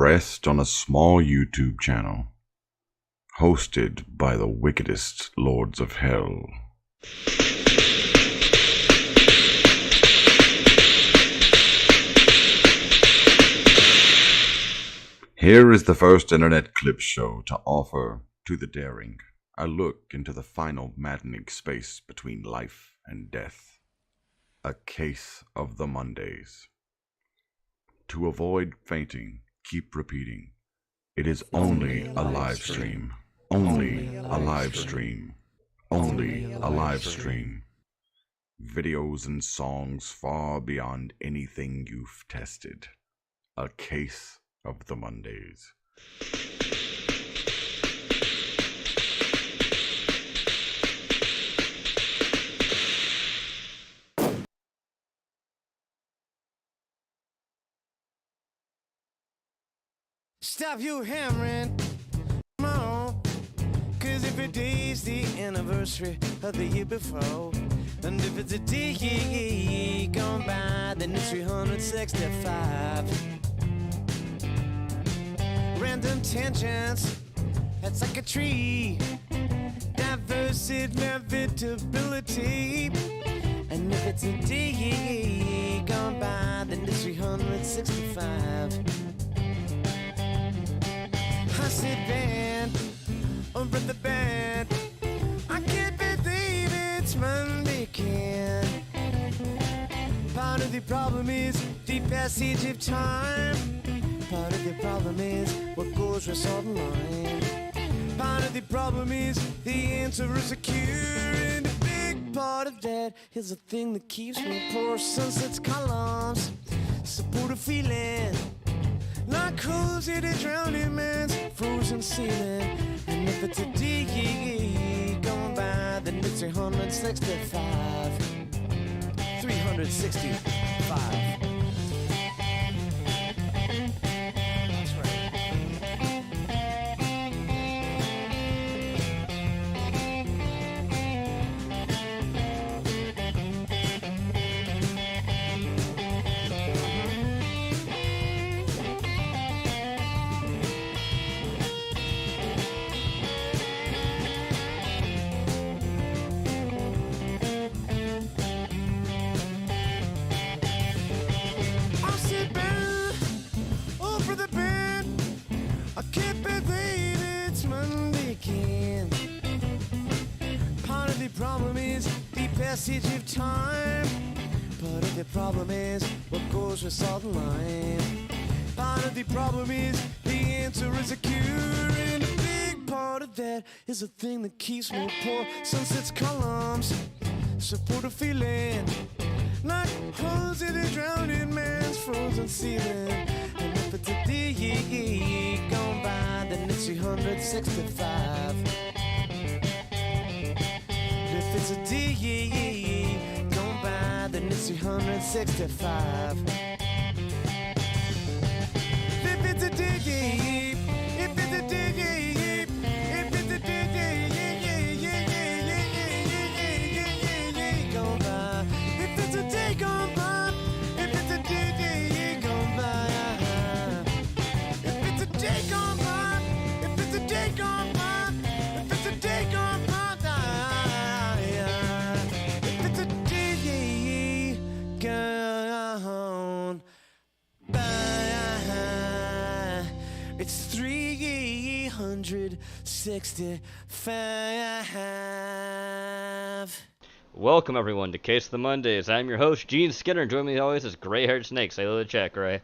rest on a small YouTube channel, hosted by the wickedest lords of hell. Here is the first internet clip show to offer to the daring a look into the final maddening space between life and death. A case of the Mondays. To avoid fainting, keep repeating. It is only a live stream. Only a live stream. Only a live stream. Videos and songs far beyond anything you've tested. A case of the Mondays. Stop you hammering, come on. Cause if it is the anniversary of the year before, and if it's a day gone by, then it's 365. Random tangents, that's like a tree. Diverse inevitability. And if it's a day gone by, then it's 365. I said band, over the band. I can't believe it's Monday again. Part of the problem is the passage of time. Part of the problem is what goes with salt and lime. Part of the problem is the answer is a cure. And a big part of that is the thing that keeps me poor. Sunset's columns support a feeling like holes in a drowning man's frozen ceiling. And if it's a day going by, then it's 365. 365. Passage of time. Part of the problem is what goes with salt and lime. Part of the problem is the answer is a cure. And a big part of that is the thing that keeps me poor. Sunset's columns support a feeling like holes in a drowning man's frozen ceiling. And if it's a day gone by, then it's 365. If it's a day gone by, then it's 365. If it's a day, if it's a day, if it's a day gone by, if it's a day gone by, if it's a day gone by, if it's a day gone by, if it's a day gone by, if it's a day gone by. It's 365. Welcome everyone to Case of the Mondays. I'm your host, Gene Skinner, and joining me as always is Gray-Haired Snake. Say hello to chat, Gray.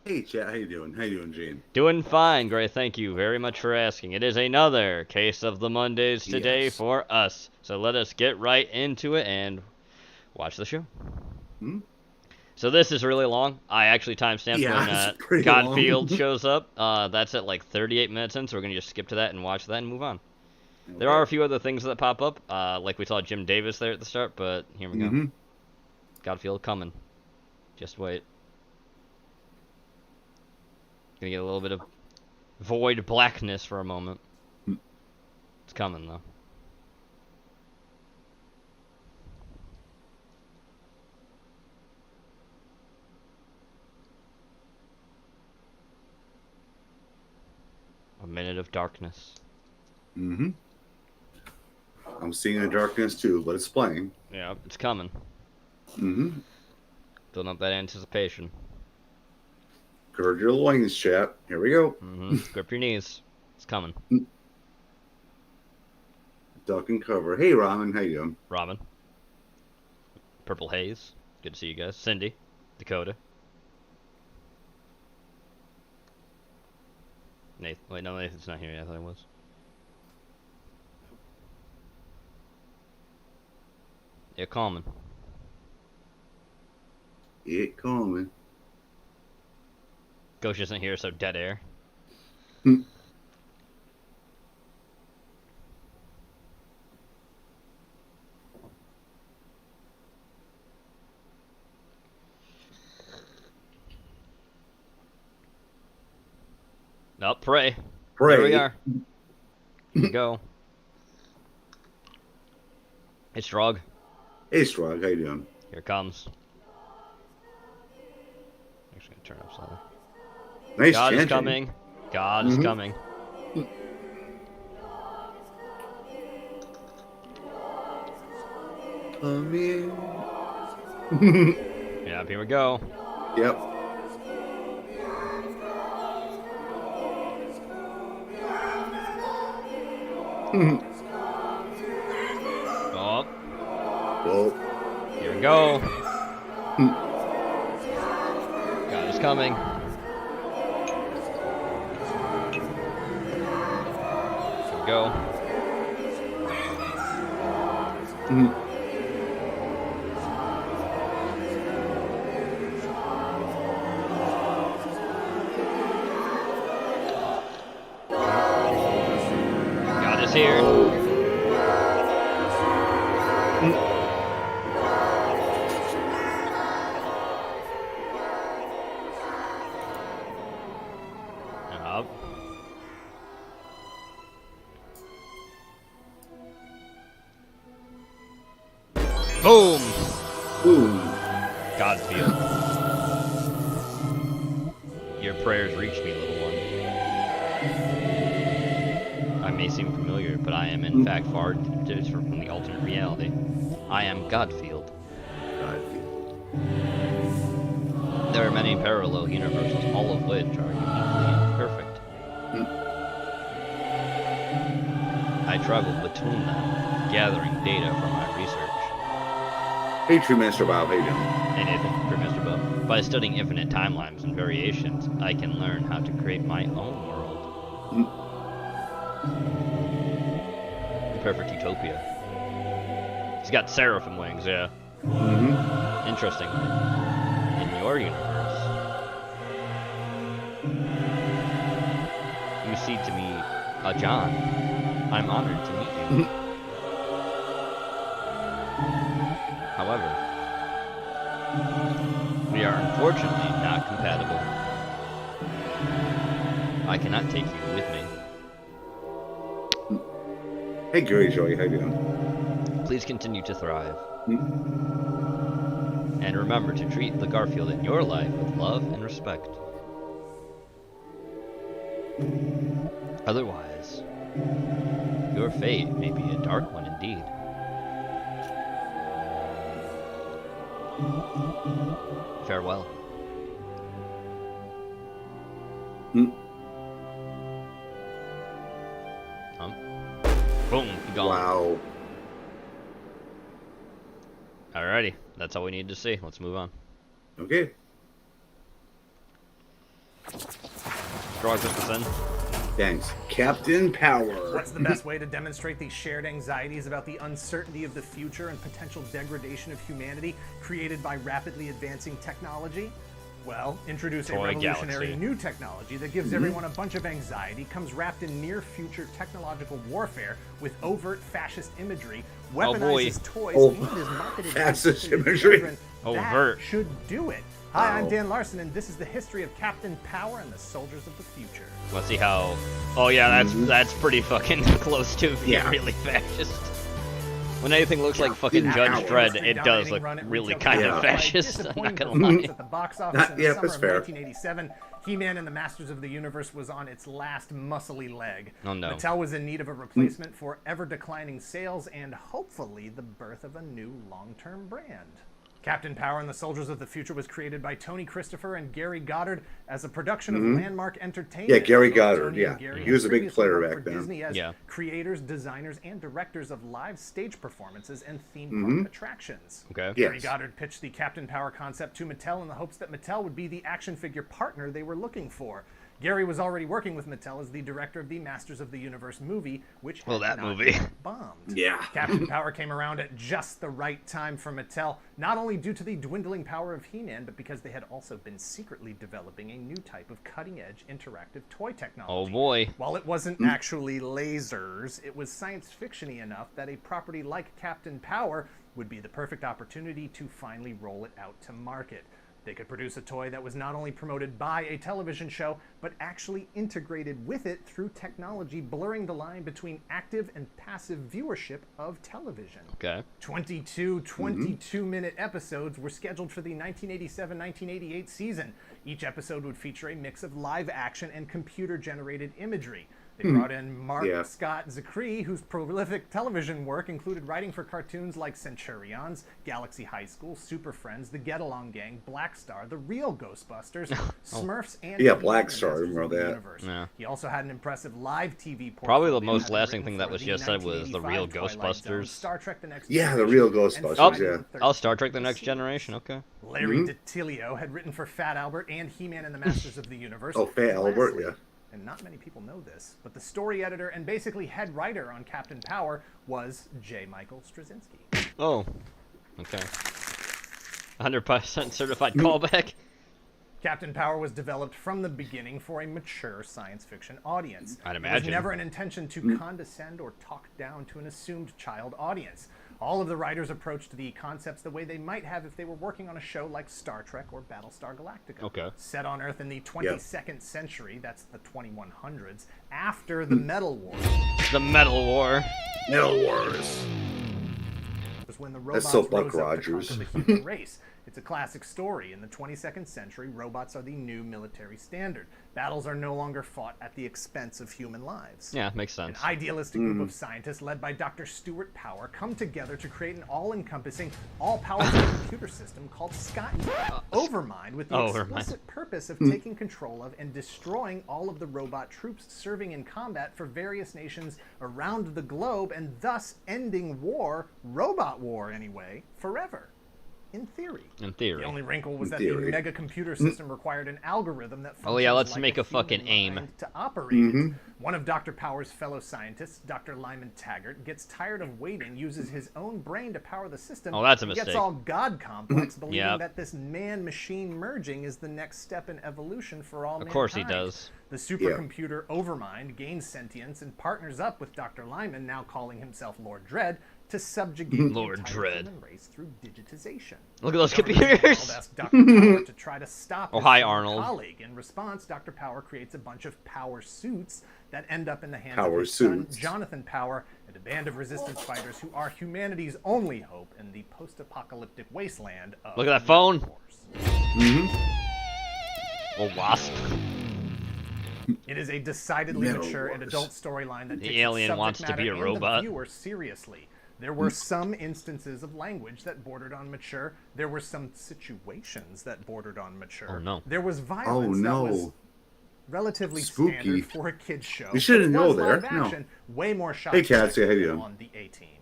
Hey chat, how you doing? How you doing, Gene? Doing fine, Gray. Thank you very much for asking. It is another Case of the Mondays today for us. So let us get right into it and watch the show. So this is really long. I actually timestamped when Godfield shows up. That's at like 38 minutes in, so we're going to just skip to that and watch that and move on. Okay. There are a few other things that pop up, like we saw Jim Davis there at the start, but here we go. Godfield coming. Just wait. Gonna get a little bit of void blackness for a moment. It's coming, though. minute of darkness. Mm-hmm. I'm seeing the darkness too, but it's playing. Yeah, it's coming. Mm-hmm. Building up that anticipation. Gird your loins, chat. Here we go. Grip your knees. It's coming. Duck and cover. Hey, Ramen, how you doing? Robin. Purple Haze. Good to see you guys. Cindy. Dakota. Nathan. Wait, no, Nathan's not here yet. I thought he was. Yeah, Common. It coming. Ghost isn't here, so dead air. Nope, pray. Pray. There we are. Here we go. Hey, Strog. Hey, Strog, how you doing? Here it comes. Actually, gonna turn up slightly. Nice God is chanting. coming. God is coming. Come in. Yeah, here we go. Yep. Oh, Well, here we go. God is coming. Here we go. God is here. Up. Boom! boom. Godfield. Your prayers reach me, little one. I may seem familiar, but I am in fact far different from the alternate reality. I am Godfield. There are many parallel universes, all of which are uniquely perfect. I travel between them, gathering data from my research. Hey, True Master Bob, how you doing? Hey Nathan, Mr. Bob. By studying infinite timelines and variations, I can learn how to create my own world. The perfect utopia. He's got seraphim wings, yeah. Interesting. In your universe, you seem to me a John. I'm honored to meet you. However, we are unfortunately not compatible. I cannot take you with me. Hey, Gary Joey, how you doing? Please continue to thrive. And remember to treat the Garfield in your life with love and respect. Otherwise, your fate may be a dark one indeed. Farewell. Boom, he gone. Wow. Alrighty, that's all we need to see. Let's move on. Okay. Draw Christensen. Thanks. Captain Power. What's the best way to demonstrate these shared anxieties about the uncertainty of the future and potential degradation of humanity created by rapidly advancing technology? Well, introduce a Toy revolutionary Galaxy. new technology that gives everyone a bunch of anxiety, comes wrapped in near-future technological warfare with overt fascist imagery, weaponizes toys, and is marketed fascist to imagery. children. Overt. That should do it. Hi, I'm Wow. Dan Larson, and this is the history of Captain Power and the Soldiers of the Future. Let's see how. Oh yeah, that's pretty fucking close to being Yeah. really fascist. When anything looks like fucking Ow. Judge Dredd, Industry it does dominating look run at really retail kind Yeah. of followed by fascist. I'm not disappointing gonna performance lie. at the box office in the Yeah, summer that's of fair. 1987. He-Man and the Masters of the Universe was on its last muscly leg. Oh, no. Mattel was in need of a replacement for ever-declining sales and hopefully the birth of a new long-term brand. Captain Power and the Soldiers of the Future was created by Tony Christopher and Gary Goddard as a production of Landmark Entertainment. Yeah, Gary Both Goddard, Tony yeah. and Gary He had was a big previously player worked back for then. Disney as Yeah. creators, designers, and directors of live stage performances and theme park attractions. Okay. Yeah. Gary Goddard pitched the Captain Power concept to Mattel in the hopes that Mattel would be the action figure partner they were looking for. Gary was already working with Mattel as the director of the Masters of the Universe movie, which Well, had that not movie. yet bombed. Yeah. Captain Power came around at just the right time for Mattel, not only due to the dwindling power of He-Man, but because they had also been secretly developing a new type of cutting-edge interactive toy technology. Oh boy. While it wasn't actually lasers, it was science fiction-y enough that a property like Captain Power would be the perfect opportunity to finally roll it out to market. They could produce a toy that was not only promoted by a television show, but actually integrated with it through technology blurring the line between active and passive viewership of television. Okay. 22 22-minute episodes were scheduled for the 1987-1988 season. Each episode would feature a mix of live action and computer-generated imagery. They brought in Mark Yeah. Scott Zachary, whose prolific television work included writing for cartoons like Centurions, Galaxy High School, Super Friends, The Get Along Gang, Black Star, The Real Ghostbusters, Smurfs, and Yeah, He-Man Black and Star, I Masters remember of the that. Universe. Yeah. He also had an impressive live TV Probably the portfolio, most having lasting written thing that for was the just said was The Real 1985 Twilight Zone, Ghostbusters. Star Trek: The Next Yeah, The Generation, Real and Ghostbusters, Friday yeah. the 13th. Oh, Star Trek: The Next Generation. Okay. Larry DiTilio had written for Fat Albert and He-Man and the Masters of the Universe. Oh, Fat Albert, Lastly, yeah. And not many people know this, but the story editor and basically head writer on Captain Power was J. Michael Straczynski. Oh. Okay. 100% certified callback. Captain Power was developed from the beginning for a mature science fiction audience. I'd It was imagine. never an intention to condescend or talk down to an assumed child audience. All of the writers approached the concepts the way they might have if they were working on a show like Star Trek or Battlestar Galactica. Okay. Set on Earth in the 22nd century, that's the 2100s, after the Metal War. The Metal War. Metal Wars. Was when the robots so Buck rose up Rogers. to conquer the human race. It's a classic story. In the 22nd century, robots are the new military standard. Battles are no longer fought at the expense of human lives. Yeah, makes An sense. idealistic group of scientists led by Dr. Stuart Power come together to create an all-encompassing, all-powerful computer system called Scott Overmind with the Overmind. explicit purpose of taking control of and destroying all of the robot troops serving in combat for various nations around the globe and thus ending war, robot war anyway, forever. In theory. In theory. The only wrinkle was In that theory. the mega computer system required an algorithm that Oh, yeah, functions let's like make a human fucking aim. mind to operate it. One of Dr. Power's fellow scientists, Dr. Lyman Taggart, gets tired of waiting, uses his own brain to power the system. Oh, that's a and mistake. Gets all God complex, believing Yep. that this man-machine merging is the next step in evolution for all Of course he mankind. does. The supercomputer Overmind gains sentience and partners up with Dr. Lyman, now calling himself Lord Dredd, to subjugate Lord the entire Dredd. human race through digitization. Look at those The government computers. asked Dr. Power to try to stop Oh, his hi, former Arnold. colleague. In response, Dr. Power creates a bunch of power suits that end up in the hands Power of his son, suits. Jonathan Power, and a band of resistance fighters who are humanity's only hope in the post-apocalyptic wasteland of Look at that Metal phone. Wars. A wasp. It is a decidedly Metal mature and Wars. adult storyline that The takes alien subject wants to matter be a and robot. the viewer seriously. There were some instances of language that bordered on mature. There were some situations that bordered on mature. Oh, no. There was violence that no. was relatively Spooky. standard for a kid's show. You shouldn't but was know there. live No. action, way more shots Hey, Kat, say hi to you. on the A-Team.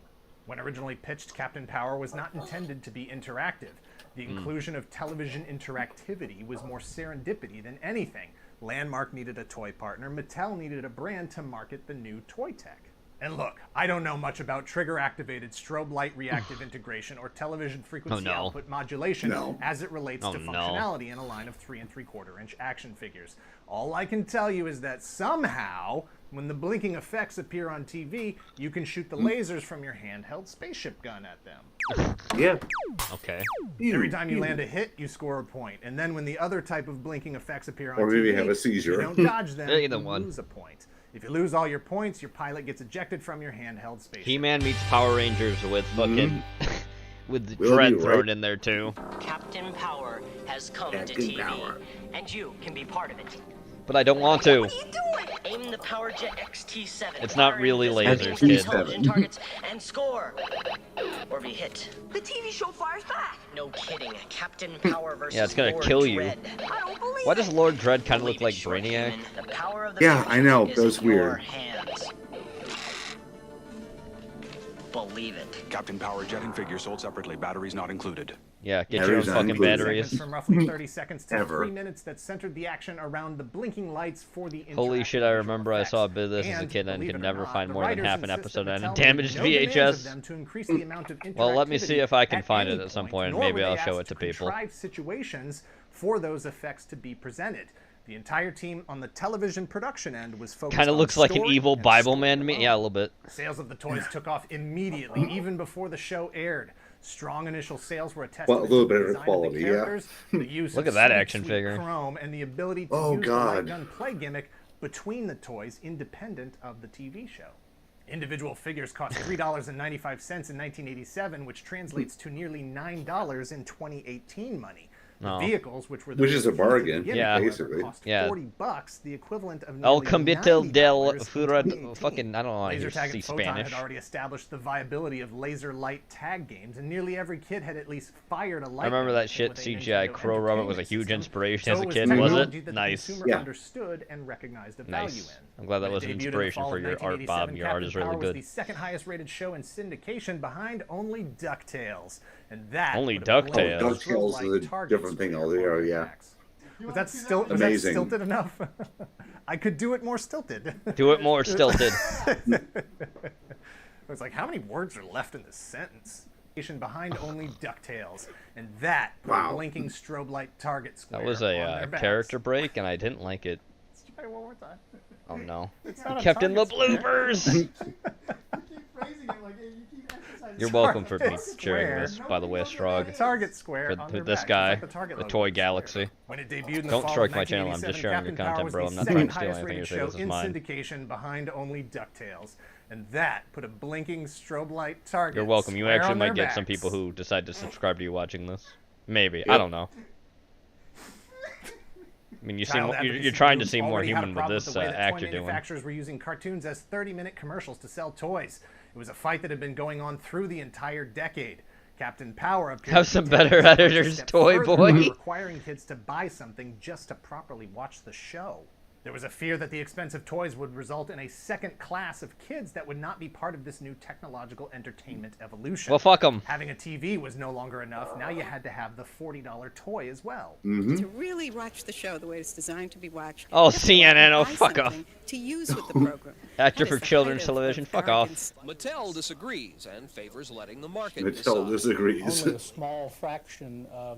When originally pitched, Captain Power was not intended to be interactive. The inclusion of television interactivity was more serendipity than anything. Landmark needed a toy partner. Mattel needed a brand to market the new toy tech. And look, I don't know much about trigger-activated strobe light reactive integration or television frequency no. output modulation No. as it relates Oh, to no. functionality in a line of 3 3/4-inch action figures. All I can tell you is that somehow, when the blinking effects appear on TV, you can shoot the lasers from your handheld spaceship gun at them. Yeah. Okay. Every time you land a hit, you score a point. And then when the other type of blinking effects appear on Or maybe TV, have a seizure. you don't dodge them, Either you one. lose a point. If you lose all your points, your pilot gets ejected from your handheld spaceship. He-Man meets Power Rangers with fucking with Will Dread be thrown right. in there too. Captain Power has come to Captain TV, Power. and you can be part of it. But I don't want to. What are you doing? Aim the Power Jet XT7. It's not really firing lasers, just kid. television targets and score. Or be hit. The TV show fires back. No kidding. Captain Power versus Yeah, it's gonna Lord kill you. Dread. I don't believe Why it. does Lord Dread kind of look Believe like it, short Brainiac? human. The power of the Yeah, future I know. is That was in your weird. hands. Believe it. Captain Power jetting figure sold separately. Batteries not included. Yeah, get Batteries your own not fucking included. batteries. Segments from roughly 30 seconds to Ever. 3 minutes that centered the action around the blinking lights for the Holy interactive shit, I visual remember I effects. saw a bit of this as a And, kid and believe could it or never not, find the more than writers half an insist episode that on a Mattel damaged made no demands of VHS. them to increase the amount of Well, let me see interactivity if I can at find any it at some point, point, nor maybe were they I'll show asked it to to people. contrive situations for those effects to be presented. The entire team on the television production end was focused Kind of on looks like an story evil and Bible story man to me. alone. Yeah, a little bit. Sales of the toys took off immediately, even before the show aired. Strong initial sales were a Well, a testament little to bit the of design quality, of the yeah. characters, the use Look of at that Sweet action Sweet figure. Chrome, and the ability to Oh, use the God. light gun play gimmick between the toys, independent of the TV show. Individual figures cost $3.95 in 1987, which translates to nearly $9 in 2018 money. No. Vehicles, which were the Which is a most key to the bargain, gimmick, Yeah. however, basically. cost Yeah. $40, the equivalent of El nearly Comité $90 del in Fura... 2018. Fucking, I don't know how Laser to Tag see and Photon Spanish. had already established the viability of laser light tag games, and nearly every kid had at least fired a light. I remember gun that shit with a CGI Nintendo Crow Robot was a Entertainment huge System. inspiration as So a was kid, was technology it? that the Nice. consumer Yeah. understood and recognized the value Nice. in. I'm glad that When it was an debuted in the inspiration fall for of your art, Bob. 1987, Your art is Captain really Power was good. the second highest rated show in syndication, behind only DuckTales, and that Only put a blinding DuckTales. DuckTales strobe is a light target different thing square altogether, on the yeah. backs. Was that Amazing. stilted enough? I could do it more stilted. Do it more stilted. I was like, how many words are left in this sentence? Behind only DuckTales, and that put a Wow. blinking strobe light target square That was on a their backs. character break, and I didn't like it. Let's try it one more time. Oh no. It's not a Kept in the target square. bloopers! You're welcome for me Target sharing square. this, by the way, Strog. Target square For on their this backs, guy, just like the Target the logo Toy was there. Galaxy. When it debuted in the Don't fall strike of my channel, I'm just 1987, sharing your Captain Power content, was bro. the I'm not second trying to steal highest anything. rated You're saying show this is in mine. syndication behind only DuckTales, and that put a blinking strobe light target. You're welcome. You square actually on might their get some backs. people who decide to subscribe to you watching this. Maybe. I Yep. don't know. I mean, you seem Child you're advocacy trying to groups seem more already had a human with problem this the way that act toy you're doing. manufacturers were using cartoons as 30-minute commercials to sell toys. It was a fight that had been going on through the entire decade. Captain Power appeared Have to some take better this approach a editors, step Toy further Boy. by requiring kids to buy something just to properly watch the show. There was a fear that the expensive toys would result in a second class of kids that would not be part of this new technological entertainment evolution. Well, fuck 'em. Having a TV was no longer enough. Now you had to have the $40 toy as well. To really watch the show the way it's designed to be watched. Oh, you have to go out CNN, and oh, buy fuck off. something To use with the program. Actor That for is the children's height of television, fuck off. arrogance. Mattel disagrees and favors letting the market Mattel decide. disagrees. Only a small fraction of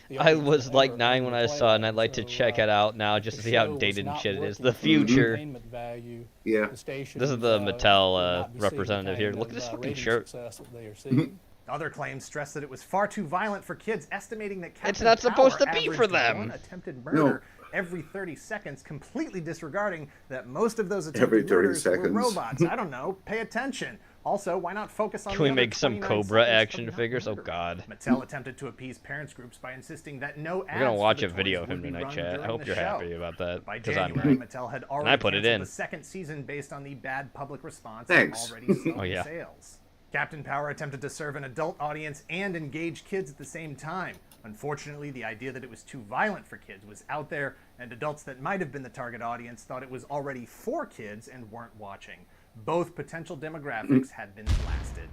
the I audience was will like ever 9 when I enjoy saw it, and it. I'd like to So, check it out now just to the see how show was dated and not shit it is. working The for future. entertainment value. Yeah. The station, This is the Mattel, would not be seeing representative the here. kind Look at this of, fucking rating shirt. success that they are seeing. Other claims stress that it was far too violent for kids, estimating that Captain It's not supposed Power to be averaged for them. one attempted murder every 30 seconds, completely disregarding that most of those attempted Every 30 murders were seconds. robots. I don't know. Pay attention. Also, why not focus on Can the we other make some 29 Cobra seconds action from that figures? Oh murder? god. Mattel attempted to appease parents groups by insisting that no ads We're gonna for watch the a video toys of him would be tonight, run chat. I during hope the you're show. happy about that. By 'cause I'm January, not. Mattel had I already put it canceled in. the second season based on the bad public response Thanks. and already slowing Oh, yeah. sales. Captain Power attempted to serve an adult audience and engage kids at the same time. Unfortunately, the idea that it was too violent for kids was out there, and adults that might have been the target audience thought it was already for kids and weren't watching. Both potential demographics had been blasted.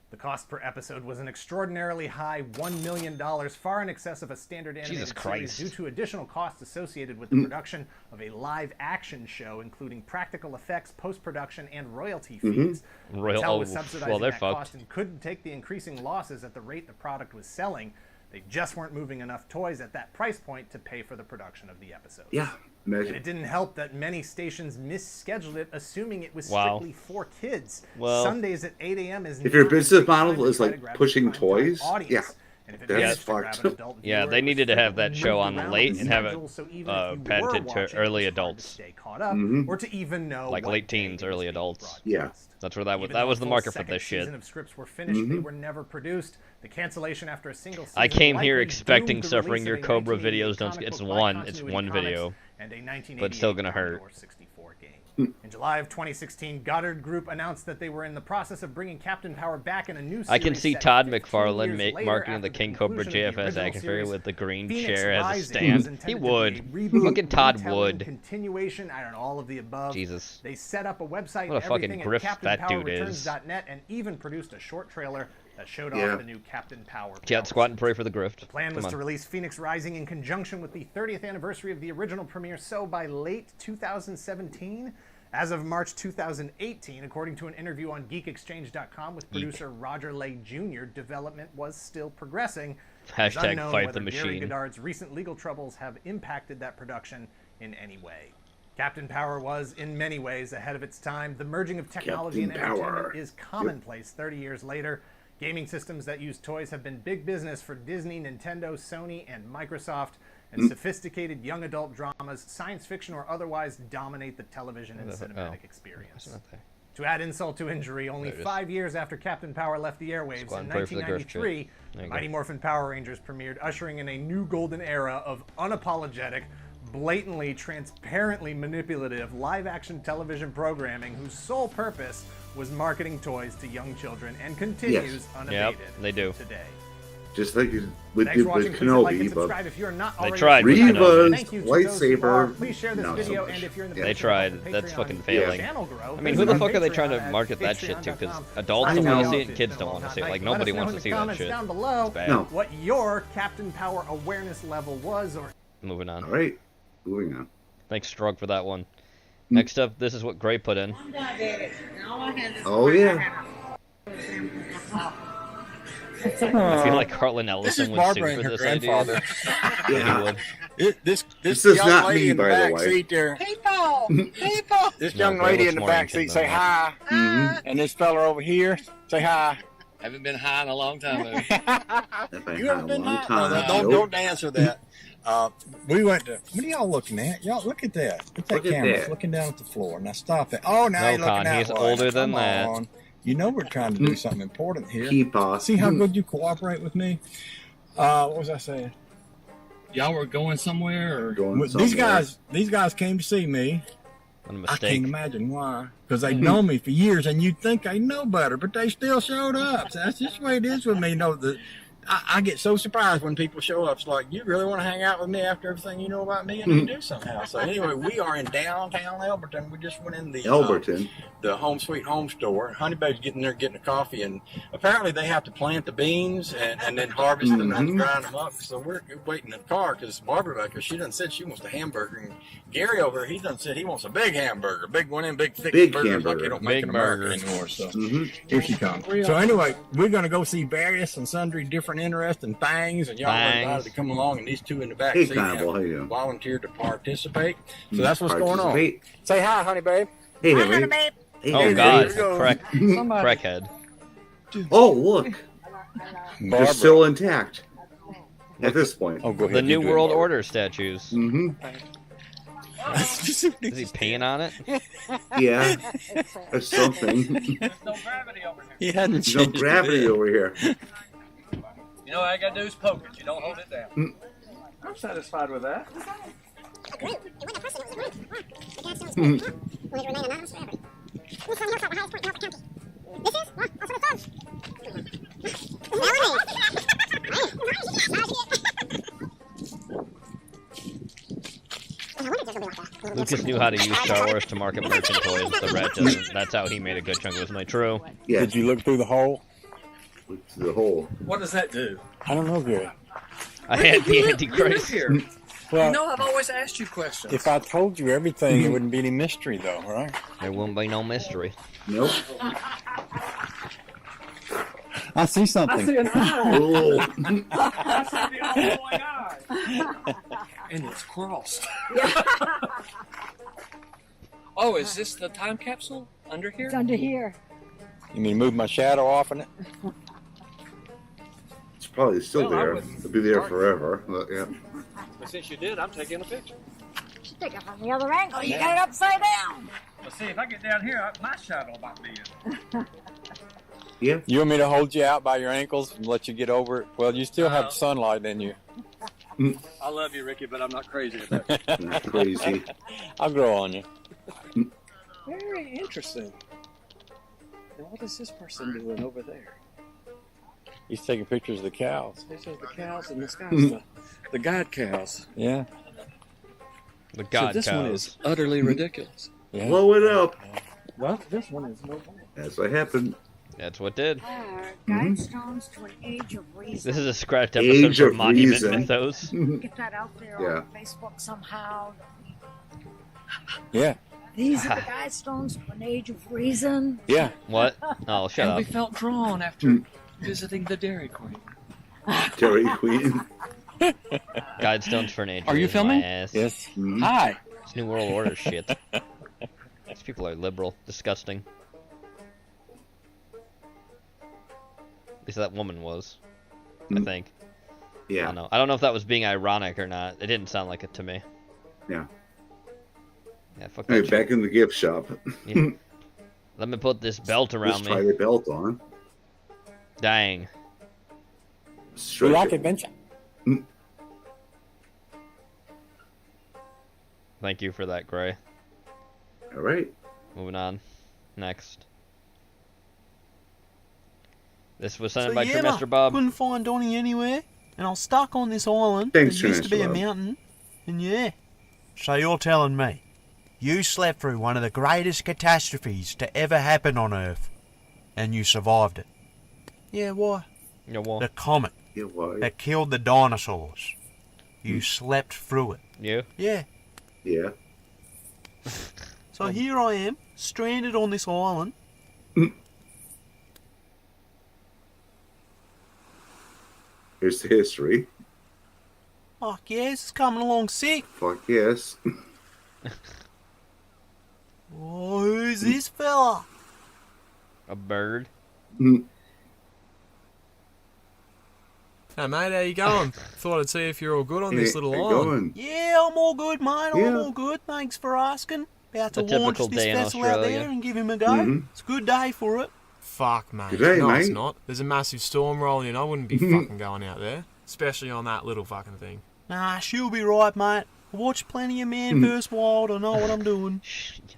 The cost per episode was an extraordinarily high $1 million, far in excess of a standard animated Jesus series, Christ. due to additional costs associated with the production of a live-action show, including practical effects, post-production, and royalty fees. Mattel was subsidizing well, they're that fucked. cost and couldn't take the increasing losses at the rate the product was selling. They just weren't moving enough toys at that price point to pay for the production of the episodes. Yeah. And Imagine. it didn't help that many stations misscheduled it, assuming it was Wow. strictly for kids. Well- Sundays at 8 a.m. is If your not a business great time model to is try to like grab a pushing prime time toys, audience. yeah. And if it That's managed to grab fucked. an adult Yeah, viewer, they it was needed to have frequently that show moved on around late the and have it schedule, so even if you patented were to watching, it early was hard to adults. stay caught up, Mhm. or to even know Like what late day teens, it early was being adults. Yeah. broadcast. That's where that was. Even That though was a the full market for second this shit. season of scripts were finished, they Mhm. were never produced. The cancellation after a single season I came here likely expecting doomed the suffering. release Your of a Cobra 1988 videos don't. comic It's book one. by It's Continuity one Comics video. and a 1988 but still gonna hurt. Commodore 64 game. In July of 2016, Goddard Group announced that they were in the process of bringing Captain Power back in a new series. I can see set Todd 15 McFarlane years later marketing after the King Cobra conclusion of the JFS original action figure series. with the green Phoenix chair as a Rising was stand. He intended to be a would. reboot, Fucking Todd retelling, would. Continuation, I don't know, all of the above. Jesus. They set up a website What a and fucking everything grift at that dude is. CaptainPowerReturns.net and even produced a short trailer that showed Yeah. off the new Captain Power. Yeah, power squat and suit. pray for the grift. The plan was to release Phoenix Rising in conjunction with the 30th anniversary of the original premiere, so by late 2017. As of March 2018, according to an interview on GeekExchange.com with producer Roger Lay Jr., development was still progressing. It is Hashtag unknown fight whether the Gary machine. Goddard's recent legal troubles have impacted that production in any way. Captain Power was, in many ways, ahead of its time. The merging of technology Captain and entertainment Power. is commonplace 30 years later. Gaming systems that use toys have been big business for Disney, Nintendo, Sony, and Microsoft. And sophisticated young adult dramas, science fiction or otherwise, dominate the television and cinematic experience. To add insult to injury, only 5 years after Captain Power left the airwaves Squad in and pray for the grift 1993, shit. There you go. Mighty Morphin Power Rangers premiered, ushering in a new golden era of unapologetic, blatantly, transparently manipulative live-action television programming whose sole purpose was marketing toys to young children and continues unabated they do. today. Just like we Thanks did for watching. with Please like and Kenobi, but subscribe if you're not They already tried with subscribed. Kenobi. Thank you to those who are. lightsaber, Please share this not so video, much. and if you're in the They business tried. of That's Patreon, fucking the failing. channel grow. I mean, Visit who the our fuck are they trying to Patreon market that at shit to? Because patreon.com. adults I don't want to know. see it, and kids don't want to see it. Like, nobody wants to see that shit. Down below It's bad. No. what your Captain Power awareness level was, or Moving on. All right, moving on. Thanks, Strug, for that one. Next up, this is what Gray put in. Oh yeah. I feel like Carlin Ellison would sue for this idea. Yeah, he would. This is young not lady me, in the by the back way. seat there. People! People! This No, young Gray lady looks in the more back ancient seat say than hi, and this fella over here say hi. Haven't been high in a long time, though. You haven't been high? time. No, Nope. don't answer that. We went to. What are y'all looking at? Y'all look at that. Look at that Look at camera. It's that. looking down at the floor. Now stop it. Oh, now No, you're looking Con, that he's way. older than Come that. on. You know we're trying to do something important here. Keep us. See how good you cooperate with me. What was I saying? Y'all were going somewhere, or Going These somewhere. these guys came to see me. What a I mistake. can't imagine why. Because they've known me for years, and you'd think they know better, but they still showed up. So that's just the way it is with me. I get so surprised when people show up. It's like, you really want to hang out with me after everything you know about me? And you do somehow. So anyway, we are in downtown Elberton. We just went in the Home Sweet Home store. Honeybabe's getting there getting a coffee, and apparently they have to plant the beans and then harvest them and grind them up. So we're waiting in the car because Barbara back there, she done said she wants a hamburger. And Gary over here, he done said he wants a big hamburger. Big one in, big thick burgers like they don't make in America anymore. So here she comes. So anyway, we're going to go see various and sundry different interesting things, and y'all are invited to come along, and these two in the back Hey, seat Cannibal, how you doing? volunteered to participate. So that's what's going on. Participate. Say hi, honey babe. Hey, Hi, honey. honey, babe. Hey, Oh honey. God, Here we go. crackhead. Oh, look. They're Barbara. still intact at this point. Oh, go ahead. The you New do it, World Barbara. Order statues. Mm-hmm. Is he peeing on it? Yeah. Or something. there's no gravity over here. He hadn't No changed a gravity bit. over here. You know, all I gotta do is poke it. You don't hold it down. I'm satisfied with that. Lucas knew how to use Star Wars to market merchant toys. The rat doesn't. That's how he made a good chunk of his money. True. Yeah. Did you look through the hole? Look to the hole. What does that do? I don't know, Gary. I had the You live Antichrist. here. Well, You know I've always asked you questions. if I told you everything, it wouldn't be any mystery, though, right? There won't be no mystery. Nope. I see something. I see an eye. Oh. I see the all-knowing eye. And it's crossed. Oh, is this the time capsule under here? It's under here. You mean move my shadow off in it? probably still Well, I there. wouldn't It'll be there start. forever. But, yeah. But since you did, I'm taking a picture. Take it from the other angle. You got it upside down. Let's see, if I get down here, my shadow might be in. Yeah. You want me to hold you out by your ankles and let you get over it? Well, you still have sunlight in you. I love you, Ricky, but I'm not crazy about it. Not crazy. I'll grow on you. Very interesting. Now, what is this person doing over there? He's taking pictures of the cows. This is the cows and this guy's the god cows. Yeah. The god so this cows. one is utterly ridiculous. Yeah. Blow it up. Well, this one is no more. That's what happened. That's what did. Guidestones to an age of reason. This is a scratched episode Age for of Monument Reason. Mythos. Get that out there Yeah. on Facebook somehow. Yeah. These are the Guidestones to an age of reason. Yeah. What? Oh, shut And up. we felt drawn after visiting the Dairy Queen. Dairy Queen. Guidestones for an age. Are you Reason, filming? my ass. Yes. Hi. It's New World Order shit. These people are liberal. Disgusting. At least that woman was. I think. I Yeah. don't know. I don't know if that was being ironic or not. It didn't sound like it to me. Yeah. Yeah, fuck Hey, that back in the gift shop. shit. Yeah. Let me put this belt around Just try me. your belt on. Dang. You Stretch like it. adventure? Thank you for that, Gray. All right. Moving on. Next. This was sent by Trimester Bob. Couldn't find Donnie anywhere, and I was stuck on this island. Thanks, There used to be a Trimester Bob. mountain, and yeah. So you're telling me you slept through one of the greatest catastrophes to ever happen on Earth, and you survived it? Yeah, why? Yeah, well. The comet Yeah, why? that killed the dinosaurs. You slept through it. You? Yeah. Yeah. So here I am, stranded on this island. Here's the history. Fuck yeah, this is coming along sick. Fuck yes. Oh, who's this fella? A bird? Hey mate, how you going? Thought I'd see if you're all good on this little How you island. going? Yeah, I'm all good, mate. I'm Yeah. all good. Thanks for asking. About to A launch typical this day in vessel out Australia. there and give him a go. Mhm. It's a good day for it. Fuck mate. Good day, no, it's mate. not. There's a massive storm rolling in. I wouldn't be fucking going out there. Especially on that little fucking thing. Nah, she'll be right, mate. I watch plenty of Man vs. Wild. I know what I'm doing.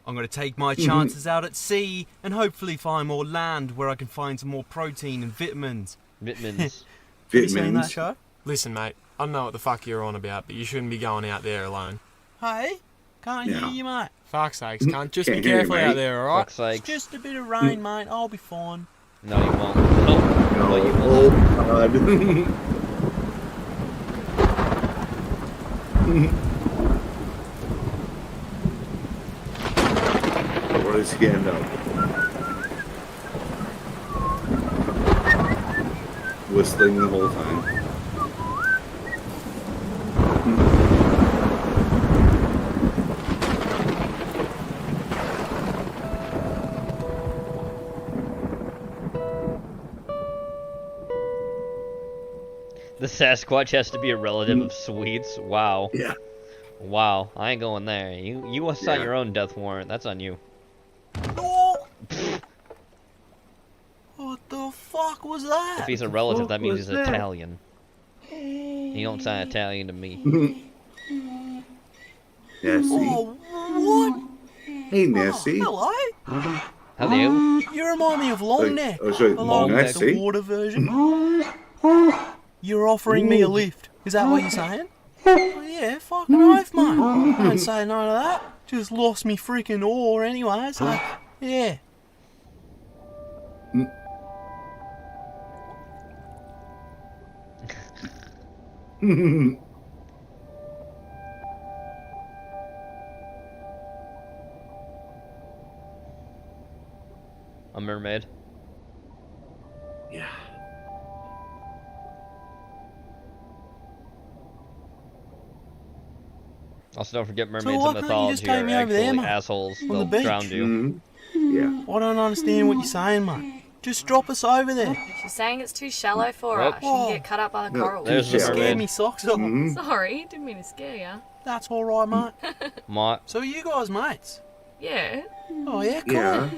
I'm going to take my chances out at sea and hopefully find more land where I can find some more protein and vitamins. Vitamins. Have you seen that Vitamins. show? Listen mate, I don't know what the fuck you're on about, but you shouldn't be going out there alone. Hey, can't Yeah. hear you, mate. Fuck's sakes, can't just be Can't hear you, careful out mate. there, alright? Fuck's sake. It's just a bit of rain, mate. I'll be fine. No, you won't. Oh, No. no, you will not. Oh, God. Where does he end up? Whistling the whole time. The Sasquatch has to be a relative of Swedes. Wow. Yeah. Wow. I ain't going there. You sign Yeah. your own death warrant. That's on you. Oh! What the fuck was that? If he's a relative, that means was he's that? Italian. He don't sound Italian to me. Nessie. Oh, what? Hey, Nessie. Hello? Hello? You remind me of Longneck. Oh, sorry, The Longneck, Nessie. the water version. You're offering me a lift. Is that what you're saying? Oh, yeah, fucking oath, mate. I don't say none of that. Just lost me freaking oar anyway, so, yeah. A mermaid. Yeah. Also, don't forget mermaids why in can't you mythology just take are me over there, actually mate? assholes. On the They'll beach? drown you. Yeah. I don't understand what you're saying, mate. Just drop us over there. She's saying it's too shallow for Oh. her. She can get cut up by the No, coral. There's Just the scared mermaid. me socks off. Sorry, didn't mean to scare you. That's all right, mate. Mott. So are you guys mates? Yeah. Oh yeah, cool. Yeah.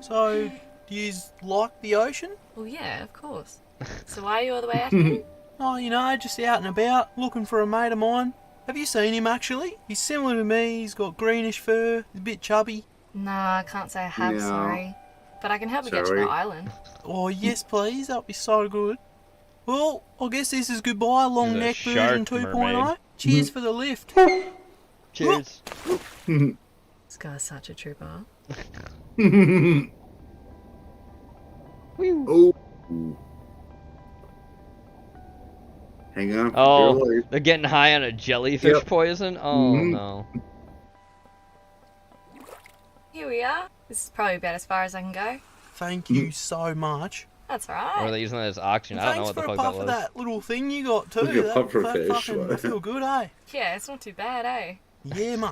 So do you like the ocean? Well, yeah, of course. So why are you all the way out here? Oh, you know, just out and about, looking for a mate of mine. Have you seen him actually? He's similar to me. He's got greenish fur. He's a bit chubby. Nah, I can't say I have, No. sorry. But I can help you get to Sorry. the island. Oh yes, please. That'd be so good. Well, I guess this is goodbye, long He's a neck shark version 2.0. mermaid. Cheers for the lift. Cheers. This guy's such a trooper. Oh. Hang on. Oh, You're late. they're getting high on a jellyfish Yep. poison? Oh, Mhm. no. Here we are. This is probably about as far as I can go. Thank you so much. That's Or are alright. they using that as oxygen? I don't know Thanks what the for a fuck that puff of was. that little thing you got too. Look at That, pufferfish. fucking feel good, eh? Yeah, it's not too bad, eh? Yeah, mate.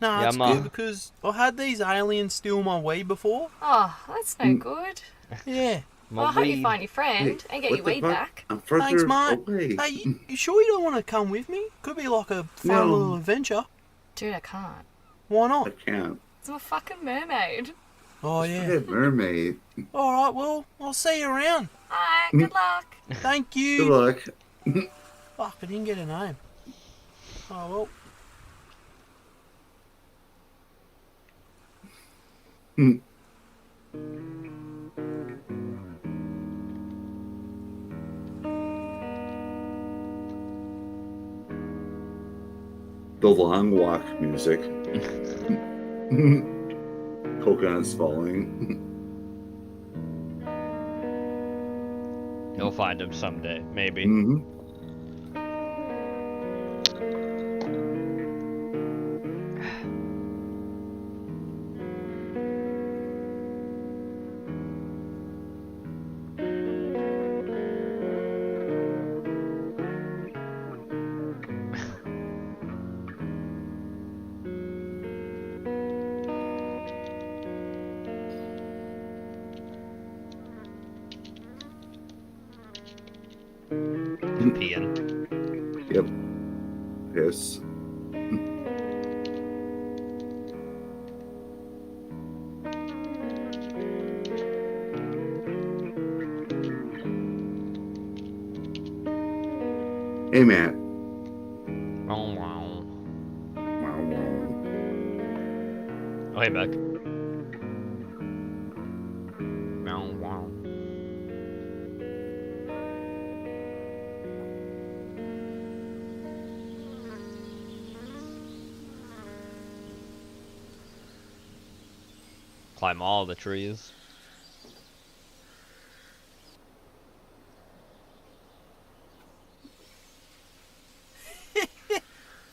No, Yeah, it's ma. good because I had these aliens steal my weed before. Oh, that's no good. Yeah. Well, I hope you weed. find your friend and get What your the weed fuck? back. I'm further Thanks, mate. away. Hey, you sure you don't want to come with me? Could be like a fun No. little adventure. Dude, I can't. Why I not? can't. I'm a fucking mermaid. Oh, yeah. Hey, mermaid. Alright, well, I'll see you around. Alright, good luck. Thank Good you. luck. Fuck, I didn't get a name. Oh, well. The long walk music. Coconuts falling. You'll find him someday, maybe. Mhm. Peeing. Yep. Piss. Hey, Matt. Oh, wow. Wow, wow. Oh, hey, Beck. Wow, wow. Climb all the trees.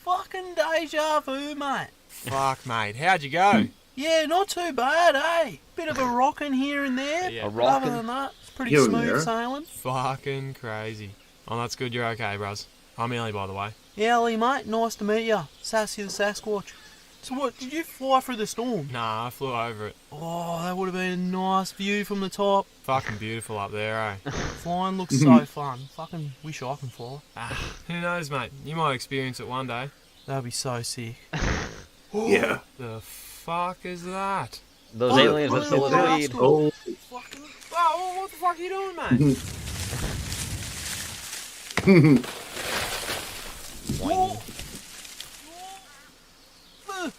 Fucking deja vu, mate. Fuck, mate. How'd you go? Yeah, not too bad, eh? Bit of a rockin' here and there. Yeah. A Other rockin'? than that, it's pretty Here and smooth there. sailing. Fucking crazy. Oh, that's good you're okay, bros. I'm Ellie, by the way. Yeah, Ellie, mate, nice to meet ya. Sassy the Sasquatch. So what, did you fly through the storm? Nah, I flew over it. Oh, that would have been a nice view from the top. Fucking beautiful up there, eh? Flying looks so fun. Fucking wish I can fly. Who knows, mate? You might experience it one day. That'd be so sick. Yeah. The fuck is that? Those Oh, aliens are still oh, in the lead. Oh. Fucking... Oh, what the fuck are you doing, mate?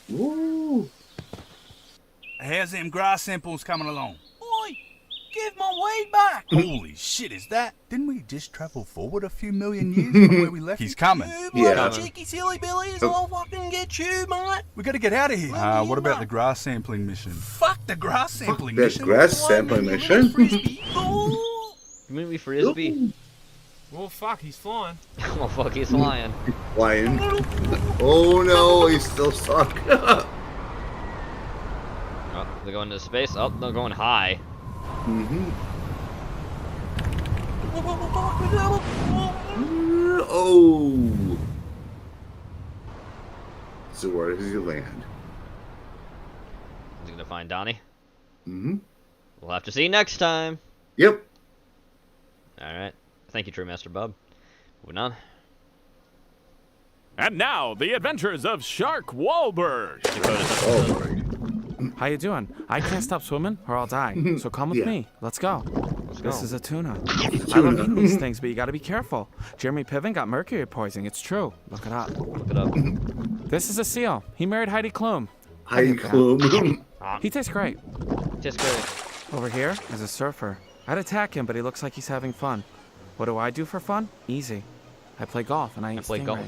Woo. How's them grass samples coming along? Oi, give my weed back. Holy shit, is that? Didn't we just travel forward a few million years from where we left? He's coming. You Yeah. bloody cheeky silly billies, I'll fucking get you, mate. We gotta get out of here. Well, What yeah, about mate. the grass sampling mission? Fuck the grass sampling That mission. grass sampling Fly me a mission. little frisbee. Oh. Community frisbee. Well, fuck, he's flying. Oh, fuck, he's flying. Flying. Oh no, he's still stuck. Oh, they're going to space. Oh, they're going high. Mm-hmm. Oh. So where does he land? Is he gonna find Donnie? Mm-hmm. We'll have to see next time Yep. All right. Thank you, Brewmaster Bob. Moving on. And now, the adventures of Shark Wahlberg. How you doing? I can't stop swimming or I'll die. So come with Yeah. me. Let's go. Let's This go. is a tuna. I love eating these things, but you gotta be careful. Jeremy Piven got mercury poisoning. It's true. Look it up. Look it up. This is a seal. He married Heidi Klum. Heidi Klum. He tastes great. Tastes great. Over here is a surfer. I'd attack him, but he looks like he's having fun. What do I do for fun? Easy. I play golf and I eat play golf.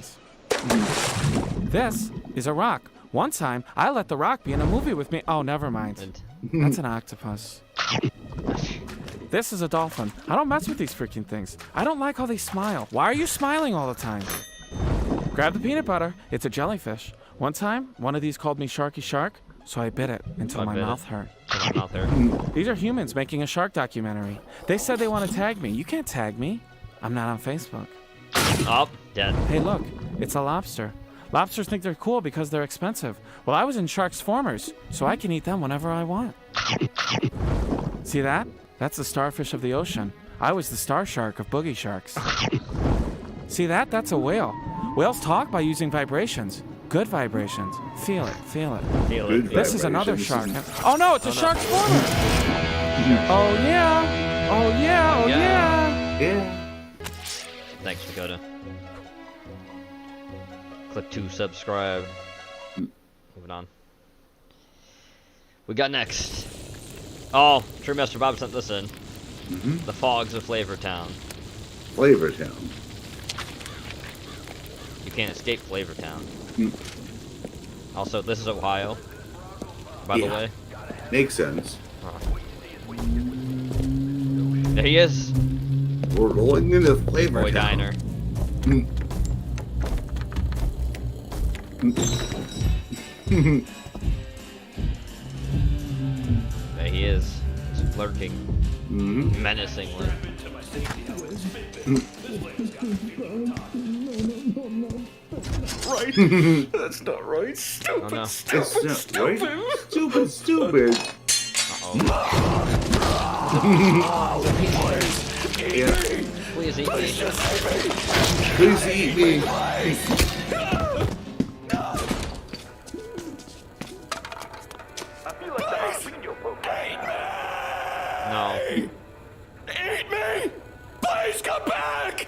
stingrays. This is a rock. One time, I let the rock be in a movie with me. Oh, never mind. That's an octopus. This is a dolphin. I don't mess with these freaking things. I don't like how they smile. Why are you smiling all the time? Grab the peanut butter. It's a jellyfish. One time, one of these called me Sharky Shark, so I bit it until my mouth hurt. These are humans making a shark documentary. They said they want to tag me. You can't tag me. I'm not on Facebook. Oh, dead. Hey, look. It's a lobster. Lobsters think they're cool because they're expensive. Well, I was in Shark's Formers, so I can eat them whenever I want. See that? That's the starfish of the ocean. I was the star shark of boogie sharks. See that? That's a whale. Whales talk by using vibrations. Good vibrations. Feel it, feel it. Feel it. This is another shark. Oh no, it's a Shark's Former! Oh yeah! Oh yeah! Oh yeah! Yeah. Thanks, Dakota. Click to subscribe. Moving on. We got next. Oh, Brewmaster Bob sent this in. The Fogs of Flavortown. Flavortown. You can't escape Flavortown. Also, this is Ohio, by the way. Makes sense. There he is. We're rolling into Flavortown. Boy Diner. There he is. He's lurking. Menacingly. Right? That's not right. Stupid, Oh, no. stupid, right? Stupid, stupid. Yeah. Please eat me. Please eat me. No. Eat me! Please come back!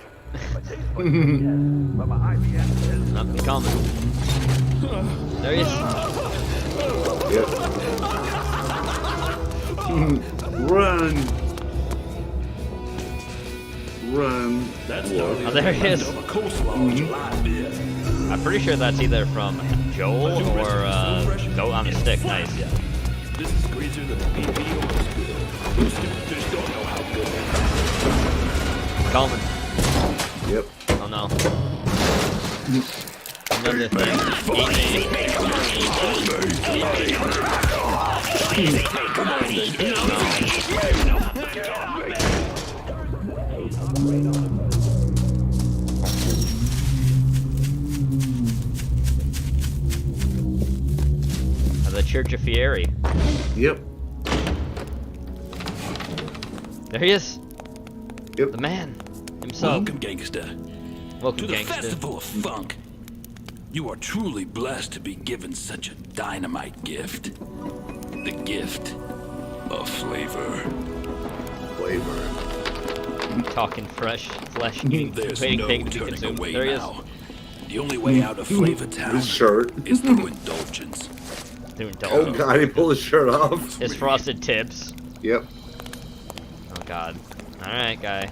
Nothing's coming. There he is. Run. Run. Oh, there he is. I'm pretty sure that's either from Joel or Goat on a Stick. Nice. This is greater than BB or school. Just don't know how good Coming. Yep. Oh no. Another thing. The Church of Fieri. Yep. There he is. Yep. The man himself. Welcome, gangster. Welcome, to the gangster. Festival of Funk. You are truly blessed to be given such a dynamite gift. The gift of flavor. Flavor. Talking fresh flesh. Eating There's waiting no pig to be turning consumed. away There he now. The only way out of Flavor Town His shirt. is through indulgence. Oh god, he pulled his shirt off. His frosted tips. Yep. Oh god. Alright, guy.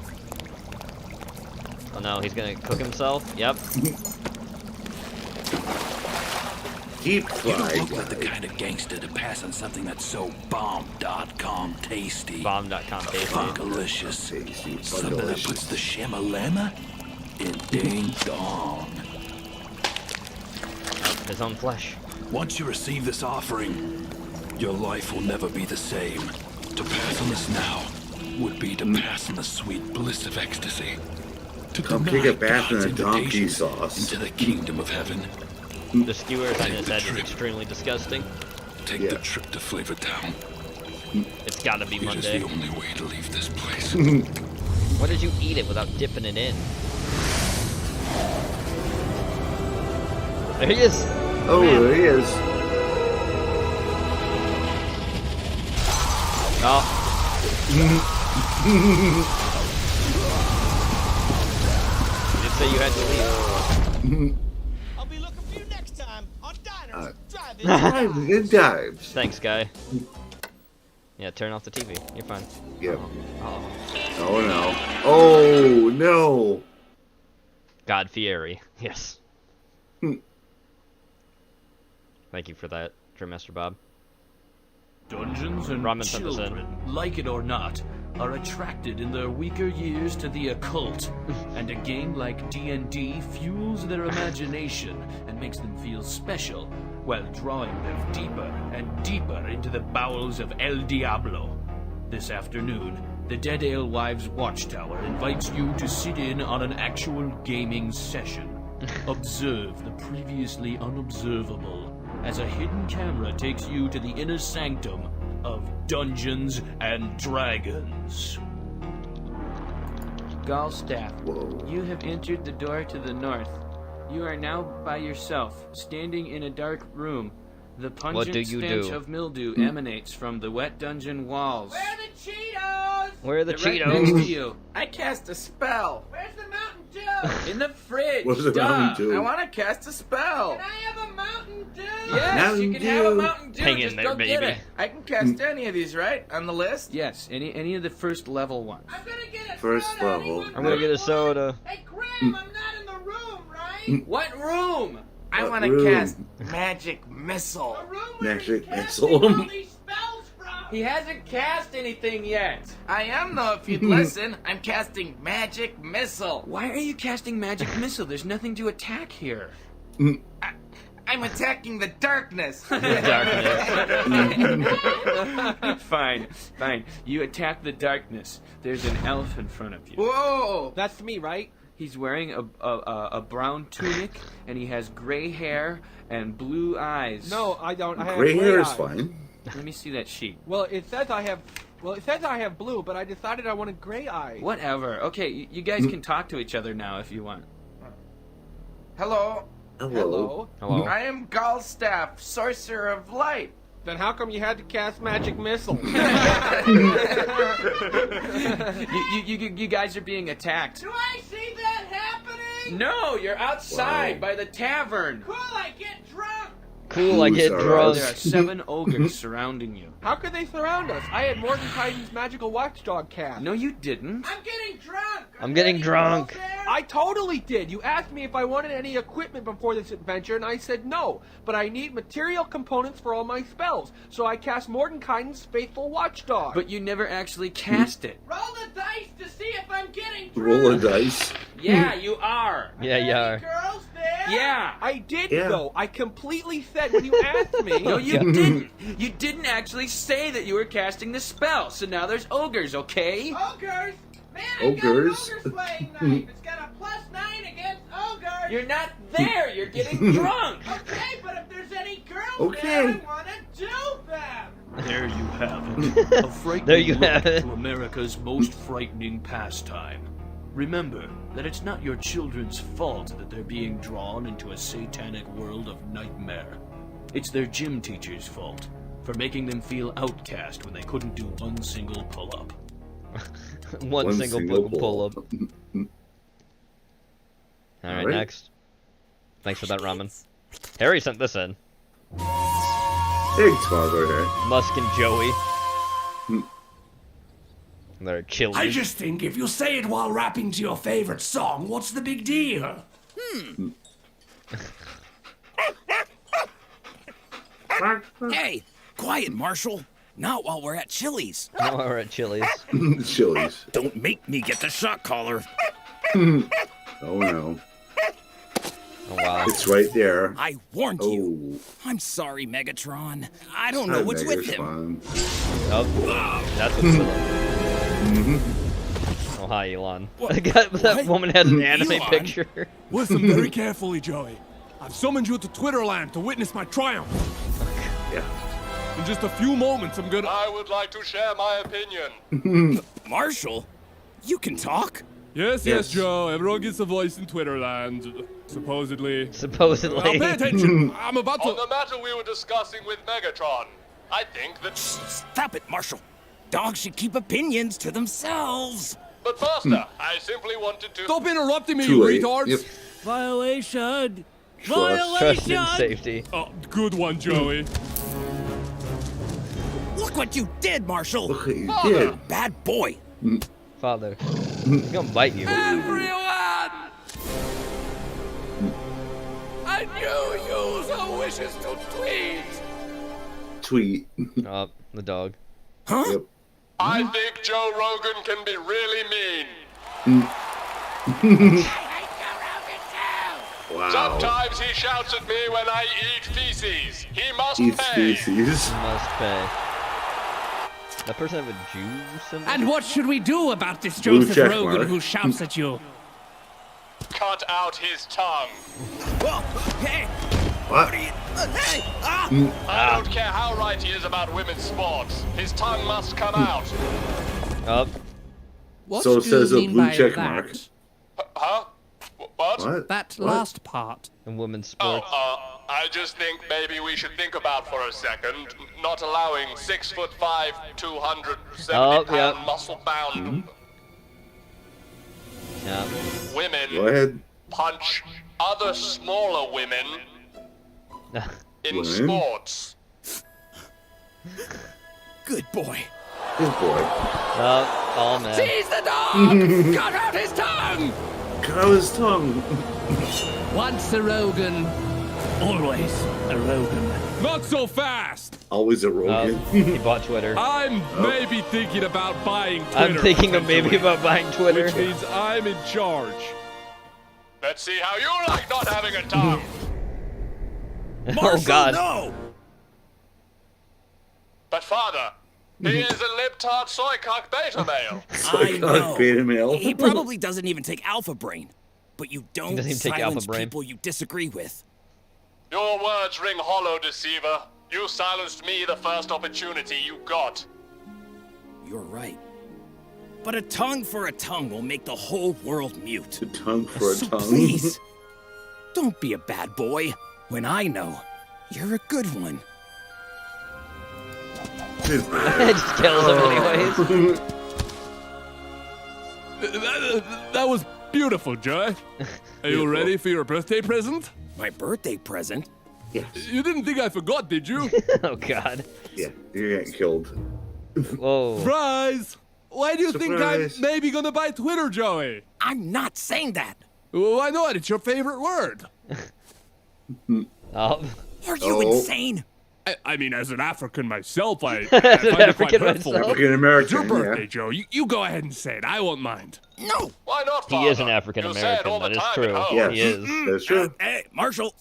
Oh no, he's gonna cook himself? Yep. Deep You fried. don't look like the kind of gangster to pass on something that's so bomb.com tasty. Bomb.com tasty. Funkalicious. Something that puts the shamalama in ding dong. His own flesh. Once you receive this offering, your life will never be the same. To pass on this now would be to pass on the sweet bliss of ecstasy. To Come deny take a bath in God's a donkey invitation sauce. into the kingdom of heaven. The skewers on his head is extremely disgusting. Take the trip to Flavor Town. It's gotta be Monday. It is the only way to leave this place. Why did you eat it without dipping it in? There he is. Oh, Man. there he is. Oh. You did say you had to leave. I'll be looking for you next time on Diners, Drive-In. Driving and dives. Thanks, guy. Yeah, turn off the TV. You're fine. Yep. Oh. Oh no. Oh no. God Fieri. Yes. Thank you for that, Drum Master Bob. Dungeons and Ramen sent this in. children, like it or not, are attracted in their weaker years to the occult, and a game like D&D fuels their imagination and makes them feel special, while drawing them deeper and deeper into the bowels of El Diablo. This afternoon, the Dead Alewives Watchtower invites you to sit in on an actual gaming session. Observe the previously unobservable as a hidden camera takes you to the inner sanctum of Dungeons and Dragons. Gallstaff, you have entered the door to the north. You are now by yourself, standing in a dark room. The pungent stench of mildew emanates from the wet dungeon walls. Where are the Cheetos? Where are the They're right Cheetos? next to you. I cast a spell. Where's the Mountain Dew? In the fridge. What's the Duh. Mountain Dew? I want to cast a spell. Can I have a Mountain Dew? Yes, Mountain you can have a Dew. Mountain Dew. Hang in Just there, go get baby. it. I can cast any of these, right? On the list? Yes, any of the first level ones. I'm gonna get a First soda. level. Anyone I'm gonna get a soda. Hey, Graham, I'm not in the room, right? What room? I What want to room? cast Magic Missile. A room where Magic he's casting all missile. these spells from. He hasn't cast anything yet. I am, though, if you'd listen. I'm casting Magic Missile. Why are you casting Magic Missile? There's nothing to attack here. I'm attacking the darkness. Fine. You attack the darkness. There's an elf in front of you. Whoa! That's me, right? He's wearing a brown tunic, and he has gray hair and blue eyes. No, I don't. I have Gray hair is eyes. fine. Let me see that sheet. Well, it says I have blue, but I decided I wanted gray eyes. Whatever. Okay, you guys can talk to each other now if you want. Hello. Hello. Hello. I am Gallstaff, Sorcerer of Light. Then how come you had to cast Magic Missile? You guys are being attacked. Do I see that happening? No, you're outside by the tavern. Cool, I get drunk. Cool, I get Who's drunk. There are 7 ogres surrounding you. How could they surround us? I had Mordenkainen's magical watchdog cast. No, you didn't. I'm getting drunk. I'm getting drunk. I totally did. You asked me if I wanted any equipment before this adventure, and I said no. But I need material components for all my spells, so I cast Mordenkainen's faithful watchdog. But you never actually cast it. Roll the dice to see if I'm getting drunk. Roll a dice. Yeah, you are. Yeah, you are. Girls there? Yeah. I did, Yeah. though. I completely said when you asked me. No, you didn't. You didn't actually say that you were casting the spell, so now there's ogres, okay? Ogres? Man, I Ogres? got an ogre slaying knife. It's got a +9 against ogres. You're not there. You're getting drunk. Okay, but if there's any girls Okay. there, I want to do them. There you have it. A frightening There you look have it. to America's most frightening pastime. Remember that it's not your children's fault that they're being drawn into a satanic world of nightmare. It's their gym teacher's fault for making them feel outcast when they couldn't do one single pull-up. One single pull-up. Alright, next. Thanks for that, Ramen. Harry sent this in. Thanks, Father. Musk and Joey. They're chilly. I just think if you say it while rapping to your favorite song, what's the big deal? Hey, quiet, Marshall. Not while we're at Chili's. Now we're at Chili's. Chili's. Don't make me get the shot collar. Oh no. Oh wow. It's right there. I warned you. I'm sorry, Megatron. I don't know what's with him. Oh, that's what's with him. Oh, hi, Elon. That woman had an anime Elon? picture. Listen very carefully, Joey. I've summoned you to Twitterland to witness my triumph. Yeah. In just a few moments, I'm gonna. I would like to share my opinion. Marshall, you can talk? Yes, Joe. Everyone gets a voice in Twitterland. Supposedly. Supposedly. Now pay attention. I'm about to. On the matter we were discussing with Megatron, I think that. Stop it, Marshall. Dogs should keep opinions to themselves. But Master, I simply wanted to. Stop interrupting me, you retards! Yep. Violation! Trust and safety. Oh, good one, Joey. Look what you did, Marshall! Look what you did. Bad boy. Father. He's gonna bite you. Everyone! I knew you so wishes to tweet. Tweet. Oh, the dog. Huh? Yep. I think Joe Rogan can be really mean. Wow. Sometimes he shouts at me when I eat feces. He must Eats pay. feces. Must pay. That person have a Jew symbol? And what should we do about this Blue Joseph check Rogan mark. who shouts at you? Cut out his tongue. Hey! What? Hey! I don't care how right he is about women's sports. His tongue must come out. Up. What So do says you a mean blue by check that? mark. Huh? What? That What? last part. In women's Oh, sports. I just think maybe we should think about for a second not allowing 6'5", 270 pound muscle-bound Yeah. women Go ahead. punch other smaller women in Women? sports. Good boy. Good boy. Oh man. Seize the dog! Cut out his tongue! Cut out his tongue. Once a Rogan, always a Rogan. Not so fast! Always a Rogan. He bought Twitter. I'm maybe thinking about buying Twitter. I'm thinking of maybe about buying Twitter. Which means I'm in charge. Let's see how you like not having a tongue. Oh God. No! But father, he is a libtard soycock beta male. I know. Beta male. He probably doesn't even take Alpha Brain. But you don't doesn't even take silence Alpha Brain. people you disagree with. Your words ring hollow, deceiver. You silenced me the first opportunity you got. You're right. But a tongue for a tongue will make the whole world mute. A tongue for a So tongue. please, don't be a bad boy when I know you're a good one. Just kills him anyways. That was beautiful, Joy. Are you ready for your birthday present? My birthday present? Yes. You didn't think I forgot, did you? Oh God. Yeah, you're getting killed. Whoa. Surprise! Why do you think Surprise. I'm maybe gonna buy Twitter, Joey? I'm not saying that. Well, why not? It's your favorite word. Oh. Are you insane? I mean, as an African myself, I As find an it quite African hurtful. myself. African American. It's your birthday, Yeah. Joe. You go ahead and say it. I won't mind. No. Why not, He is an African American. That is true. Yes, He is. that's true. Hey, Marshall.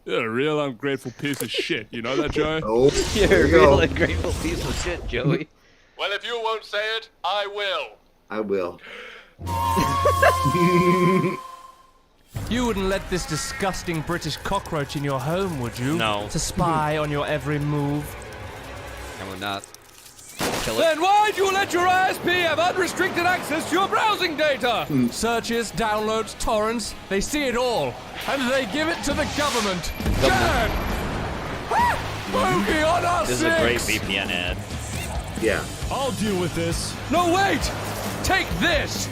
You're a real ungrateful piece of shit. You know that, Joey? Oh, You're there a you real go. ungrateful piece of shit, Joey. Well, if you won't say it, I will. I will. You wouldn't let this disgusting British cockroach in your home, would you? No. To spy on your every move? I would not. Kill it. Then why'd you let your ISP have unrestricted access to your browsing data? Searches, downloads, torrents, they see it all. And they give it to the government. Dad! Bogey on our This is a great VPN ad. Yeah. I'll deal with this. No, wait! Take this!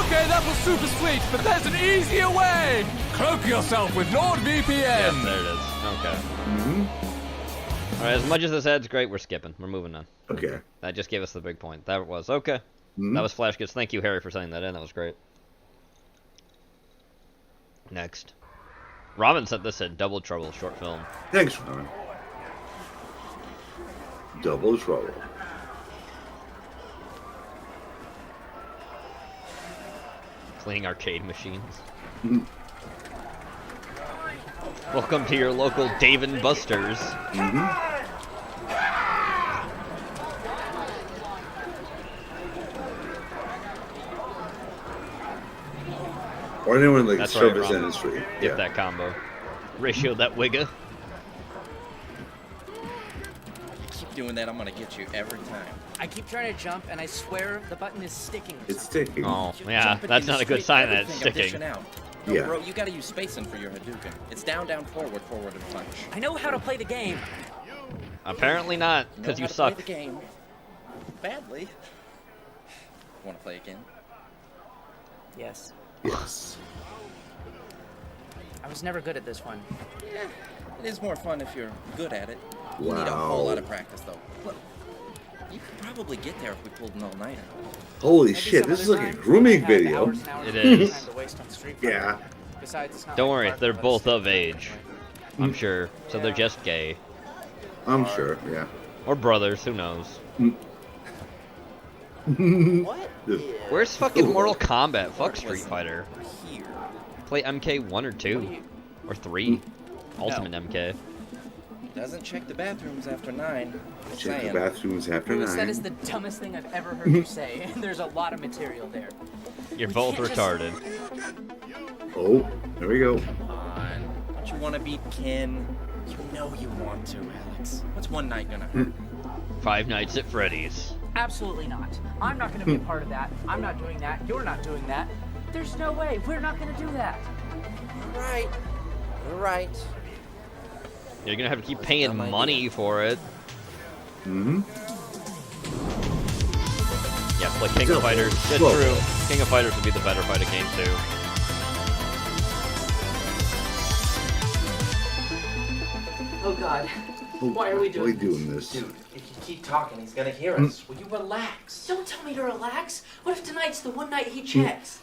Okay, that was super sweet, but there's an easier way! Cloak yourself with NordVPN! Yes, there it is. Okay. Alright, as much as this ad's great, we're skipping. We're moving on. Okay. That just gave us the big point. That was okay. That was Flash Goods. Thank you, Harry, for sending that in. That was great. Next. Robin sent this in Double Trouble short film. Thanks, Ron. Double Trouble. Cleaning arcade machines. Welcome to your local Dave & Buster's. Or anyone like That's service right, Rob. industry. Get that combo. Ratio that wigga. Keep doing that, I'm gonna get you every time. I keep trying to jump, and I swear the button is sticking. It's sticking. Oh, yeah, that's not a good sign that it's sticking. No, Yeah. bro, you gotta use spacing for your Hadouken. It's down, down, forward, forward, and punch. I know how to play the game. Apparently not, because you suck. Play the game badly. Want to play again? Yes. Yes. I was never good at this one. Yeah, it is more fun if you're good at it. You need a whole lot of practice, though. Look, you could probably get there if we pulled an all-nighter. Holy shit, this is like a grooming video. It is. Yeah. Don't worry, they're both of age. I'm sure. So they're just gay. I'm sure, yeah. Or brothers, who knows? What? Where's fucking Mortal Kombat? Fuck Street Fighter. Play MK 1 or 2. Or 3. Ultimate MK. Doesn't check the bathrooms after 9. Check the bathrooms after Lewis, 9. that is the dumbest thing I've ever heard you say, and there's a lot of material there. You're both retarded. Oh, there we go. Come on. Don't you want to beat Ken? You know you want to, Alex. What's one night gonna hurt? Five Nights at Freddy's. Absolutely not. I'm not going to be a part of that. I'm not doing that. You're not doing that. There's no way. We're not going to do that. Right. You're right. You're gonna have to keep paying money for it. Mm-hmm. Yeah, play King of Fighters. It's true. King of Fighters would be the better fighting game too. Oh God. Why are we doing this? Dude, if you keep talking, he's gonna hear us. Will you relax? Don't tell me to relax. What if tonight's the one night he checks?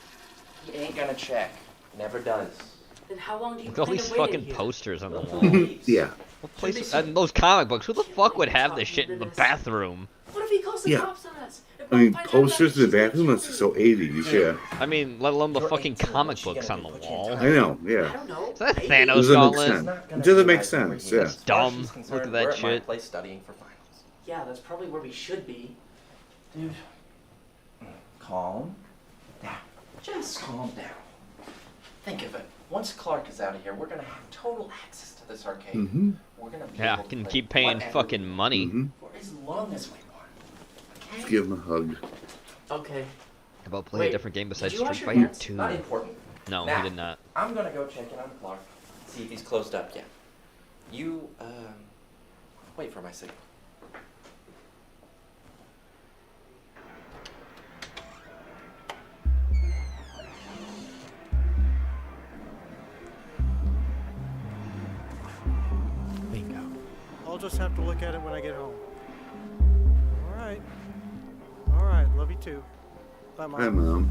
He ain't gonna check. Never does. Then how long do you Look at all plan these to wait in fucking here? posters on the wall. Yeah. What place? And those comic books. Who the fuck would have this shit in the bathroom? What if he calls the Yeah. cops on us? I mean, posters in the bathroom, that's so 80s, yeah. I mean, let alone the fucking comic books on the wall. I know, yeah. Is that Thanos Doesn't make gauntlet? sense. It doesn't make sense, yeah. Dumb. Look at that shit. Place studying for finals. Yeah, that's probably where we should be. Dude, calm down. Just calm down. Think of it. Once Clark is out of here, we're gonna have total access to this arcade. Mm-hmm. We're gonna be Yeah, able to can play keep paying whatever fucking money. for as long as we want. Let's give him a hug. Okay. How about playing a different game besides did you wash Street your Fighter hands? 2? Not important. No, Now, he did not. I'm gonna go check in on Clark, see if he's closed up yet. You, wait for my signal. Bingo. I'll just have to look at it when I get home. All right. All right. Love you too. Bye, Mom. Hi, Mom.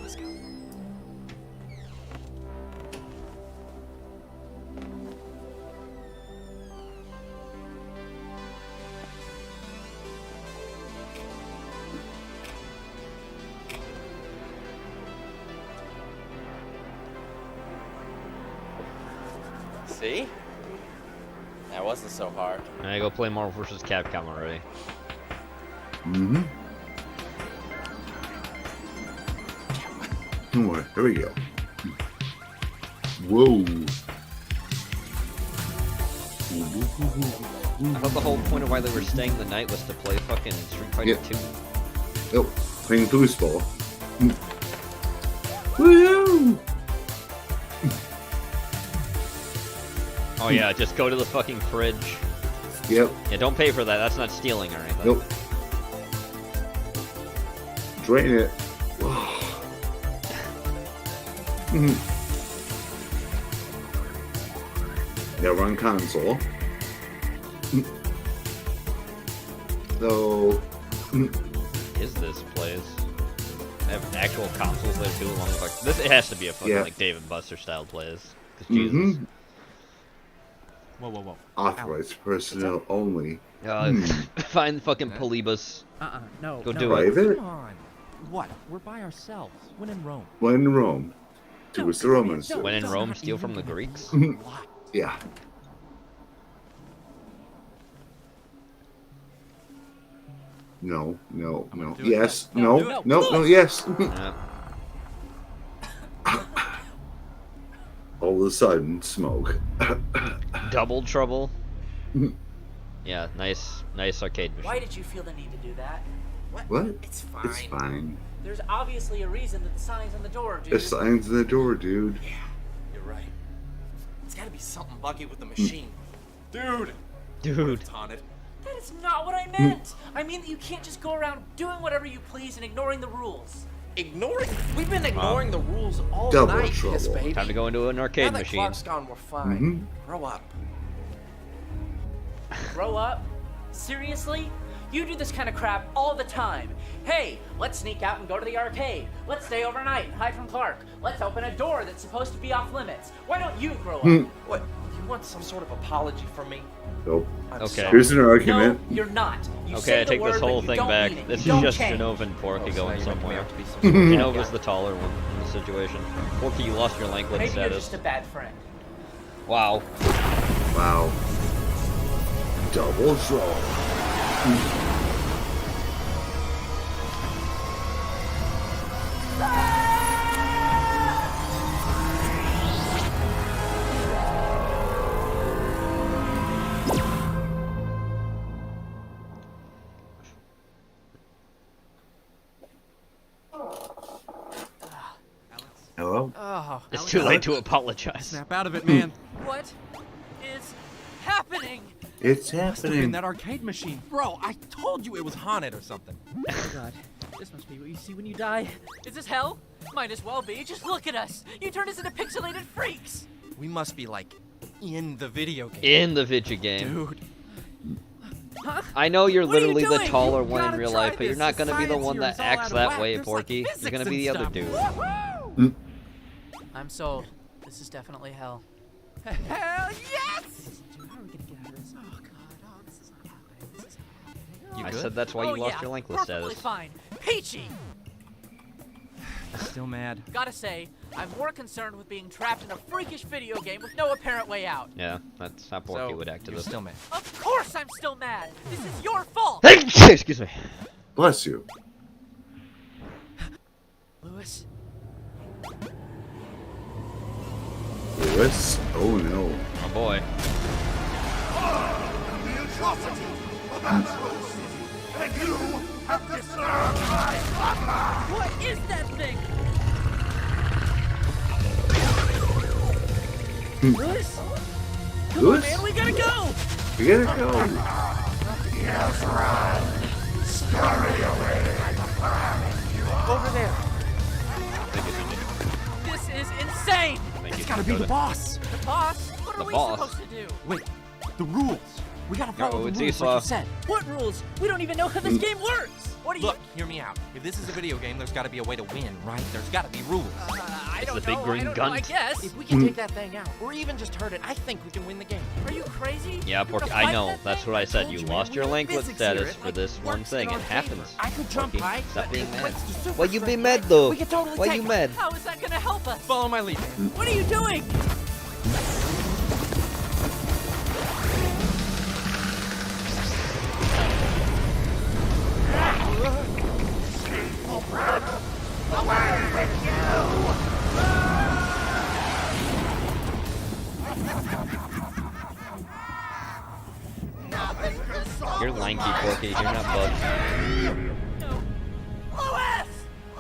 Let's go. See? That wasn't so hard. I go play Marvel vs. Capcom already. Mm-hmm. Don't worry, here we go. Whoa. I thought the whole point of why they were staying the night was to play fucking Street Fighter 2. Oh, playing foosball. Woo! Oh yeah, just go to the fucking fridge. Yep. Yeah, don't pay for that. That's not stealing or anything. Nope. Drain it. Never on console. So. Is this place? I have actual consoles there too, along with like this. It has to be a fucking like Dave and Buster style place. 'Cause Jesus. Whoa, whoa, whoa. Authorized personnel only. Find fucking Polybus. No. Go no. do it. Private? Come on. What? We're by ourselves. When in Rome. When in Rome. Do as the Romans do. When in Rome, steal from the Greeks? Yeah. No. Yes. No. Yes. All of a sudden, smoke. Double trouble. Yeah, nice arcade machine. Why did you feel the need to do that? What? It's fine. It's fine. There's obviously a reason that the sign's on the door, dude. The sign's on the door, dude. Yeah, you're right. It's gotta be something buggy with the machine. Dude! It's haunted. That is not what I meant! I mean that you can't just go around doing whatever you please and ignoring the rules. Ignoring? We've been ignoring the rules all Double night, trouble. Kiss baby. Time to go into an arcade now that machine. Clark's gone, we're fine. Grow up. Grow up? Seriously? You do this kind of crap all the time. Hey, let's sneak out and go to the arcade. Let's stay overnight and hide from Clark. Let's open a door that's supposed to be off limits. Why don't you grow up? What? You want some sort of apology from me? Nope. Okay. Here's an argument. No, you're not. You Okay, say I the take word, this whole but you thing don't back. mean it. This is You don't just change. Genova and Porky going somewhere. to be some Genova's the taller one in the situation. Porky, you lost your language Maybe you're status. just a bad friend. Wow. Wow. Double trouble. Hello? Oh, It's too late to apologize. Snap out of it, man. What is happening? It's Must have been happening. that arcade machine. Bro, I told you it was haunted or something. Oh God, this must be what you see when you die. Is this hell? Might as well be. Just look at us. You turned us into pixelated freaks. We must be like in the video game. In the video game. Dude. Huh? I know you're What are you literally the doing? taller You one in gotta real try life, but you're this. not gonna be the Science one here that is all acts out of that whack. way, There's, Porky. like, You're gonna physics be the and other stuff. dude. I'm sold. This is definitely hell. Hell yes! Dude, how are we gonna get out of this? Oh God, oh, this is not happening. This is happening. You I good? said that's why you lost yeah, your lankless perfectly status. fine. Peachy! Still mad. Gotta say, I'm more concerned with being trapped in a freakish video game with no apparent way out. Yeah, that's how Porky So, would act to you're this. still mad. Of course I'm still mad. This is your fault. Hey, excuse me. Bless you. Lewis, Lewis? Oh no. Oh boy. The atrocity of Absolute City, and you have disturbed my slumber! what is that thing? Lewis? Come Lewis? on, man, we gotta go! We gotta go. Yes, run! Scurry away like a fly! Over there. This is insane! It's gotta be the boss. The boss? What are The we boss? supposed to do? Wait, the rules. We gotta follow it's the rules Esau. like you said. What rules? We don't even know how this game works! What are you... Look, hear me out. If this is a video game, there's gotta be a way to win, right? There's gotta be rules. I It's don't the big know, green I don't gun. know, I guess. If we can take that thing out, or even just hurt it, I think we can win the game. Are you crazy? Yeah, You're Porky, gonna I fight know. that That's thing? what I said. told You you, lost man, your we have language physics here. status It, for like, this one works thing. in It our happens. favor. I could jump Porky, high, stop but being it mad. wets the super Why you strength, be right? mad though? We could totally Why take you it. mad? How is that gonna help us? Follow my lead. What are you doing? You're lanky, Porky. You're not bugged. Lewis!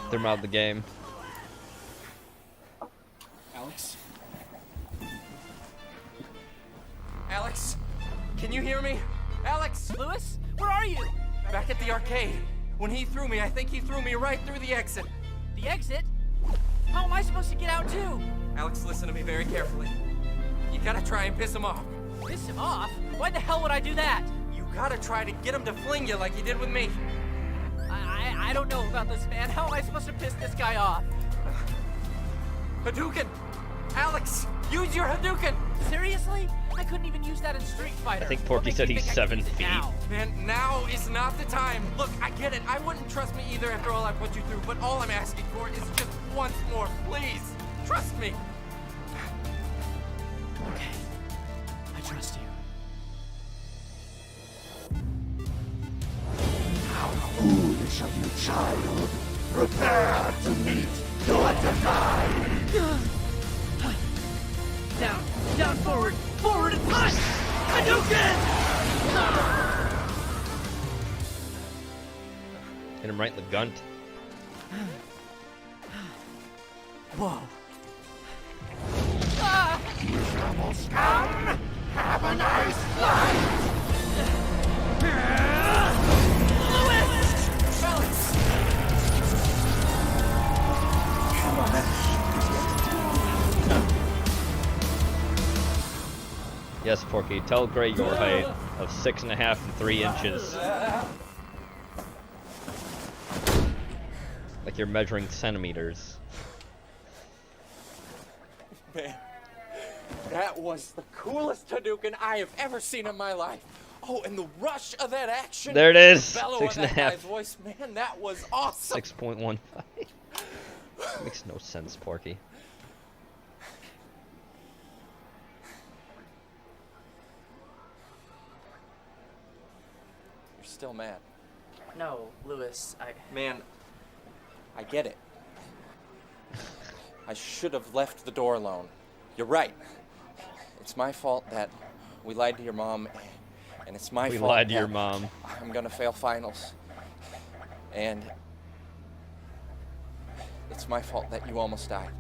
They're out of the game. Alex? Alex? Can you hear me? Alex! Lewis? Where are you? Back at the arcade. When he threw me, I think he threw me right through the exit. The exit? How am I supposed to get out too? Alex, listen to me very carefully. You gotta try and piss him off. Piss him off? Why the hell would I do that? You gotta try to get him to fling you like you did with me. I don't know about this, man. How am I supposed to piss this guy off? Hadouken! Alex, use your Hadouken! Seriously? I couldn't even use that in Street Fighter. I think Porky said he's 7 feet. Man, now is not the time. Look, I get it. I wouldn't trust me either after all I put you through, but all I'm asking for is just once more, please. Trust me. Okay. I trust you. How foolish of you, child. Prepare to meet your demise. Down, forward and push! Hadouken! Hit him right in the gunt. Whoa. Miserable scum! Have a nice life! Yes, Porky, tell Gray your height of 6.5 and 3 inches. Like you're measuring centimeters. Man, that was the coolest Hadouken I have ever seen in my life. Oh, and the rush of that action. There it is. The bellow 6.5. of that guy's voice, man, that was awesome. 6.15. Makes no sense, Porky. You're still mad. No, Lewis, Man, I get it. I should have left the door alone. You're right. It's my fault that we lied to your mom, and it's my fault. We lied to that your mom. I'm gonna fail finals. And it's my fault that you almost died.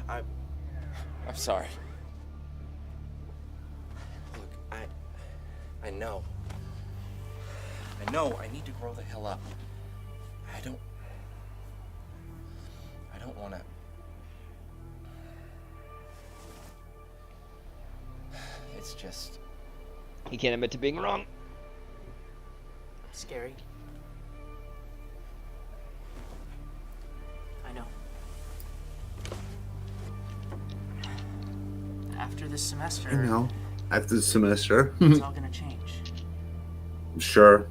I'm sorry. Look, I know. I need to grow the hell up. I don't want to. It's just. He can't admit to being wrong. Scary. I know. After this semester. I know. After the semester. It's all gonna change. Sure.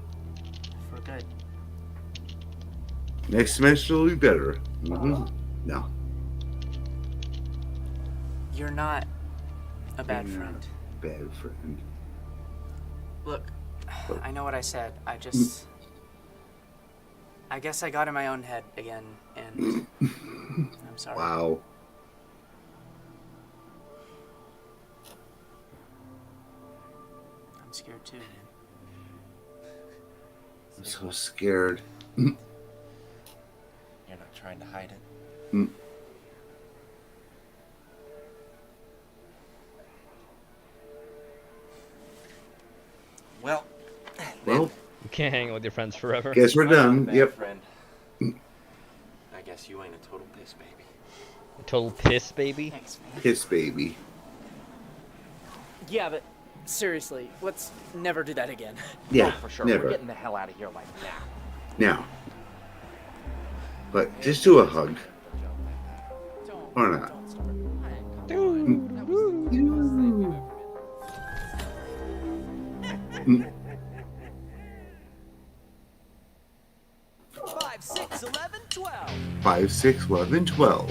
For good. Next semester will be better. No. You're not a bad friend. Bad friend. Look, I know what I said. I guess I got in my own head again, and I'm sorry. Wow. I'm scared too, man. I'm so scared. You're not trying to hide it. Well, you can't hang with your friends forever. Guess we're done. Yep. Friend. I guess you ain't a total piss baby. A total piss baby? Thanks, man. Piss baby. Yeah, but seriously, let's never do that again. Yeah, For sure. never. We're getting the hell out of here like now. Now. But just do a hug. Or not. Five, 6, 11, 12. 5, 6, 11, 12.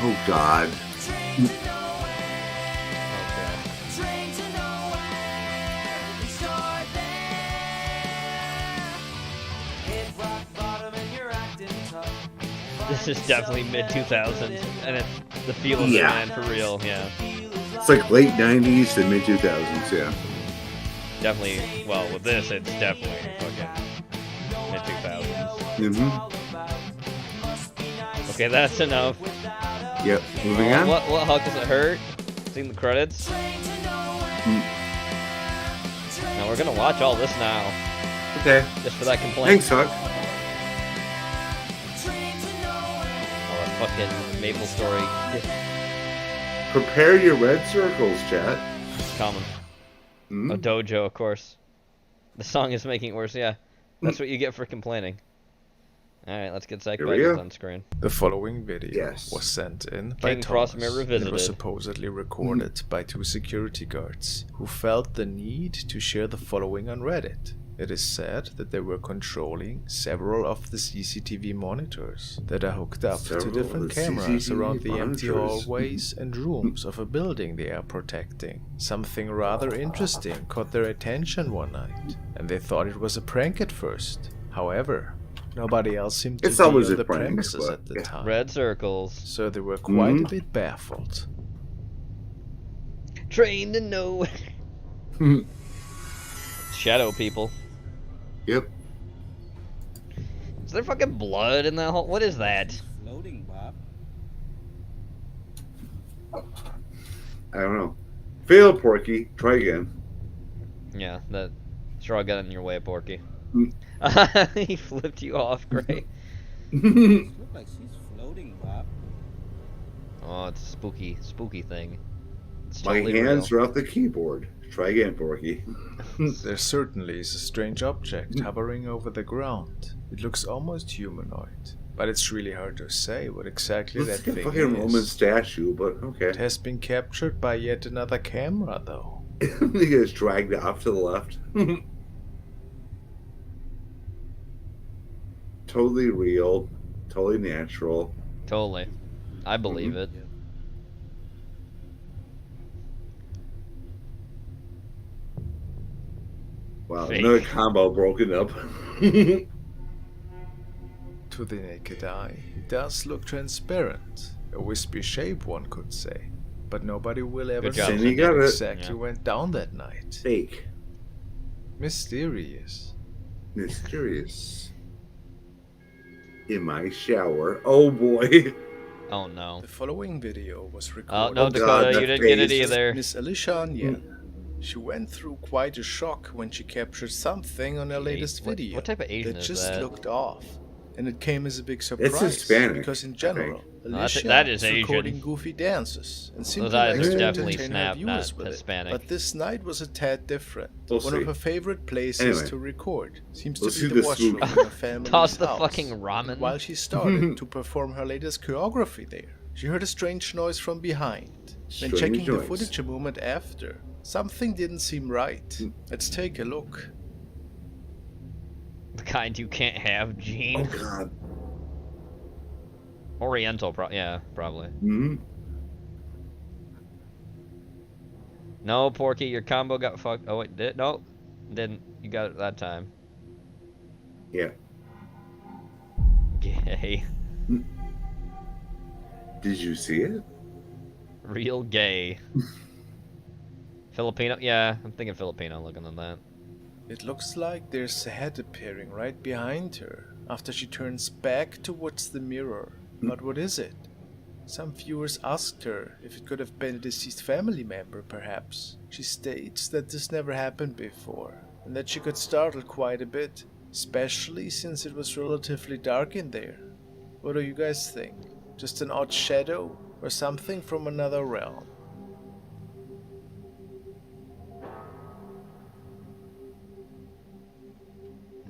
Oh God. This is definitely mid-2000s, and it's the feel of the Yeah. band for real, yeah. It's like late 90s to mid 2000s, yeah. Definitely, well, with this, it's definitely fucking mid-2000s. Okay, that's enough. Yep, moving on. What hug does it hurt? Seeing the credits? Now we're gonna watch all this now. Okay. Just for that complaint. Thanks, Huck. Oh, a fucking Maple Story. Prepare your red circles, chat. It's coming. A dojo, of course. The song is making it worse, yeah. That's what you get for complaining. Alright, let's get Psych Here we Badges go. on screen. The following video Yes. was sent in by King Crossmere Thomas. It Revisited. was supposedly recorded by 2 security guards who felt the need to share the following on Reddit. It is said that they were controlling several of the CCTV monitors that are hooked up Several to of different the cameras CCTV around the empty monitors. hallways and rooms of a building they are protecting. Something rather interesting caught their attention one night, and they thought it was a prank at first. However, nobody else seemed to It's be always on a the prank, premises but at the yeah. time. Red circles. So they were quite Mhm. a bit baffled. Trained to know. Shadow people. Yep. Is there fucking blood in that hole? What is that? Loading, Bob. I don't know. Fail, Porky. Try again. Yeah, that straw got in your way, Porky. He flipped you off, Gray. Looks like she's floating, Bob. Oh, it's a spooky thing. It's My totally hands real. are off the keyboard. Try again, Porky. There certainly is a strange object hovering over the ground. It looks almost humanoid, but it's really hard to say what exactly Looks that like a thing fucking Roman is. statue, but okay. It has been captured by yet another camera, though. He gets dragged off to the left. Totally real. Totally natural. Totally. I believe it. Wow, Fake. another combo broken up. To the naked eye, it does look transparent. A wispy shape, one could say. But nobody will ever Good job, know Cindy. Got what it. exactly Yeah. went down that night. Fake. Mysterious. Mysterious. In my shower. Oh boy. Oh no. The following video was Oh recorded. no, Oh, Dakota, God, you the didn't get it face. either. Miss Alicia Onion. She went through quite a shock when she captured something on her latest What- video what type of Asian that is just that? looked off. And it came as a big surprise Hispanic, because in I general, think. No, that's- Alicia that is was recording Asian. goofy dances and simply Those eyes likes are to definitely entertain her snap, viewers not with Hispanic. it. But this night was a tad different. We'll One see. of her favorite places Anyway. to record seems We'll to see be the the washroom in spooky. her family's Toss the house. fucking ramen. While she started to perform her latest choreography there, she heard a strange noise from behind. When Strange checking the noise. footage a moment after, something didn't seem right. Let's take a look. The kind you can't have, Gene. Oh god. Oriental, yeah, probably. Hmm. No, Porky, your combo got fucked. Oh wait, no, didn't. You got it that time. Yeah. Gay. Did you see it? Real gay. Filipino? Yeah, I'm thinking Filipino looking at that. It looks like there's a head appearing right behind her after she turns back towards the mirror. But what is it? Some viewers asked her if it could have been a deceased family member, perhaps. She states that this never happened before, and that she got startled quite a bit, especially since it was relatively dark in there. What do you guys think? Just an odd shadow, or something from another realm?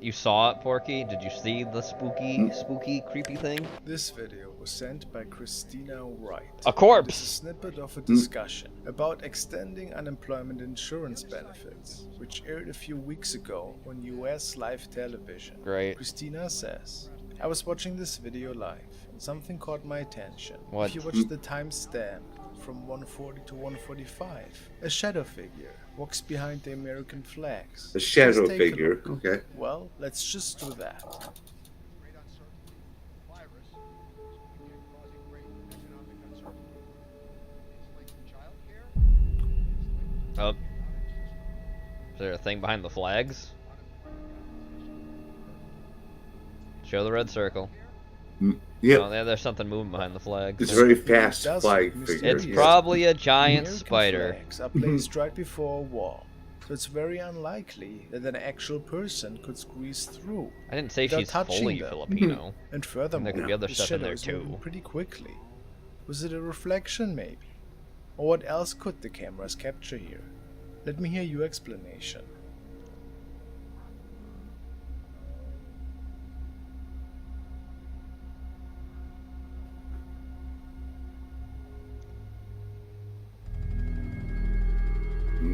You saw it, Porky? Did you see the spooky, creepy thing? This video was sent by Christina Wright. A corpse! It is a snippet of a discussion about extending unemployment insurance benefits, which aired a few weeks ago on US live television. Great. Christina says, I was watching this video live, and something caught my attention. What? If you watch the timestamp from 140 to 145, a shadow figure walks behind the American flags. A shadow Let's take a figure. look. Okay. Well, let's just do that. Oh. Is there a thing behind the flags? Show the red circle. Yep. Oh, there's something moving behind the flags. It's a very fast flag figure. It's probably a giant American spider. Flags are placed right before a wall, so it's very unlikely that an actual person could squeeze through. I didn't say without she's touching fully them. Filipino. And furthermore, There could be other the stuff in there shadow is moving too. pretty quickly. Was it a reflection, maybe? Or what else could the cameras capture here? Let me hear your explanation.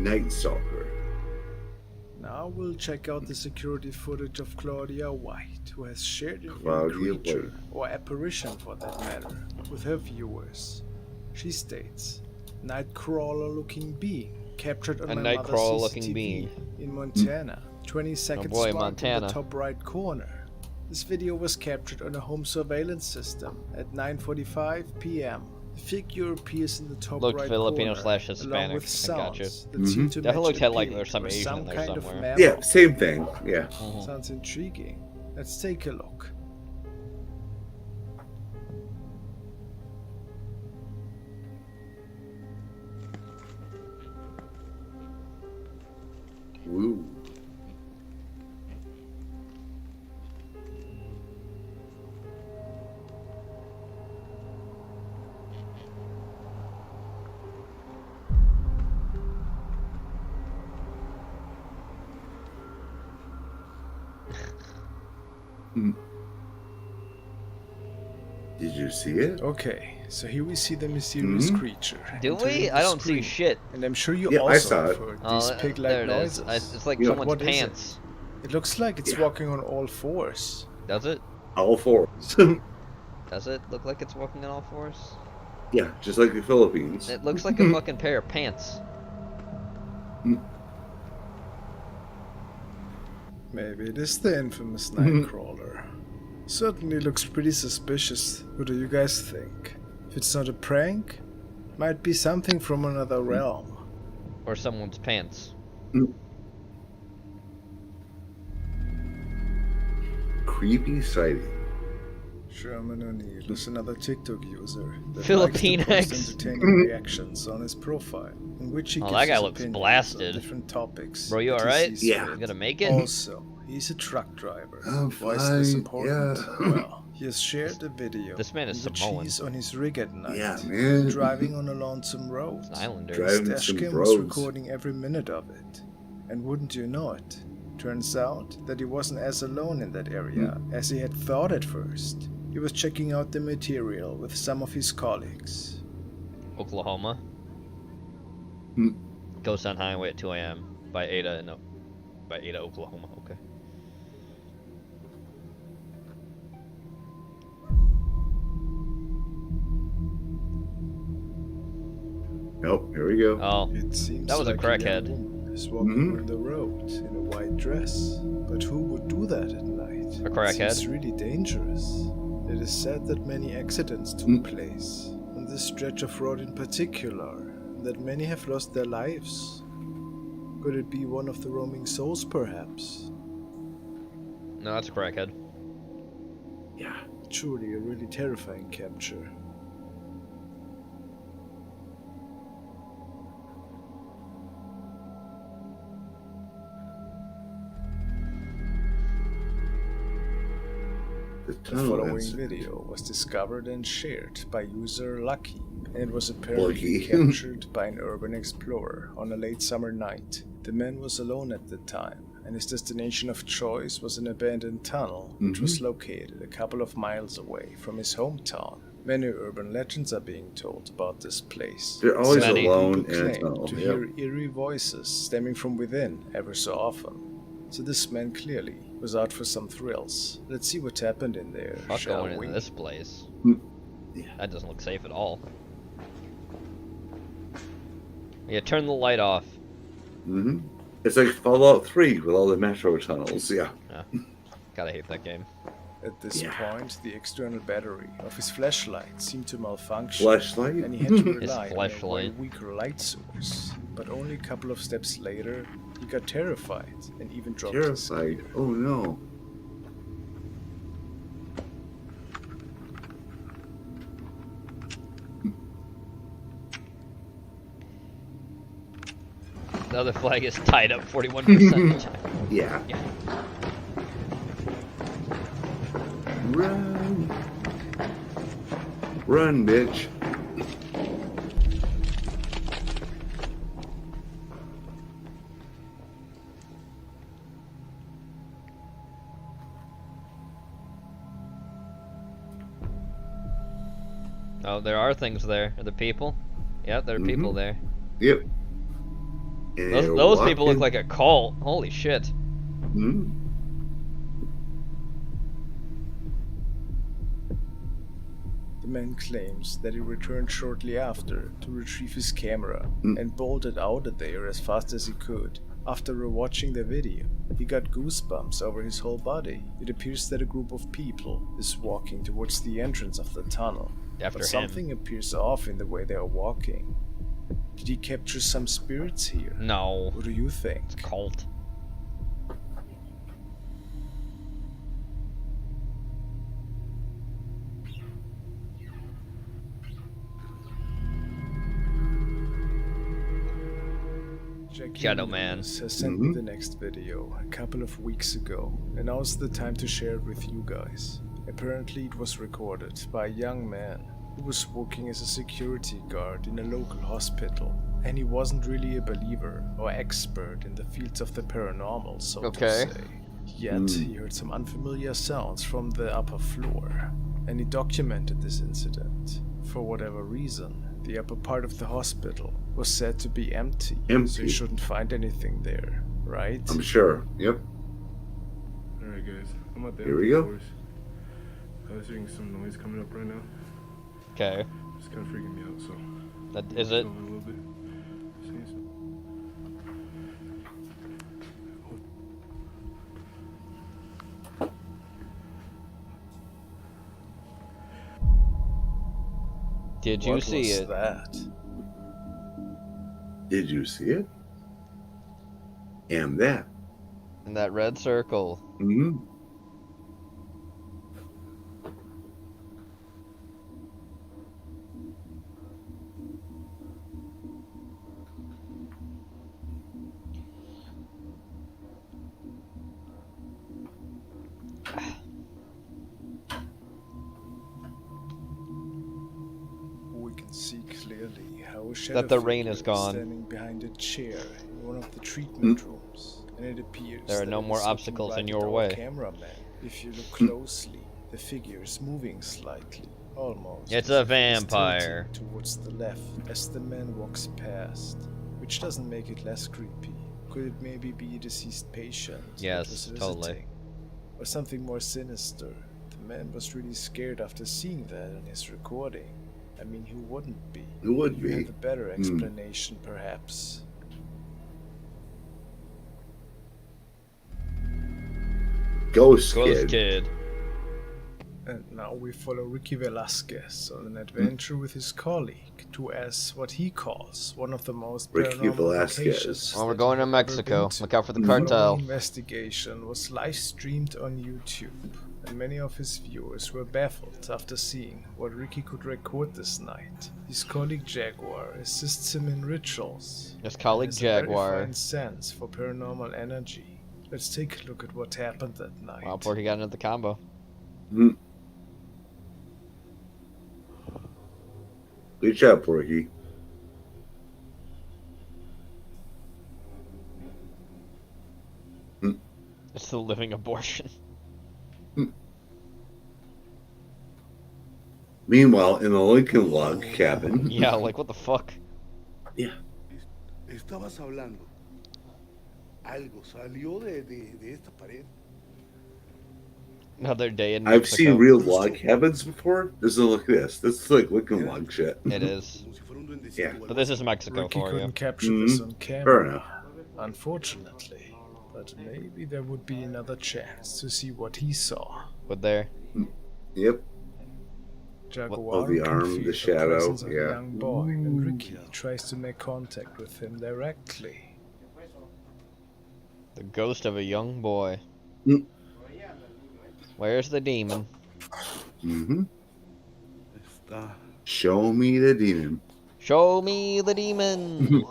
Night Stalker. Now we'll check out the security footage of Claudia White, who has shared a Claudia creature, White. or apparition for that matter, with her viewers. She states, Nightcrawler-looking being captured on A my mother's Nightcrawler-looking CCTV being. in Montana. 20 seconds boy, marked in Montana. the top right corner. This video was captured on a home surveillance system at 9:45 p.m. The figure appears in the top Looked right Filipino corner, / along Hispanic. with I sounds gotcha. that seem to Definitely match looked like a there's some pig or Asian some in there kind of somewhere. mammal. Yeah, same thing. Yeah. Sounds intriguing. Let's take a look. Woo. Did you see it? Okay, so here we see the mysterious creature. Do entering we? the I don't see screen. shit. And I'm sure you Yeah, I also saw have it. heard Oh, these there pig-like it is. noises. It's like Yeah. someone's What is it? pants. It looks like it's Yeah. walking on all fours. Does it? All fours. Does it look like it's walking on all fours? Yeah, just like the Philippines. It looks like a fucking pair of pants. Maybe it is the infamous Nightcrawler. Certainly looks pretty suspicious. What do you guys think? If it's not a prank, might be something from another realm. Or someone's pants. Creepy sighting. Sherman O'Neill is another TikTok user that Filipinx. likes to post entertaining reactions on his profile, in which he Oh, gives that guy his looks opinions blasted. on different topics. Bro, you that he alright? sees Yeah. fit. You gonna make it? Also, he's a truck driver. I'm Why is this fine, important? yeah. Well, he has shared a video This man is in which Samoan. he's on his rig at night, Yeah, man. driving on a lonesome road. It's an islander. Driving His some dashcam was roads. recording every minute of it. And wouldn't you know it, turns out that he wasn't as alone in that area as he had thought at first. He was checking out the material with some of his colleagues. Oklahoma. Ghost on highway at 2 a.m. by Ada, Oklahoma. Okay. Nope, here we go. Oh, It seems that was a like crackhead. young woman is walking on the road in a white dress. But who would do that at night? A crackhead. It's really dangerous. It is said that many accidents took place on this stretch of road in particular, and that many have lost their lives. Could it be one of the roaming souls, perhaps? No, that's a crackhead. Yeah. Truly a really terrifying capture. The The tunnel following incident. video was discovered and shared by user Lucky, and it was apparently Lucky. captured by an urban explorer on a late summer night. The man was alone at the time, and his destination of choice was an abandoned tunnel, which was located a couple of miles away from his hometown. Many urban legends are being told about this place. They're always Many. alone People in a claim tunnel. to Yep. hear eerie voices stemming from within ever so often. So this man clearly was out for some thrills. Let's see what happened in there, Fuck shall going we? into this place. Yeah. That doesn't look safe at all. Yeah, turn the light off. It's like Fallout 3 with all the metro tunnels. Yeah. Yeah. Gotta hate that game. At this Yeah. point, the external battery of his flashlight seemed to malfunction, Flashlight? and he had to His rely on a flashlight. way weaker light source. But only a couple of steps later, he got terrified and even dropped his Terrified. Oh no. The other flag is tied up 41% of the time. Yeah. Run. Run, bitch. Oh, there are things there. Are there people? Yeah, there are people there. Yep. Those people look like a cult. Holy shit. Hmm? The man claims that he returned shortly after to retrieve his camera and bolted out of there as fast as he could. After watching the video, he got goosebumps over his whole body. It appears that a group of people is walking towards the entrance of the tunnel. After but him. something appears off in the way they are walking. Did he capture some spirits here? No. What do you think? It's a cult. Shadow Man has sent me the next video a couple of weeks ago, and now's the time to share it with you guys. Apparently it was recorded by a young man who was working as a security guard in a local hospital, and he wasn't really a believer or expert in the fields of the paranormal, so to say. Yet he heard some unfamiliar sounds from the upper floor, and he documented this incident. For whatever reason, the upper part of the hospital was said to be empty, so you shouldn't find anything there, right? I'm sure. Yep. Alright guys, I'm out there. Here we go. I was hearing some noise coming up right now. Okay. It's kind of freaking me out, so... That is it? A little bit. Seeing some... Did you see it? That? Did you see it? And that. In that red circle. Mm-hmm. We can see clearly how a shadow That the rain figure is gone. standing behind a chair in one of the treatment rooms, and it appears There are that no it more is looking obstacles right in at your our way. Cameraman. If you look closely, the figure is moving slightly, almost. It's as a if it is vampire. tilting towards the left as the man walks past, which doesn't make it less creepy. Could it maybe be a deceased patient? that Yes, was totally. visiting? Or something more sinister? The man was really scared after seeing that in his recording. I mean, who wouldn't be? Who would You be? have a better explanation, perhaps. Ghost Ghost Kid. Kid. And now we follow Ricky Velasquez on an adventure with his colleague to as what he calls one of the most Ricky paranormal Velasquez. locations Well, we're that going to you've ever Mexico. been to. Look out for the The cartel. following investigation was live streamed on YouTube, and many of his viewers were baffled after seeing what Ricky could record this night. His colleague Jaguar assists him in rituals. His colleague and has a Jaguar. very fine sense for paranormal energy. Let's take a look at what happened that night. Wow, Porky got into the combo. Mm. Good job, Porky. It's the living abortion. Meanwhile, in the Lincoln log cabin. Yeah, like what the fuck? Yeah. Estabas hablando. Algo salió de esta pared. Another day in I've Mexico. seen real log cabins before. This is like this. This is like Lincoln log shit. It is. Yeah. But this is Mexico Ricky for couldn't you. capture this on Fair camera, enough. unfortunately. But maybe there would be another chance to see what he saw. Would there? Yep. Jaguar the can arm, feel the shadow, presence of a yeah. young boy, and Ricky tries to make contact with him directly. The ghost of a young boy. Mm. Where's the demon? Mm-hmm. Show me the demon. Show me the demon!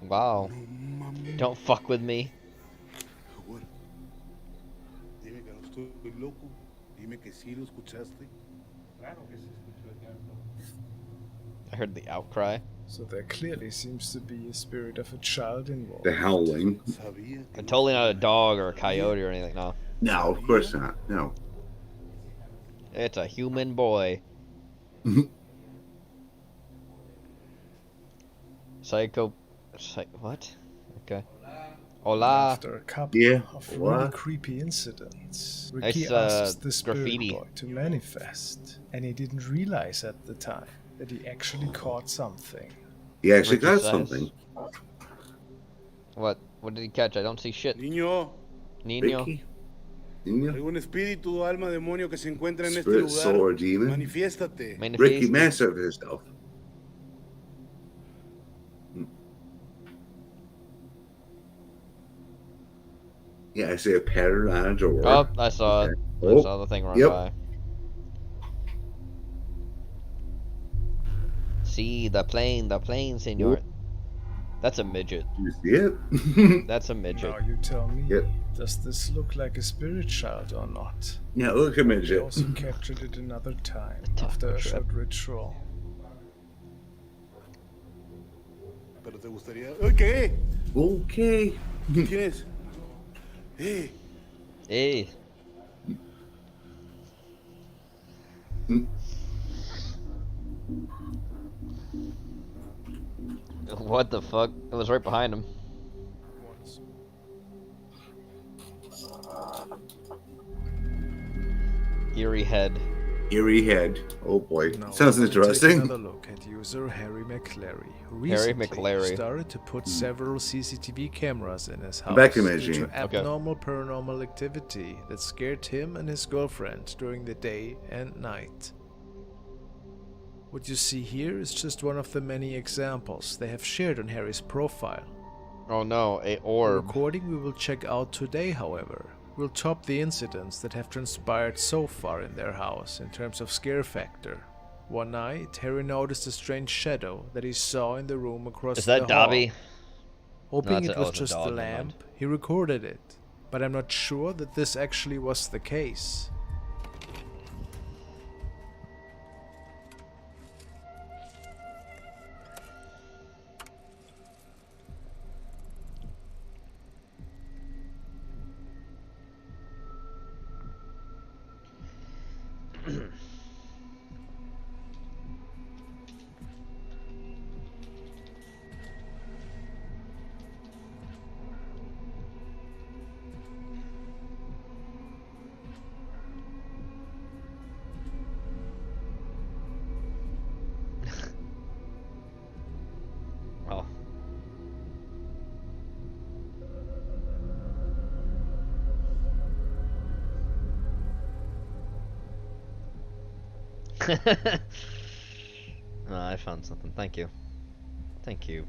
Wow. Don't fuck with me. Dime que no estoy loco. Dime que sí lo escuchaste. Claro que sí escuché. I heard the outcry. So there clearly seems to be a spirit of a child involved. The howling. And totally not a dog or a coyote or anything, no. No, of course not. No. It's a human boy. What? Okay. Hola. After a couple of really creepy incidents, Ricky asked the spirit boy to manifest, and he didn't realize at the time that he actually caught something. He actually got something. What? What did he catch? I don't see shit. Niño. Niño. Niño. Algún espíritu, alma, demonio que se encuentra en este Spirit, lugar. soul, or demon. Manifiéstate. Ricky, manifest yourself. Yeah, I see a pattern on a door. Oh, I saw it. Oh. I saw the thing run by. See the plane, senor. That's a midget. You see it? That's a midget. Now you tell me. Yep. Does this look like a spirit child or not? Yeah, look at midget. He also captured it another time after a short ritual. Pero te gustaría. ¿Qué? Okay. ¿Quién es? Hey. What the fuck? It was right behind him. Eerie head. Eerie head. Oh boy. Now Sounds we'll interesting. Take another look at user Harry McClary, who recently started to put several CCTV cameras in his house Back due imaging. to abnormal paranormal activity that scared him and his girlfriend during the day and night. What you see here is just one of the many examples they have shared on Harry's profile. Oh no, a The orb. recording we will check out today, however, will top the incidents that have transpired so far in their house in terms of scare factor. One night, Harry noticed a strange shadow that he saw in the room across the Is that hall. Dobby? Hoping No, it was it's a just dog, the never mind. lamp, he recorded it, but I'm not sure that this actually was the case. Oh. I found something. Thank you. Thank you.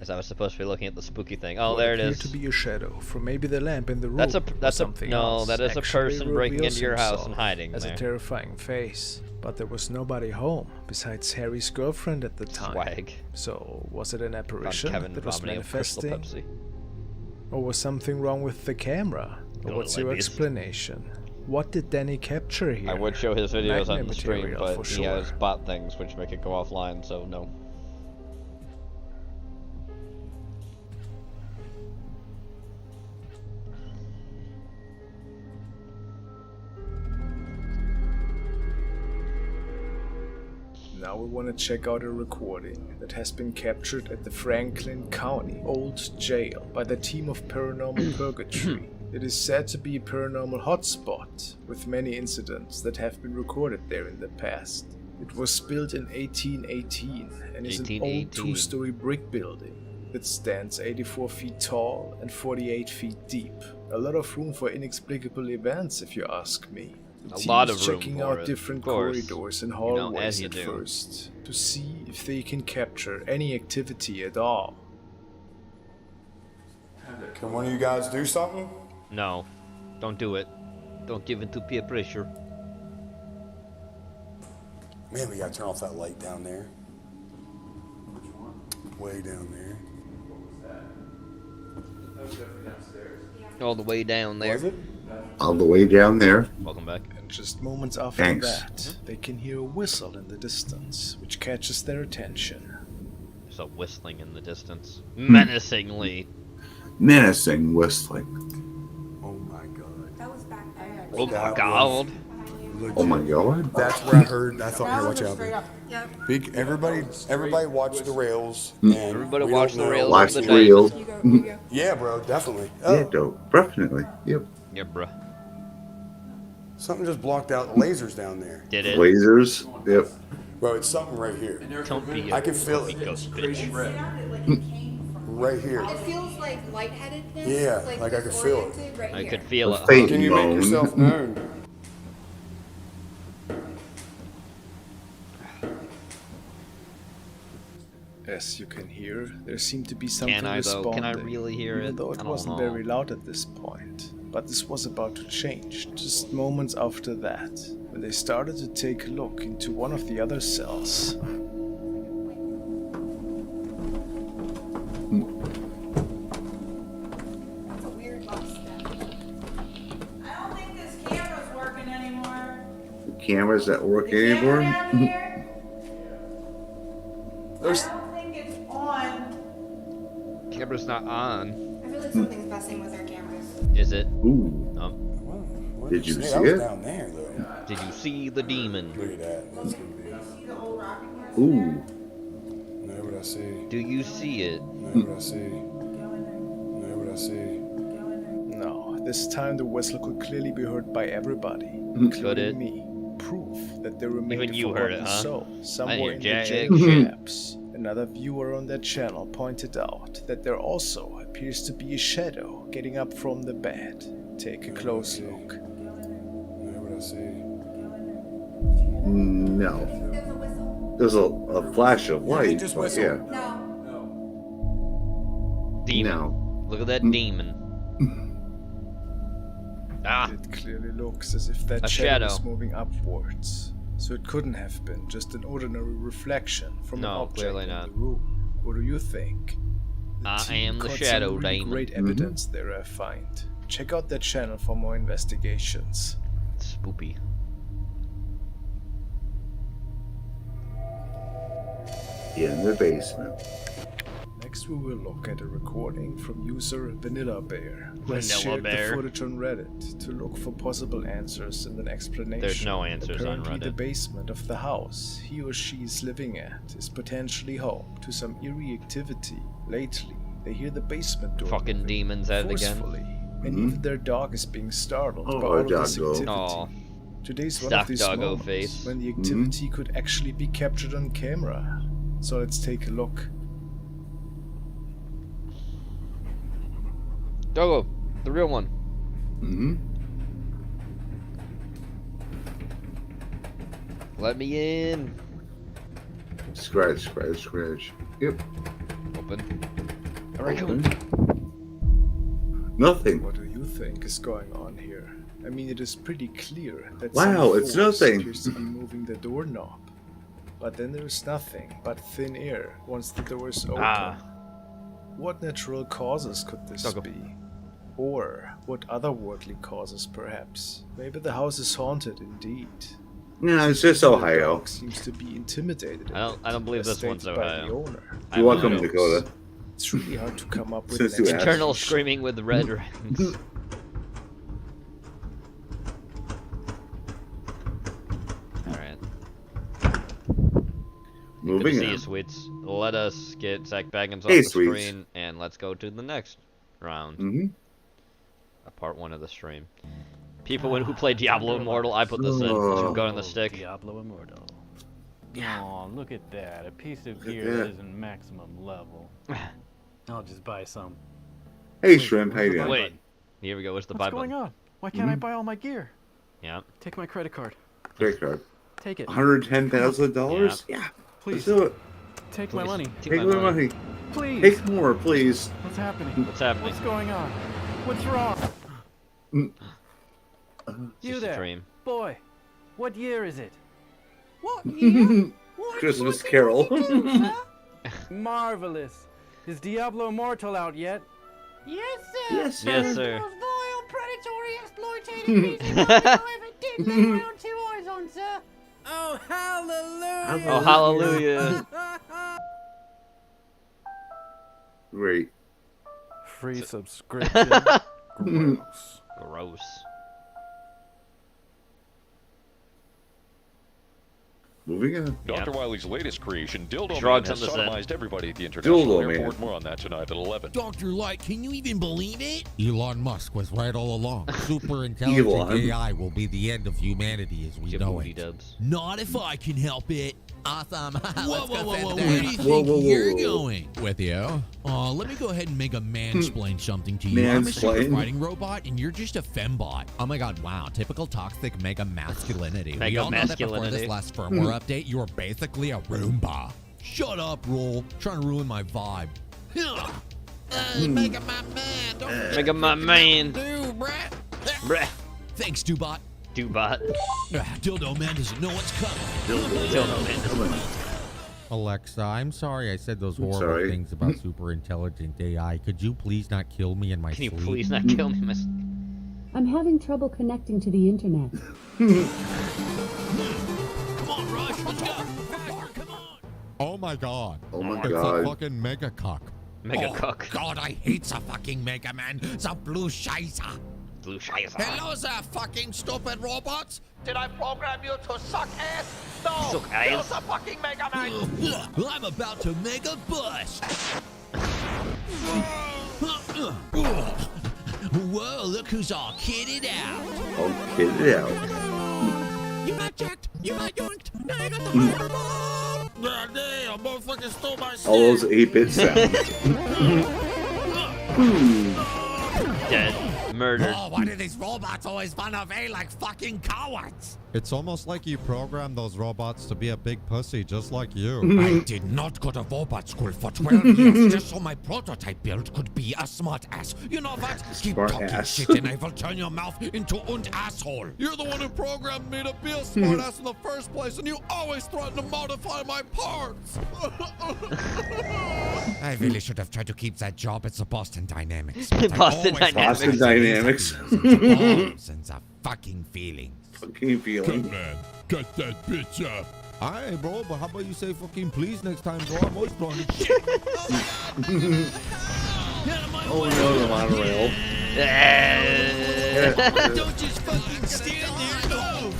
As I was supposed to be looking at the spooky thing. Oh, What there it appeared is. to be a shadow from maybe the lamp in the room. That's a or that's a something no. else That is a actually person breaking reveals into your house himself and hiding as there. a terrifying face. But there was nobody home besides Harry's girlfriend at the time. Swag. So was it an apparition Kevin that was vomiting up Crystal manifesting, Pepsi. or was something wrong with the camera? Or No, what's like your this. explanation? What did Danny capture here? I would show his videos Nightmare on the stream, material, but for he sure. has bot things which make it go offline, so no. Now we want to check out a recording that has been captured at the Franklin County Old Jail by the team of Paranormal Purgatory. It is said to be a paranormal hotspot, with many incidents that have been recorded there in the past. It was built in 1818 and is an old 1818. two-story brick building that stands 84 feet tall and 48 feet deep. A lot of room for inexplicable events, if you ask me. The A team lot is of room checking for out it, different of course. corridors and You know, hallways as you at do. first to see if they can capture any activity at all. Can one of you guys do something? No. Don't do it. Don't give in to peer pressure. Man, we gotta turn off that light down there. Way down there. All the way down there. Was it? All the way down there. Welcome back. And just moments after Thanks. that, they can hear a whistle in the distance, which catches their attention. There's a whistling in the distance. Menacingly. Menacing whistling. Oh my god. That was back there. Oh my god. Legit. Oh my god. That's where I heard. I thought, here, watch out. Yep. Big, everybody watch the rails. Mm. And Everybody we watch don't the know- rails Watch of the the diamond. reels. You go. You go. Yeah, bro, definitely. Yeah, dope. Definitely. Yep. Yeah, bruh. Something just blocked out lasers down there. Did it? Lasers. Yep. Bro, it's something right here. Don't be I can feel it. Crazy red. Right here. It feels like lightheadedness. Yeah, like I could feel it. disoriented right I here. could feel it. Faint Can you make moan. yourself known? As you can hear, there seemed to be something Can I though? responding, Can I really hear it? although I it don't wasn't know. very loud at this point. But this was about to change, just moments after that, when they started to take a look into one of the other cells. That's a weird lock step. I don't think this camera's working anymore. Cameras that work anymore. There's I don't think it's on. Camera's not on. I feel like something's messing with our cameras. Is it? Ooh. Well, Did you that see was it? down there, though. Did you see the demon? Look at that. Let's go there. See the old rocking horse? Ooh. Know what I see. Do you see it? Know what I see. Know what I see. no. This time the whistle could clearly be heard by everybody, Could including it? me. Proof that they remained Even a you heard it, forgotten huh? soul somewhere hear in jack the shit. jail caps. Another viewer on that channel pointed out that there also appears to be a shadow getting up from the bed. Take a close look. Know what I see. No. There's a whistle. There's a flash of Yeah, he light. just but whistled. yeah. No. Demon. No. Look at that demon. Ah, It clearly looks as if that A shadow shadow. is moving upwards. So it couldn't have been just an ordinary reflection from an No, object clearly in not. the room. What do you think? I team am the caught shadow some really demon. Great evidence there, I find. Check out that channel for more investigations. spoopy. In the basement. Next, we will look at a recording from user Vanilla Bear, who has Vanilla shared Bear. the footage on Reddit to look for possible answers and an explanation. There's no answers on Apparently, the Reddit. basement of the house he or she is living at is potentially home to some eerie activity. Lately, they hear the basement door Fucking moving demons at it again. forcefully, and even their dog is being startled Oh, by all of this doggo. activity. Aw. Today's one Stock of these doggo moments face. when the activity could actually be captured on camera. So let's take a look. Doggo, the real one. Mm-hmm. Let me in. Scratch, scratch, scratch. Yep. Open. Alright, Open. Nothing. What do you think is going on here? I mean, it is pretty clear that Wow, some it's force nothing. appears to be moving the doorknob. But then there is nothing but thin air once the door is open. Ah. What natural causes could this Doggo. be? Or what otherworldly causes, perhaps? Maybe the house is haunted indeed. No, it's just The Ohio. dog seems to be intimidated. I don't believe as this stated one's by Ohio. the owner. I You're welcome, don't know. Dakota. It's really hard to come up with Since an you asked. Eternal explanation. screaming with red rings. Alright. Good to Moving see you, on. sweets. Let us get Zach Baggins off Hey, the sweets. screen, and let's go to the next round. Mm-hmm. Part 1 of the stream. People who play Diablo Immortal, I put this in. Oh. Go on the stick. Diablo Immortal. Oh, look at that. A piece of Look at gear that. that isn't maximum level. I'll just buy some. Hey, Shrimp, how you doing? Wait. Here we go. What's the buy What's going button? on? Why can't I buy all my gear? Yeah. Take my credit card. Credit card. Take it. $110,000? Yeah. Please. Let's do it. Take my money. Take my money. Please. Take more, please. What's happening? What's happening? What's going on? What's wrong? Mm. You Just a there, dream. boy. What year is it? What year? Christmas Carol. Marvelous. Is Diablo Immortal out yet? Yes, sir. Yes, sir. Yes, sir. Those vile, predatory, exploitative pieces of life I ever did lay my own 2 eyes on, sir. Oh, hallelujah! Oh, hallelujah. Great. Free subscription. Gross. Gross. Moving on. Dr. Wily's latest creation, Dildo Shrugs Man, has on the set. sodomized everybody at the International Dildo Airport. Man. More on that tonight at 11. Dr. Light, can you even believe it? Elon Musk was right all along. Super intelligent Elon. AI will be the end of humanity as we know it. Dubs. Not if I can help it. Awesome. Whoa, whoa, whoa, where do you Whoa, think whoa, whoa, you're whoa. going? With you? Let me go ahead and make a mansplain something to you. I'm a super Mansplain? fighting robot, and you're just a fembot. Oh my god, wow. Typical toxic mega masculinity. We all know that before this Mega-masculinity. last firmware update, you were basically a Roomba. Shut up, Roll. Trying to ruin my vibe. Mega my man. Don't Mega my man. do, bruh. Bruh. Thanks, Dubot. Dubot. Dildo Man doesn't know what's coming. Dildo Man. Alexa, I'm sorry I said those horrible sorry. things about super intelligent AI. Could you please not kill me in my Can you sleep? please not kill me? I'm having trouble connecting to the internet. Come on, Rush, let's go. Come on. Oh my god. Oh my It's god. a fucking mega cock. Mega Oh cock. god, I hate the fucking Mega Man. The blue scheiße. Blue Scheiße. Hello there, fucking stupid robots. Did I program you to suck ass? No. Suck ass. Kill the fucking Mega Man. I'm about to make a bust. Whoa, look who's all kitted out. Oh, kid it out. You got jacked. You got yoinked. Now you got the fireball. God damn, motherfucker stole my All those 8-bit sounds. Dead. Murdered. Oh, why do these robots always run away like fucking cowards? It's almost like you programmed those robots to be a big pussy, just like you. I did not go to robot school for 12 years just so my prototype build could be a smart ass. You know what? Keep Smart talking ass. shit and I will turn your mouth into an asshole. You're the one who programmed me to be a smartass in the first place, and you always threaten to modify my parts. I really should have tried to keep that job at the Boston Dynamics. Boston Dynamics. Boston Dynamics. And the fucking feelings. Fucking feeling. man, cut that bitch up. Alright, bro, but how about you say fucking please next time, bro? I'm always throwing shit. Oh no, the monorail. Don't just fucking stand there.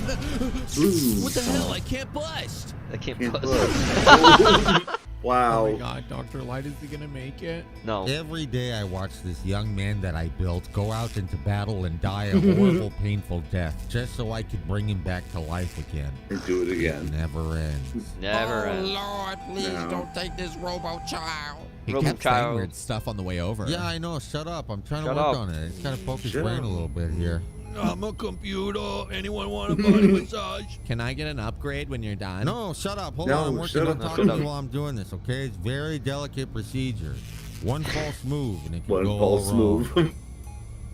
Ooh. What the hell? I can't bust. I can't Can't buzz. Wow. Oh my god, Dr. Light, is he gonna make it? No. Every day I watch this young man that I built go out into battle and die a horrible, painful death just so I could bring him back to life again. And do it again. It never ends. Never ends. Lord, please No. don't take this robo-child. He Robo kept saying child. weird stuff on the way over. Yeah, I know. Shut up. I'm trying Shut to work up. on it. It's got to focus Shut brain up. a little bit here. I'm a computer. Anyone want a body massage? Can I get an upgrade when you're done? No, shut up. Hold No, on. I'm working shut on up. talking Shut up. while I'm doing this, okay? It's very delicate procedure. One false move and it can One go false all wrong. move.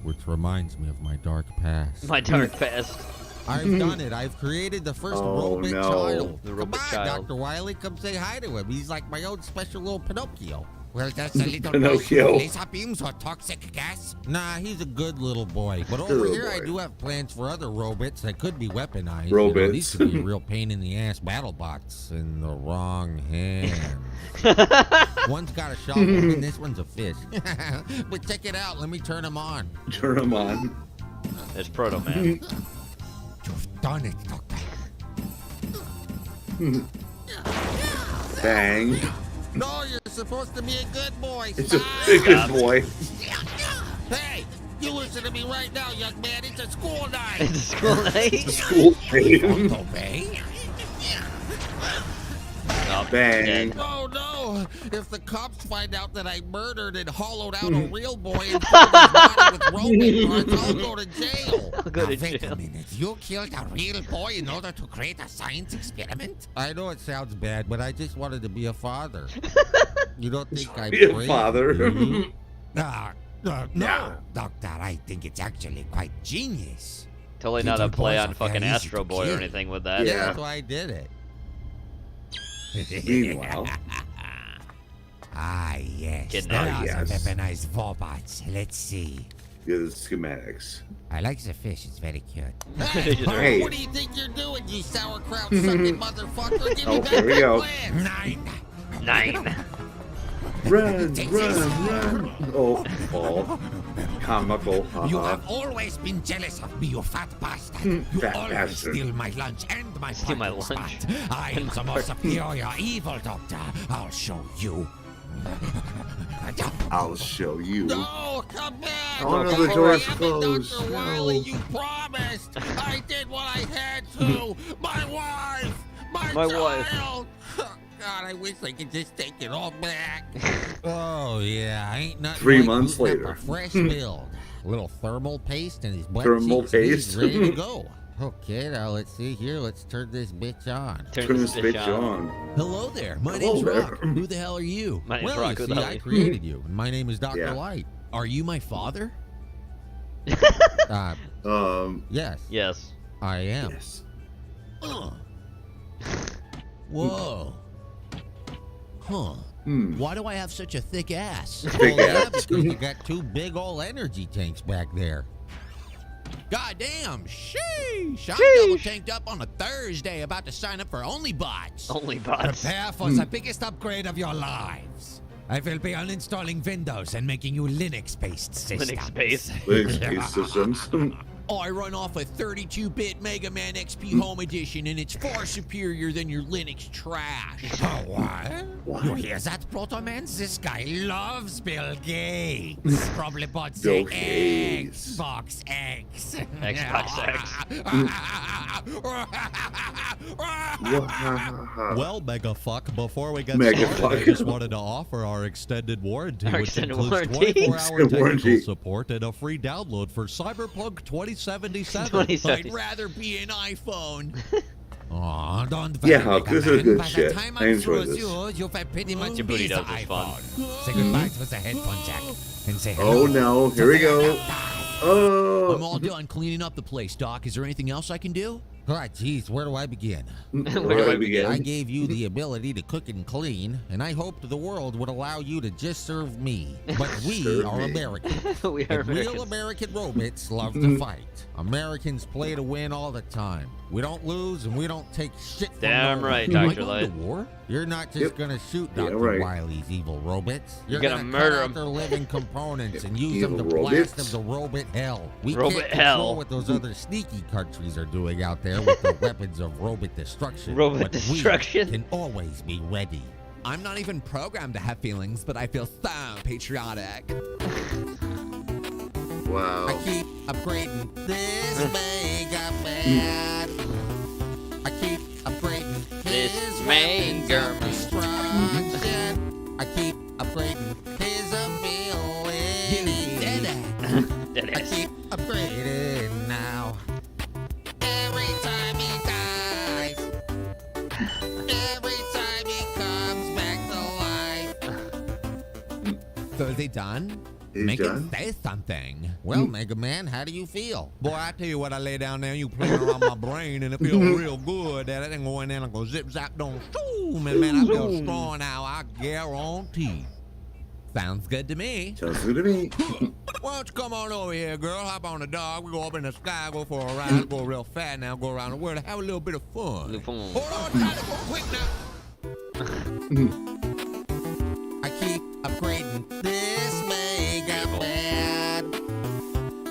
Which reminds me of my dark past. My dark past. I've done it. I've created the first Oh, robot no. child. The Come robot on, child. Dr. Wily, come say hi to him. He's like my own special little Pinocchio. Well, that's a little Pinocchio. laser beams or toxic gas. Nah, he's a good little boy. But over Little here, I boy. do have plans for other robots that could be weaponized. Robots. You know, these could be real pain in the ass battle bots in the wrong hands. One's got a shovel and this one's a fish. But check it out. Let me turn him on. Turn them on. It's Proto Man. You've done it, Doctor. Bang. No, you're supposed to be a good boy. It's a Stop. good boy. Hey, you listen to me right now, young man. It's a school night. It's a school night. School name. Obey. Oh, Bang. dead. Oh no! If the cops find out that I murdered and hollowed out a real boy and filled his body with robot parts, I'll go to jail. I'll go to Wait jail. a minute. You killed a real boy in order to create a science experiment? I know it sounds bad, but I just wanted to be a father. You don't think I'm Be a crazy, father. do you? No, Yeah. Doctor, I think it's actually quite genius. Totally not a Little play boys on are fucking very easy Astro to Boy or kill. anything with that. Yeah, Yeah. that's why I did it. Meanwhile. Ah, yes. Getting There out. are Yes. the weaponized robots. Let's see. Yeah, the schematics. I like the fish. It's very cute. Hey. What do you think you're doing, you sauerkraut sucking motherfucker? Give Oh, me back here we my go. plan. 9. 9. Run, run. Oh, comical. You have always been jealous of me, you fat bastard. You Fat always bastard. steal my lunch and my Steal my parking lunch spot. I am and the my most parking superior evil doctor. I'll show you. I'll show you. No, come back! Oh no, the door's Damn it, closed. Dr. Wiley, you promised! I did what I had to! My wife! My wife. child! God, I wish I could just take it all back. Oh, yeah, ain't nothing 3 like months booting up later. a fresh build. A little thermal paste and his butt Thermal cheeks, and he's paste. ready to go. Okay, now let's see here. Let's turn this bitch on. Turn this bitch on. Hello there. My Hello name's there. Rock. Who the hell are you? My name's well, Rock. you Who the see, hell are I you? created you. And my name is Dr. Yeah. Light. Are you my father? Yes. Yes. I am. Yes. Whoa. Huh. Why do I have such a thick ass? Thick Well, yeah, ass. because you got 2 big old energy tanks back there. God damn, sheesh! I'm double tanked up on a Thursday, about to sign up for OnlyBots. OnlyBots. Prepare for the biggest upgrade of your lives. I will be uninstalling Windows and making you Linux-based systems. Linux-based. Linux-based systems. I run off a 32-bit Mega Man XP Home Edition, and it's far superior than your Linux trash. Oh, what? You hear that, Proto Man? This guy loves Bill Gates. Probably bought the Bill Gates. Xbox X. Xbox X. Well, Megafuck, before we get Megafuck. started, I just wanted to offer our extended warranty, Our which extended includes warranty. 24-hour Extended technical warranty. support and a free download for Cyberpunk 2077. I'd rather be an iPhone. Oh, don't Yeah, worry, Hulk, this Mega is good Man. shit. By the time I I'm enjoy through with this. you, you've had pretty much Your booty be the does is fun. iPhone. Say goodbye with the headphone jack and say hello. Oh no, here we go. I'm all Oh. done cleaning up the place, Doc. Is there anything else I can do? God, jeez, where do I begin? Where do I begin? I gave you the ability to cook and clean, and I hoped the world would allow you to just serve me. But we Serve are me. Americans. We are And real Americans. American robots love to fight. Americans play to win all the time. We don't lose, and we don't take shit from Damn no one. right, You might Dr. go to Light. war? You're not just Yep. gonna shoot Yeah, Dr. right. Wily's evil robots. You're You're gonna cut murder out 'em. their living components and use them to Evil blast robots. them to robot hell. We Robot can't control hell. what those other sneaky countries are doing out there with their weapons of robot destruction. Robot but destruction? We can always be ready. I'm not even programmed to have feelings, but I feel so patriotic. Wow. I keep upgrading this Mega Man. I keep upgrading This his Mega weapons of destruction. I keep upgrading his ability. That I is. keep upgrading now. Every time he dies, every time he comes back to life. So is he done? He's Make done? it say something. Well, Mega Man, how do you feel? Boy, I tell you what, I lay down there, you playing around my brain, and it feels real good. That I can go in there and go zip zap don't shoom, and man, I feel strong now. I guarantee. Sounds good to me. Sounds good to me. Why don't you come on over here, girl? Hop on the dog. We go up in the sky, go for a ride, go real fast now, go around the world, have a little bit of fun. Hold on, try to go quick now. I keep upgrading this Mega Man.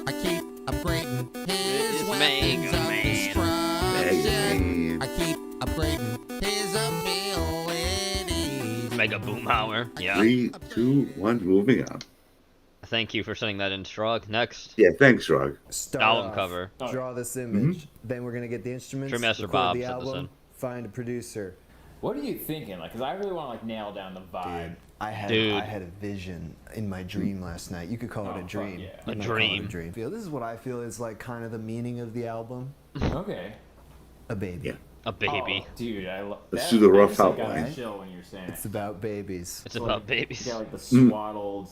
I keep upgrading his This weapons Mega of Man. destruction. I keep upgrading his abilities. Mega Boomhauer. Yeah. 3, 2, 1, moving on. Thank you for sending that in, Strog. Next. Yeah, thanks, Rog. Start Album off, cover. Draw this image. Then we're gonna get the instruments. Tremaster record Bob the sent this album, in. find a producer. What are you thinking? Like, cause I really want to like nail down the vibe. I had a vision in my dream last night. You could call it a dream. yeah. You A might call it dream. Feel this is what I feel is like kind of the meaning of the album. Okay. A baby. Yeah. A baby. Oh, dude, I love. Let's do the rough got outline. me chill when you're saying it. It's about babies. It's about babies. You got like the swaddled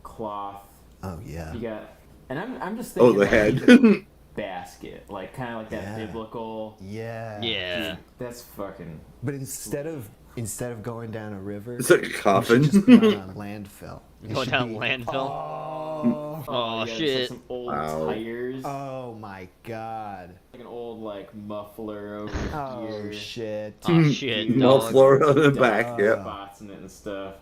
cloth. Oh yeah. You got, and I'm just Oh, thinking. the like, head. the basket, like kind of like that biblical. Yeah. Yeah. Dude, that's fucking. But instead of going down a river, It's like a we should coffin. just go down a landfill. It Go should down be- landfill. Oh, Oh, yeah, just, shit. Like some old Wow. tires. Oh my god. Like an old like muffler over Oh here. shit. Oh, shit, dog. Muffler on the back. Yeah. Spots in it and stuff.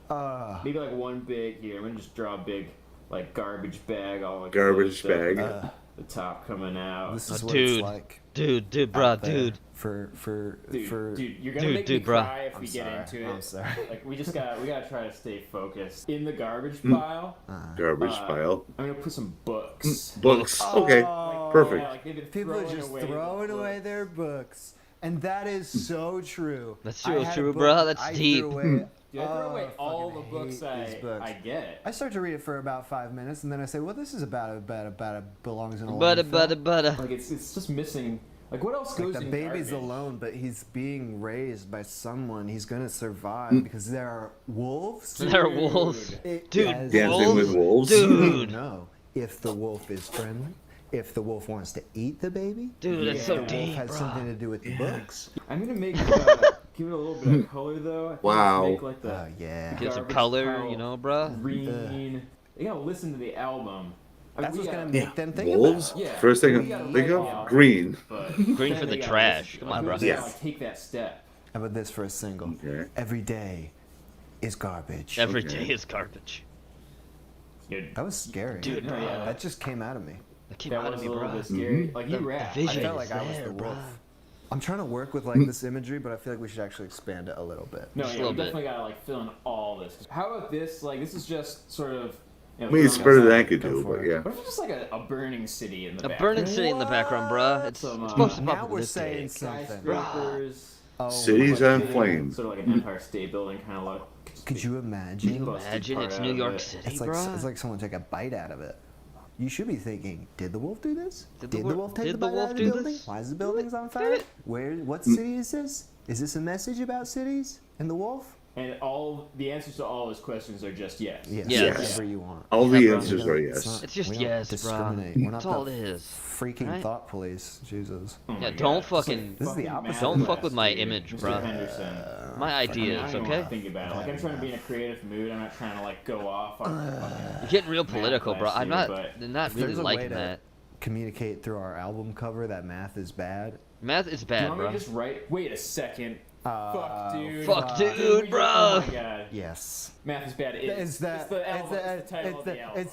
Maybe like one big here. I'm gonna just draw a big like garbage bag. All like Garbage closed bag. up, the top coming out. This is what Dude. it's like. Dude, out bruh, there dude. Dude, you're gonna make me cry if we get into it. I'm sorry. Like we gotta try to stay focused. In the garbage pile. Garbage pile. I'm gonna put some books. Books. Okay. Perfect. Yeah, like they've been People are throwing just away throwing books. away their books. And that is so true. That's I so had a true, book bruh. that That's I deep. threw away. Dude, I throw away Oh, all the fucking books hate these books. I get. I start to read it for about 5 minutes, and then I say, "Well, this is about it belongs in a Butter, landfill." butter, butter. Like it's just missing. Like what else goes Like the in baby's garbage? alone, but he's being raised by someone. He's gonna survive because there are wolves. There are wolves. Dude, As- Dancing with wolves. Dude. No, if the wolf is friendly, if the wolf wants to eat the baby, Dude, that's if so the wolf deep, has bruh. something to do with the books. I'm gonna make give it a little bit of color though. I think Wow. let's make like the Oh yeah. Get some garbage color, pile you know, bruh. green. You gotta listen to the album. I mean, That's we what's gotta- gonna make them think Wolves. about it. Yeah, First thing we gotta I think write of out, green. but Green then for the they gotta trash. listen. Come on, Like, bro. we gotta, Yes. like, take that step. How about this for a single? Okay. Every day is garbage. Every Okay. day is garbage. Dude, That was scary. Dude, no, yeah, That just came out of me. That came that out was of me, a little bruh. bit scary. Like you The rap. I vision felt is like I was there, the bruh. wolf. I'm trying to work with like this imagery, but I feel like we should actually expand it a little bit. No, Just a yeah, we little bit. definitely gotta like fill in all this. How about this? Like this is just sort of. You know, I mean, it's throwing better than I outside. could Go do, for but it. yeah. What if it's just like a burning city in the A background? burning city in the background, bruh. It's Some, supposed to now pop we're this saying day. something. Skyscrapers. Oh, Cities my on God. flames. Sort of like an Empire State Building kind of like. Could you imagine? busted Imagine part it's out New of York it. City, It's like bruh. someone took a bite out of it. You should be thinking, did the wolf do this? Did Did the the wolf- wolf take did the the bite wolf out of the do building? this? Why is the buildings on fire? What city is this? Is this a message about cities and the wolf? And all the answers to all those questions are just yes. Yes. Yes. Whatever you want. All the Yeah, bro. answers are yes. not- It's just we don't yes, bruh. discriminate. We're not That's all the it is. Freaking right? thought police. Jesus. Oh my Yeah, God. don't It's like fucking- This is the fucking opposite. Don't Mad fuck with my West, dude. image, Mr. bruh. Henderson. My I ideas, don't even okay? wanna think about it. Like I'm trying to be in a creative mood. I'm not trying to like go off on fucking You're getting real math political, bro. last I'm year, not but- not If really there's a way liking to that. communicate through our album cover that math is bad. Math is Do you bad, want me bro. to just write? Wait a second. Fuck, dude. Fuck, dude, we just- bro. Oh my god. Yes. Math is bad. It's that. It's the album. It's the title of the album.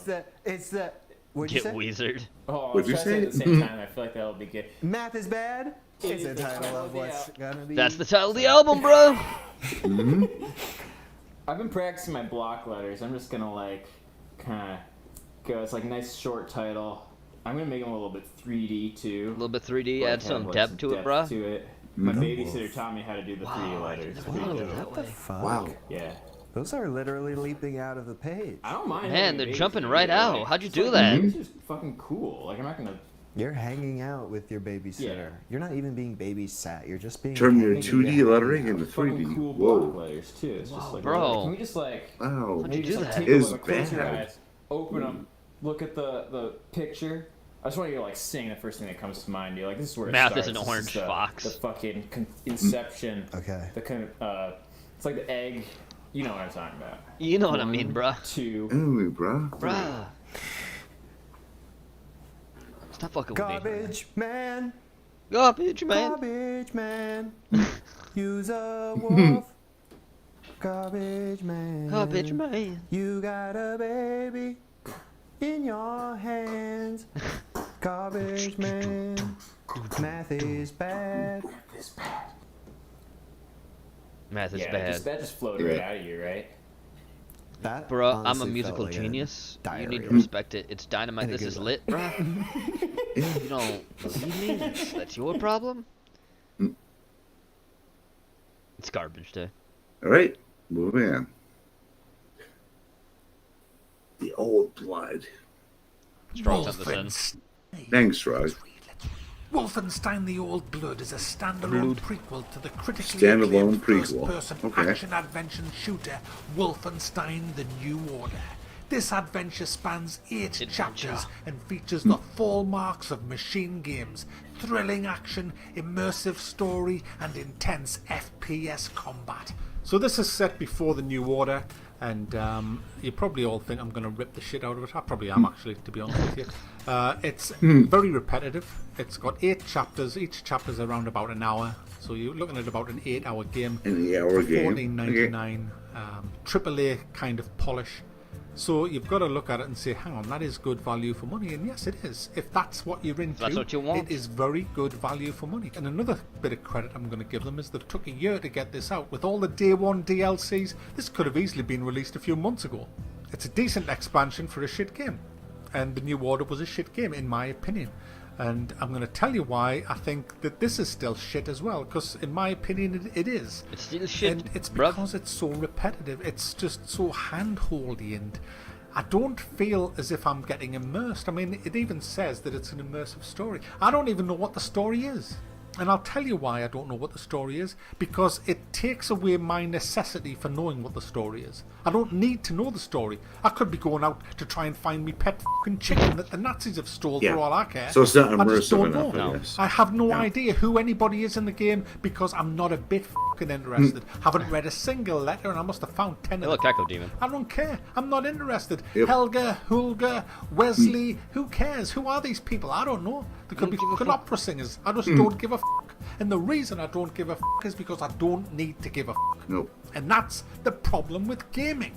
It's the. What'd you Get say? Weezered. Oh, I What'd was you trying to say it at the say? same time. I feel like that'll be good. Math is bad. It It's is the the title title of of the what's gonna be. That's the title of the album, bro. I've been practicing my block letters. I'm just gonna like kind of go. It's like a nice short title. I'm gonna make them a little bit 3D too. A little bit 3D, Like, add have, some like, depth to it, bro. to it. My babysitter taught me how to do the 3D Wow, I letters. never thought of it that What the way. fuck? Wow. Yeah. Those are literally leaping out of the page. I don't mind. Man, having a they're jumping babysitter, right but, out. like, How'd you it's do like, that? It's just fucking cool. Like I'm not gonna. You're hanging out with your babysitter. Yeah. You're not even being babysat. You're just being. Turn your hanging 2D out. lettering into Fucking 3D. cool block Whoa. letters too. It's just like, bro. Can we just like Wow. How'd you maybe do just like, that? take It a is look, close your bad. eyes, open them, look at the picture. I just want you to like sing the first thing that comes to mind. You're like, this is where it Math starts. is an This orange the, fox. The fucking inception. Okay. The kind of it's like the egg. You know what I'm talking about. You know what I mean, bro. 2. Ooh, bro. Bruh. Stop fucking with me. Garbage man. Garbage, man. Garbage man. Use a wolf. Garbage man. Garbage, man. You got a baby in your hands. Garbage man. Math is bad. Math is Yeah, bad. that just flowed right out of you, right? That Bro, I'm a honestly musical felt like a genius. You need to diarrhea. respect it. It's dynamite. In a This good is way. lit, bro. You don't believe me? That's your problem? It's garbage day. All right, moving on. The old blood. Strong something. Thanks, Raj. Wolfenstein: The Old Blood is a standalone prequel to the critically Standalone acclaimed prequel. first-person Okay. action-adventure shooter Wolfenstein: The New Order. This adventure spans 8 chapters and features the hallmarks of machine games, thrilling action, immersive story, and intense FPS combat. So this is set before the New Order, and you probably all think I'm going to rip the shit out of it. I probably am, actually, to be honest with you. It's very repetitive. It's got 8 chapters. Each chapter's around about an hour. So you're looking at about an 8-hour game. An 8-hour game. $14.99. AAA kind of polish. So you've got to look at it and say, hang on, that is good value for money. And yes, it is. If that's what you're into, that's what you want. It is very good value for money. And another bit of credit I'm going to give them is they've took a year to get this out. With all the day one DLCs, this could have easily been released a few months ago. It's a decent expansion for a shit game. And the New Order was a shit game, in my opinion. And I'm going to tell you why I think that this is still shit as well, because in my opinion it is. It's still shit, and it's because it's so repetitive. It's just so hand-holdy, and I don't feel as if I'm getting immersed. I mean, it even says that it's an immersive story. I don't even know what the story is. And I'll tell you why I don't know what the story is. Because it takes away my necessity for knowing what the story is. I don't need to know the story. I could be going out to try and find me pet fucking chicken that the Nazis have stole for all I care. So it's not I just immersive don't enough, know. I guess. I have no idea who anybody is in the game because I'm not a bit fucking interested. Haven't read a single letter and I must have found 10 of them. Look, Echo Demon. I don't care. I'm not interested. Yep. Helga, Hulga, Wesley, who cares? Who are these people? I don't know. They could be fucking opera singers. I just don't give a fuck. And the reason I don't give a fuck is because I don't need to give a fuck. Nope. And that's the problem with gaming.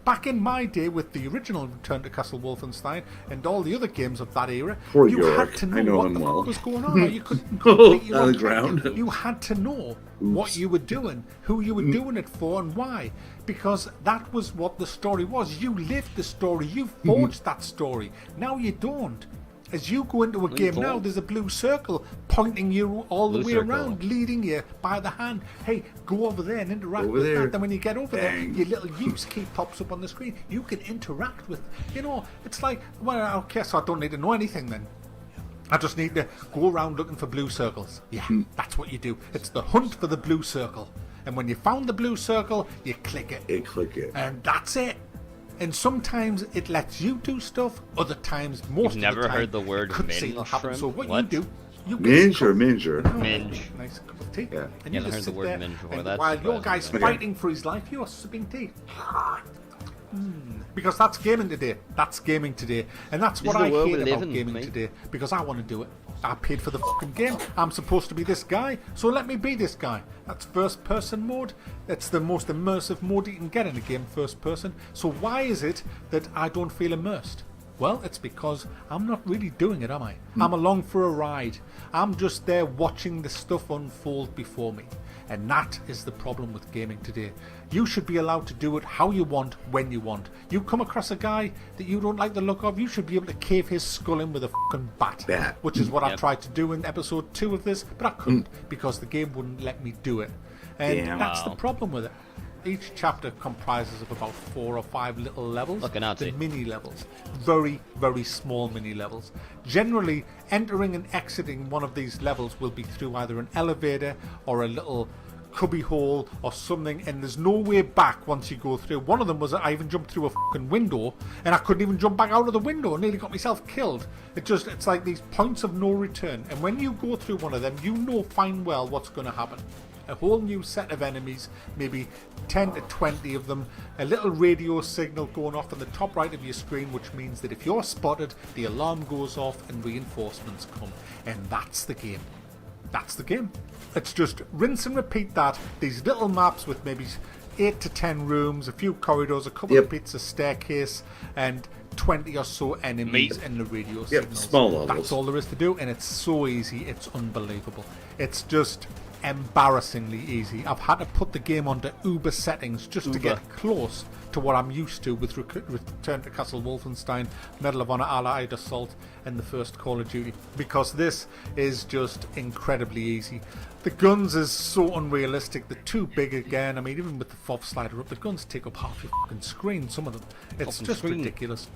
Back in my day with the original Return to Castle Wolfenstein and all the other games of that era, Poor you York. had to know, I know what him the well. fuck was going on. Or you couldn't complete your On own the ground. You had to know what you were doing, who you were doing it for, and why. Because that was what the story was. You lived the story. You forged that story. Now you don't. As you go into a game now, there's a blue circle pointing you all the way around, leading you by the hand. Hey, go over there and interact with that. Then when you get over there, your little use key pops up on the screen. You can interact with, it's like, well, okay, so I don't need to know anything then. I just need to go around looking for blue circles. Yeah, that's what you do. It's the hunt for the blue circle. And when you found the blue circle, you click it. You click it. And that's it. And sometimes it lets you do stuff, other times, most You've of the never time, heard the word it could still happen. minge? So what What? you do, you Minge or minger? Minge. Nice cup of tea. Yeah. And You you haven't just heard the sit word there, minge before, and that's while your surprising. guy's Okay. fighting for his life, you're sipping tea. Because that's gaming today. That's gaming today. And that's This what is the I world hate we about live in, gaming mate. today. Because I want to do it. I paid for the fucking game. I'm supposed to be this guy, so let me be this guy. That's first person mode. It's the most immersive mode you can get in a game, first person. So why is it that I don't feel immersed? Well, it's because I'm not really doing it, am I? I'm along for a ride. I'm just there watching the stuff unfold before me. And that is the problem with gaming today. You should be allowed to do it how you want, when you want. You come across a guy that you don't like the look of, you should be able to cave his skull in with a fucking bat. Which is what I tried to do in episode 2 of this, but I couldn't because the game wouldn't let me do it. And Damn. that's the Wow. problem with it. Each chapter comprises of about 4 or 5 little levels. Look, a Nazi. The mini levels. Very, very small mini levels. Generally, entering and exiting one of these levels will be through either an elevator or a little cubby hole or something, and there's no way back once you go through. One of them was I even jumped through a fucking window and I couldn't even jump back out of the window. I nearly got myself killed. It's like these points of no return, and when you go through one of them, you know fine well what's going to happen. A whole new set of enemies, maybe 10 to 20 of them, a little radio signal going off on the top right of your screen, which means that if you're spotted, the alarm goes off and reinforcements come. And that's the game. That's the game. It's just rinse and repeat that. These little maps with maybe 8 to 10 rooms, a few corridors, a couple of bits of staircase, and 20 or so enemies and the radio signals. small levels. That's all there is to do, and it's so easy, it's unbelievable. It's just embarrassingly easy. I've had to put the game onto Uber settings just to get close to what I'm used to with Return to Castle Wolfenstein, Medal of Honor Allied Assault, and the first Call of Duty, because this is just incredibly easy. The guns is so unrealistic, they're too big again. I mean, even with the FOV slider up, the guns take up half your fucking screen, some of them. It's Fucking just screen. ridiculous.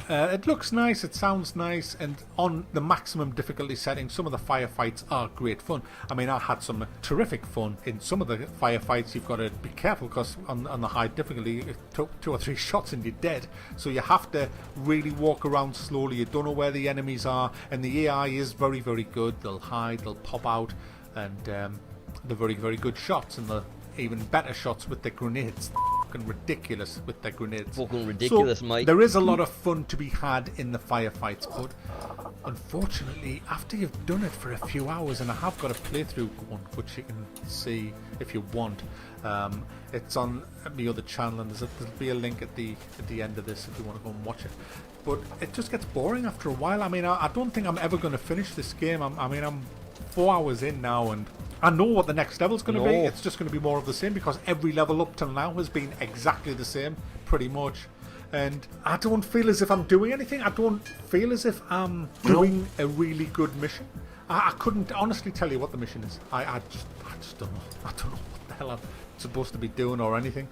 It looks nice, it sounds nice, and on the maximum difficulty setting, some of the firefights are great fun. I mean, I had some terrific fun in some of the firefights. You've got to be careful because on the high difficulty, it took 2 or 3 shots and you're dead. So you have to really walk around slowly. You don't know where the enemies are, and the AI is very, very good. They'll hide, they'll pop out, and they're very, very good shots, and the even better shots with their grenades. Fucking ridiculous with their grenades. Fucking ridiculous, so Mike. There is a lot of fun to be had in the firefights, but unfortunately, after you've done it for a few hours, and I have got a playthrough going, which you can see if you want. It's on the other channel, and there'll be a link at the end of this if you want to go and watch it. But it just gets boring after a while. I mean, I don't think I'm ever going to finish this game. I'm 4 hours in now, and I know what the next level's going to be. It's just going to be more of the same, because every level up till now has been exactly the same, pretty much. And I don't feel as if I'm doing anything. I don't feel as if I'm doing a really good mission. I couldn't honestly tell you what the mission is. I just don't know. I don't know what the hell I'm supposed to be doing or anything.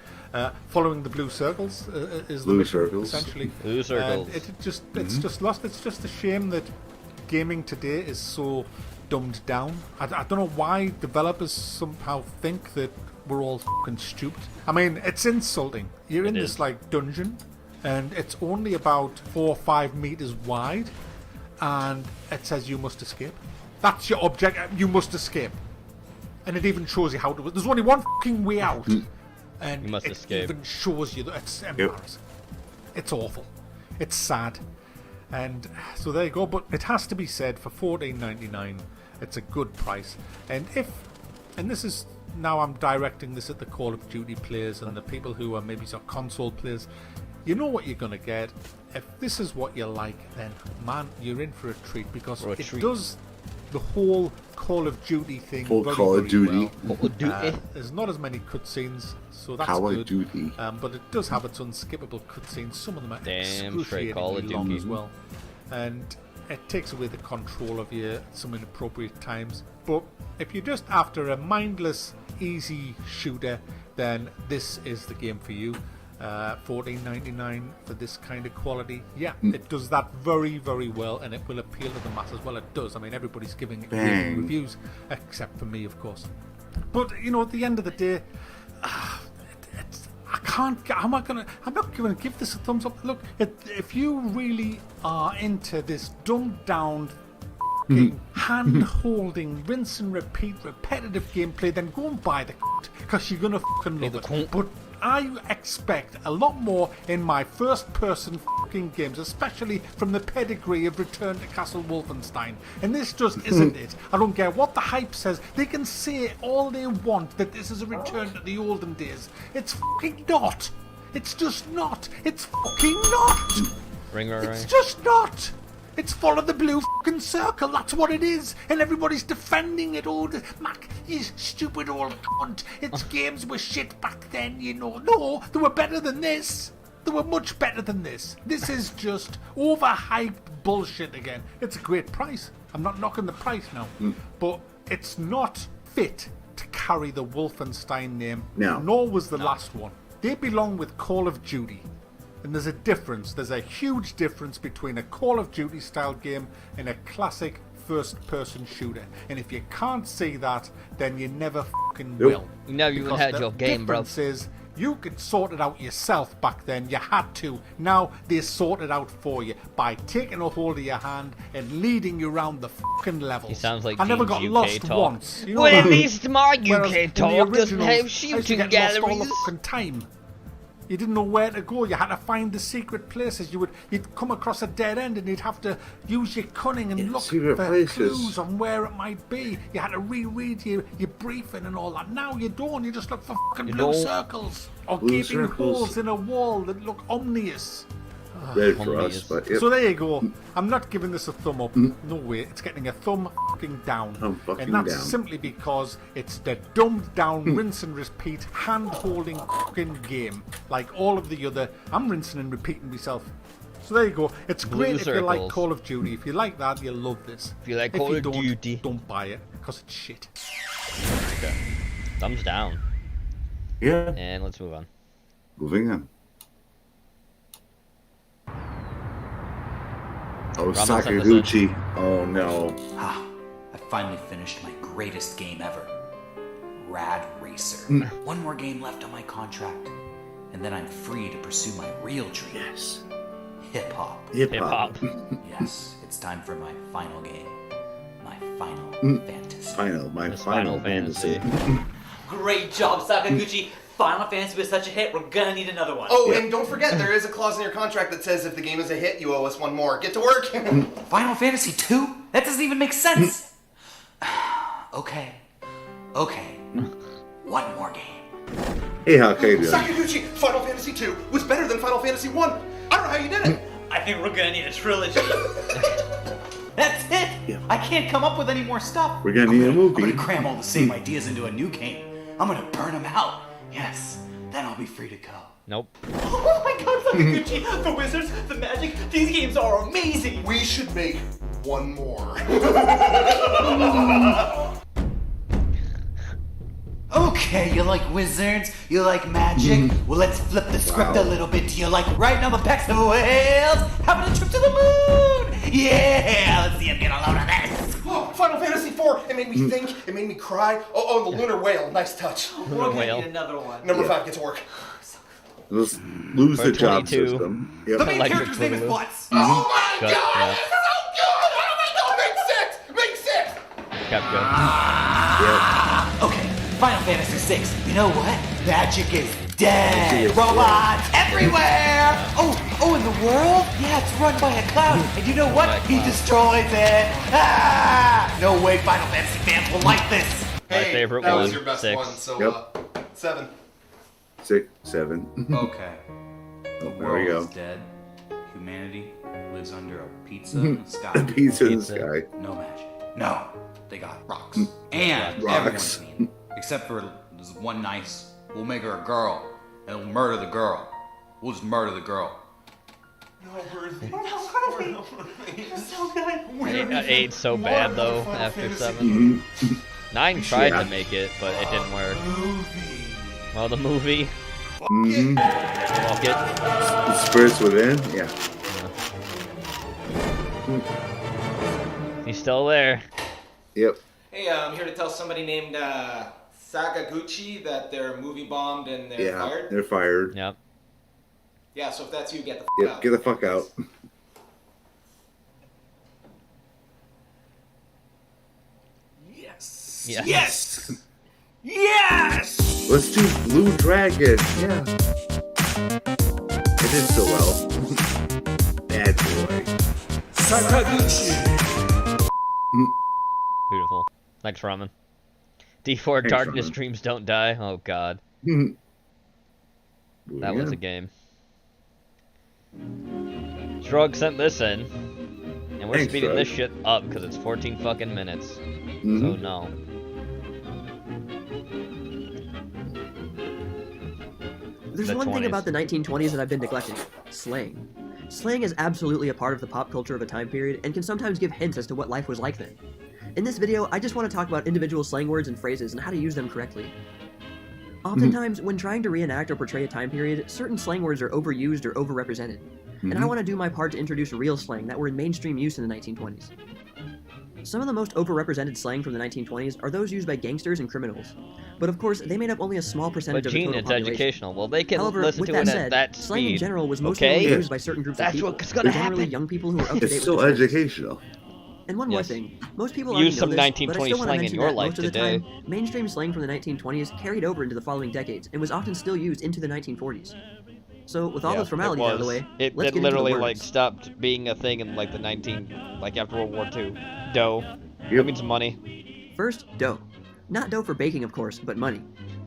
Following the blue circles is the mission, essentially. Blue circles. And it's just lost. It's just a shame that gaming today is so dumbed down. I don't know why developers somehow think that we're all fucking stupid. I mean, it's insulting. You're in this like dungeon, and it's only about 4 or 5 meters wide, and it says you must escape. That's your objective. You must escape, and it even shows you how to. There's only one fucking way out, and you must escape. Even shows you that it's embarrassing. It's awful. It's sad. And so there you go. But it has to be said, for $14.99, it's a good price. And this is now, I'm directing this at the Call of Duty players and the people who are maybe some console players. You know what you're gonna get. If this is what you like, then man, you're in for a treat, because it does the whole Call of Duty thing. Full very, Call very of Duty. well. There's not as many cutscenes, so that's Call good. of Duty. But it does have its unskippable cutscenes. Some of them are Damn straight Call of excruciatingly long Duty. as well, and it takes away the control of you at some inappropriate times. But if you're just after a mindless, easy shooter, then this is the game for you. $14.99 for this kind of quality. Yeah, it does that very, very well, and it will appeal to the masses. Well, it does. I mean, everybody's giving it great reviews, except for me, of course. But you know, at the end of the day, I can't. I'm not going to give this a thumbs up. Look, if you really are into this dumbed down, hand-holding, rinse and repeat, repetitive gameplay, then go and buy the because you're gonna fucking love it. But I expect a lot more in my first-person fucking games, especially from the pedigree of Return to Castle Wolfenstein. And this just isn't it. I don't care what the hype says. They can say all they want that this is a return to the olden days. It's fucking not. It's just not. It's fucking not. It's just not. It's follow the blue fucking circle. That's what it is, and everybody's defending it. Oh, Mac, you stupid old cunt! Its games were shit back then, you know. No, they were better than this. They were much better than this. This is just overhyped bullshit again. It's a great price. I'm not knocking the price now, but it's not fit to carry the Wolfenstein name. No. Nor was the last one. They belong with Call of Duty. And there's a difference. There's a huge difference between a Call of Duty style game and a classic first-person shooter. And if you can't see that, then you never fucking will. You never even had your game, bro. The difference is you could sort it out yourself back then. You had to. Now they sort it out for you by taking a hold of your hand and leading you around the fucking levels. He sounds like I never Gene's got UK lost talk. once. You know Well, what at I mean? least my Whereas UK in the talk doesn't originals, have I used to shooting get lost all galleries. the fucking time. You didn't know where to go. You had to find the secret places. You'd come across a dead end, and you'd have to use your cunning and look for clues on where it might be. You had to reread your briefing and all that. Now you don't. You just look for fucking blue circles or gaping holes in a wall that look ominous. Red for us, but So there you go. I'm not giving this a thumb up. No way. It's getting a thumb fucking down. Fucking And that's down. simply because it's the dumbed down, rinse and repeat, hand-holding fucking game. Like all of the other. I'm rinsing and repeating myself. So there you go. It's great if you like circles. Call of Duty. If you like that, you'll love this. If you like Call of Duty, don't buy it, because it's shit. Okay. Thumbs down. Yeah. And let's move on. Moving on. Oh, Ramos at the Sakaguchi. Oh, no. I finally finished my greatest game ever. Rad Racer. One more game left on my contract, and then I'm free to pursue my real dream. Yes. Hip-hop. Hip-hop. Yes, it's time for my final game. My final fantasy. My final fantasy. Great job, Sakaguchi. Final Fantasy was such a hit, we're gonna need another one. Oh, and don't forget, there is a clause in your contract that says if the game is a hit, you owe us one more. Get to work. Final Fantasy 2? That doesn't even make sense. Okay. One more game. Hey, how can you do? Sakaguchi, Final Fantasy 2 was better than Final Fantasy 1. I don't know how you did it. I think we're gonna need a trilogy. That's it. Yeah. I can't come up with any more stuff. We're gonna need a I'm movie. gonna cram all the same ideas into a new game. I'm gonna burn them out. Yes, then I'll be free to go. Nope. Oh my god, Sakaguchi! The wizards, the magic, these games are amazing! We should make one more. Okay, you like wizards? You like magic? Well, let's flip the script a little bit. Do you like riding on the backs of whales? Having a trip to the moon? Yeah! Let's see him get a load of this! Oh, Final Fantasy 4, it made me think, it made me cry. Oh, the lunar whale, nice touch. We're gonna need another one. Number 5, get to work. Let's lose the job 22. system. Yep. The main Electric character's name is Boogaloo. Butts. Mhm. Oh my Gut, god, yeah. this is so good! Oh my god, make 6! Make 6! Kept good. Okay, Final Fantasy 6. You know what? Magic is dead. Robots everywhere. Oh, in the world? Yeah, it's run by a cloud. And you know what? He destroys it. Ah! No way Final Fantasy fans will like this. My favorite that one. was your best 6. one, so, Yep. 7. 6, 7. Okay. The There we world go. is dead. Humanity lives under a pizza in the sky. A pizza in the sky. No magic. No. They got rocks. And Rocks. everyone's mean. Except for this one nice. We'll make her a girl. And we'll murder the girl. We'll just murder the girl. So good. 8 so bad though after 7. 9 tried to make it, but it didn't work. Well, the movie. Fuck it. The spirits within? Yeah. He's still there. Yep. Hey, I'm here to tell somebody named Sakaguchi that they're movie bombed and they're Yeah, fired. they're fired. Yep. Yeah, so if that's you, get the Yep, out. get the fuck out. Yes. Yes. Yes. Yes. Let's do Blue Dragon. Yeah. It did so well. Bad boy. Sakaguchi. Beautiful. Thanks, Ramen. D4 Thanks, Darkness Ramen. Dreams Don't Die. Oh god. That was a game. Shrug sent this in. And we're Thanks, speeding Shrug. this shit up because it's 14 fucking minutes. So no. There's The one thing 20s. about the 1920s that I've been neglecting. Slang. Slang is absolutely a part of the pop culture of a time period and can sometimes give hints as to what life was like then. In this video, I just want to talk about individual slang words and phrases and how to use them correctly. Oftentimes, when trying to reenact or portray a time period, certain slang words are overused or overrepresented. And I want to do my part to introduce real slang that were in mainstream use in the 1920s. Some of the most overrepresented slang from the 1920s are those used by gangsters and criminals. But of course, they made up only a small percentage But of the Gene, total it's population. educational. Well, they can However, listen with to that it said, at that slang in speed. general was mostly Okay? only used by certain groups That's of people. what's gonna generally happen. young people who are up to date It's with still the trends. educational. And one more Yes. thing, most people Use already some know this, but I 1920 still want to slang in mention your that life most of the today. time, mainstream slang from the 1920s carried over into the following decades and was often still used into the 1940s. So, with all Yeah, those formalities out of the was. way, It let's get literally into the like words. stopped being a thing in like the after World War II. Dough. That means money. First, dough. Not dough for baking, of course, but money.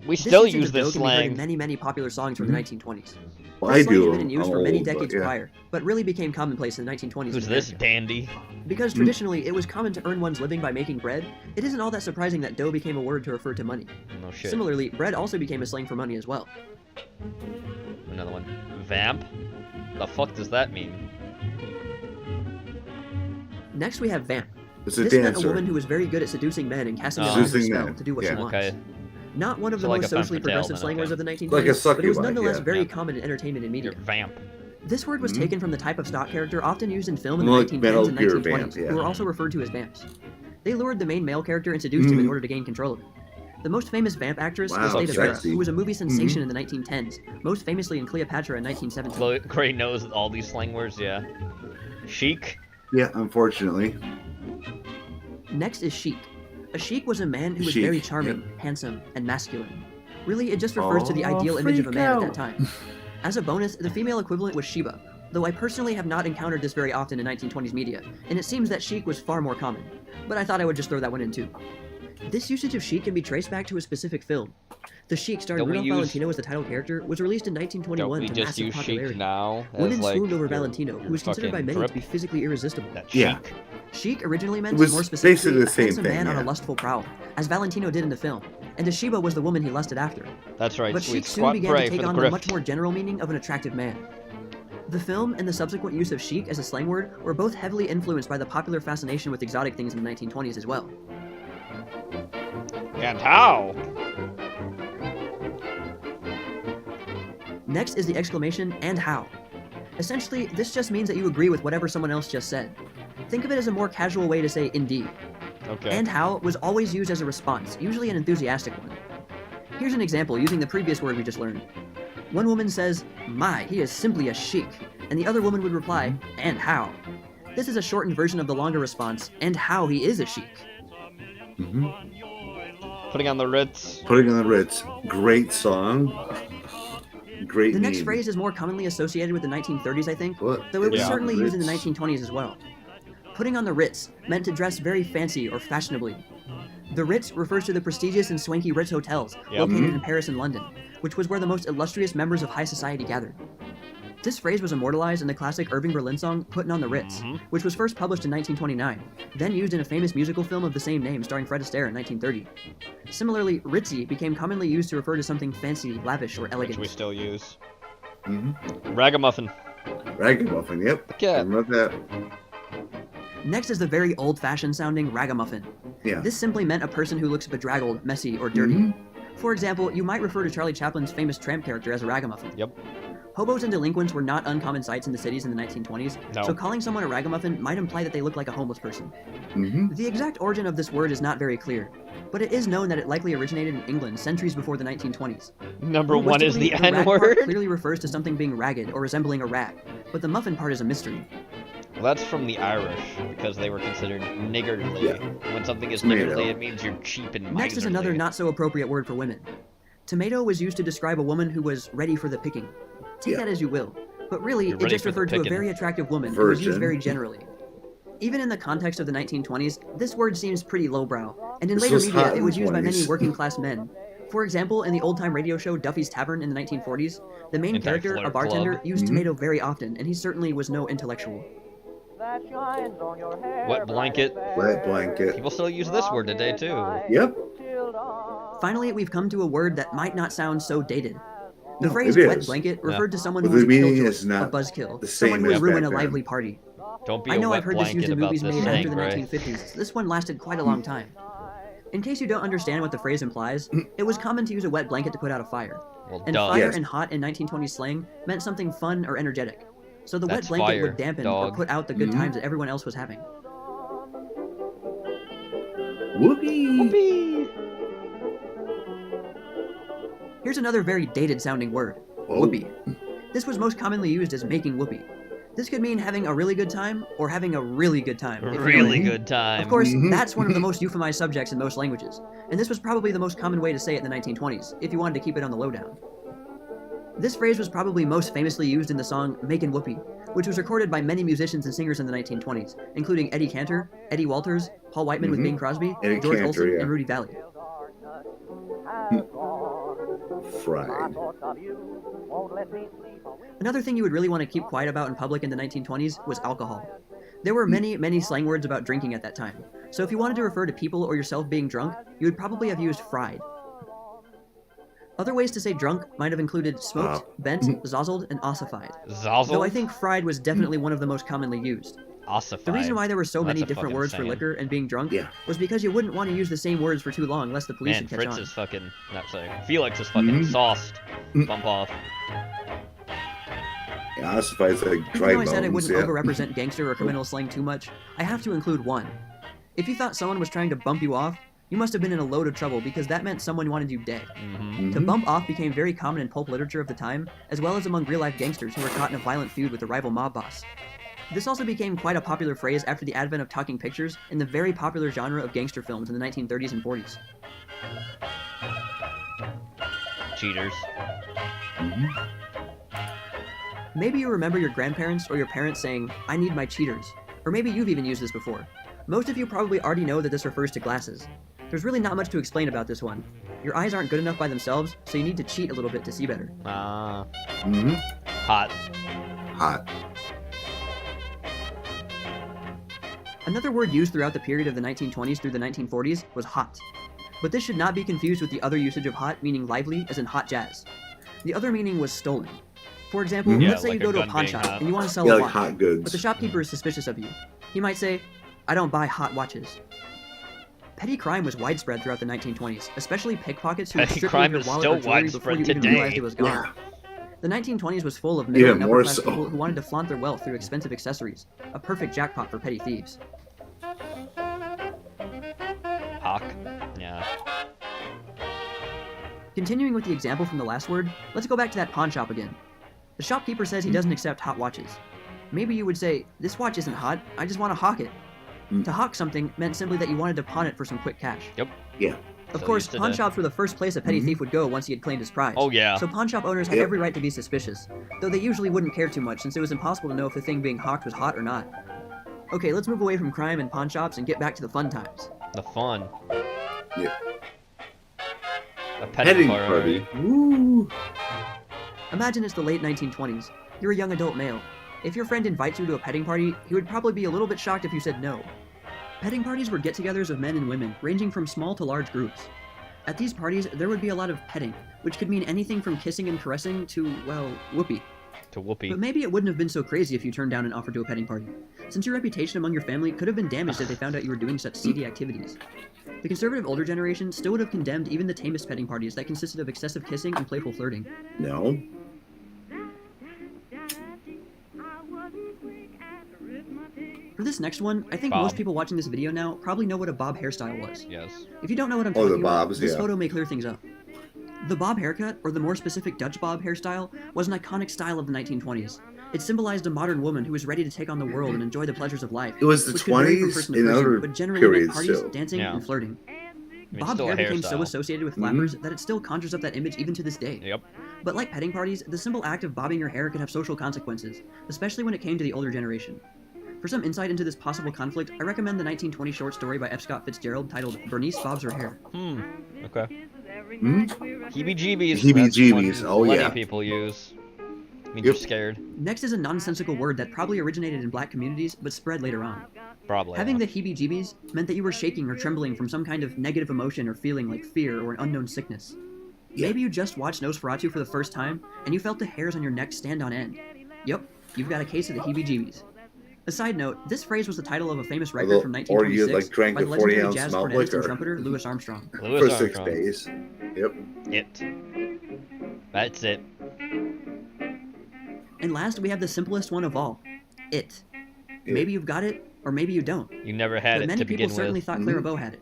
We This still usage use of dough this can be heard in slang. many, many popular songs from the 1920s. Well, This I slang do. had been in use I'm for many old, but decades yeah. prior, but really became commonplace in the 1920s. Who's in this America. dandy? Because traditionally, it was common to earn one's living by making bread, it isn't all that surprising that dough became a word to refer to money. No shit. Similarly, bread also became a slang for money as well. Another one. Vamp? The fuck does that mean? Next, we have vamp. It's a This meant a dancer. woman who was very good at seducing men and casting them Oh. out of Seducing spell men, to do what she yeah. wants. Okay. Not one of So the like most a femme socially fatale progressive then, slang okay. words of the 1920s, Like a but it was succubus, nonetheless yeah. very Yeah. common in entertainment and media. Vamp. This word was Mhm. taken from the type of stock character often used in film in the Like 1910s Metal and Gear 1920s, Vamp, yeah. who were also referred to as vamps. They lured the main male character and seduced him in order to gain control of him. The most famous vamp actress was Wow, Leda Vera, sexy. who was a movie sensation in the 1910s, most famously in Cleopatra in 1917. Gray knows all these slang words, yeah. Chic? Yeah, unfortunately. Next is chic. A sheik was a man who was Sheik, very charming, handsome, and masculine. Really, it just refers to the Oh, ideal image of a freak man at out. that time. As a bonus, the female equivalent was Sheba, though I personally have not encountered this very often in 1920s media, and it seems that chic was far more common. But I thought I would just throw that one in too. This usage of chic can be traced back to a specific film. The Sheik, starring Don't we Rudolph use- Valentino as the title character, was released in Don't 1921 we to just massive use popularity. Sheik now as Women like swooned over your- Valentino, who was considered by fucking many drip? to be physically irresistible. Yeah. Sheik originally meant, It was more basically specifically, the a same handsome thing, man on yeah. a lustful prowl, as Valentino did in the film, and Sheba was the woman he lusted after. That's right, But sweet Sheik soon squat began pray to take for the on the grift. much more general meaning of an attractive man. The film and the subsequent use of chic as a slang word were both heavily influenced by the popular fascination with exotic things in the 1920s as well. And how? Next is the exclamation, "and how." Essentially, this just means that you agree with whatever someone else just said. Think of it as a more casual way to say "indeed." Okay. "And how" was always used as a response, usually an enthusiastic one. Here's an example using the previous word we just learned. One woman says, "My, he is simply a chic," and the other woman would reply, "And how." This is a shortened version of the longer response, "And how he is a chic." Putting on the Ritz. Putting on the Ritz. Great song. Great The next meme. phrase is more commonly associated with the 1930s, I think, What? though it was Yeah. certainly used in the Ritz. 1920s as well. Putting on the Ritz meant to dress very fancy or fashionably. The Ritz refers to the prestigious and swanky Ritz hotels Yep. located in Paris and London, which was where the most illustrious members of high society gathered. This phrase was immortalized in the classic Irving Berlin song Puttin' on the Ritz, which was first published in 1929, then used in a famous musical film of the same name starring Fred Astaire in 1930. Similarly, ritzy became commonly used to refer to something fancy, lavish, or elegant. Which we still use. Mm-hmm. Ragamuffin. Ragamuffin, yep. Yeah. I love that. Next is the very old-fashioned sounding ragamuffin. Yeah. This simply meant a person who looks bedraggled, messy, or dirty. For example, you might refer to Charlie Chaplin's famous tramp character as a ragamuffin. Yep. Hobos and delinquents were not uncommon sights in the cities in the 1920s, No. so calling someone a ragamuffin might imply that they look like a homeless person. Mm-hmm. The exact origin of this word is not very clear, but it is known that it likely originated in England centuries before the 1920s. Number one is the Linguistically, rag part N-word? clearly refers to something being ragged or resembling a rat, but the muffin part is a mystery. Well, that's from the Irish, because they were considered niggardly. Yeah. When something is Tomato. niggardly, it means you're cheap and Next is another miserly. not so appropriate word for women. Tomato was used to describe a woman who was ready for the picking. Take Yeah. that as you will, but really, You're it ready just for the referred to a picking. very attractive woman who was used Virgin. very generally. Even in the context of the 1920s, this word seems pretty lowbrow, and in This later was media, hot it in was the used by many 20s. working class men. For example, in the old-time radio show Duffy's Tavern in the 1940s, the main character, a Anti-flirt bartender, club. used Mhm. tomato very often, and he certainly was no intellectual. Wet blanket. Wet blanket. People still use this word today, too. Yep. Finally, we've come to a word that might not sound so dated. The No, phrase it wet is. blanket Yeah. referred to someone But who was the a meaning killjoy, is not a buzzkill, the someone same who would as ruin back a then. lively party. Don't be I a know wet I've heard this used blanket in about movies this made thing, after the Gray. 1950s. This one lasted quite a long time. In case you don't understand what the phrase implies, it was common to use a wet blanket to put out a fire. Well, And duh. fire Yes. and hot in 1920s slang meant something fun or energetic. So the wet That's blanket fire, would dampen or dog. put out the good Mhm. times that everyone else was having. Whoopee. Here's another very dated sounding word, Oh. whoopee. This was most commonly used as making whoopee. This could mean having a really good time or having a really good time. if you know what I Really mean. good time. Of course, Mhm. that's one of the most euphemized subjects in most languages, and this was probably the most common way to say it in the 1920s, if you wanted to keep it on the lowdown. This phrase was probably most famously used in the song Makin' Whoopee, which was recorded by many musicians and singers in the 1920s, including Eddie Cantor, Eddie Walters, Paul Whiteman with Mhm. Bing Crosby, Eddie George Cantor, Olson, yeah. and Rudy Valley. Fried. Another thing you would really want to keep quiet about in public in the 1920s was alcohol. There were many, many slang words about drinking at that time, so if you wanted to refer to people or yourself being drunk, you would probably have used fried. Other ways to say drunk might have included smoked, bent, zozzled, and ossified. Zozzled? Though I think fried was definitely one of the most commonly used. Ossified. The reason why there were so That's many a different fucking words for saying. liquor and being drunk Yeah. was because you wouldn't want to use the same words for too long lest the police Man, would catch Fritz on. is fucking... Not sorry. Felix is fucking Mhm. sauced. Bump off. Yeah, ossified is like Even dry though I said I bones. wouldn't Yeah. overrepresent gangster or criminal slang too much, I have to include one. If you thought someone was trying to bump you off, you must have been in a load of trouble because that meant someone wanted you dead. Mm-hmm. To bump off became very common in pulp literature of the time, as well as among real-life gangsters who were caught in a violent feud with a rival mob boss. This also became quite a popular phrase after the advent of talking pictures in the very popular genre of gangster films in the 1930s and 40s. Cheaters. Maybe you remember your grandparents or your parents saying, "I need my cheaters." Or maybe you've even used this before. Most of you probably already know that this refers to glasses. There's really not much to explain about this one. Your eyes aren't good enough by themselves, so you need to cheat a little bit to see better. Hot. Hot. Another word used throughout the period of the 1920s through the 1940s was hot. But this should not be confused with the other usage of hot meaning lively, as in hot jazz. The other meaning was stolen. For example, let's say you go to a pawn shop and you want to sell a like watch, hot goods. but the shopkeeper is suspicious of you. He might say, "I don't buy hot watches." Petty crime was widespread throughout the 1920s, especially pickpockets who would Petty strip you crime of is your wallet still or jewelry before widespread you even today. realized it was gone. Yeah. The 1920s was full of middle Yeah, and more upper class so. people who wanted to flaunt their wealth through expensive accessories, a perfect jackpot for petty thieves. Hawk. Yeah. Continuing with the example from the last word, let's go back to that pawn shop again. The shopkeeper says he doesn't accept hot watches. Maybe you would say, "This watch isn't hot, I just want to hawk it." To hawk something meant simply that you wanted to pawn it for some quick cash. Yep. Yeah. Of So course, used to pawn the- shops were the first place a petty thief would go once he had claimed his prize. Oh, yeah. So pawn shop owners had Yep. every right to be suspicious, though they usually wouldn't care too much since it was impossible to know if the thing being hawked was hot or not. Okay, let's move away from crime and pawn shops and get back to the fun times. The fun. Yeah. A petting Petting party. party. Woo. Imagine it's the late 1920s. You're a young adult male. If your friend invites you to a petting party, he would probably be a little bit shocked if you said no. Petting parties were get-togethers of men and women, ranging from small to large groups. At these parties, there would be a lot of petting, which could mean anything from kissing and caressing to, well, whoopee. To whoopee. But maybe it wouldn't have been so crazy if you turned down an offer to a petting party, since your reputation among your family could have been damaged if they found out you were doing such seedy activities. The conservative older generation still would have condemned even the tamest petting parties that consisted of excessive kissing and playful flirting. No. For this next one, I think Bob. most people watching this video now probably know what a bob hairstyle was. Yes. If you don't know what I'm Oh, the talking about, bobs, this yeah. photo may clear things up. The bob haircut, or the more specific Dutch bob hairstyle, was an iconic style of the 1920s. It symbolized a modern woman who was ready to take on the world and enjoy the pleasures of life. It was the which could vary from 20s person to and person, other but generally meant periods parties, too. dancing, Yeah. and flirting. mean, Bob still a hair became so hairstyle. associated with flappers that it still conjures up that image even to this day. Yep. But like petting parties, the simple act of bobbing your hair could have social consequences, especially when it came to the older generation. For some insight into this possible conflict, I recommend the 1920 short story by F. Scott Fitzgerald titled Bernice Bobs Her Hair. Okay. Hmm? Heebie-jeebies. Heebie-jeebies, That's one oh, plenty yeah. people use. I mean, Yep. you're scared. Next is a nonsensical word that probably originated in black communities but spread later on. Probably. Having the heebie-jeebies meant that you were shaking or trembling from some kind of negative emotion or feeling like fear or an unknown sickness. Maybe you just watched Nosferatu for the first time and you felt the hairs on your neck stand on end. Yep, you've got a case of the heebie-jeebies. A side note, this phrase was the title of a famous record from Or you 1926 like drank by a the legendary 40-ounce jazz malt cornetist and liquor trumpeter Louis Armstrong. Louis for 6 Armstrong. days. Yep. It. That's it. And last, we have the simplest one of all. It. Maybe you've got it, or maybe you don't. You never had But it many to people begin certainly with. thought Clara Bow had it.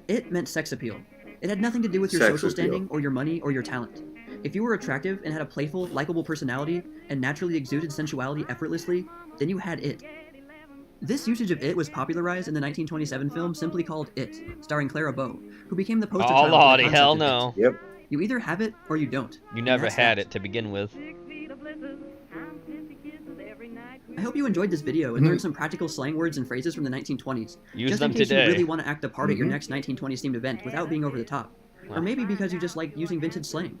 It meant sex appeal. It had nothing to do with your Sex social appeal. standing or your money or your talent. If you were attractive and had a playful, likable personality and naturally exuded sensuality effortlessly, then you had it. This usage of it was popularized in the 1927 film simply called It, starring Clara Bow, who became the poster Oh, child for the lordy, concept hell of no. it. Yep. You either have it or you don't. You And never that's had that. it to begin with. I hope you enjoyed this video and learned some practical slang words and phrases from the 1920s. Use just them in case today. you really want to act a part at your next 1920s themed event without being over the top. Or maybe because you just like using vintage slang.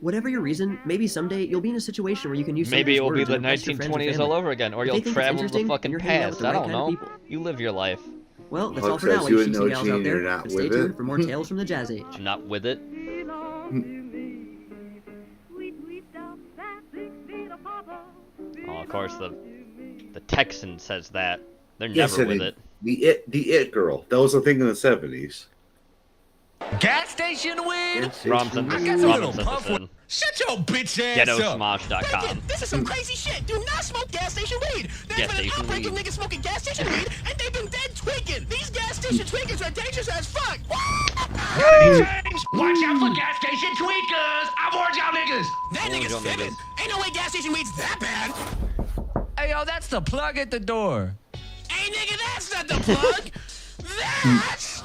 Whatever your reason, maybe someday you'll be in a situation where you can use some of Maybe these it will be words the and impress your friends or 1920s all family. over again, or If they you'll think it's travel to the interesting, fucking then you're hanging out with past. the I right don't kind of know. people. You live your life. Well, that's Huck all for now, says you you and sheepsy gals Nochi, out there. you're not But stay with tuned it. for more tales from the Jazz Age. I'm not with it. Oh, of course the Texan says that. They're Yes, never and with it- it. The it girl. That was a thing in the 70s. Gas station weed? Rom sent I this got in. some Rom little sent puff this one. in. Shut your bitch ass up. GhettoSmosh.com. This is some crazy shit. Do not smoke gas station weed. There's Gas been an station outbreak of weed. niggas smoking gas station weed, and they've been dead tweaking. These gas station tweakers are dangerous as fuck. Watch out for gas station tweakers! I warned y'all niggas! That Warned nigga's y'all fibbing. niggas. Ain't no way gas station weed's that bad. Hey, yo, that's the plug at the door. Hey, nigga, that's not the plug. That's...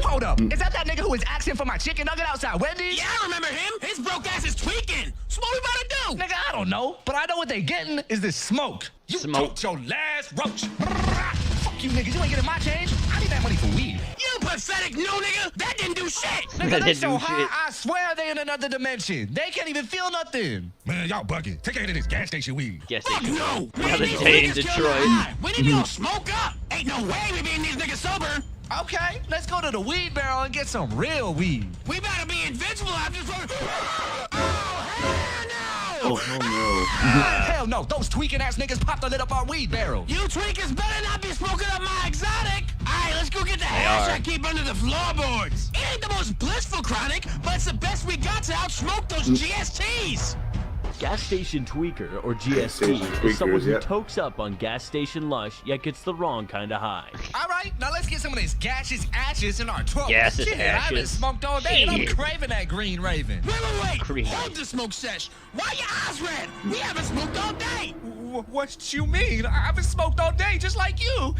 Hold up. Is that nigga who was asking for my chicken nugget outside Wendy's? Yeah, I remember him. His broke ass is tweaking. So what we about to do? Nigga, I don't know. But I know what they getting is this smoke. You took your last roach. Fuck you niggas. You ain't getting my change. I need that money for weed. You pathetic new nigga. That didn't do shit. Nigga, they so high, I swear they in another dimension. They can't even feel nothing. Man, y'all bugging. Take care of this gas station weed. Gas Fuck station. no. Another day in Detroit. We need to go smoke up. Ain't no way we being these niggas sober. Okay, let's go to the weed barrel and get some real weed. We better be invincible after this. Oh, hell no. Hell no, those tweaking ass niggas popped the lid up our weed barrel. You tweakers better not be smoking up my exotic. Alright, let's go get the hash I keep under the floorboards. It ain't the most blissful chronic, but it's the best we got to outsmoke those GSTs. Gas Station Tweaker, or GST, is someone who tokes up on gas station lush, yet gets the wrong kind of high. All right, now let's get some of this gaseous ashes in our throats. Gaseous Shit, I haven't ashes. smoked all day, and I'm craving that Green Raven. Wait. Green. Hold the smoke sesh. Why your eyes red? We haven't smoked all day. What you mean? I haven't smoked all day, just like you.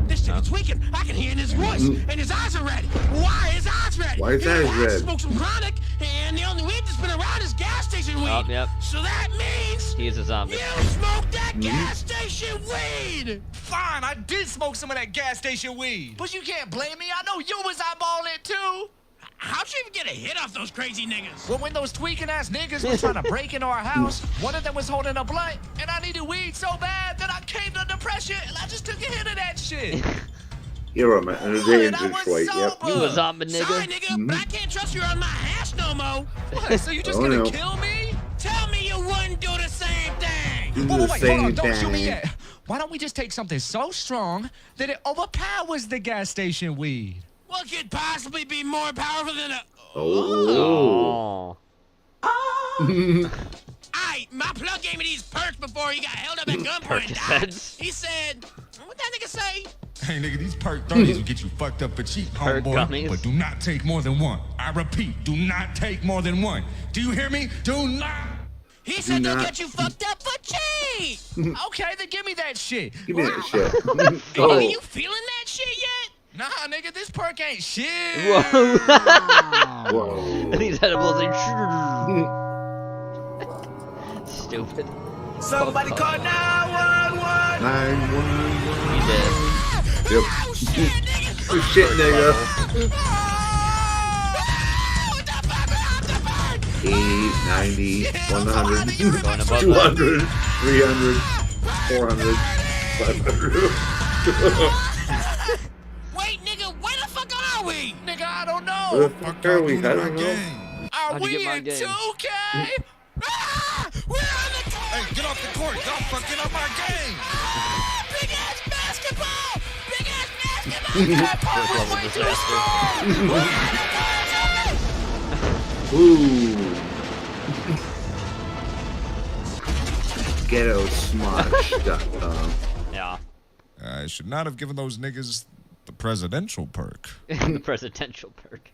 This nigga tweaking. I can hear in his voice, and his eyes are red. Why his eyes red? Why his eyes red? Smoke some chronic, and the only weed that's been around is gas station weed. Oh, yep. So that means He's a zombie. you smoked that gas station weed. Fine, I did smoke some of that gas station weed. But you can't blame me. I know you was eyeballing it too. How'd you even get a hit off those crazy niggas? Well, when those tweaking ass niggas were trying to break into our house, one of them was holding a blunt, and I needed weed so bad that I caved under pressure, and I just took a hit of that shit. You're right, man. And a day in Detroit, yep. You a zombie nigga. Sorry, nigga, but I can't trust you on my hash no more. What, so you just Oh, gonna no. kill me? Tell me you wouldn't do the same thing. Do Wait, the hold same on, don't shoot me thing. yet. Why don't we just take something so strong that it overpowers the gas station weed? What could possibly be more powerful than a... Oh. Aight, my plug gave me these perks before he got held up at gunpoint and died. Percocets. He said, what that nigga say? Hey, nigga, these perk 30s will get you fucked up for cheap, Perk homeboy. gummies. But do not take more than one. I repeat, do not take more than one. Do you hear me? Do not. He said Do they'll not. get you fucked up for cheap. Okay, then give me that shit. Give me that shit. Hey, Oh. nigga, you feeling that shit yet? Nah, nigga, this perk ain't shit. Whoa. Whoa. And these edibles are stupid. Somebody call 911. 911. He did. Yep. Oh, shit, nigga. 80, 90, 100, 200, 300, 400, 500. Wait, nigga, where the fuck are we? Nigga, I don't know. Where the fuck are we? I don't know. Are How'd you we get my in game? 2K? Ah, we're on the court. Hey, get off the court. Don't fucking up our game. Big ass basketball. Big ass basketball. That part was way too strong. Ooh. GhettoSmosh.com. Yeah. I should not have given those niggas the presidential perk. The presidential perk.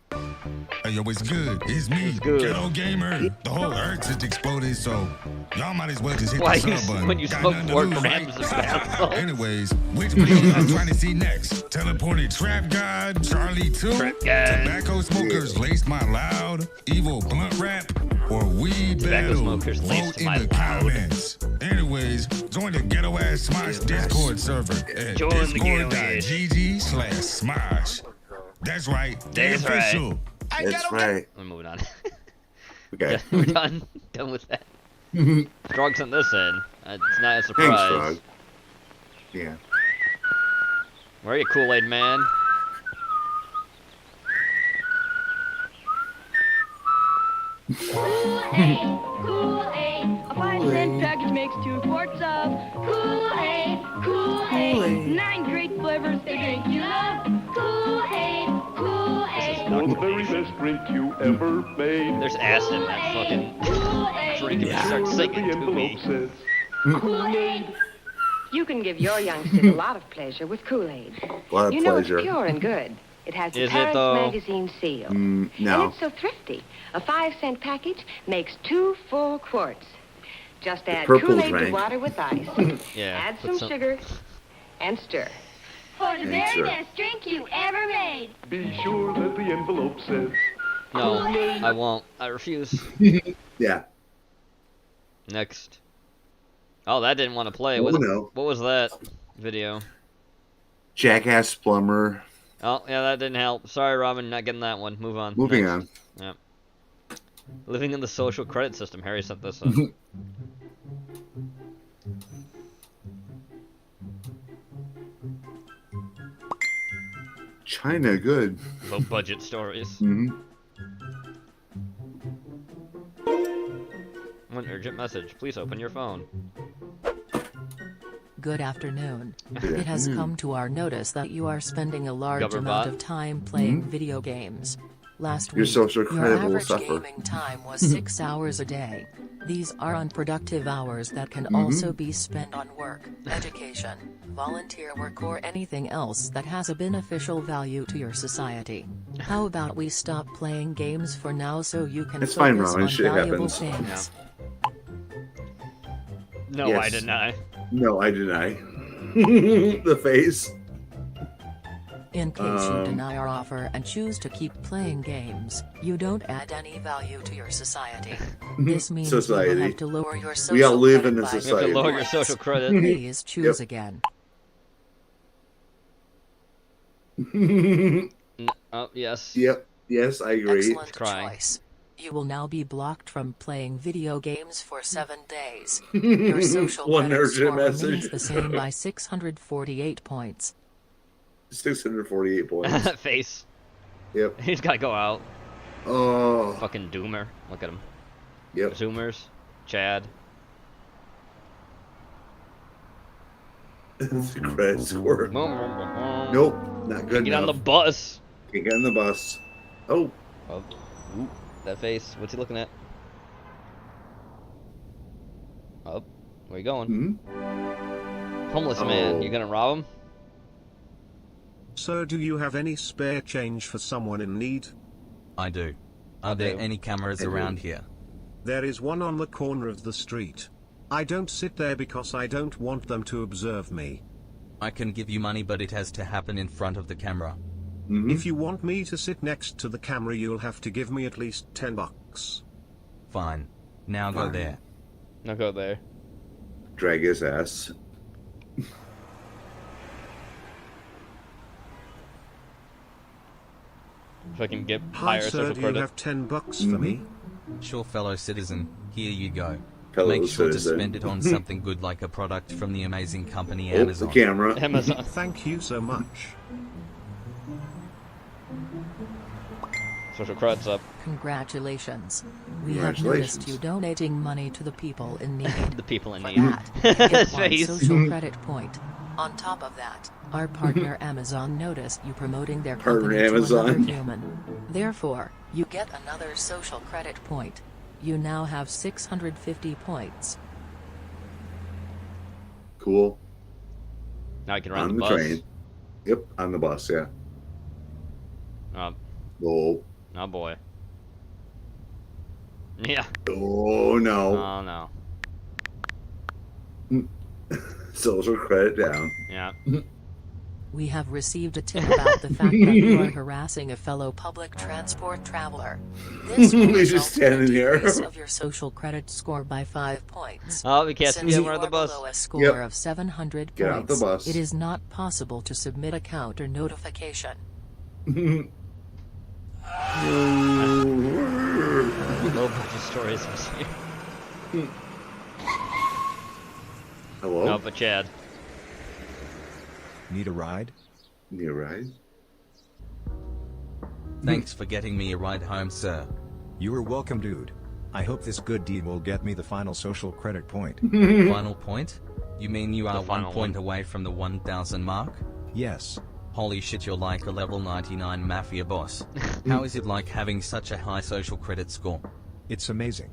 Hey, yo, it's good. It's me, good. Ghetto Gamer. The whole earth just exploded, so y'all might as well just hit Why the you, sub button. when you Got smoke nothing to 4 lose, grams right? of bath salts? Anyways, which video I'm trying to see next? Teleported Trap God, Charlie 2, Trap God. Tobacco Smokers Laced My Loud, Evil Blunt Rap, or Weed Tobacco Battle? Smokers Laced Vote My in the Loud. comments. Anyways, join the Ghetto Ass Smosh Discord server at Join the Ghetto Ass. discord.gg/Smosh. That's right. They're That's right. official. That's right. We're moving on. Okay. We're done. Done with that. Strong sent this in. It's not a Thanks, surprise. Frog. Yeah. Where are you, Kool-Aid man? Kool-Aid. A 5-cent package makes 2 quarts of Kool-Aid. Kool-Aid. 9 great flavors, they drink you love. Kool-Aid. Kool-Aid. The very best drink you ever made. There's acid in that fucking drink if you start singing to me. Kool-Aid. You can give your youngsters a lot of pleasure with Kool-Aid. A lot of You know pleasure. it's pure and good. It has the Is it, Paris though? magazine seal. No. And it's so thrifty. A 5-cent package makes 2 full quarts. Just add purple Kool-Aid to drink. water with ice. Yeah. Add put some sugar and stir. For the very Sure. best drink you ever made. Be sure that the envelope says. No, I won't. I refuse. Yeah. Next. Oh, that didn't want to play. Oh, What, no. what was that video? Jackass Plumber. Oh, yeah, that didn't help. Sorry, Robin, not getting that one. Move on. Moving Next. on. Yep. Living in the social credit system. Harry set this up. China, good. Low budget stories. Mm-hmm. One urgent message. Please open your phone. Good afternoon. Good It has afternoon. come to our notice that you are spending a large Gubberbot. amount of time playing video games. Last Your week, social your credit will average suffer. gaming time was 6 hours a day. These are unproductive hours that can also be spent on work, education, volunteer work, or anything else that has a beneficial value to your society. How about we stop playing games for now so you can It's fine, focus Robin. on Shit valuable happens. things? No, Yes. I deny. No, I deny. The face. In case you deny our offer and choose to keep playing games, you don't add any value to your society. This means you Society. will have to lower your social We all live credit in a by society. You have to lower your social credit. Please choose again. Oh, yes. Yep. Yes, I agree. Excellent Crying. choice. You will now be blocked from playing video games for 7 days. Your social One credit urgent score message. remains the same by 648 points. 648 points. Face. Yep. He's got to go out. Oh. Fucking Doomer. Look at him. Yep. Zoomers. Chad. It's a credit score. Nope. Nope. Not good Get on the enough. bus. Can't get on the bus. Oh. Oh. Ooh, that face. What's he looking at? Up. Where you going? Homeless man. Oh. You gonna rob him? So do you have any spare change for someone in need? I do. Are there any cameras around here? There is one on the corner of the street. I don't sit there because I don't want them to observe me. I can give you money, but it has to happen in front of the camera. If you want me to sit next to the camera, you'll have to give me at least $10. Fine. Now go Fine. there. Now go there. Drag his ass. If I can get Hi higher sir, social do you credit. have $10 for me? Sure, fellow citizen. Here you go. Fellow Make sure citizen. to spend it on something good like a product from the amazing company Oh, Amazon. the camera. Amazon. Thank you so much. Social credit's up. Congratulations. We have Congratulations. noticed you donating money to the people in need. The people in For need. that, you get one Face. social credit point. On top of that, our partner Amazon noticed you promoting their Partner company to another Amazon. human. Therefore, you get another social credit point. You now have 650 points. Cool. Now I can ride On the the bus. train. Yep, on the bus, yeah. Oh. Oh boy. Yeah. Oh, no. Oh no. Social credit down. Yeah. We have received a tip about the fact that you are harassing a fellow public transport traveler. This will He's result just in a standing there. decrease of your social credit score by 5 points. Oh, we can't Since see him you on the are bus. below a score Yep. of 700 Get off the points, bus. it is not possible to submit a counter notification. Low budget stories. Hello? No, but Chad. Need a ride? Need a ride? Thanks for getting me a ride home, sir. You are welcome, dude. I hope this good deed will get me the final social credit point. Final point? You mean you are The 1 final point one. away from the 1,000 mark? Yes. Holy shit, you're like a level 99 mafia boss. How is it like having such a high social credit score? It's amazing.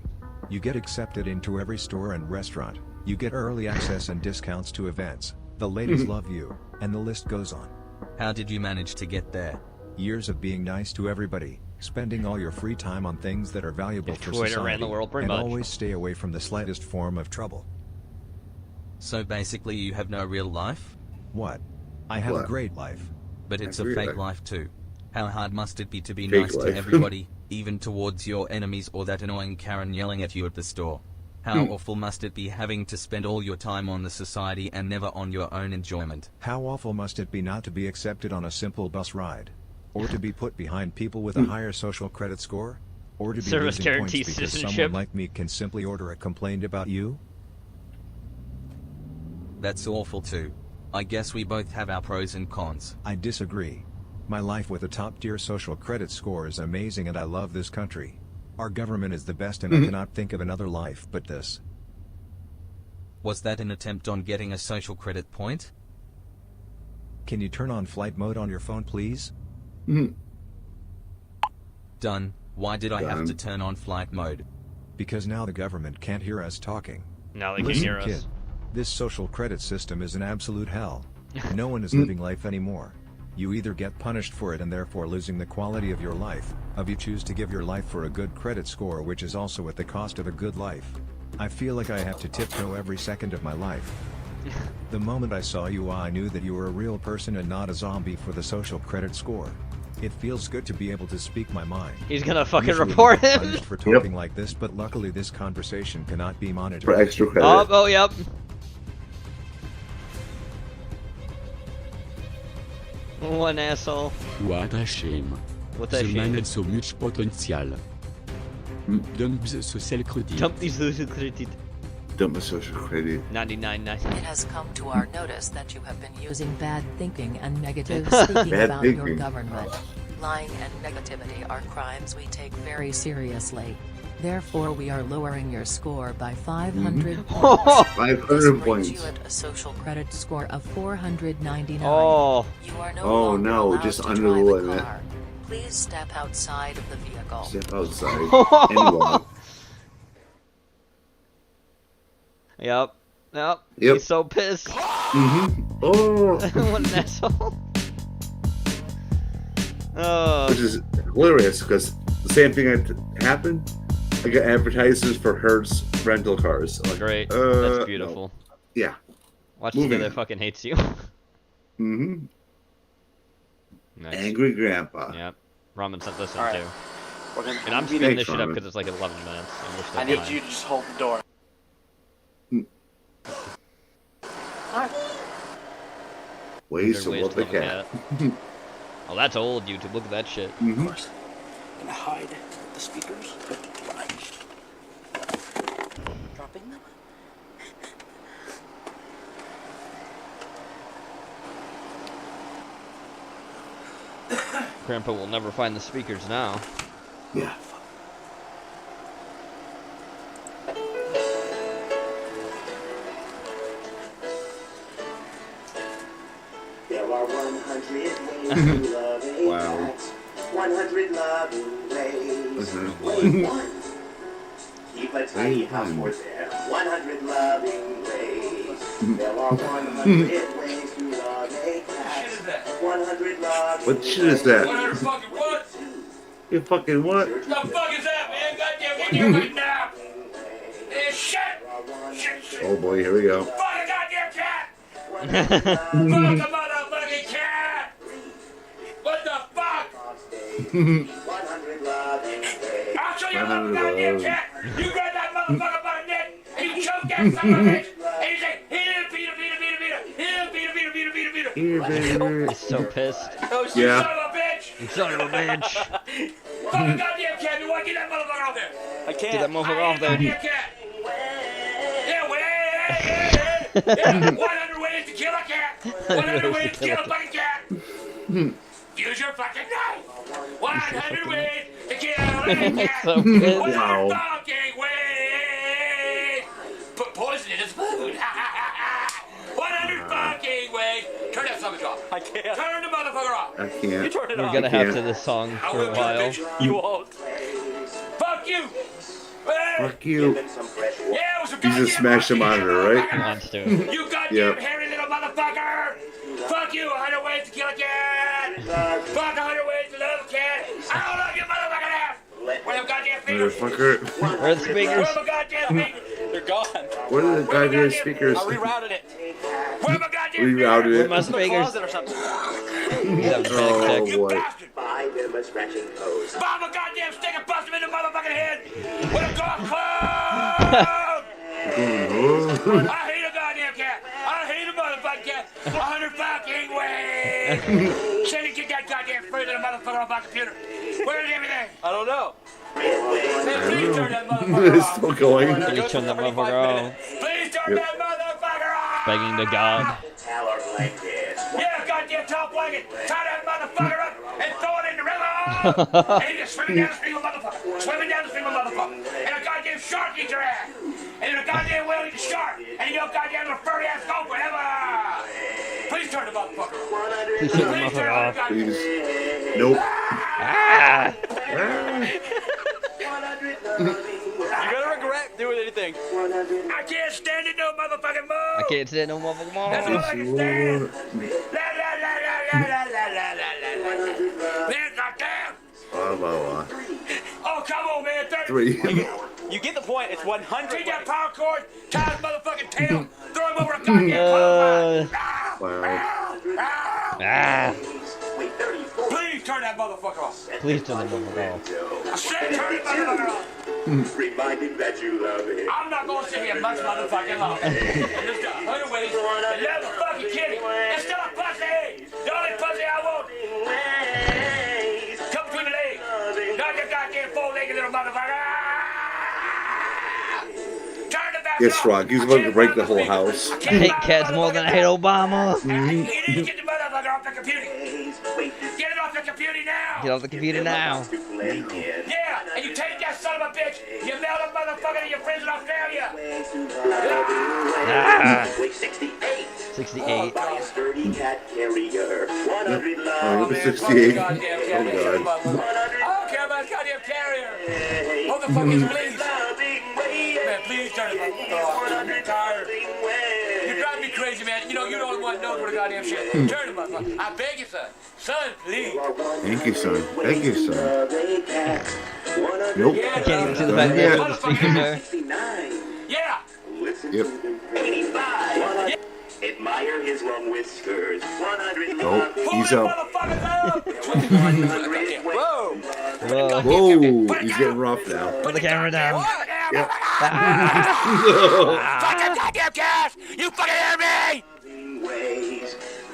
You get accepted into every store and restaurant. You get early access and discounts to events. The ladies love you, and the list goes on. How did you manage to get there? Years of being nice to everybody, spending all your free time on things that are valuable If for Twitter society, ran the world, pretty and much. always stay away from the slightest form of trouble. So basically you have no real life? What? I have a What? great life. But it's A a great fake life. life too. How hard must it be to be Fake nice to life. everybody, even towards your enemies or that annoying Karen yelling at you at the store? How Hmm. awful must it be having to spend all your time on the society and never on your own enjoyment? How awful must it be not to be accepted on a simple bus ride? Or to be put behind people with a higher social credit score? Or to be Service losing points guarantee because citizenship. someone like me can simply order a complaint about you? That's awful too. I guess we both have our pros and cons. I disagree. My life with a top-tier social credit score is amazing and I love this country. Our government is the best and I cannot think of another life but this. Was that an attempt on getting a social credit point? Can you turn on flight mode on your phone, please? Done. Why did I have Done. to turn on flight mode? Because now the government can't hear us talking. Now they can Listen, hear us. kid, this social credit system is an absolute hell. No one is living life anymore. You either get punished for it and therefore losing the quality of your life, or you choose to give your life for a good credit score, which is also at the cost of a good life. I feel like I have to tiptoe every second of my life. The moment I saw you, I knew that you were a real person and not a zombie for the social credit score. It feels good to be able to speak my mind. He's gonna fucking Usually report we get him. punished for talking like this, but luckily this conversation cannot be monitored. For extra credit. Oh, yep. One asshole. What a shame. What a the shame. man had so much potential. Dump the social credit. Dump these social credit. Dump the social credit. 99.9. It has come to our notice that you have been using bad thinking and negative speaking Bad about your thinking. government. Lying and negativity are crimes we take very seriously. Therefore, we are lowering your score by 500 points. 500 This brings points. you at a social credit score of 499. Oh. You are no Oh longer no, allowed just to under the drive a limit. car. Please step outside of the vehicle. Step outside. and walk. Yep. Yep. Yep. He's so pissed. Oh. What an asshole. Oh. Which is hilarious because the same thing had happened. I got advertisements for Hertz rental cars. Like, Great. That's no. beautiful. Yeah. Watch Moving together on. fucking hates you. Mm-hmm. Nice. Angry Grandpa. Yep. Ramen sent this in Alright. too. We're gonna- And I'm Thanks, speeding this shit up Ramen. because it's like 11 minutes. And we're still I need behind. you to just hold the door. Alright. Ways to Ways look to the look at cat. Oh, that's old YouTube. Look at that shit. Of course. Gonna hide the speakers. Dropping them. Grandpa will never find the speakers now. Yeah. There are 100 ways to love a Wow. cat. 100 loving ways. Mhm. Way one. Keep a tiny Way house one. for there. 100 loving ways. There are 100 ways to love a cat. 100 loving What shit is that? 100 fucking what? You fucking what? What the fuck is that, man? Goddamn, get here right now. Hey, shit! Shit! Oh boy, here we go. Fuck a goddamn cat! Fuck a motherfucking cat! What the fuck? 100 loving ways. I'll show you a 100 goddamn love. cat! You grab that motherfucker by the neck and you choke that son of a bitch! And you say, here, Peter, Peter, Peter, Peter! Here, Peter, Peter, Peter, Peter, Peter! Here, baby. He's so pissed. Oh, you Yeah. son of a bitch! You son of a bitch. Fuck a goddamn cat! You want to get that motherfucker off there? I can't. Get that motherfucker off there. Goddamn cat! Yeah, yeah, 100 ways to kill a cat! 100 ways to kill a fucking cat! Use your fucking knife! 100 ways to kill a cat! So pissed. 100 Wow. fucking ways! Put poison in his food! 100 fucking ways! Turn that sucker off! I can't. Turn the motherfucker off! I can't. turn it We're off. gonna I have can't. to this song I for will a too, while. bitch. You won't. Fuck you! Fuck you. Yeah, it was a You goddamn just smashed the monkey. monitor, right? Wants to. You goddamn Yep. hairy little motherfucker! Fuck you, 100 ways to kill a cat. Fuck 100 ways to love a cat. I don't love your motherfucking ass. Where them goddamn fingers? Motherfucker. Where are the speakers? Where my goddamn fingers? They're gone. What are the goddamn speakers? I rerouted it. Where my goddamn Rerouted Where it. my speakers? or something. Oh boy. Buy them a scratching pose. Bomb a goddamn stick and bust him in the motherfucking head with a golf club. I hate a goddamn cat. I hate a motherfucking cat. 100 fucking ways. Send it, get that goddamn further than a motherfucker on my computer. Where's everything? I don't know. Please turn that motherfucker It's off. still going. Please turn that motherfucker off. Please turn that motherfucker off. Begging to God. Yeah, goddamn top blanket. Tie that motherfucker up and throw it in the river. And you're swimming down the stream of motherfucker. Swimming down the stream of motherfucker. And a goddamn shark eats your ass. And then a goddamn whale eats a shark. And you go goddamn little furry ass go forever. Please turn the motherfucker off. Please turn the motherfucker off. Please. Nope. Ah! You're gonna regret doing anything. I can't stand it no motherfucking more. I can't stand no motherfucking more. That's all I can stand. La la la la la la la la la la. Man, goddamn. Oh, come on, man. 3. You get the point. It's 100. Take that power cord, tie his motherfucking tail, throw him over a goddamn Ah! Please turn that motherfucker off. Please turn that motherfucker off. I said turn that motherfucker off. Remind him that you love him. I'm not gonna sit here and much motherfucking long. Just a 100 ways to love a fucking kitty. It's still a pussy. The only pussy I want. Come between the legs. Not your goddamn four-legged little motherfucker. Turn the back Yes, off. Rock. He's about to break the whole house. I hate cats more than I hate Obama. You need to get the motherfucker off the computer. Get it off the computer now. Get off the computer now. Yeah, and you take that son of a bitch. You mail the motherfucker to your friends in Australia. Ah. 68. 68. Buy a sturdy cat carrier. 100 Oh, love. number 68. Oh, God. I don't care about his goddamn carrier. What the fuck is please? Man, please turn it off. I'm tired. You drive me crazy, man. You know, you're the only one who knows what a goddamn shit. Turn it, motherfucker. I beg you, son. Son, please. Thank you, son. Thank you, son. Nope. I can't even see the back there with the speakers there. Yeah. Yep. 85. Admire his long whiskers. 100 Nope. He's up. Whoa. Whoa. He's getting rough now. Put the camera down. Yep. Fuck that goddamn cat! You fucking hear me?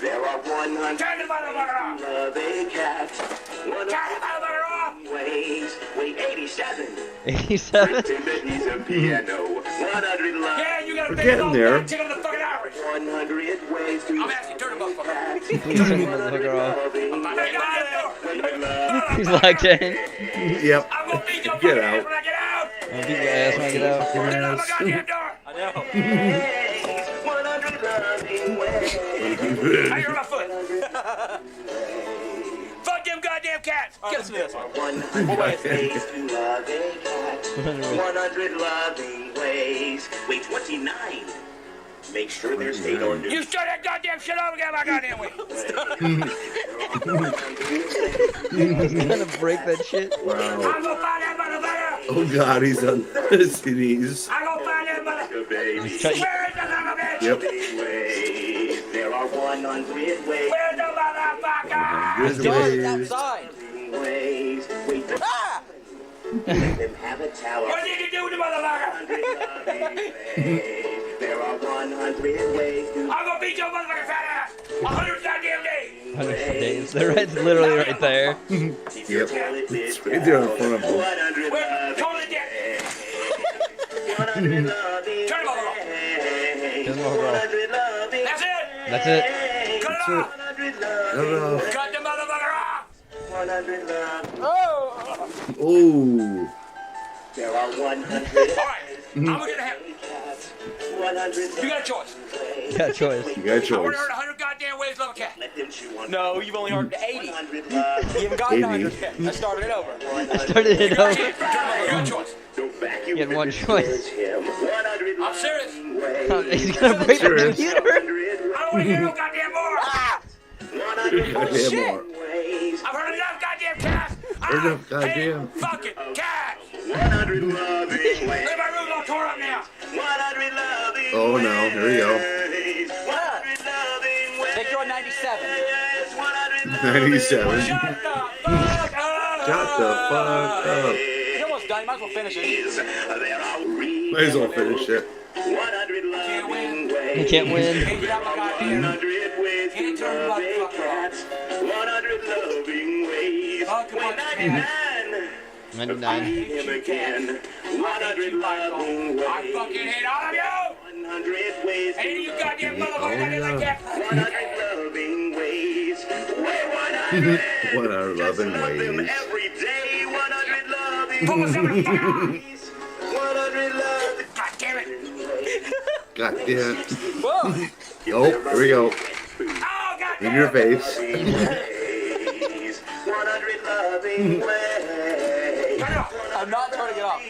There are 100 Turn the motherfucker off! loving cats. Turn the motherfucker off! Ways. Wait, 87. 87? He's a piano. 100 love. Yeah, you got a We're big getting old there. tick of the fucking Irish. 100 ways to I'm asking, turn the motherfucker. Please turn the motherfucker off. He's He's locked in. Yep. I'm gonna beat your Get fucking ass out. when I get out. I'll beat your ass when I get out. Get out my goddamn door. I know. 100 loving ways. I hear my foot. Fuck them goddamn cats. Get us this. 100 ways to love a cat. 100 loving ways. Wait, 29. Make sure there's 8 on new. You start that goddamn shit over again, my goddamn way. He's gonna break that shit. I'm gonna find that motherfucker. Oh, God. He's on his knees. I'm gonna find that motherfucker. Where is the son of a bitch? Yep. There are 100 ways. Where's the motherfucker? Here's the ways. Outside. Ways. Wait. Ah! Let them have a tower. What did you do with the motherfucker? There are 100 ways to I'm gonna beat your motherfucking fat ass 100 goddamn days. 100 days. It's literally right there. Yep. It's right there in front of him. We're totally dead. Turn the motherfucker off. Turn the motherfucker off. That's it. That's it. Cut it off. No. Cut the motherfucker off. Oh. Oh. There are 100. All right. I'm gonna get a him. 100. You got a choice. You got a choice. You got a I choice. want to heard 100 goddamn ways to love a cat. Let them chew on. No, you've only heard 80. 100 You haven't gotten 80. 100 yet. I started it over. I started it over. You got a choice. Don't vacuum. You had one choice. Him. 100 I'm serious. He's gonna break the computer. I don't want to hear no goddamn more. Goddamn more. I've heard enough goddamn cats. Heard enough goddamn. Fucking cats. 100 loving ways. Leave my room all tore up now. 100 loving Oh no, here we go. ways. 100 loving ways. Take your 97. 97. Shut the fuck up. Shut the fuck up. You're almost done. You might as well finish it. Might as well finish it. 100 loving ways. You can't win. 100 ways to love a cat. 100 loving ways. 199. 99. Him again. 100 loving ways. I fucking hate all of you. 100 ways. Any of you goddamn motherfuckers that like that. 100 loving ways. 100. 100 loving Love them ways. every day. 100 loving Focus on the fire. ways. 100 loving. God damn it. God damn. Whoa. Oh, here we go. Oh, God In your face. 100 loving ways. Turn it off. I'm not turning it off.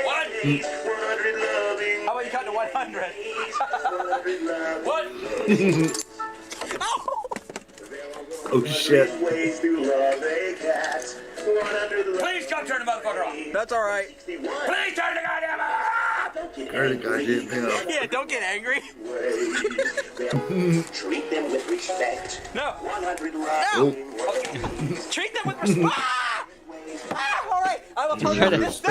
What? 100 loving. How about you cut to 100? What? Oh shit. Ways to love a cat. 100 Please come turn the motherfucker off. That's all right. Please turn the goddamn off. Turn the goddamn thing off. Yeah, don't get angry. Treat them with respect. No. 100 No. loving Treat them with respect. All right. I will turn it off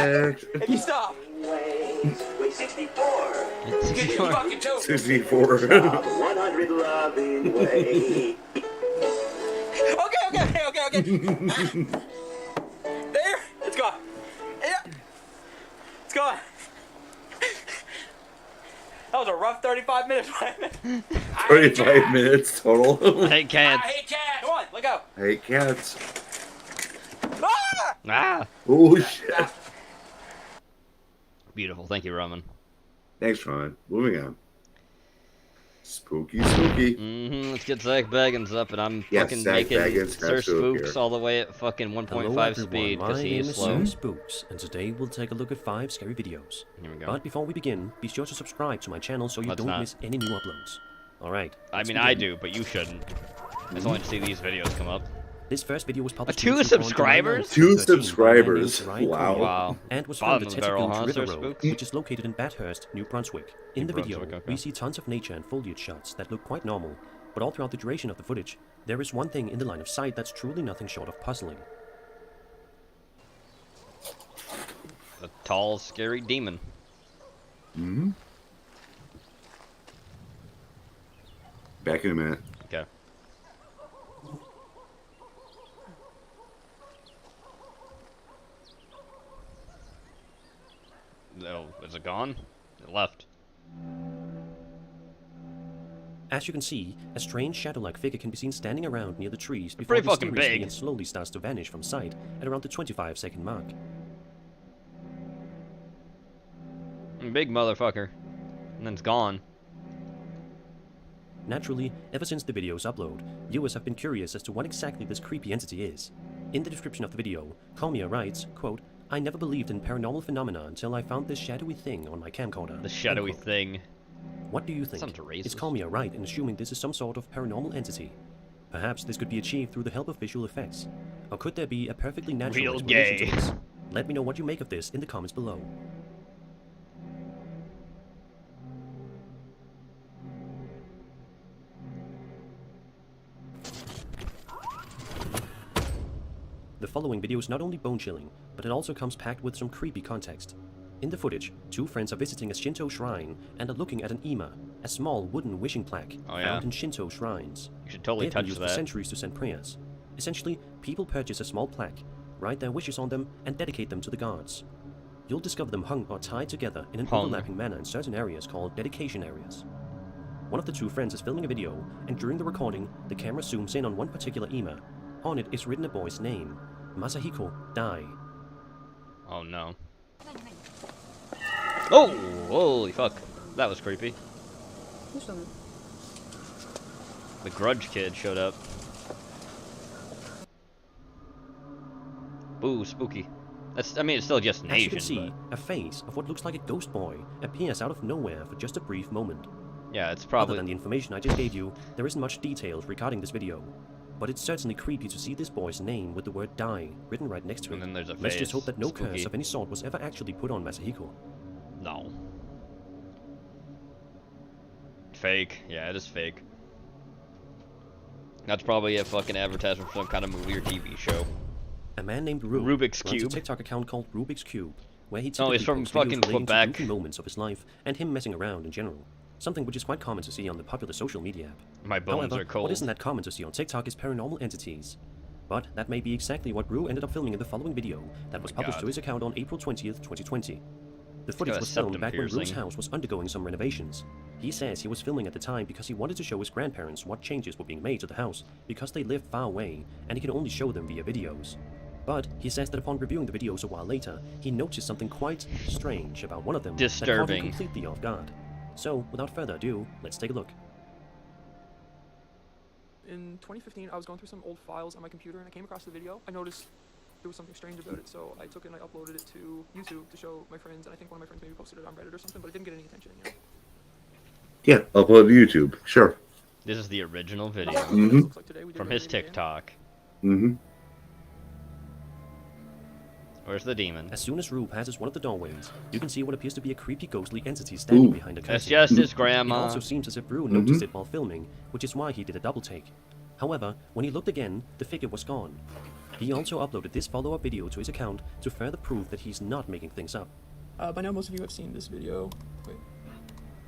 if you stop. Wait, 64. Get your fucking toe. 64. 100 loving ways. Okay. There. It's gone. Yeah. It's gone. That was a rough 35 minutes. 35 minutes total. I hate cats. I hate cats. Come on, let go. I hate cats. Ah! Ah. Oh shit. Beautiful. Thank you, Roman. Thanks, Ron. Moving on. Spooky, spooky. Let's get Zach Baggins up, and I'm Yes, fucking Zach making Baggins Sir has to appear. Spooks all the way at fucking 1.5 speed because he is slow. My name is Sir Spooks, and today we'll take a look at 5 scary videos. Here we go. But before we begin, be sure to subscribe to my channel so you Let's don't not. miss any new uploads. Alright. I mean, I do, but you shouldn't. I just want to see these videos come up. This first video was published 2 on subscribers? 2 2013 by subscribers. my name is Ryan Wow. Coyle, Wow. And was Bottom from of the the barrel, Tetacoot huh, River Sir Road, Spooks? which is located in Bathurst, New Brunswick. In the video, Brunswick, okay. we see tons of nature and foliage shots that look quite normal, but all throughout the duration of the footage, there is one thing in the line of sight that's truly nothing short of puzzling. A tall, scary demon. Hmm? Back in a minute. Okay. No, is it gone? It left. As you can see, a strange shadow-like figure can be seen standing around near the trees before Pretty fucking mysteriously big. and slowly starts to vanish from sight at around the 25-second mark. Big motherfucker. And then it's gone. Naturally, ever since the video's upload, viewers have been curious as to what exactly this creepy entity is. In the description of the video, Kalmia writes, quote, "I never believed in paranormal phenomena until I found this shadowy thing on my camcorder." The shadowy Unquote. thing. What do you think? Sounds racist. Is Kalmia right in assuming this is some sort of paranormal entity? Perhaps this could be achieved through the help of visual effects. Or could there be a perfectly natural Real explanation gay. to this? Let me know what you make of this in the comments below. The following video is not only bone-chilling, but it also comes packed with some creepy context. In the footage, 2 friends are visiting a Shinto shrine and are looking at an ima, a small wooden wishing plaque Oh, yeah. found in Shinto shrines. You should totally They've been touch used for that. centuries to send prayers. Essentially, people purchase a small plaque, write their wishes on them, and dedicate them to the gods. You'll discover them hung or tied together in an Hung. overlapping manner in certain areas called dedication areas. One of the 2 friends is filming a video, and during the recording, the camera zooms in on one particular ima. On it is written a boy's name, Masahiko Dai. Oh no. Oh! Holy fuck. That was creepy. The Grudge Kid showed up. Ooh, spooky. That's, I mean, it's still just an As you Asian, can see, a face of what looks like a ghost boy appears out of nowhere for just a brief moment. Yeah, it's probably... Other than the information I just gave you, there isn't much details regarding this video. But it's certainly creepy to see this boy's name with the word die written right next to it. And then there's a Let's face. just hope that no Spooky. curse of any sort was ever actually put on Masahiko. No. Fake. Yeah, it is fake. That's probably a fucking advertisement for some kind of movie or TV show. A man named Rube Rubik's runs Cube. a TikTok account called Rubik's Cube, where he Oh, he's typically from posts fucking videos relating to Quebec. goofy moments of his life and him messing around in general. Something which is quite common to see on the popular social media app. My bones However, are cold. what isn't that common to see on TikTok is paranormal entities. But that may be exactly what Rue ended up filming in the following video that was published to his account on April 20th, 2020. The footage got a was filmed septum back when Rue's piercing. house was undergoing some renovations. He says he was filming at the time because he wanted to show his grandparents what changes were being made to the house because they lived far away and he could only show them via videos. But he says that upon reviewing the videos a while later, he noticed something quite strange about one of them that caught Disturbing. him completely off guard. So, without further ado, let's take a look. In 2015, I was going through some old files on my computer and I came across the video. I noticed there was something strange about it, so I took it and I uploaded it to YouTube to show my friends, and I think one of my friends maybe posted it on Reddit or something, but it didn't get any attention, you know? Yeah, upload to YouTube. Sure. This is the original video from his TikTok. Mm-hmm. Where's the demon? As soon as Rue passes one of the doorways, you can see what appears to be a creepy ghostly entity standing behind a curtain. That's just his grandma. It also seems as if Rue noticed it while filming, which is why he did a double take. However, when he looked again, the figure was gone. He also uploaded this follow-up video to his account to further prove that he's not making things up. By now, most of you have seen this video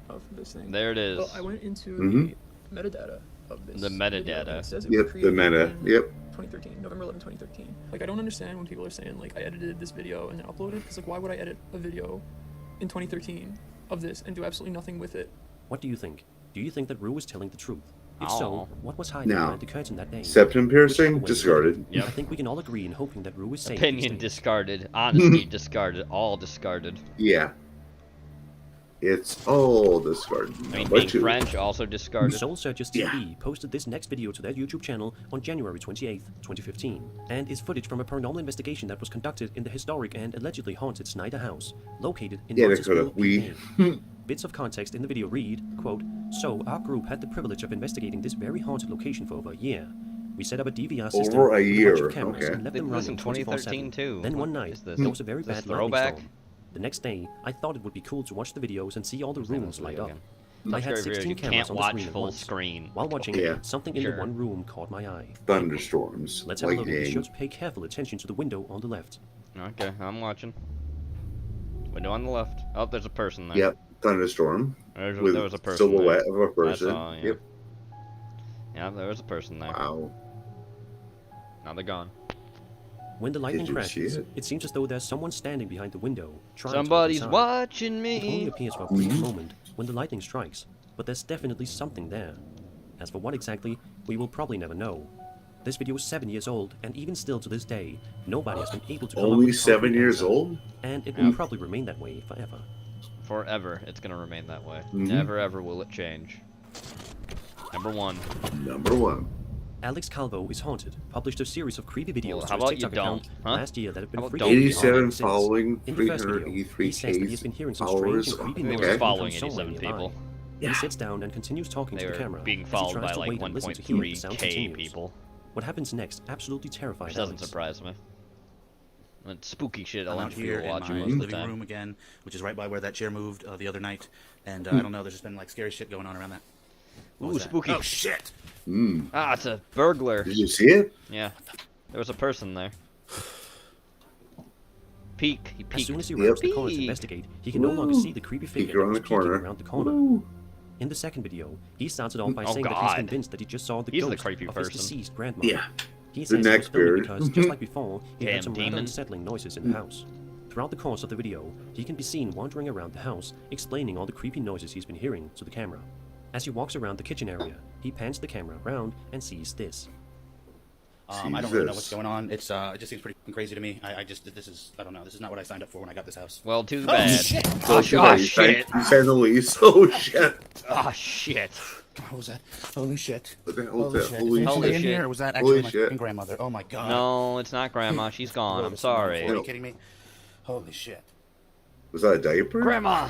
of this thing. There it is. Well, I went into the metadata of this The metadata. video, and it says it was Yep, the created meta. in Yep. 2013, November 11, 2013. Like, I don't understand when people are saying, like, I edited this video and then uploaded, because, like, why would I edit a video in 2013 of this and do absolutely nothing with it? What do you think? Do you think that Rue was telling the truth? If Oh. so, what was hiding No. behind the curtain that day? Septum piercing? Which- Discarded. I think we can all agree in hoping that Rue is safe. Opinion discarded. Honesty discarded. All discarded. Yeah. It's all discarded. I mean, But being you- French also discarded. Soul Searchers TV posted this next video to their YouTube channel on January 28th, 2015, and is footage from a paranormal investigation that was conducted in the historic and allegedly haunted Snyder House, located in Yeah, they Roncesvalles, could've. PA. Bits of context in the video read, quote, "So, our group had the privilege of investigating this very haunted location for over a year. We set up a DVR system Over a with bunch year, of cameras okay. and let They them did run this in 24/7. 2013 too. Then one What night, is this? there was a very Is this bad lightning throwback? storm. The next day, I thought it would be cool to watch the videos and see all the Where's that rooms light video up. again? I Top had Scary Video, 16 you cameras can't on the watch screen at full once. screen. While watching, Yeah. something in Sure. the one room caught my eye. Thunderstorms. Let's have a look and be Lightning. sure to pay careful attention to the window on the left. Okay, I'm watching. Window on the left. Oh, there's a person there. Yep. Thunderstorm. There with was a person silhouette there. of a person. I saw, yeah. Yep. Yeah, there was a person there. Wow. Now they're gone. When the lightning Did you see crashes, it? it seems as though there's someone standing behind the window, trying Somebody's to look inside. watching It only me. appears for a brief moment when the lightning strikes, but there's definitely something there. As for what exactly, we will probably never know. This video is 7 years old, and even still to this day, nobody has been able to come up Only with a 7 concrete years answer. old? And it will probably remain that way forever. Forever, it's gonna remain that way. Mhm. Never ever will it change. Number one. Number one. Alex Calvo is Haunted published a series of creepy videos Well, to how his about you TikTok account don't, huh? last year that have been How about frequently don't? 87 haunted since. following, In the first video, 383 he says that he's been hearing some followers. strange and creepy They noises were coming following from somewhere 87 nearby. people. He sits down and continues talking They to the were camera being as he followed tries by to like wait and listen to hear if the sound 1.3k continues. people. What happens next absolutely terrifies Which doesn't Alex. surprise me. And spooky shit. I I'm want out people here to in watch my most of the living time. room again, which is right by where that chair moved the other night, and I don't know. There's just been like scary shit going on around that. What Ooh, was that? spooky. Oh shit! Ah, it's a burglar. Did you see it? Yeah. There was a person there. Peek. He peeked. As soon as he rounds the corner to Peek. investigate, he can no longer see the creepy figure that around was the peeking corner. around the corner. In the second video, he started off by Oh, saying that he's God. convinced that he just saw the He's the ghost creepy of his person. deceased grandmother. Yeah. He The says he was neck filming beard. because, just like before, he Damn heard some rather demon. unsettling noises in the house. Throughout the course of the video, he can be seen wandering around the house, explaining all the creepy noises he's been hearing to the camera. As he walks around the kitchen area, he pans the camera around and sees this. I don't really know what's going on. It's it just seems pretty crazy to me. I just this is I don't know. This is not what I signed up for when I got this house. Well, too Oh, bad. shit. Oh, You shit. signed the lease. Oh shit. Oh, shit. What was that? Holy shit! What the hell Holy was that? shit! Holy Is anybody shit. in here, or was that Holy actually my shit. fucking grandmother? Oh my god! No, it's not Grandma. She's gone. I'm sorry. Are you kidding me? Holy shit! Was that a diaper? Grandma!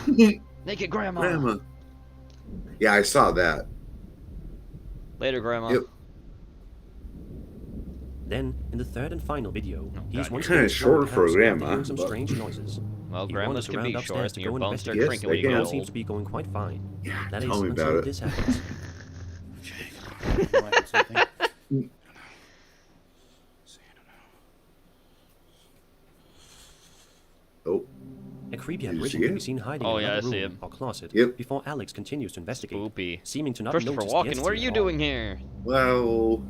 Naked Grandma! Grandma. Yeah, I saw that. Later, Grandma. Yep. Then, in the third and final video, he's once Kinda again short for a grandma, hearing some but- strange noises. Well, He grandmas wanders can around be upstairs short, to and your go bones start investigate. shrinking when you All get old. seems to be going quite fine. Yeah, that is tell me until about it. this happens. Oh. A creepy Did you apparition see can be it? seen hiding Oh, in yeah, another I see room him. or closet Yep. before Alex continues to investigate, Spoopy. seeming to not Christopher notice Walken, the what are entity you at all. doing here? Well,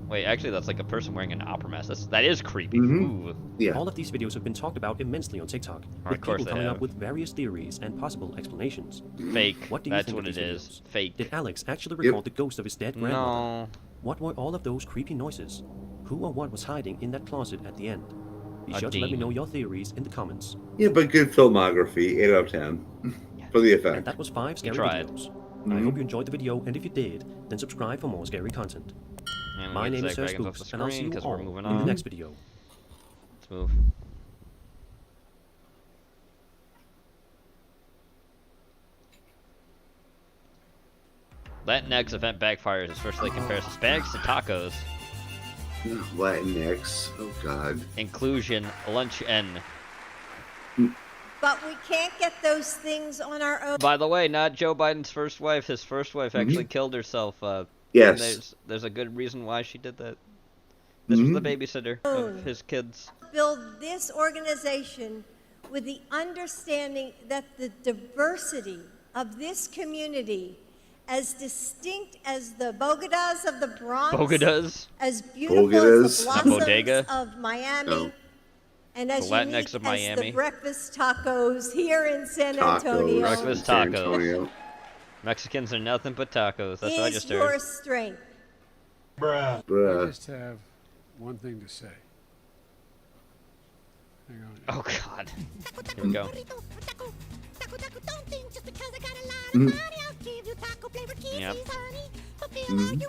Wait, actually, that's like a person wearing an opera mask. That is creepy. Mhm. Ooh. yeah. All of these videos have been talked about immensely on TikTok, Of with course people they coming have. up with various theories and possible explanations. Fake. What do you That's think what of it these is. videos? Fake. Did Alex actually Yep. record the ghost of his dead grandmother? No. What were all of those creepy noises? Who or what was hiding in that closet at the end? Be A sure to let me demon. know your theories in the comments. Yeah, but good filmography, 8 out of 10 for the And effect. that was 5 scary tried. videos. I Mhm. hope you enjoyed the video, and if you did, then subscribe for more scary content. And My we name get is Sir Zach Dragons off Spooks, the and I'll see screen you 'cause all we're moving in the on. next video. Let's move. Latinx event backfires as First Lady compares Hispanics to tacos. Latinx. Oh, God. Inclusion, lunch, and... But we can't get those things on our own. By the way, not Joe Biden's first wife. His first wife actually killed herself. Yes. And there's a good reason why she did that. This was the babysitter of his kids. Build this organization with the understanding that the diversity of this community, as distinct as the Bogotas of the Bronx, Bogotas? as beautiful Bogotas? as the Not blossoms bodega? of Miami, No. and as The Latinx unique of as Miami. the breakfast tacos here in San Tacos. Antonio, Breakfast San tacos. Antonio. Mexicans are nothing but tacos. That's what I is just your heard. strength. I Bruh. just have one thing to say. Hang on. Oh God. Here we go. Mhm. Yep. Mhm.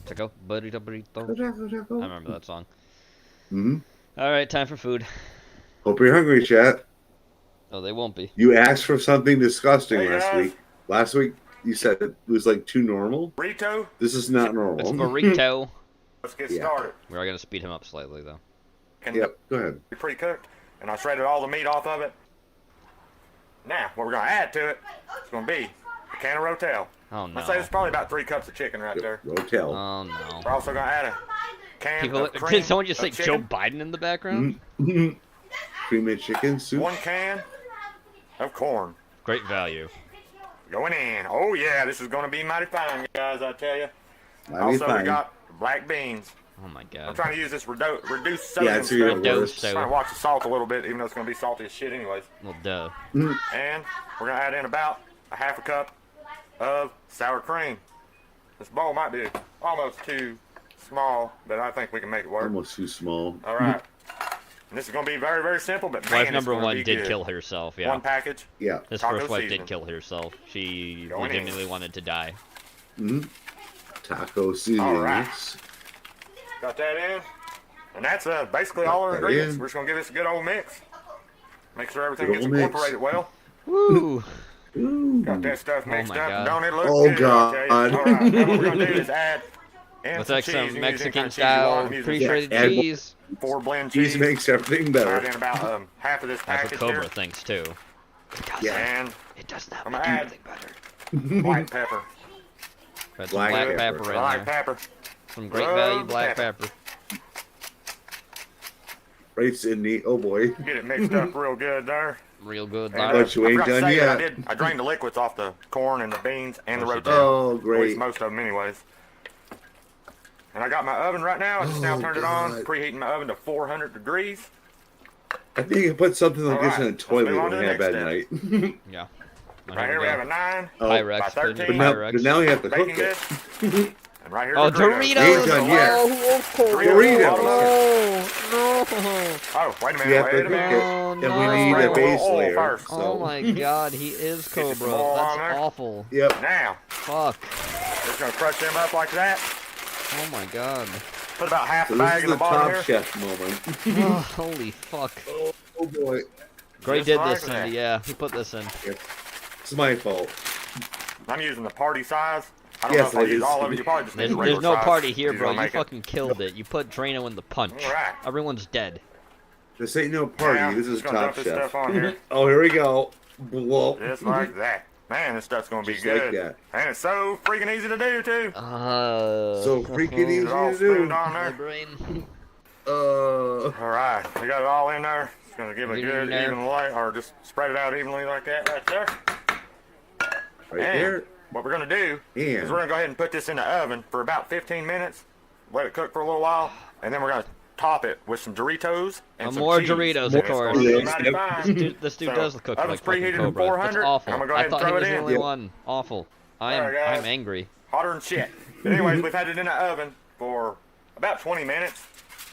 Taco, burrito. I remember that song. hmm All right, time for food. Hope you're hungry, chat. Oh, they won't be. You asked for something disgusting Hey, last guys. week. Last week, you said it was like too normal. Burrito, This is not normal. It's burrito. let's get Yeah. started. We are gonna speed him up slightly though. Can Yep, go ahead. be pre-cooked, and I shredded all the meat off of it. Now, what we're gonna add to it is gonna be a can of Rotel. Oh no. I'd say it's probably about 3 cups of chicken right there. Rotel. Oh no. We're also gonna add a can People, of cream did someone just say of Joe chicken, Biden in the background? Mhm. Cream and chicken soup. 1 can of corn Great value. going in. Oh yeah, this is gonna be mighty fine, guys. I tell you. Mighty Also, fine. we got black beans. Oh my I'm God. trying to use this reduced sodium Yeah, it's even stuff. worse. Trying to watch the salt a little bit, even though it's gonna be salty as shit anyways. Well, duh. And we're gonna add in about a half a cup of sour cream. This bowl might be almost too small, but I think we can make it work. Almost too small. All right. And this is gonna be very, very simple, but man, Wife it's number gonna one be did good. kill herself. Yeah. 1 package. Yeah. His taco first wife seasoning. did kill herself. She Going in. legitimately wanted to die. hmm Taco seasoning. All right. Got that in. And that's basically all our Got that ingredients. in. We're just gonna give this a good old mix. Make sure everything Good gets old mix. incorporated well. Woo! Got that stuff mixed my up. God. Don't it look Oh, good? God. Okay. All right. Now what we're gonna do is add in Let's some like cheese. some You can use any kind Mexican of cheese you want. style I'm using pre-shredded add- cheese. 4 blend Cheese cheese. makes everything Add better. in about half of this That's what package Cobra here. thinks too. Yeah. And It does not I'm make gonna add anything better. white pepper. Put some Black black pepper. pepper in Black there. pepper. Some great Rub value black pepper. pepper. Right, Sydney. Oh boy. Get it mixed up real good there. Real good. And, Lot But you I ain't forgot to done say that yet. I drained the liquids off the corn and the beans and the Of course you rotel. did. Oh, At least great. most of them anyways. And I got my oven right now. I just now Oh, turned it on, God. preheating my oven to 400 degrees. I think you can put something like this in a Alright, let's toilet move on when to you the have bad next night. Yeah. Right here we have a 9 Oh, Pyrex. by put it in 13. but Pyrex. now you have to cook baking it. dish. And right here Oh, Doritos. Ain't Doritos! done yet. Doritos. No! Oh, wait a minute, You have to wait a cook minute. it, Oh, and no. we need Spray a a base little oil layer. first. Oh So. my God, he is Cobra. some oil That's on there. awful. Yep. Now, Fuck. just gonna crush them up like that. Oh my God. Put about half So the this bag is in the the bottom Top here. Chef moment. Oh, holy fuck. Oh boy. Gray Just did like this, that. Cindy. Yeah, he put this in. It's my fault. I'm using the party size. I don't Yes, know if I'll it use is. all of it. You probably just need There's, the regular there's no size. party here, You're bro. gonna You make it. fucking killed it. You put Drano in the punch. Alright. Everyone's dead. This ain't no party. Yeah, this is just gonna Top dump this Chef. stuff on here. Oh, here we go. Blow. Just like that. Man, this stuff's gonna be Just like good. that. And it's so freaking easy to do, too. So freaking easy It's all to do. spooned on there. Alright, we got it all in there. It's gonna give a Get it good in there. even light, or just spread it out evenly like that right there. Right And there. what we're gonna do And- is we're gonna go ahead and put this in the oven for about 15 minutes, let it cook for a little while, and then we're gonna top it with some Doritos and some More cheese. Doritos, And of it's course. gonna be This mighty dude, fine. this dude So, does cook oven's like fucking preheated at Cobra. That's 400. awful. I'm gonna go I ahead and thought he throw was it the in. only one. Awful. I'm Alright, guys. angry. Hotter than shit. But anyways, we've had it in the oven for about 20 minutes.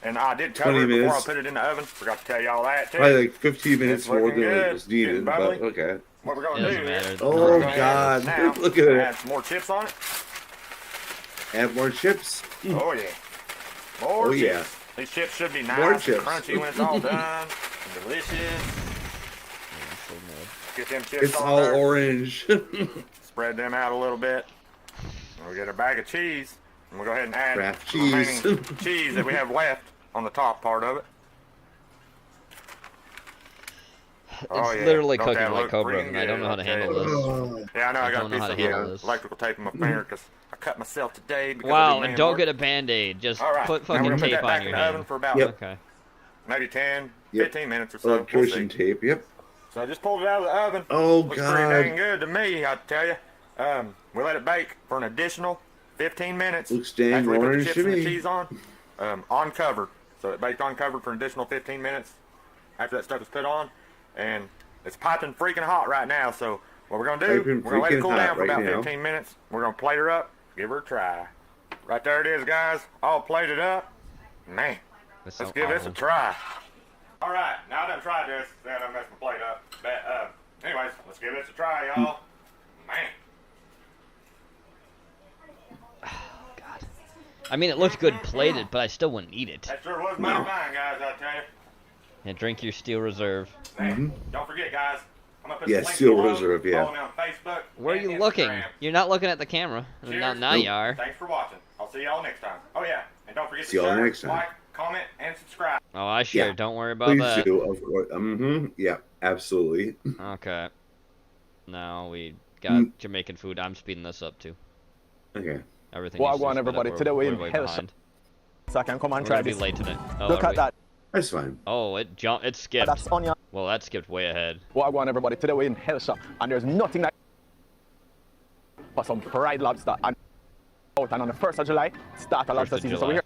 And I did cover 20 it before I minutes. put it in the oven. Forgot to tell y'all that too. Probably like 15 minutes It's more looking than good. was needed, Getting but bubbly. okay. What we're gonna Doesn't do matter. is Oh, we're gonna God. now Look at it. add some more chips on it. Add more chips. Oh yeah. More Oh, chips. yeah. These chips should be nice More and chips. crunchy when it's all done. And delicious. Get them chips It's on all there. orange. Spread them out a little bit. And we get a bag of cheese. And we'll go ahead and add Kraft the cheese. remaining cheese that we have left on the top part of it. Oh, It's yeah. literally Don't cooking that like look Cobra, freaking and I don't know how to good, handle I'll this. Yeah, I know. I got a don't know piece how to of handle this. electrical tape in my finger because I cut myself today. Because I Wow, do and man don't work. get a band-aid. Just All right. put Now we're fucking gonna put tape that back on in your the hand. oven for about Okay. maybe 10, Yep. 15 minutes or so. We'll Electrician see. tape, yep. So I just pulled it out of the oven. Oh, Looks God. pretty dang good to me, I tell you. We let it bake for an additional 15 minutes. Looks dang after we put the orange chips to and the me. cheese on covered. So it baked on covered for an additional 15 minutes after that stuff is put on. And it's piping freaking hot right now. So what we're going to do, Piping we're going to let it freaking cool hot down for right about now. 15 minutes. We're going to plate her up, give her a try. Right there it is, guys. All plated up. Man, That's let's so give this a awful. try. All right, now I done tried this. Then I messed my plate up. But, anyways, let's give this a try, y'all. Man. I mean, it looked good plated, but I still wouldn't eat it. That sure was mighty fine, guys, I tell you. And drink your Steel Reserve. Man, don't forget, guys. I'm gonna put Yeah, some links Steel below. Reserve, yeah. Follow me on Facebook. Where are and you looking? Instagram. You're not looking at the camera. Cheers. Now you are. Thanks for watching. I'll see y'all next time. Oh yeah, and don't forget See to y'all share, next time. like, comment, and subscribe. Oh, I sure. Yeah. Don't worry about Please that. do, of course. Yeah, absolutely. Okay. Now we got Jamaican food. I'm speeding this up too. Okay. Everything. Well, needs to go on, speed up. everybody. We're- Today we're in way hell behind. So I can come and We're try gonna be this. late today. Oh, Look are at we? that. That's fine. Oh, it jumped. It skipped. That's onion. Well, that skipped way ahead. Well, go on, everybody. Today we're in Hell Shop, and there's nothing like for some fried lobster. And on the 1st of July, start a lobster of season. So July. we're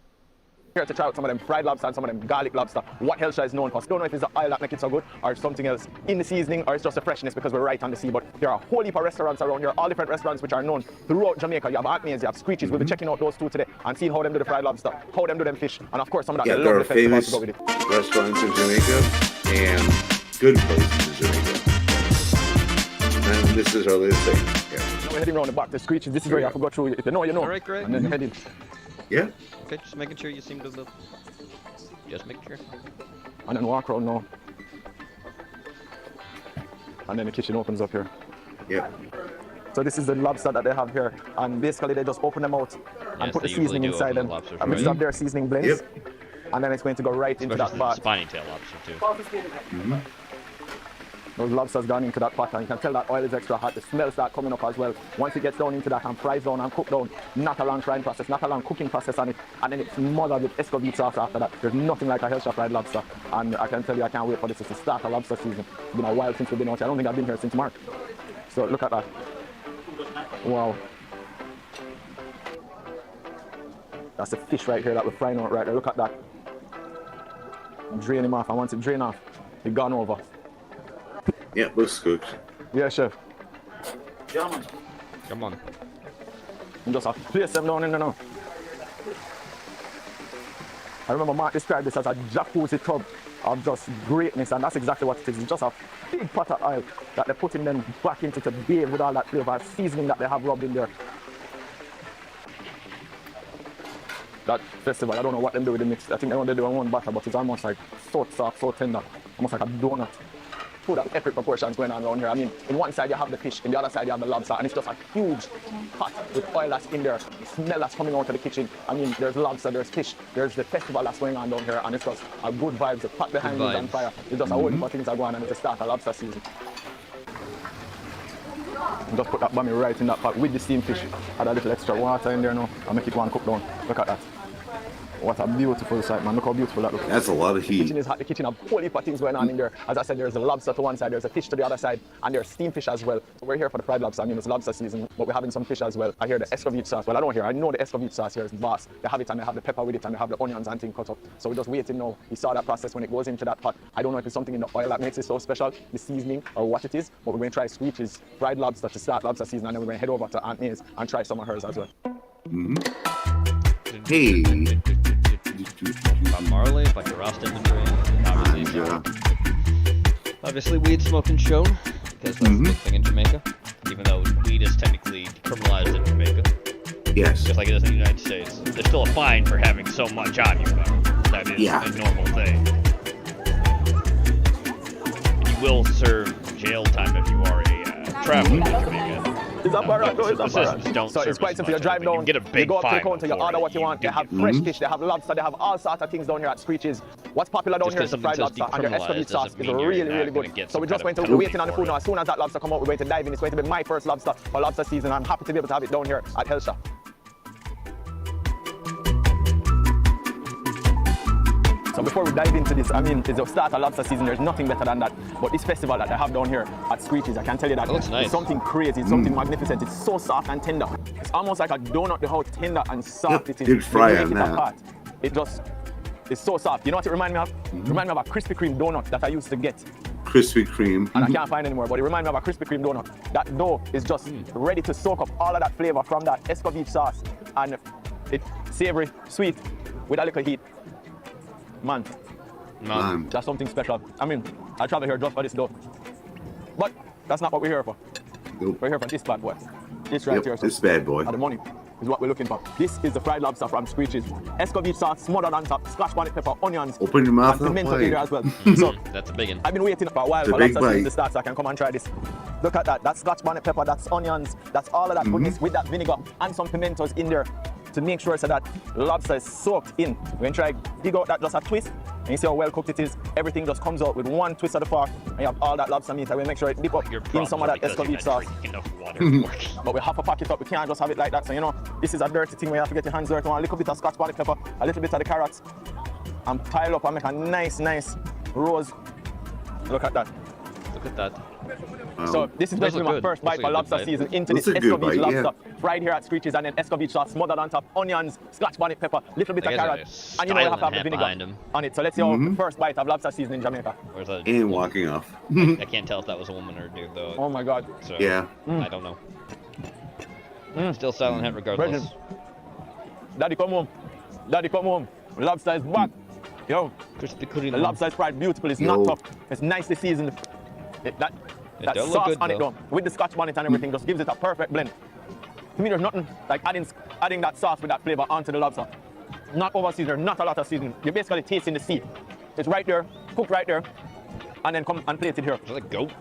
here to try out some of them fried lobster and some of them garlic lobster. What Hellshire is known for. So don't know if it's the oil that makes it so good or something else in the seasoning or it's just the freshness because we're right on the sea. But there are a whole heap of restaurants around here, all different restaurants which are known throughout Jamaica. You have Atmays, you have Screeches. We'll be checking out those two today and seeing how them do the fried lobster, how them do them fish, and of course some of that Yeah, there are lovely festivals famous to go with it. restaurants in Jamaica and good places in Jamaica. And this is our latest thing. Yeah. Now we're heading around the back to Screeches. This is where you have to go through. If you know, you know. All right, great. And then heading. Yeah. Okay, just making sure you seem to. Just making sure. And then walk around now. And then the kitchen opens up here. Yeah. So this is the lobster that they have here. And basically they just open them out and Yes, put the they usually seasoning do inside open them. the lobsters, A mix right? of their seasoning blends. Yep. And then it's going to go right into that Especially pot. the spiny tail lobster too. Those lobsters gone into that pot and you can tell that oil is extra hot. The smells start coming up as well. Once it gets down into that and fries down and cooked down, not a long frying process, not a long cooking process on it. And then it's smothered with escovitch sauce after that. There's nothing like a Hellshire fried lobster. And I can tell you, I can't wait for this to start a lobster season. It's been a while since we've been out here. I don't think I've been here since March. So look at that. Wow. That's the fish right here that we're frying out right there. Look at that. Drain him off. And once it drain off, it's gone over. Yeah, looks cooked. Yeah, chef. Gentlemen. Come on. And just place them down in there now. I remember Mark described this as a jacuzzi tub of just greatness, and that's exactly what it is. It's just a big pot of oil that they're putting them back into to bathe with all that flavor, seasoning that they have rubbed in there. That festival, I don't know what they do with the mix. I think they only do in one batter, but it's almost like so soft, so tender, almost like a donut. food of epic proportions going on around here. I mean, in one side you have the fish, in the other side you have the lobster, and it's just a huge pot with oil that's in there, smell that's coming out of the kitchen. I mean, there's lobster, there's fish, there's the festival that's going on down here, and it's just a good vibes. The pot behind me is on fire. It's just a whole heap of things are going on, and it's the start of lobster season. Just put that bammy right in that pot with the steamed fish. Add a little extra water in there now and make it go and cook down. Look at that. What a beautiful sight, man. Look how beautiful that looks. That's a lot of heat. The kitchen is hot. The kitchen has a whole heap of things going on in there. As I said, there's a lobster to one side, there's a fish to the other side, and there's steamed fish as well. So we're here for the fried lobster. I mean, it's lobster season, but we're having some fish as well. I hear the escovitch sauce. Well, I don't hear. I know the escovitch sauce here is boss. They have it and they have the pepper with it and they have the onions and things cut up. So we're just waiting now. We saw that process when it goes into that pot. I don't know if it's something in the oil that makes it so special, the seasoning or what it is, but we're going to try Screech's fried lobster to start lobster season, and then we're going to head over to Aunt May's and try some of hers as well. Hey. Bob Marley, like the Rost inventory. Obviously, weed smoking shown because that's the big thing in Jamaica. Even though weed is technically criminalized in Jamaica. Yes. Just like it is in the United States. There's still a fine for having so much on you, though. That is a normal thing. And you will serve jail time if you are a traveler in Jamaica. It's a bar, so it's quite simple. You drive down, you go up to the counter, you order what you want. They have fresh fish, they have lobster, they have all sorts of things down here at Screech's. What's popular down here is fried lobster, and their escovitch sauce is really, really good. So we're just going to be waiting on the food now. As soon as that lobster comes out, we're going to dive in. It's going to be my first lobster for lobster season. I'm happy to be able to have it down here at Hellshire. So before we dive into this, I mean, it's the start of lobster season. There's nothing better than that. But this festival that they have down here at Screech's, I can tell you that looks nice. It's something crazy. It's something magnificent. It's so soft and tender. It's almost like a donut, how tender and soft it is. Deep fry When you on make it that. apart, it just, it's so soft. You know what it reminds me of? It reminds me of a Krispy Kreme donut that I used to get. Krispy Kreme. And I can't find anymore, but it reminds me of a Krispy Kreme donut. That dough is just ready to soak up all of that flavor from that escovitch sauce. And it's savory, sweet, with a little heat. Man. That's something special. I mean, I travel here just for this dough. But that's not what we're here for. Nope. We're here for this bad boy. This right here. This bad boy. And the money is what we're looking for. This is the fried lobster from Screech's. Escovitch sauce, smothered on top, scotch bonnet pepper, onions. Open your mouth and pimento in there as well. So that's a big one. I've been waiting for a while for lobster season to start so I can come and try this. Look at that. That's scotch bonnet pepper, that's onions, that's all of that goodness with that vinegar and some pimentos in there to make sure so that lobster is soaked in. We're going to try dig out that just a twist. And you see how well cooked it is. Everything just comes out with one twist of the fork. And you have all that lobster meat. I will make sure it dip up in some of that escovitch sauce. But we have to pack it up. We can't just have it like that. So, you know, this is a dirty thing where you have to get your hands dirty. A little bit of scotch bonnet pepper, a little bit of the carrots, and pile up and make a nice rose. Look at that. Look at that. So this is basically my first bite for lobster season into this escovitch lobster. Fried here at Screech's, and then escovitch sauce smothered on top, onions, scotch bonnet pepper, little bit of carrot, and you know you have to have the vinegar on it. So let's see how the first bite of lobster season in Jamaica. Where's that? And walking off. I can't tell if that was a woman or a dude though. Oh my god. So, yeah. I don't know. Still silent head regardless. Daddy come home. Daddy come home. Lobster is back. Yo. The lobster is fried beautiful. It's not tough. It's nicely seasoned. That sauce good, on it though, with the scotch bonnet and everything, just gives it a perfect blend. To me, there's nothing like adding that sauce with that flavor onto the lobster. Not over seasoned, not a lot of seasoning. You're basically tasting the sea. It's right there, cooked right there, and then come and plate it here.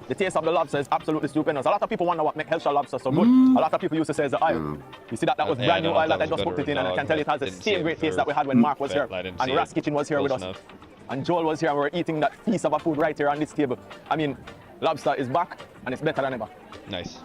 The taste of the lobster is absolutely stupendous. A lot of people wonder what makes Hellshire lobster so good. A lot of people used to say it's the oil. You see that was brand new oil that I just cooked it in, and I can tell you it has the same great taste that we had when Mark was here, and Ras Kitchen was here with us, and Joel was here, and we were eating that feast of our food right here on this table. I mean, lobster is back, and it's better than ever. Nice.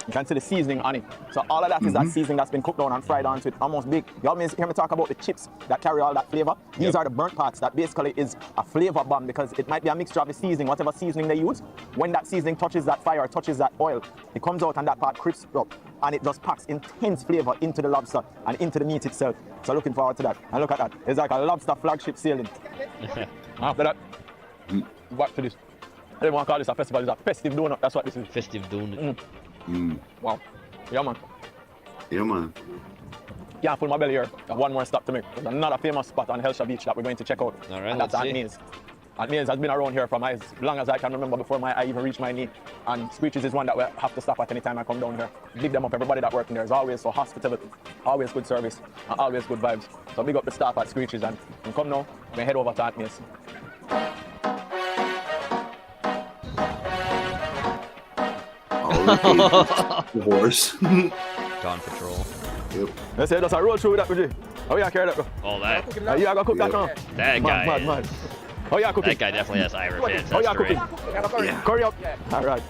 You can see the seasoning on it. So all of that is that seasoning that's been cooked down and fried onto it, almost big. You always hear me talk about the chips that carry all that flavor. These are the burnt parts that basically is a flavor bomb, because it might be a mixture of the seasoning, whatever seasoning they use. When that seasoning touches that fire, touches that oil, it comes out and that part crisps up, and it just packs intense flavor into the lobster and into the meat itself. So looking forward to that. And look at that. It's like a lobster flagship sailing. After that, back to this. I don't want to call this a festival, it's a festive donut. That's what this is. Festive donut. Wow. Yeah, man. Yeah, man. Can't pull my belly here. One more stop to make. There's another famous spot on Hellshire Beach that we're going to check out. All right, and that's Aunt May's. Aunt May's has been around here from as long as I can remember, before I even reached my knee. And Screech's is one that we have to stop at any time I come down here. Big them up. Everybody that works in there is always so hospitable, always good service, and always good vibes. So big up the staff at Screech's, and come now, we head over to Aunt May's. The horse. Dawn Patrol. Yep. Let's say just a roll through with that, would you? How you carry that, bro? All that. You are gonna cook that now? That guy. Mad. How you cooking? That guy definitely has Irish How you ancestry. cooking? Curry up. All right.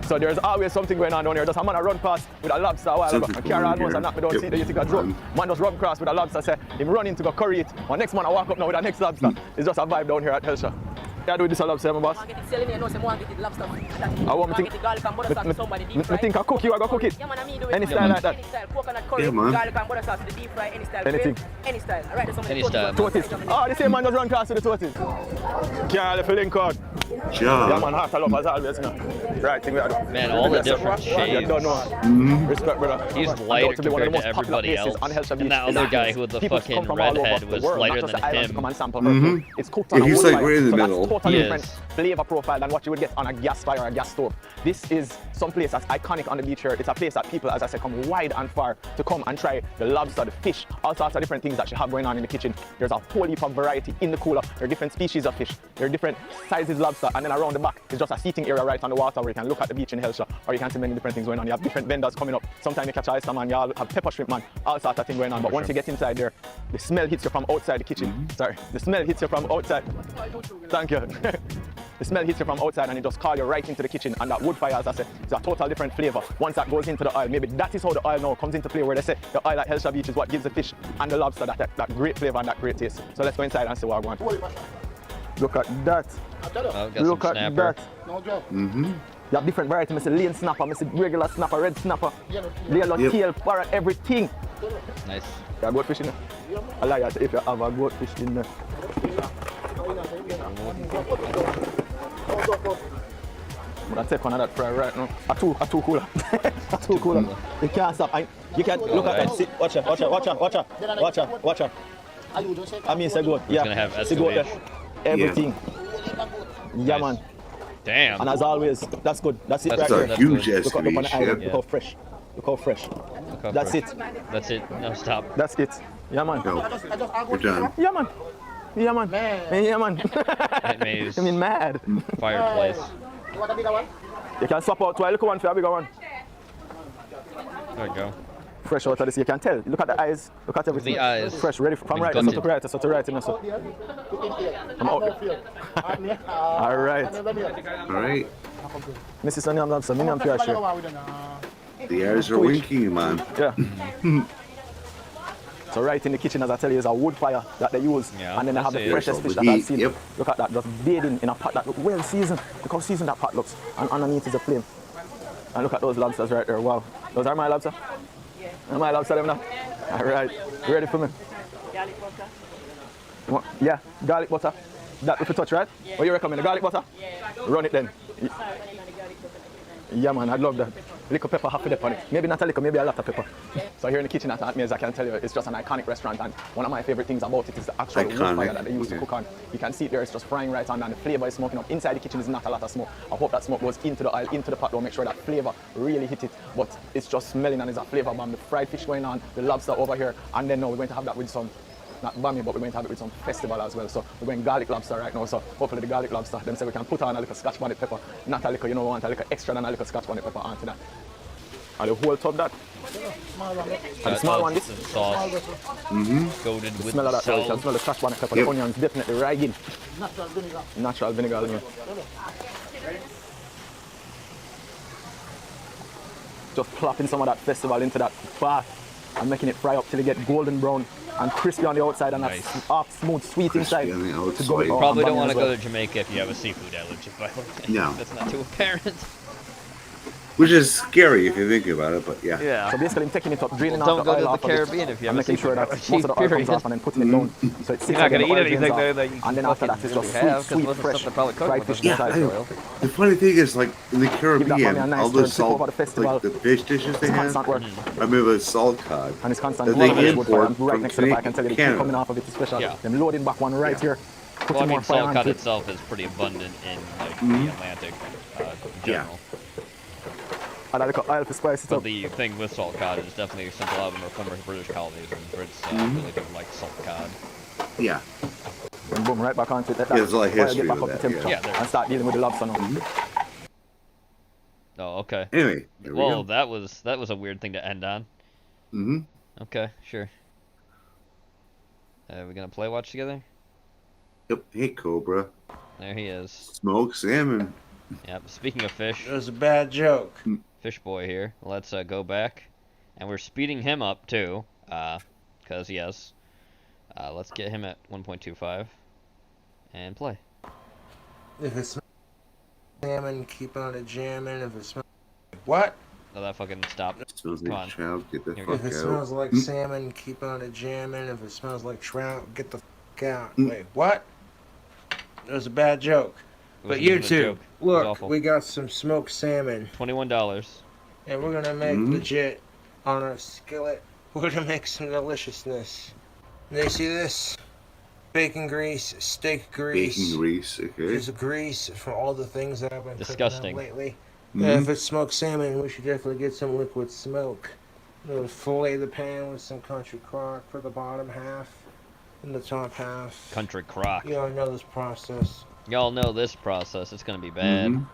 So there's always something going on down here. Just a man a run past with a lobster a while ago. I carry almost and knock me down. See that you think a drop. Man just run across with a lobster. Say him running to go curry it. My next man I walk up now with the next lobster. It's just a vibe down here at Hellshire. Yeah, do this a lobster, my boss. I want me think I cook you, I go cook it. Any style like that. Yeah, man. Anything. Any style. Tortoise. Oh, the same man just run across to the tortoise. Can't let the link out. Yeah. Yeah, man, heart love as always, you know. Right thing we are doing. Man, all the different shades. Respect, brother. He's lighter compared to everybody else. And that other guy who with the fucking red head was lighter than him. It's cooked Yeah, on he's a wood like fire, right in the so middle. That's totally He different is. flavor profile than what you would get on a gas fire or a gas stove. This is some place that's iconic on the beach here. It's a place that people, as I said, come wide and far to come and try the lobster, the fish, all sorts of different things that you have going on in the kitchen. There's a whole heap of variety in the cooler. There are different species of fish. There are different sizes of lobster, and then around the back is just a seating area right on the water where you can look at the beach in Hellshire, or you can see many different things going on. You have different vendors coming up. Sometimes you catch oyster man, you all have pepper shrimp man, all sorts of things going on. But once you get inside there, the smell hits you from outside the kitchen. Sorry, the smell hits you from outside. Thank you. The smell hits you from outside and it just calls you right into the kitchen. And that wood fire, as I said, is a total different flavor. Once that goes into the oil, maybe that is how the oil now comes into play, where they say the oil at Hellshire Beach is what gives the fish and the lobster that great flavor and that great taste. So let's go inside and see what I want. Look at that. Oh, got Look some at snapper. that. You have different varieties. I see lane snapper, I see regular snapper, red snapper, yellow tail, parrot, everything. Nice. You have goldfish in there? I like that if you have a goldfish in there. I'm gonna take one of that fry right now. A two cooler. A two cooler. You can't stop. You can't look at that. See, watch out. I mean, say good. Yeah. Gonna have See good there. escalation. Everything. Yeah, Nice. man. Damn. And as always, that's good. That's it That's right good. there. That's a huge Look up on the escalation. island. Yeah. Look how fresh. Look how fresh. Look how That's fresh. it. That's it. No, stop. That's it. Yeah, man. Go. We're done. Yeah, man. Yeah, man. Yeah, man. That maze. I mean, mad. Fireplace. You can swap out to a little one for a bigger one. There we go. Fresh out of this, you can tell. Look at the eyes, look at everything. The eyes. Fresh, ready from Been right gutted. to right, so to right, so. I'm out. All right. All right. Mrs. Onion Lobster, Minion Pure Share. The eyes are winking, man. Yeah. So right in the kitchen, as I tell you, is a wood fire that they use. Yeah, And then they have the I see it. freshest fish With that I've heat, seen. yep. Look at that, just bathing in a pot that look well seasoned. Look how seasoned that pot looks. And underneath is a flame. And look at those lobsters right there, wow. Those are my lobster? Yeah. My lobster them now? All right, you ready for me? Garlic butter. Yeah, garlic butter. That if you touch, right? Yeah. What you recommend, the garlic butter? Yeah. Run it then. Yeah, man, I love that. Little pepper, half of it on it. Maybe not a little, maybe a lot of pepper. So here in the kitchen at Aunt May's, I can tell you, it's just an iconic restaurant, and one of my favorite things about it is the actual wood fire that they use to cook on. You can see it there, it's just frying right on, and the flavor is smoking up. Inside the kitchen is not a lot of smoke. I hope that smoke goes into the oil, into the pot, to make sure that flavor really hit it. But it's just smelling and it's a flavor bomb. The fried fish going on, the lobster over here, and then now we're going to have that with some, not bammy, but we're going to have it with some festival as well. So we're going garlic lobster right now. So hopefully the garlic lobster, them say we can put on a little scotch bonnet pepper. Not a little, you know, we want a little extra than a little scotch bonnet pepper onto that. And the whole top that. And the small one, this. Sauce. Coated with Smell of that, so you salt. can smell the scotch bonnet pepper. Yep. The onions definitely rising. Natural vinegar. Natural vinegar in here. Just plopping some of that festival into that bath and making it fry up till it get golden brown and crispy on the outside and Nice. that soft, smooth, sweet inside. on the To go with- outside. oh, Probably and don't want to bunion as well. go to Jamaica if you have a seafood allergy, by the way. No. That's not too apparent. Which is scary if you think about it, but yeah. Yeah. So basically, I'm taking it up, draining Don't off go the to oil the off of it, Caribbean if you have and a making sure seafood that allergy, most of the oil comes period. off and then putting it down. So it sits You're not and then gonna eat the oil anything drains there off. that you And then after that, it's just really have, sweet, 'cause sweet, most of the fresh stuff they probably cook fried with fish is inside. The funny thing is, like in the Give that Caribbean, mommy a nice all turn, the tip over salt, the festival. like the fish dishes they It's have. constant work. I remember salt cod. And it's constant that work. they It's wood fire. import I'm right from next to the fire. I can tell you the heat Canada. coming off of it is special. Yeah. Them loading back one right here. Well, I Putting mean, more fire salt onto cut it. itself is pretty abundant in like the Atlantic in general. And I like oil to spice it But up. the thing with salt cod is definitely since a lot of them are from the British colonies, and Brits really don't like salt cod. Yeah. And boom, right back onto it. Let Yeah, there's a lot of oil history get back with up to that, yeah. temperature Yeah, there- and start dealing with the lobster now. Oh, okay. Anyway, there we Whoa, go. that was a weird thing to end on. Mm-hmm. Okay, sure. We gonna play watch together? Yep. Hey, Cobra. There he is. Smoked salmon. Yep. Speaking of fish, It was a bad joke. Fish boy here. Let's go back, and we're speeding him up too. Cause yes. Let's get him at 1.25, and play. If it smells like salmon, keep on it jamming. If it smells what? Oh, that fucking stopped. Smells Come like on. trout. Get the Here fuck we If it out. smells like salmon, keep on it jamming. If it smells like trout, get the fuck out. Mm. Wait, what? It was a bad joke. But wasn't even a YouTube, joke. It was look, awful. we got some smoked salmon, $21. and we're gonna make Mm. legit on our skillet. We're gonna make some deliciousness. They see this? Bacon grease, steak grease. Bacon grease. Okay. There's grease from all the things that I've been Disgusting. cooking up lately. Mhm. If it's smoked salmon, we should definitely get some liquid smoke. We'll fillet the pan with some country crock for the bottom half and the top half. Country crock. You already know this process. Y'all know this process. It's gonna be bad. Mhm.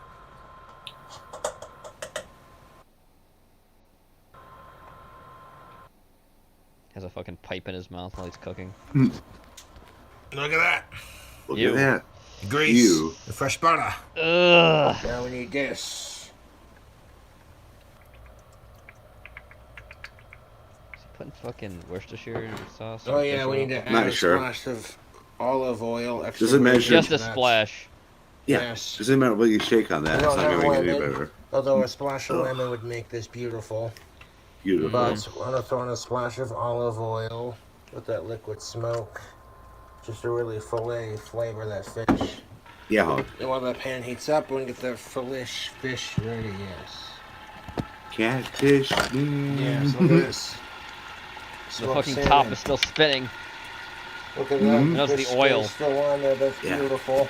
Has a fucking pipe in his mouth while he's cooking. Look at that. Look You. at that. Grease. You. The fresh butter. Ugh. Now we need this. Is he putting fucking Worcestershire sauce? Oh or yeah, fish we oil? need to Not add a sure. splash of olive oil. Extra Does it measure? Just a nuts. splash. Yeah. Yes. Doesn't matter what you shake on that. We It's don't not have gonna make it any lemon, better. although a splash of Ugh. lemon would make this beautiful. Beautiful. But we're gonna throw in a splash of olive oil with that liquid smoke, just to really fillet flavor that fish. Yeah, Hog. And while that pan heats up, we're gonna get the fish ready. Yes. Catfish. Yes. Look at this. The Smoked fucking salmon. top is still spinning. Look at that. Mhm. That's the Fish oil. is still on there. That's Yeah. beautiful.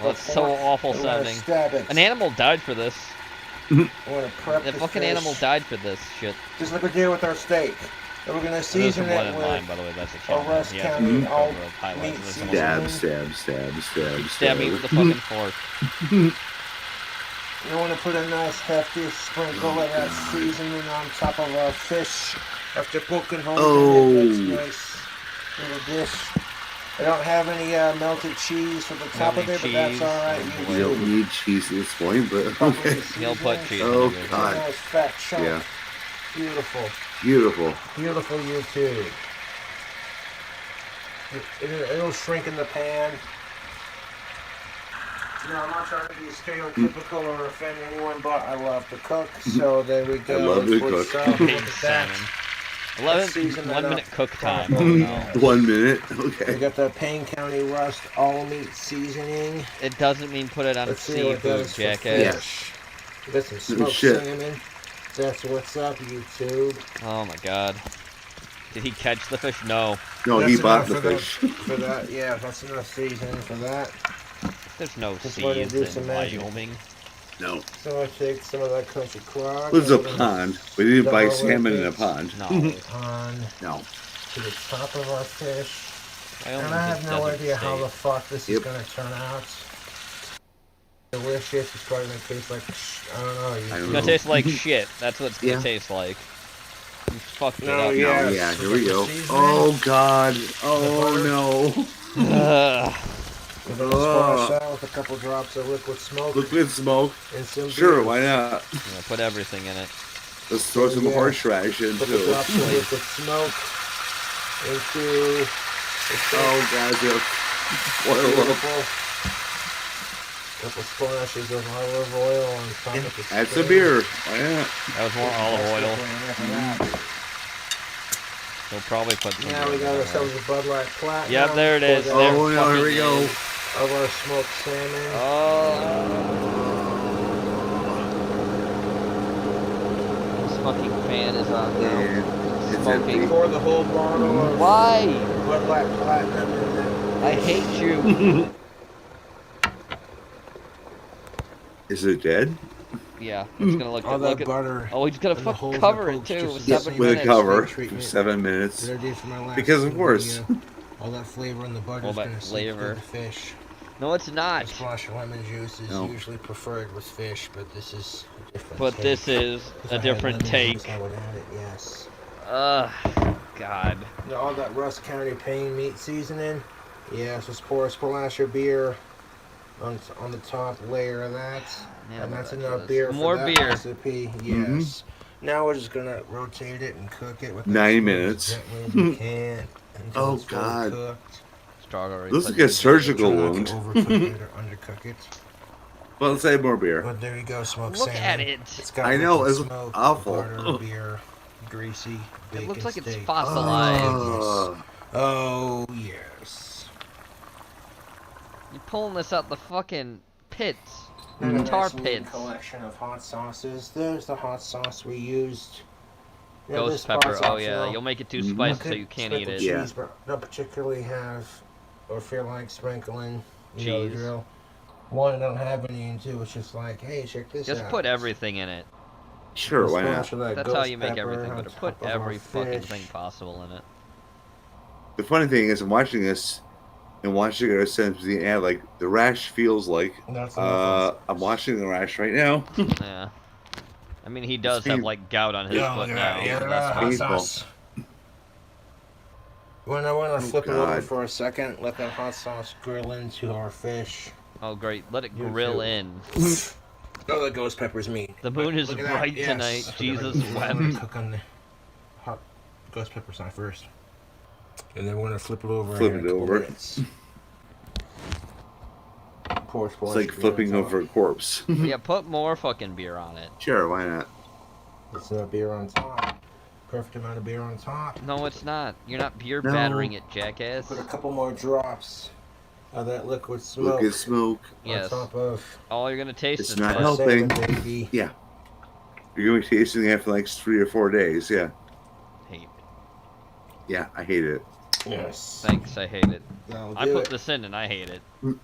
Well, it's so awful We're gonna sounding. stab it. An animal died for this. We're gonna prep The the fucking fish, animal died for this shit. just like we did with our steak. And we're gonna There's season some blood it in with line, by the way. That's a a camera. Russ Yeah, County cover all of highlights. meat There's seasoning. someone- Stab me with the fucking fork. You want to put a nice hefty sprinkle of that seasoning on top of our fish after poking holes in it. That's nice little dish. I don't have any melted cheese for the top of it, but that's all right. You don't need cheese at this point, but okay. He'll put cheese Oh, in it. God. Nice fat chunk. Yeah. Beautiful. Beautiful. Beautiful YouTube. It'll shrink in the pan. No, I'm not trying to be stereotypical or offend anyone, but I love to cook, so there we go. I love to Put cook. some- look at that. Salmon. 11, Season that 1 up. minute cook time. Oh, 1 minute. We Okay. got the Payne County Rust all meat seasoning. It doesn't mean put it on Let's see what seafood, that is for jackass. fish. We got some smoked shit. salmon. That's what's up, YouTube. Oh my god. Did he catch the fish? No. No, That's he bought enough the for fish. For that, yeah, that's enough seasoning for that. There's no Just let it seeds do in some magic. Wyoming. No. So I take some of that country crock. It was a and we're gonna pond. We didn't buy stir salmon with in a it. pond. No. On No. to the top of our fish. Wyoming's And I a have no desert idea how state. the fuck this Yep. is gonna turn out. Delicious. It's probably gonna taste like I don't know. It's don't gonna know. taste like shit. That's what it's gonna Yeah. taste like. You fucked it No, up. yeah. No, Yes. yeah, here we With the go. seasoning. Oh, God. Oh, no. Ugh. We're gonna splash that with a couple drops of liquid smoke Liquid smoke. and some Sure, beer. why not? Yeah, put everything in it. Let's throw some Yeah. horseradish in, Put the too. drops of liquid smoke into the steak. Oh, God, yeah. Oil up. Beautiful. Couple splashes of olive oil on top of the Add steak. some beer. Why not? That was more olive That's oil. definitely enough of that. We'll probably put some. Now we got ourselves a Bud Light Platinum. Yep, there it is. Pour There that Oh, no, here we fucking go. is. of our smoked salmon. This fucking fan is on now. And it's Smoking. empty. Pour the whole bottle of Why? Bud Light Platinum in there. I hate you. Is it dead? Yeah, it's gonna look. All look that at, butter. oh, he's gonna and the fucking holes cover are it poked too. just With enough 7 With a minutes. cover Treatment. for 7 minutes. That I did for my last Because of food course. video. All that flavor in the butter All is that going to seep flavor. through the fish. No, it's not. A splash of lemon juice is No. usually preferred with fish, but this is But this is a different take. I would add it, yes. God. All that Russ County Pain meat seasoning. Yeah, so just pour a splash of beer on the top layer of that. Yeah, and that's enough beer more for that beer. recipe. Yes. Now we're just gonna rotate it and cook it with 9 minutes. as gently as we can until Oh it's fully God. cooked. Strawberry. Looks like a surgical Try not wound. to overcook it or undercook it. Well, let's add more beer. But there you go, smoked Look salmon. at it. It's got I know, liquid it's smoke, awful. butter, Ugh. beer, greasy bacon It looks like it's steak. fossilized. Oh, yes. You're pulling this out the fucking pits. And a Tar nice neat pits. collection of hot sauces. There's the hot sauce we used. Yeah, Ghost this pepper. part's Oh yeah, optional. you'll make it too spicy so could you can't sprinkle eat it. cheese, but don't particularly have or feel like sprinkling. You know the Cheese. drill. One, I don't have any, and two, it's just like, hey, check this out. Just put everything in it. Sure, Just why throw not? some of that That's how ghost you make pepper everything, on but put top of our every fucking fish. thing possible in it. The funny thing is, I'm watching this and watching it since the ad, like the rash feels like. That's enough I'm watching the rash right now. Yeah. I mean, he does have like gout on his foot now. Yeah, so that's hot fine. sauce. When I want to flip it over God. for a second, let that hot sauce grill into our fish. Oh great, let it You grill too. in. Oh, that ghost pepper's meat. The moon is Look at that, bright yes. tonight. Okay, Jesus we're gonna wept. cook on the hot ghost pepper side first. And then we're going to flip it over. Flip in it a couple over. minutes. Pour It's like flipping over a corpse. Yeah, put more fucking beer on it. Sure, why not? It's beer on top. Perfect amount of beer on top. No, it's not. You're not beer No. battering it, jackass. Put a couple more drops of that liquid smoke. Look at smoke. Yes. On top of All you're gonna taste It's is not piss. helping. salmon, baby. Yeah. You're gonna be tasting it after like 3 or 4 days. Yeah. Hate. Yeah, I hate it. Yes. Thanks, I hate it. That'll I do put it. this in and I hate it. I'm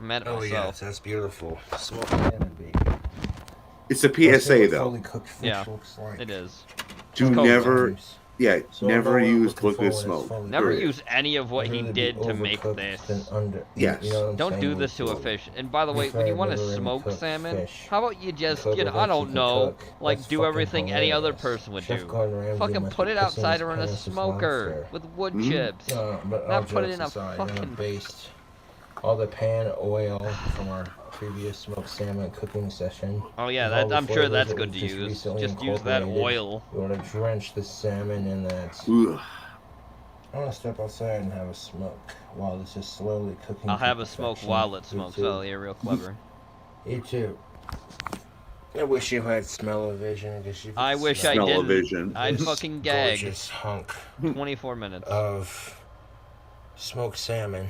mad at Oh myself. yes, that's beautiful. Smoked salmon, baby. It's a Let's see PSA what though. fully cooked fish Yeah, looks like. it is. Do It's cold. never, yeah, So never what we're use looking liquid for is smoke. fully Never cooked. use any of what he Rather be did to make overcooked this. than under. Yes. You know what I'm Don't do saying? this to a So fish. And by the way, when you want to prefer smoke undercooked salmon, fish. how about you just, Cook you with know, I what you don't can know, cook. like That's do fucking everything any other hilarious. person would Chef do. Gordon Ramsay Fucking must put be it pissing outside his or in a pants with smoker lobster. with wood Mm. chips. But Not all put it in a jokes aside, fucking. based all the pan oil from our previous smoked salmon cooking session. Oh yeah, with all that the I'm sure flavors that's that good we to just use. recently Just use that incorporated. oil. We want to drench the salmon in that. Ugh. I want to step outside and have a smoke while this is slowly cooking. I'll to have a smoke perfection. while it You smokes. too. Oh, you're real clever. You too. I wish you had smell-o-vision because you. I wish I Smell-o-vision. didn't. I'd This fucking gag. gorgeous hunk 24 minutes. of smoked salmon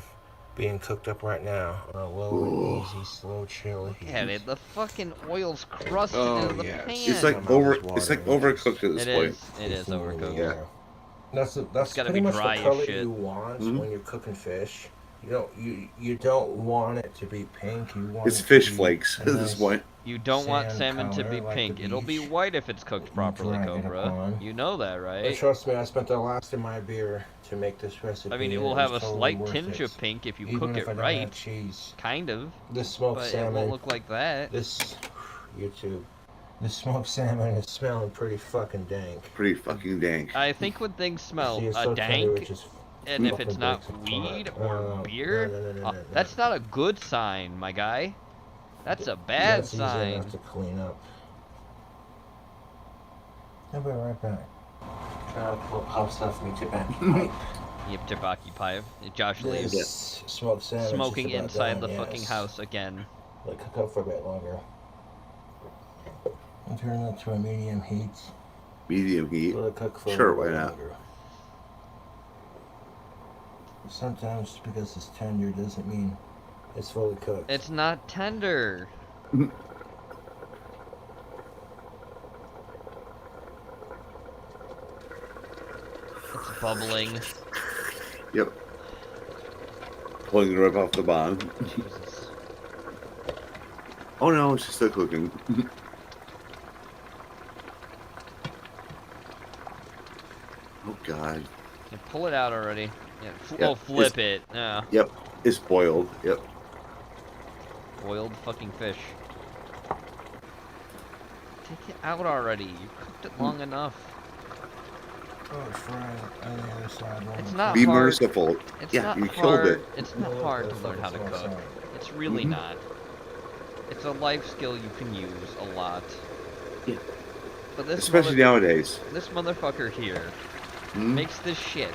being cooked up right now on a low and easy, slow chill heat. Yeah, dude, the fucking oil's crusted Oh, into the yes. pan. It's like overcooked at this It point. is. It is overcooked. Yeah. That's gotta pretty be much dry the as color shit. you want Mhm. when you're cooking fish. You don't want it to be pink. You want It's it to fish be flakes a at this nice point. You don't want sand salmon to color be like pink. the It'll be beach white if it's cooked properly, drag it Cobra. upon. You know that, But right? trust me, I spent the last of my beer to make this recipe. I mean, it and will was have a totally slight worth tinge it. of pink if you Even cook if it I don't right. add cheese. Kind of. This smoked But it salmon. won't look like that. This YouTube. The smoked salmon is smelling pretty fucking dank. Pretty fucking dank. I think when things smell See, it's so tender, dank, it just and if fucking it's not breaks apart. weed or beer, no. that's not a good sign, my guy. That's a bad That's easy sign. enough to clean up. I'll be right back. Try to pull pop stuff from Tibaki pipe. Yep, Tibaki pipe. Josh leaves. This smoked salmon. Smoking inside the fucking house again. Let it cook up for a bit longer. And turn it to a medium heat. Medium heat. Let it cook for Sure, a why bit not? longer. Sometimes just because it's tender doesn't mean it's fully cooked. It's not tender. It's bubbling. Yep. Pulling it right off the bottom. Oh no, it's still cooking. Oh god. Yeah, pull it out already. Yeah, Yeah, oh, flip it's- it. Yeah. Yep. It's boiled. Yep. Boiled fucking fish. Take it out already. You cooked it long enough. Oh, it's frying on the other side. It's not Be hard. merciful. It's Yeah, not you hard. killed it. It's not hard to learn how to cook. It's really not. It's a life skill you can use a lot. Yeah. But this Especially nowadays. This motherfucker here makes this shit.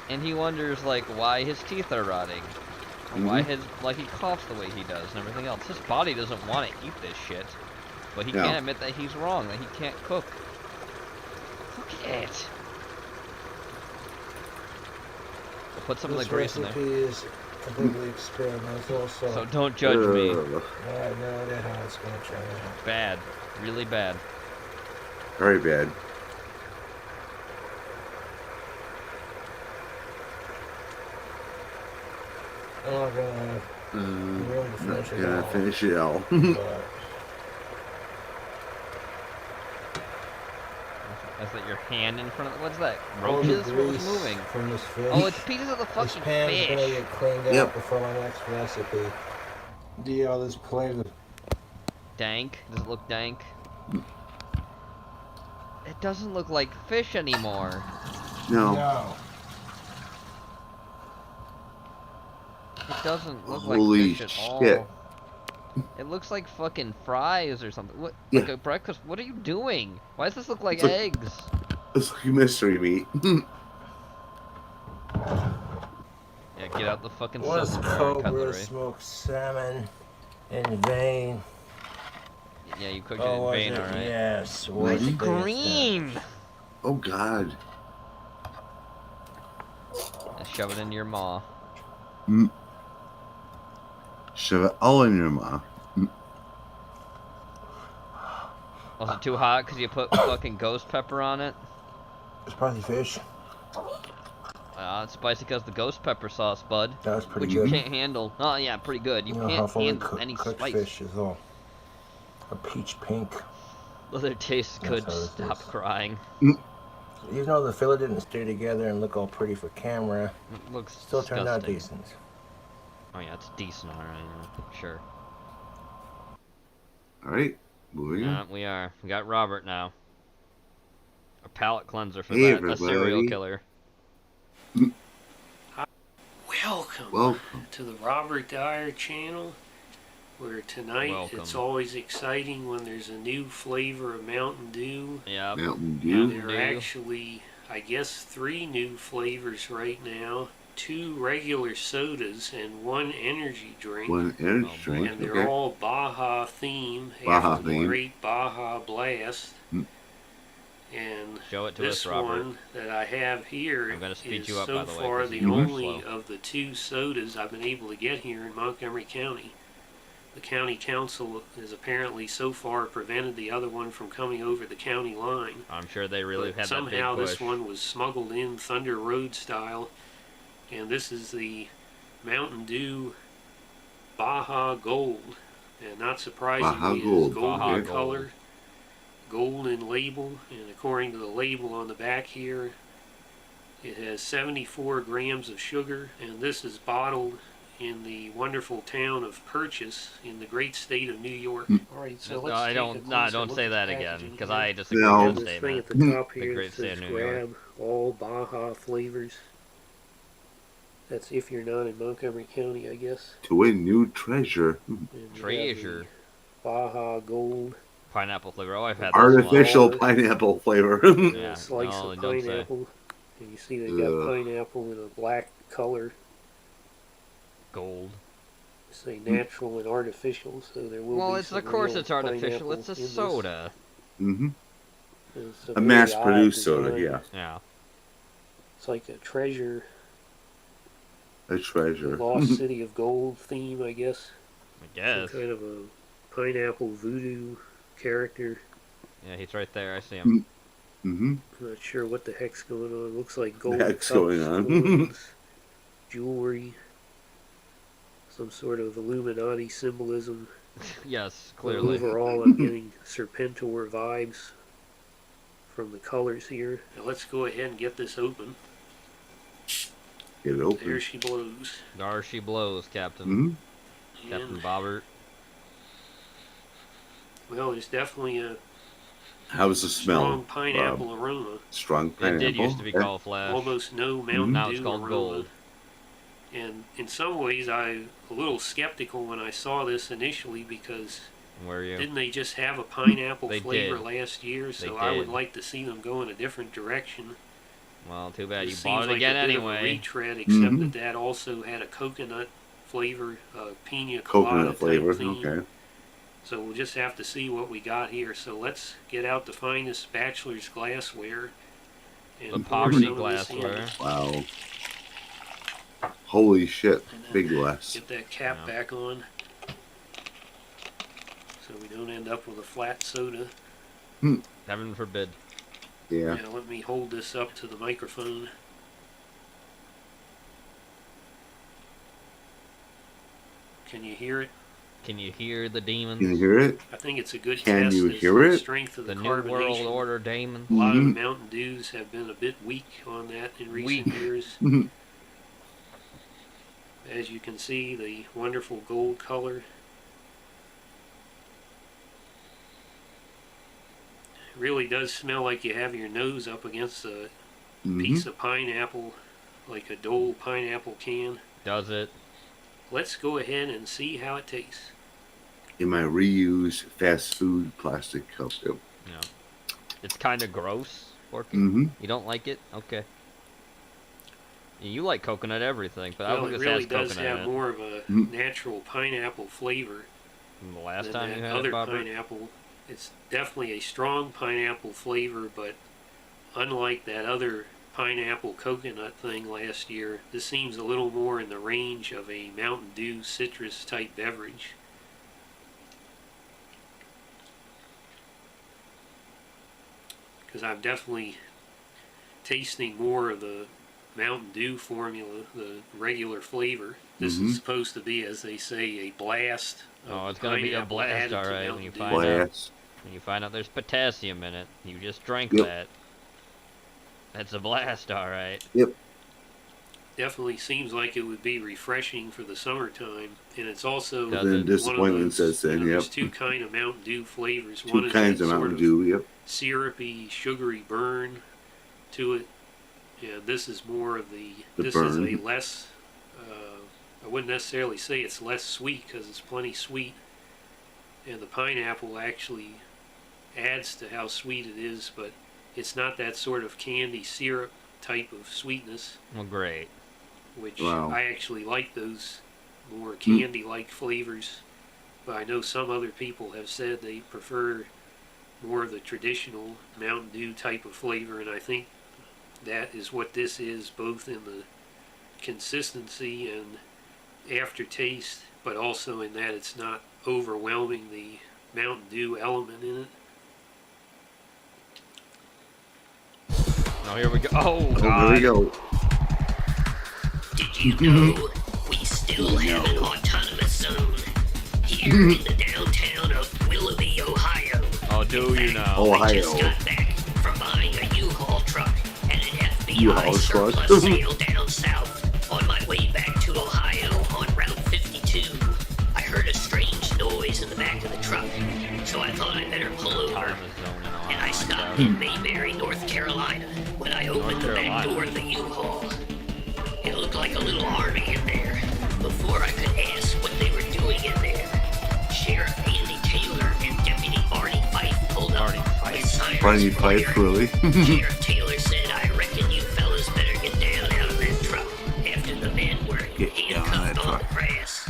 And he wonders, like, why his teeth are rotting. Or why he coughs the way he does and everything else. His body doesn't want to eat this shit. But he can't admit that he's wrong, that he can't cook. Cook it! We'll put some of the grease in there. This recipe is completely experimental, So don't judge me. I have no idea how it's going to turn out. Bad. Really bad. Very bad. I'm not going to have room to finish it all. Finish it all. Is that your hand in front of what's that? Roaches? What was moving? From this fish. Oh, it's pieces of the This fucking pan's fish. going to get cleaned up before my next recipe. Do all this plate of Dank? Does it look dank? It doesn't look like fish anymore. No. It doesn't look Holy like fish at all. shit. It looks like fucking fries or something. What? Yeah. Like a breakfast? What are you doing? Why does this look like It's like- eggs? It's like mystery meat. Yeah, get out the fucking was silverware and Cobra cutlery. smoked salmon in vein. Yeah, you cooked Oh, was it in it? vein, alright. Yes. Why is was it it? green? Oh God. And shove it into your maw. Shove it all in your mouth. Was it too hot because you put fucking ghost pepper on it? It's probably fish. It's spicy because the ghost pepper sauce, bud. That was pretty which good. you can't handle. Oh yeah, pretty good. You know how can't fully handle any cooked spice. fish is all a peach pink. Whether it tastes That's good, how this stop is. crying. Even though the fillet didn't stay together and look all pretty for camera, It looks still turned out disgusting. decent. Oh yeah, it's decent, alright, yeah, sure. Alright, moving Yeah, on. we are. We got Robert now. A palate cleanser for Hey, that. A serial everybody. killer. Welcome to the Robert Dyer channel, where tonight it's always exciting when there's a new flavor of Mountain Dew. Yeah. Mountain Now, Dew. there are actually, I guess, 3 new flavors right now. 2 regular sodas and 1 energy drink. One energy drink. And they're Okay. all Baja theme Baja after the theme. great Baja Blast. Mm. And Show it to this us, Robert. one that I have here I'm gonna speed is you up, so by the way, far 'cause the you move only slow. of the 2 sodas I've been able to get here in Montgomery County. The county council has apparently so far prevented the other one from coming over the county line. I'm sure they really But had that big somehow push. this one was smuggled in Thunder Road style, and this is the Mountain Dew Baja Gold, and not surprisingly, Baja it Gold, is gold Baja in Gold. color, gold in label, and according to the label on the back here, it has 74 grams of sugar, and this is bottled in the wonderful town of Purchase in the great state of New York. All right, so let's I take don't. a No, closer don't look say at that the again, packaging because here. I disagree No. with that This thing statement. at the top The here great it state says of New York. grab all Baja flavors. That's if you're not in Montgomery County, I guess. To win new treasure. And you have the Treasure. Baja Gold. Pineapple flavor. Oh, I've had Artificial this one. pineapple flavor. Yeah. A slice No, of don't say. pineapple. And you see they've got Ugh. pineapple in a black color. Gold. Say natural and artificial, so there will Well, be it's some of course real it's artificial. pineapple It's a in this. soda. Mm-hmm. It's A very mass-produced odd soda, design. yeah. Yeah. It's like a treasure, A treasure. lost city of gold theme, I guess. I guess. Some kind of a pineapple voodoo character. Yeah, he's right there. I see him. Mm-hmm. I'm not sure what the heck's going on. Looks like gold Heck's cups, going on. coins, jewelry, some sort of Illuminati symbolism. Yes, But clearly. overall, I'm getting Serpentor vibes from the colors here. Now let's go ahead and get this open. Get it open. There she blows. There she blows, Captain. Mm-hmm. Captain And Bobbert. Well, there's definitely a How does it smell? strong pineapple aroma. Strong pineapple. It did used to be called Flash. Almost no Mountain Now Dew it's called aroma. Gold. And in some ways, I'm a little skeptical when I saw this initially because Were you? didn't they just have a pineapple They flavor did. last year? They So I would did. like to see them go in a different direction. Well, too bad you It bought seems it like again a bit anyway. Of a retread, except that also had a coconut flavor, pina colada Coconut type flavor. theme. Okay. So we'll just have to see what we got here. So let's get out the finest bachelor's glassware and The pour poverty some of this in. glassware. Wow. Holy shit. Big glass. Get that cap back on, so we don't end up with a flat soda. Heaven forbid. Yeah. Now let me hold this up to the microphone. Can you hear it? Can you hear the demons? Can you hear it? I think it's a good Can test you as hear to the it? strength of the, The New World carbonation. Order demons. A lot of the Mountain Dews have been a bit weak on that in recent years. As you can see, the wonderful gold color. It really does smell like you have your nose up against a piece of pineapple, like a Dole pineapple can. Does it? Let's go ahead and see how it tastes. In my reused fast food plastic cup. Yep. No. It's kind of gross, Porky. Mhm. You don't like it? Okay. You like coconut everything, but I Well, don't it think really it has does coconut have in it. more of a natural pineapple flavor From the last than time that you had other it, Bobby? pineapple. It's definitely a strong pineapple flavor, but unlike that other pineapple coconut thing last year, this seems a little more in the range of a Mountain Dew citrus type beverage. Because I'm definitely tasting more of the Mountain Dew formula, the regular flavor. This is supposed to be, as they say, a blast. Oh, it's gonna be a pineapple blast, added to alright. Mountain When you Dew. find out, when you find out there's potassium in it, you just drank Yep. that. That's a blast, alright. Yep. Definitely seems like it would be refreshing for the summertime, and it's also Does Then it? disappointment sets in. Yep. There's two kind of Mountain Dew flavors. Two One is kinds that of sort Mountain Dew. Yep. syrupy, sugary burn to it, and this is more of the. The this burn. is a less. I wouldn't necessarily say it's less sweet because it's plenty sweet, and the pineapple actually adds to how sweet it is, but it's not that sort of candy syrup type of sweetness, Well, great. which Wow. I actually like those more candy-like flavors. But I know some other people have said they prefer more of the traditional Mountain Dew type of flavor, and I think that is what this is, both in the consistency and aftertaste, but also in that it's not overwhelming the Mountain Dew element in it. Oh, here we go. Oh, Oh, God. here we go. Did you know we still have an autonomous zone here in the downtown of Willoughby, Ohio? Oh, do you know? I just got back from buying a U-Haul truck at an FBI U-Haul truck. surplus sale down south. On my way back to Ohio on Route 52, I heard a strange noise in the back of the truck, so I thought I better pull over. And I stopped in Mayberry, North Carolina. When I opened the back door of the U-Haul, it looked like a little army in there. Before I could ask what they were doing in there, Sheriff Andy Taylor and Deputy Barney Fife pulled up with sirens Barney Fife, really? Sheriff Taylor said, "I reckon you fellas better get down out of that truck," after the men were handcuffed on the grass.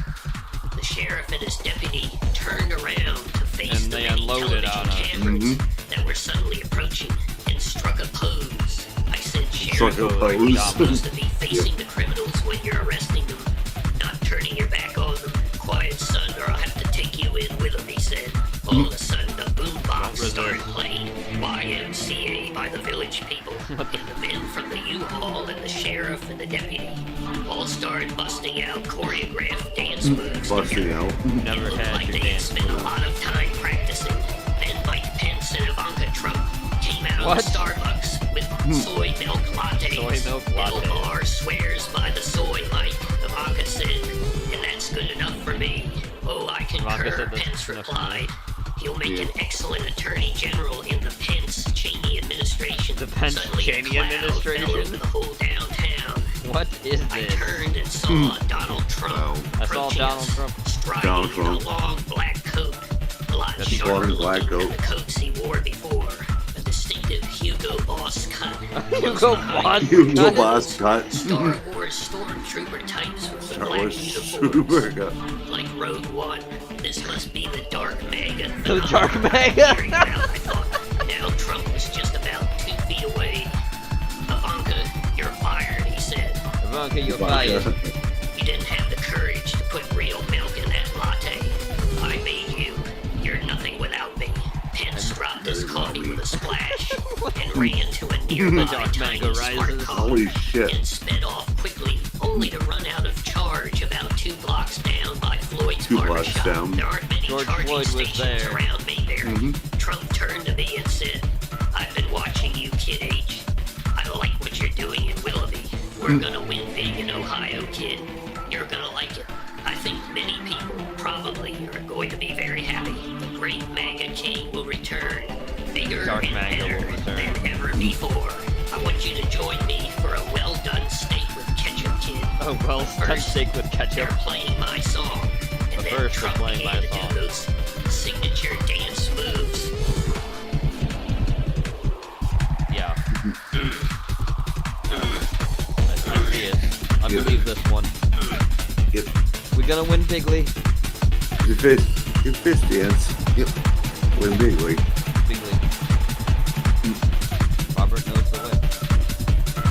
The sheriff and his deputy turned around to face the many television cameras that were suddenly approaching and struck a pose. I said, Struck "Sheriff, a pose. you're supposed to be facing the criminals when you're arresting them, not turning your back on them. Quiet, son, or I'll have to take you in with them," he said. All of a sudden, the boombox started playing YMCA by the Village People, and the men from the U-Haul and the sheriff and the deputy all started busting out choreographed dance moves. Busting out. Never It looked had like your they had dance spent a lot of time practicing. Then Mike Pence and Ivanka Trump came out What? of Starbucks with soy milk lattes. Soy milk latte. Bill Maher swears by the soy, Mike, Ivanka said, and that's good enough for me. Oh, I Ivanka concur, said that's Pence enough for me. replied. You'll make an excellent attorney general in the Pence-Cheney administration. The Pence-Cheney administration? Fell over the whole downtown. What is this? I turned and saw Donald Trump. I saw Donald Trump. Striding Donald in Trump. a long black coat. A lot That's shorter long black looking than coat. the coats he wore before. A distinctive Hugo Boss cut. Hugo Boss Hugo Boss cut. Star Wars stormtrooper types with the Star black Wars uniforms. Trooper cut. Like Rogue One. This must be the Dark Mega. The Dark Mega. Hearing it out, I thought, now Trump was just about 2 feet away. Ivanka, you're fired, he said. Ivanka, you're fired. You didn't have the courage to put real milk in that latte. I made you. You're nothing without me. Pence dropped his coffee with a splash and ran to a nearby Dark tiny Mega smart rises. car Holy shit. and sped off quickly, only to run out of charge about 2 blocks down by Floyd's 2 blocks barbershop. down. There aren't many George charging Floyd was stations there. around me there. Trump turned to me and said, I've been watching you, Kid H. I like what you're doing in Willoughby. We're gonna win big in Ohio, kid. You're gonna like it. I think many people probably are going to be very happy. The great MAGA king will return, bigger Dark and MAGA better will return. than ever before. I want you to join me for a well-done steak with ketchup, kid. Oh, well, done steak with ketchup. They're playing my song, and The then first they're Trump playing my began to song. do those signature dance moves. Yeah. I see it. I believe this one. Yep. We're gonna win bigly. Your fist dance. Yep. Win bigly. Bigly. Robert knows the way.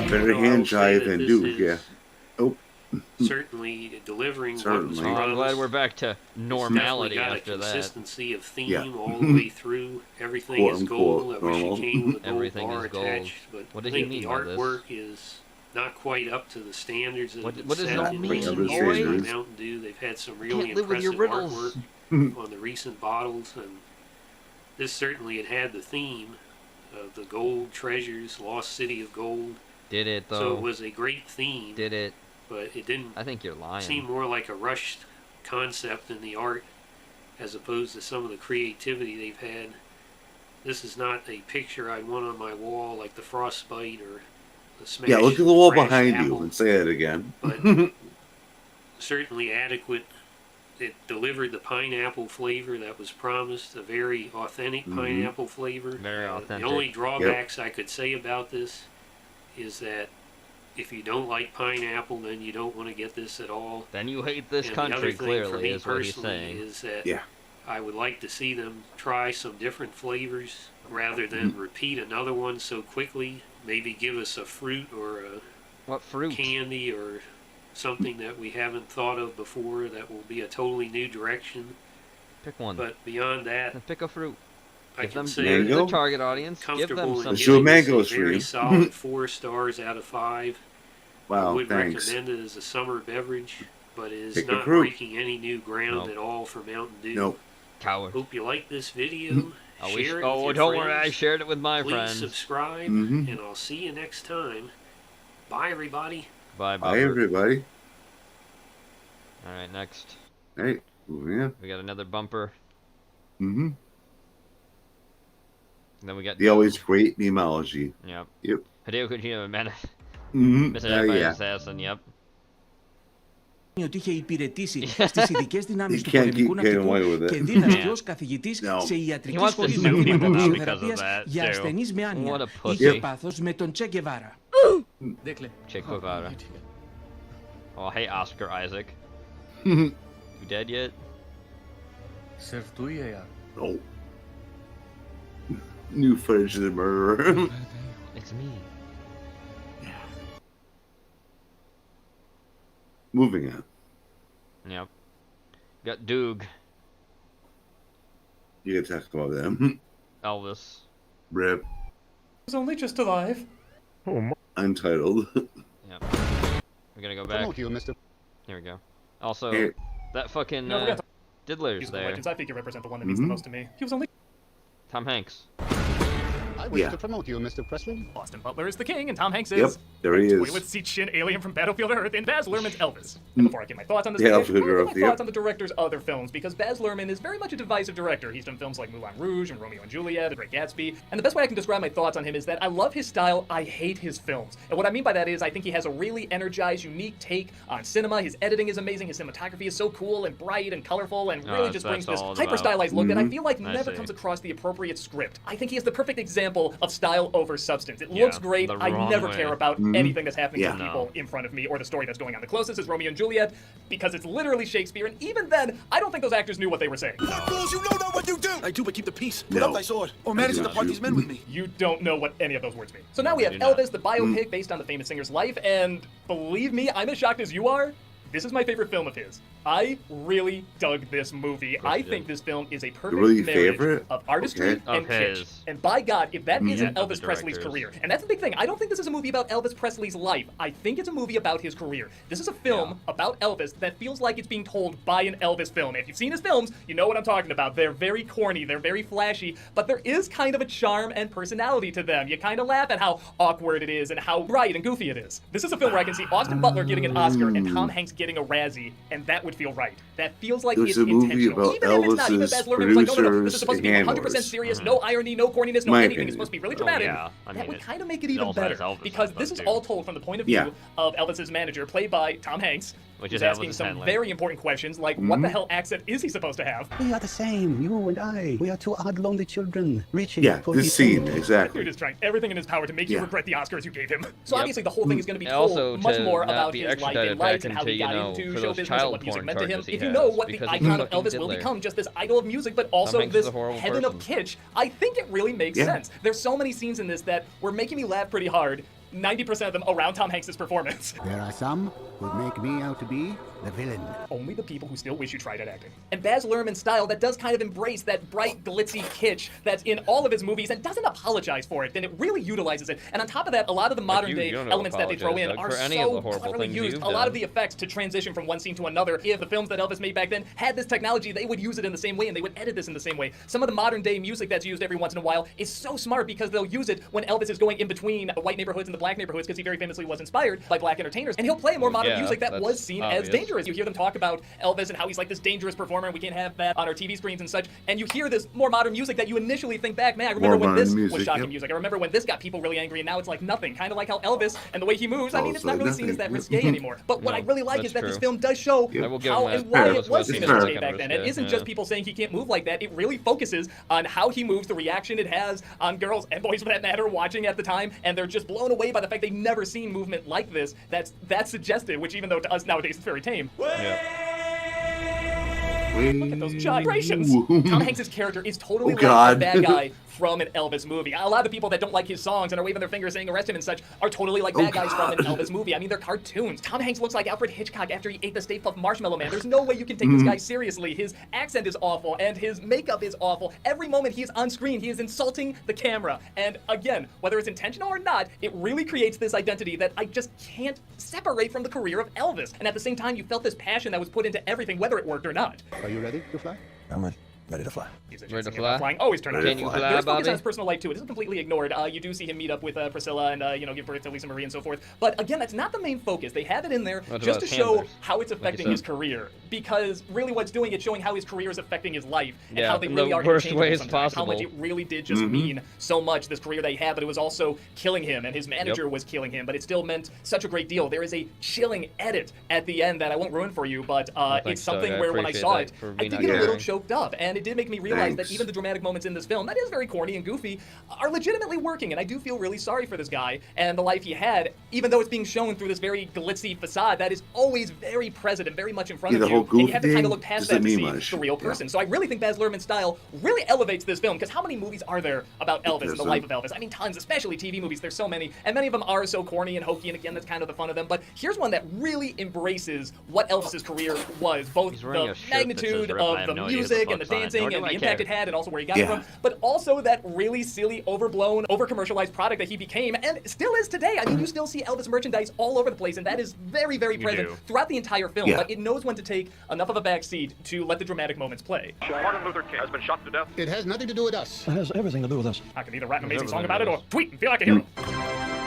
Better Well, hand I'll say jive that than this do, is yeah. Oh. Certainly delivering what was Certainly. Oh, I'm glad promised. we're back to normality It's after definitely got a that. consistency of theme Yeah. all the way through. Everything Quote, is unquote, gold. I wish normal. it came with a gold Everything bar is gold. attached, but What I did he think the mean by this? artwork is not quite up to the standards that What- have been what does set that in mean, recent boy? years by Mountain Dew. They've had some really Can't live with your impressive riddles. artwork on the recent bottles, and this certainly had the theme of the gold treasures, lost city of gold. Did it though? So it was a great theme. Did it? But it didn't I think you're lying. seem more like a rushed concept in the art as opposed to some of the creativity they've had. This is not a picture I'd want on my wall like the Frostbite or the Smash. Yeah, look at the wall Crash behind Apple, you and say it again. But certainly adequate. It delivered the pineapple flavor that was promised, a very authentic pineapple flavor. Very authentic. The only drawbacks I could say about this is that if you don't like pineapple, then you don't want to get this at all. Then you hate this And the other country, thing for clearly, me is what he's personally saying. Is that Yeah. I would like to see them try some different flavors rather than repeat another one so quickly. Maybe give us a fruit or a What fruit? candy or something that we haven't thought of before that will be a totally new direction. Pick one. But beyond that, Pick a fruit. I Give can them say they're Mango? the target audience. Give them comfortable in some. Let's do a giving this mango a very stream. solid 4 stars out of 5. I Wow, would thanks. recommend it as a summer beverage, but it is Pick a not fruit. breaking any new ground Nope. at all for Mountain Dew. Nope. Coward. Hope you like this video. I wish. Share it Oh, with your don't worry. I friends. shared it with my Please friends. subscribe, Mhm. and I'll see you next time. Bye, everybody. Bye, Bye, everybody. All right, next. Hey, moving on. We got another bumper. Mm-hmm. And then we got The always great memeology. Yep. Yep. Hideo Kojima, man. Mm-hmm. Mr. Everybody Yeah. Assassin, yep. ότι είχε υπηρετήσει στις ειδικές δυνάμεις You του can't πολεμικού keep getting away with ναυτικού it. και δίδασκε Yeah. ως καθηγητής No. σε He ιατρική wants to σχολή sue people μαθήματα now because of ψυχοθεραπείας that, για too. ασθενείς με άνοια. What a pussy. Είχε πάθος με τον Τσε Γκεβάρα. Che Guevara. Oh, hey, Oscar Isaac. You dead yet? Oh. New footage of the murderer. It's me. Moving on. Yep. Got Doog, You can talk about them. Elvis. Rip. was only just alive. Untitled. Yep. We're gonna go back. Promote you, mister. Here we go. Also, Here. that fucking No, forget Diddler's He's the there. legends. I think you represent the one that means the most to me. He was only Tom Hanks. I wish Yeah. to promote you, Mr. Presley. Austin Butler is the king, and Tom Hanks is... Yep, there he is. Toilet seat shin alien from Battlefield Earth in Baz Luhrmann's Elvis. And before I give my thoughts on this, Yeah, movie, I Elvis should Earth, give my yep. thoughts on the director's other films, because Baz Luhrmann is very much a divisive director. He's done films like Moulin Rouge and Romeo and Juliet, The Great Gatsby, and the best way I can describe my thoughts on him is that I love his style, I hate his films. And what I mean by that is I think he has a really energized, unique take on cinema. His editing is amazing, his cinematography is so cool and bright and colorful and really just brings this hyper-stylized look that I feel like never comes across the appropriate script. I think he is the perfect example of style over substance. It looks great, I never care about anything that's happening to people in front of me or the story that's going on. The closest is Romeo and Juliet, because it's literally Shakespeare, and even then, I don't think those actors knew what they were saying. Fools, you know not what you do! I do, but keep the peace. Put No. up thy sword, or manage to part these men with me. You don't know what any of those words mean. So now we have Elvis, the biopic based on the famous singer's life, and believe me, I'm as shocked as you are. This is my favorite film of his. I really dug this movie. I think this film is a perfect Really marriage favorite? of artistry Okay. and Of kitsch. his. And by God, if that isn't Of Elvis the Presley's directors. career, and that's the big thing, I don't think this is a movie about Elvis Presley's life. I think it's a movie about his career. This is a film about Elvis that feels like it's being told by an Elvis film. If you've seen his films, you know what I'm talking about. They're very corny, they're very flashy, but there is kind of a charm and personality to them. You kind of laugh at how awkward it is and how bright and goofy it is. This is a film where I can see Austin Butler getting an Oscar and Tom Hanks getting a Razzie, and that would feel right. That feels like It was it's a movie intentional. about Even if it's not, even Elvis's Baz Luhrmann was like, no, this is producers supposed to be and 100% handlers. serious, no irony, no corniness, no My anything. opinion. It's supposed to be really dramatic. yeah. I That mean, would it- kind of make it it even also has better, Elvis, because I this is suppose, all told from the point of view Yeah. of Elvis's manager, played by Tom Hanks, Which who's is asking Elvis's some handler. very important questions, like what the hell accent is he supposed to have? We are the same, you and I. We are two odd, lonely children, reaching Yeah, for this each scene, other. exactly. Dude is trying everything in his power to make you Yeah. regret the Oscars you gave him. So Yep. obviously the whole thing is going to be And told also much to more not about be his life extradited and life back and how he into, got you know, into for show those business and child what music porn meant to him. charges he If you know has, what the because he's icon of fucking Elvis will Hitler. become, just this idol of music, but also Hanks is this a horrible heaven of person. kitsch, I think it really makes Yeah. sense. There's so many scenes in this that were making me laugh pretty hard. 90% of them around Tom Hanks' performance. There are some who make me out to be the villain. Only the people who still wish you tried at acting. And Baz Luhrmann's style that does kind of embrace that bright, glitzy kitsch that's in all of his movies and doesn't apologize for it, then it really utilizes it. And on top of that, a lot of the modern day you don't elements that they throw in apologize, are Doug, for any of so the horrible cleverly things used. you've A lot done. of the effects to transition from one scene to another. If the films that Elvis made back then had this technology, they would use it in the same way and they would edit this in the same way. Some of the modern day music that's used every once in a while is so smart because they'll use it when Elvis is going in between the white neighborhoods and the black neighborhoods, because he very famously was inspired by black entertainers. And he'll play more modern Yeah, music that that's was seen as obvious. dangerous. You hear them talk about Elvis and how he's like this dangerous performer and we can't have that on our TV screens and such. And you hear this more modern music that you initially think back, man, I remember More when this modern was music, shocking yep. music. I remember when this got people really angry and now it's like nothing. Kind of like how Elvis and the way he moves, I mean, it's Also not really seen as that nothing. risque anymore. But what No, I really like that's is that this true. film does show I will give how him that. and why Elvis it was was seen seen as as risque kind back of then. risque, It isn't yeah. just people saying he can't move like that. It really focuses on how he moves, the reaction it has on girls and boys for that matter watching at the time, and they're just blown away by the fact they've never seen movement like this. That's suggestive, which even though to us nowadays it's very tame. Look at those gyrations. Tom Hanks' character is totally Oh, like God. a bad guy from an Elvis movie. A lot of people that don't like his songs and are waving their fingers saying arrest him and such are totally like bad guys from an Elvis movie. I mean, they're cartoons. Tom Hanks looks like Alfred Hitchcock after he ate the Stay Puft Marshmallow Man. There's no way you can take this guy seriously. His accent is awful and his makeup is awful. Every moment he is on screen, he is insulting the camera. And again, whether it's intentional or not, it really creates this identity that I just can't separate from the career of Elvis. And at the same time, you felt this passion that was put into everything, whether it worked or not. Are you ready to fly? I'm ready to fly. Ready to fly? Flying always turn out Can to you fly. fly, There's focus Bobby? on his personal life too. It isn't completely ignored. You do see him meet up with Priscilla and give birth to Lisa Marie and so forth. But again, that's not the main focus. They have it in there What just about to show handlers? how it's Like you affecting said. his career. Because really, what's doing it's showing how his career is affecting his life and Yeah, how they in really the are worst interchangeable ways sometimes. How much possible. it really did just mean so much this career they had, but it was also killing him and his manager was killing him. But it still meant such a great deal. There is a chilling edit at the end that I won't ruin for you, but thanks, it's something Doug. I where when I appreciate saw that it, for I me did not get a getting little it. choked up, and it did make me realize that Thanks. even the dramatic moments in this film, that is very corny and goofy, are legitimately working, and I do feel really sorry for this guy and the life he had, even though it's being shown through this very glitzy facade that is always very present and very much in front Yeah, of the you, whole and you have to goof kind of thing look past doesn't that to mean see much. the real Yeah. person. So I really think Baz Luhrmann's style really elevates this film, because how many movies are there about Elvis and the doesn't. life of Elvis? I mean, tons, especially TV movies. There's so many, and many of them are so corny and hokey, and again, that's kind of the fun of them. But here's one that really embraces what Elvis's career was, both He's wearing the a shirt that says magnitude Rip, I of have the no idea what music the and the fuck's on dancing nor do and the I impact care. it had and also where he got it Yeah. from, but also that really silly, overblown, over-commercialized product that he became and still is today. I mean, you still see Elvis merchandise all over the place, and that is very, very You present do. throughout the entire film, Yeah. but it knows when to take enough of a back seat to let the dramatic moments play. Martin Luther King has been shot to death. It has nothing to do with us. It has everything to do with us. I can either write an amazing song about it or tweet and feel like a hero.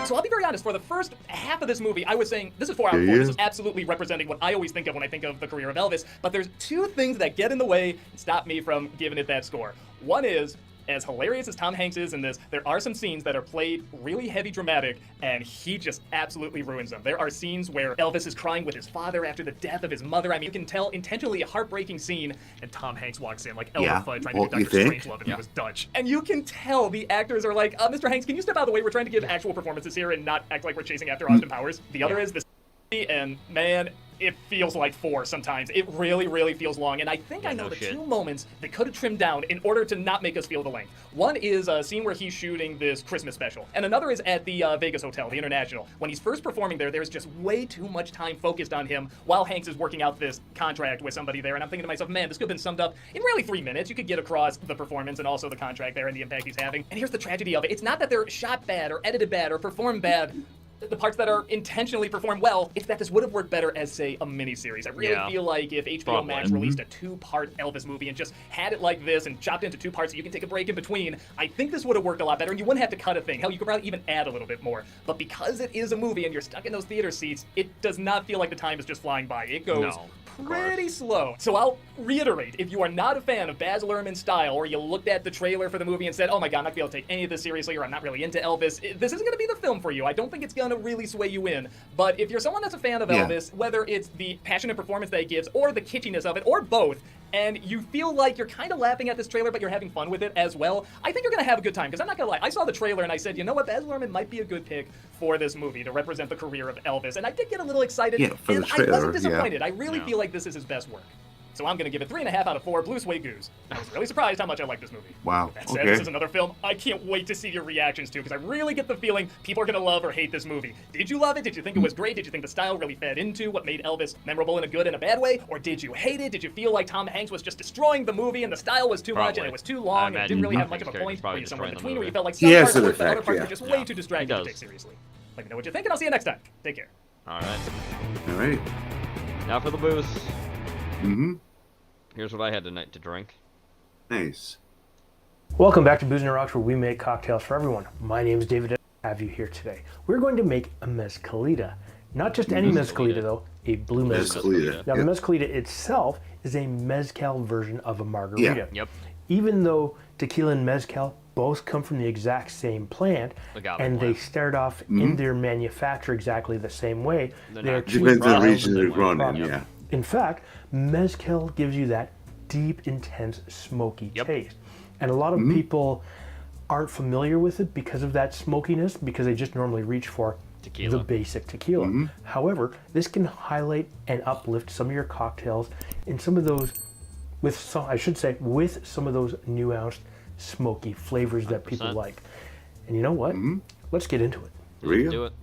So I'll be very honest, for the first half of this movie, I was saying, this is 4 hours before, this is absolutely representing what I always think of when I think of the career of Elvis, but there's two things that get in the way and stop me from giving it that score. One is, as hilarious as Tom Hanks is in this, there are some scenes that are played really heavy dramatic, and he just absolutely ruins them. There are scenes where Elvis is crying with his father after the death of his mother. I mean, you can tell intentionally a heartbreaking scene, and Tom Hanks walks in like Elmer Yeah. Fudd trying Well, to be you Dr. think? Strangelove, and he was Dutch. And you can tell the actors are like, Mr. Hanks, can you step out of the way? We're trying to give actual performances here and not act like we're chasing after Austin Powers. The other is this, and man, it feels like 4 sometimes. It really, really feels long. And I think I know no the shit. 2 moments that could have trimmed down in order to not make us feel the length. One is a scene where he's shooting this Christmas special. And another is at the Vegas Hotel, the International. When he's first performing there's just way too much time focused on him while Hanks is working out this contract with somebody there. And I'm thinking to myself, man, this could have been summed up in really 3 minutes. You could get across the performance and also the contract there and the impact he's having. And here's the tragedy of it. It's not that they're shot bad or edited bad or performed bad. The parts that are intentionally performed well, it's that this would have worked better as, say, a miniseries. I really feel like if HBO Max released a 2-part Elvis movie and just had it like this and chopped into 2 parts so you can take a break in between, I think this would have worked a lot better, and you wouldn't have to cut a thing. Hell, you could probably even add a little bit more. But because it is a movie and you're stuck in those theater seats, it does not feel like the time is just flying by. It goes pretty slow. So I'll reiterate, if you are not a fan of Baz Luhrmann's style, or you looked at the trailer for the movie and said, oh my god, I'm not gonna be able to take any of this seriously, or I'm not really into Elvis, this isn't gonna be the film for you. I don't think it's gonna really sway you in. But if you're someone that's a fan of Elvis, whether it's the passionate performance that he gives, or the kitschiness of it, or both, and you feel like you're kind of laughing at this trailer, but you're having fun with it as well, I think you're going to have a good time. Because I'm not going to lie, I saw the trailer and I said, you know what, Baz Luhrmann might be a good pick for this movie to represent the career of Elvis. And I did get a little excited, Yeah, for the and I trailer, wasn't yeah. disappointed. I really feel like this is his best work. So I'm going to give it 3.5 out of 4 Blue Suede Goose. I was really surprised how much I like this movie. Wow. That said, Okay. this is another film I can't wait to see your reactions to, because I really get the feeling people are going to love or hate this movie. Did you love it? Did you think it was great? Did you think the style really fed into what made Elvis memorable in a good and a bad way? Or did you hate it? Did you feel like Tom Hanks was just destroying the movie and the style was too much and it was too long and it didn't really have much of a point? Were you somewhere in between where you felt like some He has parts an worked, but other effect, parts yeah. were just way too distracting to does. take seriously? Let me know what you think, and I'll see you next time. Take care. All right. All right. Now for the booze. Mm-hmm. Here's what I had tonight to drink. Nice. Welcome back to Booze and Rocks, where we make cocktails for everyone. My name is David. I have you here today. We're going to make a mezcalita. Not just any mezcalita, though, a blue mezcalita. Mezcalita, Now, the yep. mezcalita itself is a mezcal version of a margarita. Yep. Even though tequila and mezcal both come from the exact same plant, Agave and plant. they start off in their manufacture exactly the same way, They're they're not two Depends on the styles region of they're different grown in, products. yeah. In fact, mezcal gives you that deep, intense, smoky taste. And a lot of people aren't familiar with it because of that smokiness, because they just normally reach for Tequila. the basic tequila. However, this can highlight and uplift some of your cocktails in some of those, with some, I should say, with some of those nuanced, smoky flavors that people 100%. like. And you know what? Let's get into it. Here we go. Do it.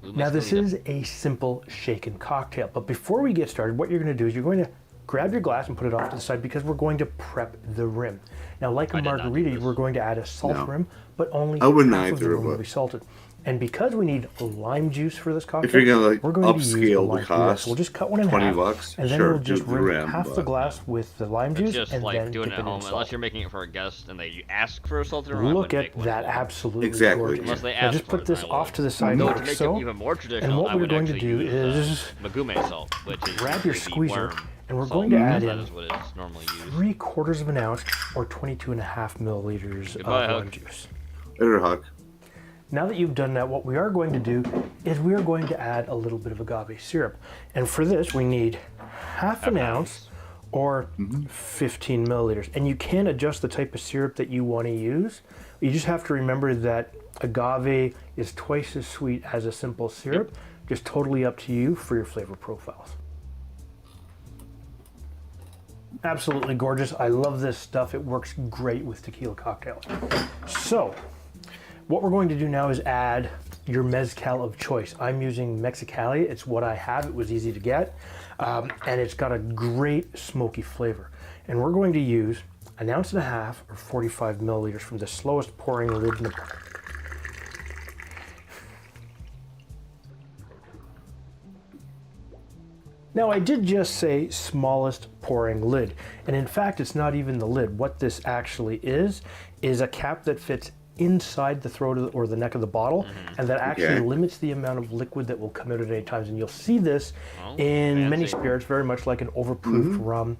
Blue Now this mezcalita. is a simple shaken cocktail, but before we get started, what you're going to do is you're going to grab your glass and put it off to the side because we're going to prep the rim. Now, like a I did not do margarita, this. we're going to add a salt No. rim, but only I wouldn't half of the either, rim will but- be salted. And because we need lime juice for this cocktail, If you're gonna like we're going to use the upscale lime the juice. cost, So we'll just cut one in $20, half, and then sure, we'll just do the rim rim, half the but- glass with the lime It's juice, just and like then doing dip it it at in home, salt. unless you're making it for a guest and they ask for a salted rim. I Look wouldn't at make one that, for them. absolutely Exactly. gorgeous. Unless they Now ask just for put it, this then I off will. to the side No, like to make so. it even more And traditional, what I we're would going to actually do use is magume salt, which is grab your the squeezer, worm and we're salt. going to add That in is what is normally used. 3/4 of an ounce or 22.5 milliliters Goodbye, of Huck. lime juice. Later, Huck. Now that you've done that, what we are going to do is we are going to add a little bit of agave syrup. And for this, we need half an ounce or 15 milliliters. And you can adjust the type of syrup that you want to use. You just have to remember that agave is twice as sweet as a simple syrup. Just totally up to you for your flavor profiles. Absolutely gorgeous. I love this stuff. It works great with tequila cocktails. So, what we're going to do now is add your mezcal of choice. I'm using Mexicali. It's what I have. It was easy to get. and it's got a great smoky flavor. And we're going to use 1.5 ounces or 45 milliliters from the slowest pouring lid in the Now, I did just say smallest pouring lid, and in fact, it's not even the lid. What this actually is a cap that fits inside the throat of or the neck of the bottle, and that actually limits the amount of liquid that will come out at any times. And you'll see this in many spirits, very much like an overproofed rum.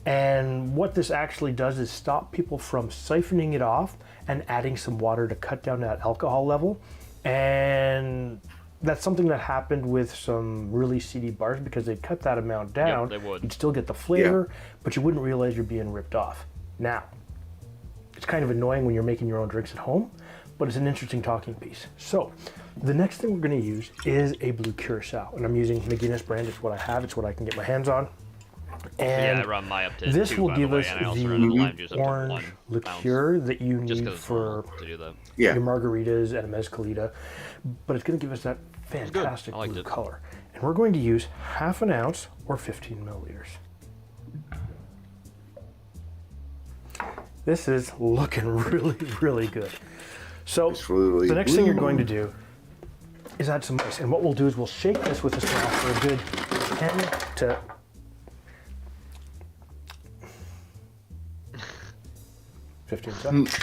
And what this actually does is stop people from siphoning it off and adding some water to cut down that alcohol level. And that's something that happened with some really seedy bars because they'd cut that amount down. Yep, they would. You'd still get the flavor, but you wouldn't realize you're being ripped off. Now, it's kind of annoying when you're making your own drinks at home, but it's an interesting talking piece. So, the next thing we're going to use is a blue curacao, and I'm using McGuinness brand. It's what I have. It's what I can get my hands on. And I run my up to this 2, will by give the way, us and I also run the lime the juice up to orange 1 liqueur that you Just need 'cause it's for normal to do that. your margaritas and a mezcalita, but it's going to give us that fantastic I liked blue it. color. And we're going to use 1/2 ounce or 15 milliliters. This is looking really, really good. So really the next thing you're going to do is add some ice. And what we'll do is we'll shake this with a straw for a good 10 to 15 seconds.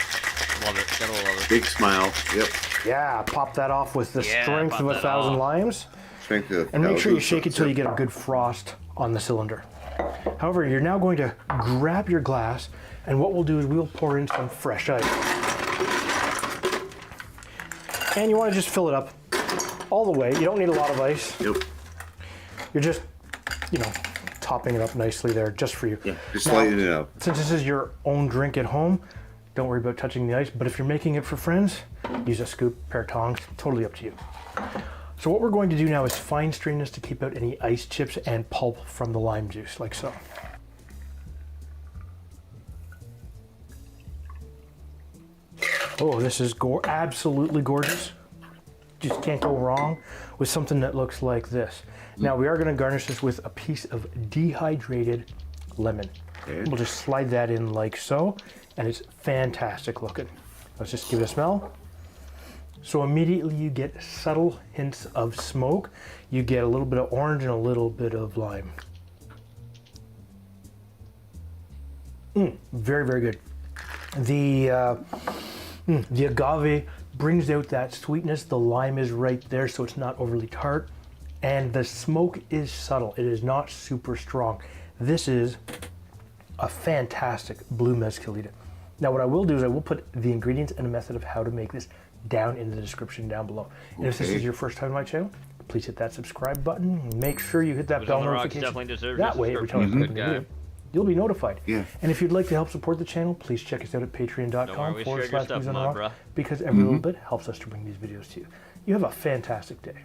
Love it. Gotta love it. Big smile. Yep. Yeah, pop that off with the Yeah, strength pop of that 1,000 off. limes. Strength of And make sure you 1,000 shake it till you yep. get a good frost on the cylinder. However, you're now going to grab your glass, and what we'll do is we'll pour in some fresh ice. And you want to just fill it up all the way. You don't need a lot of ice. Yep. You're just, topping it up nicely there just for you. Yeah, just Now, lighten it up. Since this is your own drink at home, don't worry about touching the ice, but if you're making it for friends, use a scoop, pair of tongs, totally up to you. So what we're going to do now is fine strain this to keep out any ice chips and pulp from the lime juice, like so. Oh, this is absolutely gorgeous. Just can't go wrong with something that looks like this. Now we are going to garnish this with a piece of dehydrated lemon. Okay. We'll just slide that in like so, and it's fantastic looking. Let's just give it a smell. So immediately you get subtle hints of smoke. You get a little bit of orange and a little bit of lime. Very, very good. The agave brings out that sweetness. The lime is right there, so it's not overly tart. And the smoke is subtle. It is not super strong. This is a fantastic blue mezcalita. Now what I will do is I will put the ingredients and a method of how to make this down in the description down below. And if this is your first time on my channel, please hit that subscribe button. Make sure you hit that bell notification. Definitely deserves That a way, every time I subscription. put a Good new guy. video, you'll be notified. Yeah. And if you'd like to help support the channel, please check us out at Don't worry, we patreon.com/News shared your stuff, on the Mod, Rock, bruh. because every little bit helps us to bring these videos to you. You have a fantastic day.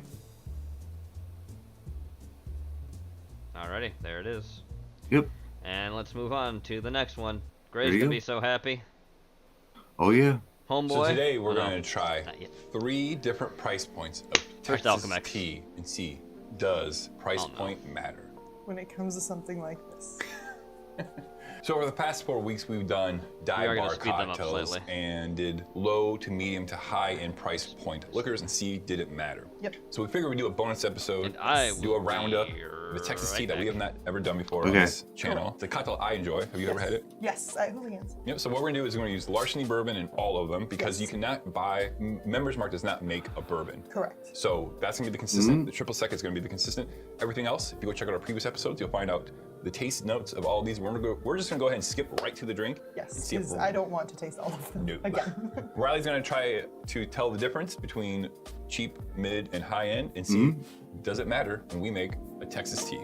Alrighty, there it is. Yep. And let's move on to the next one. There Gray's you gonna go. be so happy. Oh yeah. Homeboy. So today we're Oh, no. going to try Not yet. 3 different price points of First Texas Alchemex. tea and see, does price Oh, no. point matter? when it comes to something like this. So over the past 4 weeks, we've done dive are gonna bar speed them up cocktails slightly. and did low to medium to high end price point liquors and see did it matter. Yep. So we figured we'd do a bonus episode, And I do a will roundup be of the Texas right tea that we back. have not ever done before on Okay. this channel. The cocktail I enjoy. Have you ever had it? Yes, at Hooligans. Yep. So what we're gonna do is we're gonna use Larceny bourbon in all of them because you cannot buy. Members Mark does not make a bourbon. Correct. So that's gonna be the consistent. The triple sec is gonna be the consistent. Everything else, if you go check out our previous episodes, you'll find out the taste notes of all of these. We're just gonna go ahead and skip right to the drink. and Yes, see if because we're- I don't want to taste all of them No. again. Riley's gonna try to tell the difference between cheap, mid, and high end, and see does it matter when we make a Texas tea.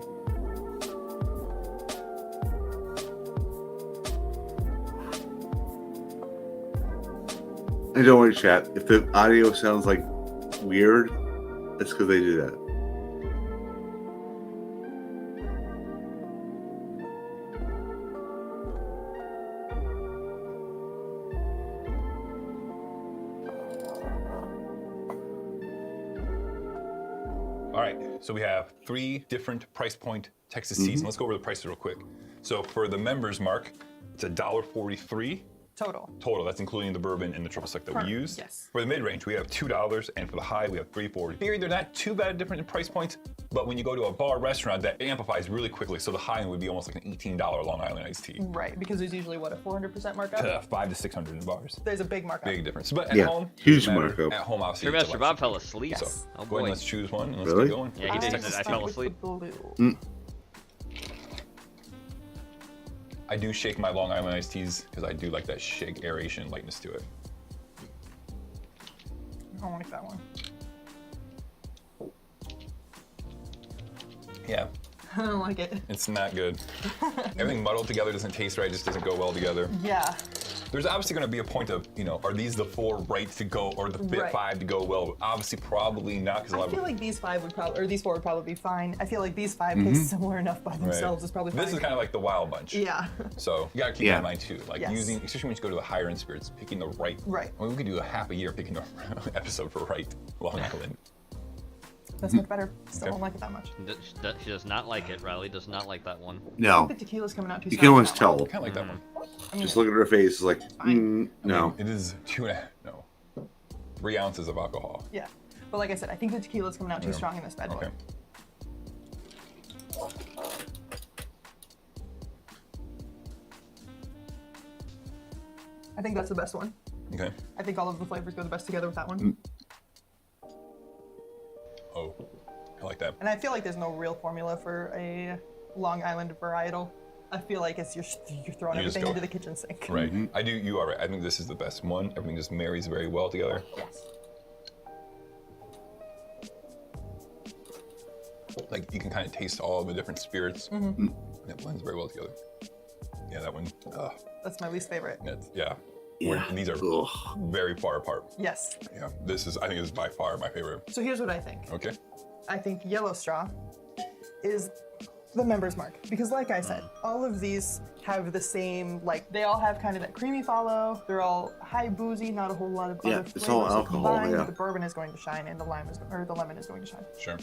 And don't worry, chat. If the audio sounds like weird, that's because they do that. All right, so we have 3 different price point Texas teas. And let's go over the prices real quick. So for the members mark, it's $1.43. Total, that's including the bourbon and the triple sec that we use. Yes. For the mid-range, we have $2, and for the high, we have $3.40. Theory, they're not too bad different in price points, but when you go to a bar restaurant, that amplifies really quickly. So the high end would be almost like an $18 Long Island iced tea. Right, because there's usually, what, a 400% markup? 500 to 600 in bars. There's a big markup. Big difference. But at Yeah, home, huge doesn't matter. markup. At home, obviously, Your it's Master a lot Bob cheaper. fell asleep. So Oh go ahead boy. and let's choose one and let's Really? get going. Yeah, he did. I fell asleep. I do shake my Long Island iced teas because I do like that shake aeration lightness to it. I don't like that one. Yeah, I don't like it. it's not good. Everything muddled together doesn't taste right, just doesn't go well together. Yeah. There's obviously going to be a point of, are these the 4 right to go or the Right. 5 to go well? Obviously, probably not because a lot I feel of like these 5 would probably, or these 4 would probably be fine. I feel like these 5 taste similar enough by themselves. Is probably fine. This is kind of like the wild bunch. Yeah. So you got to keep that in mind too. Like Yes. using, especially when you go to the higher end spirits, picking the right. Right. I mean, we could do a half a year picking the episode for right Long Island. That's much better. Still Okay. don't like it that much. She does not like it. Riley does not like that one. No. The tequila's coming out too You strong can always with that one. tell. I kind of like that one. I mean, Just look at her face, like, no. I mean, it is 3 ounces of alcohol. Yeah. But like I said, I think the tequila's coming out too strong in this bad boy. Okay. I think that's the best one. Okay. I think all of the flavors go the best together with that one. Oh, I like that. And I feel like there's no real formula for a Long Island varietal. I feel like it's you're throwing You just everything go- into the kitchen sink. Right. You are right. I think this is the best one. Everything just marries very well together. Yes. Like you can kind of taste all the different spirits. Mhm. It blends very well together. Yeah, that one. That's my least favorite. Yeah. Yeah. These are very far apart. Yes. Yeah. I think this is by far my favorite. So here's what I think. Okay. I think Yellow Straw is the member's mark. Because like I said, all of these have the same, they all have kind of that creamy follow. They're all high boozy, not a whole lot of Yeah, other it's all flavors. So alcohol, combined, yeah. The bourbon is going to shine and the lemon is going to shine. Sure.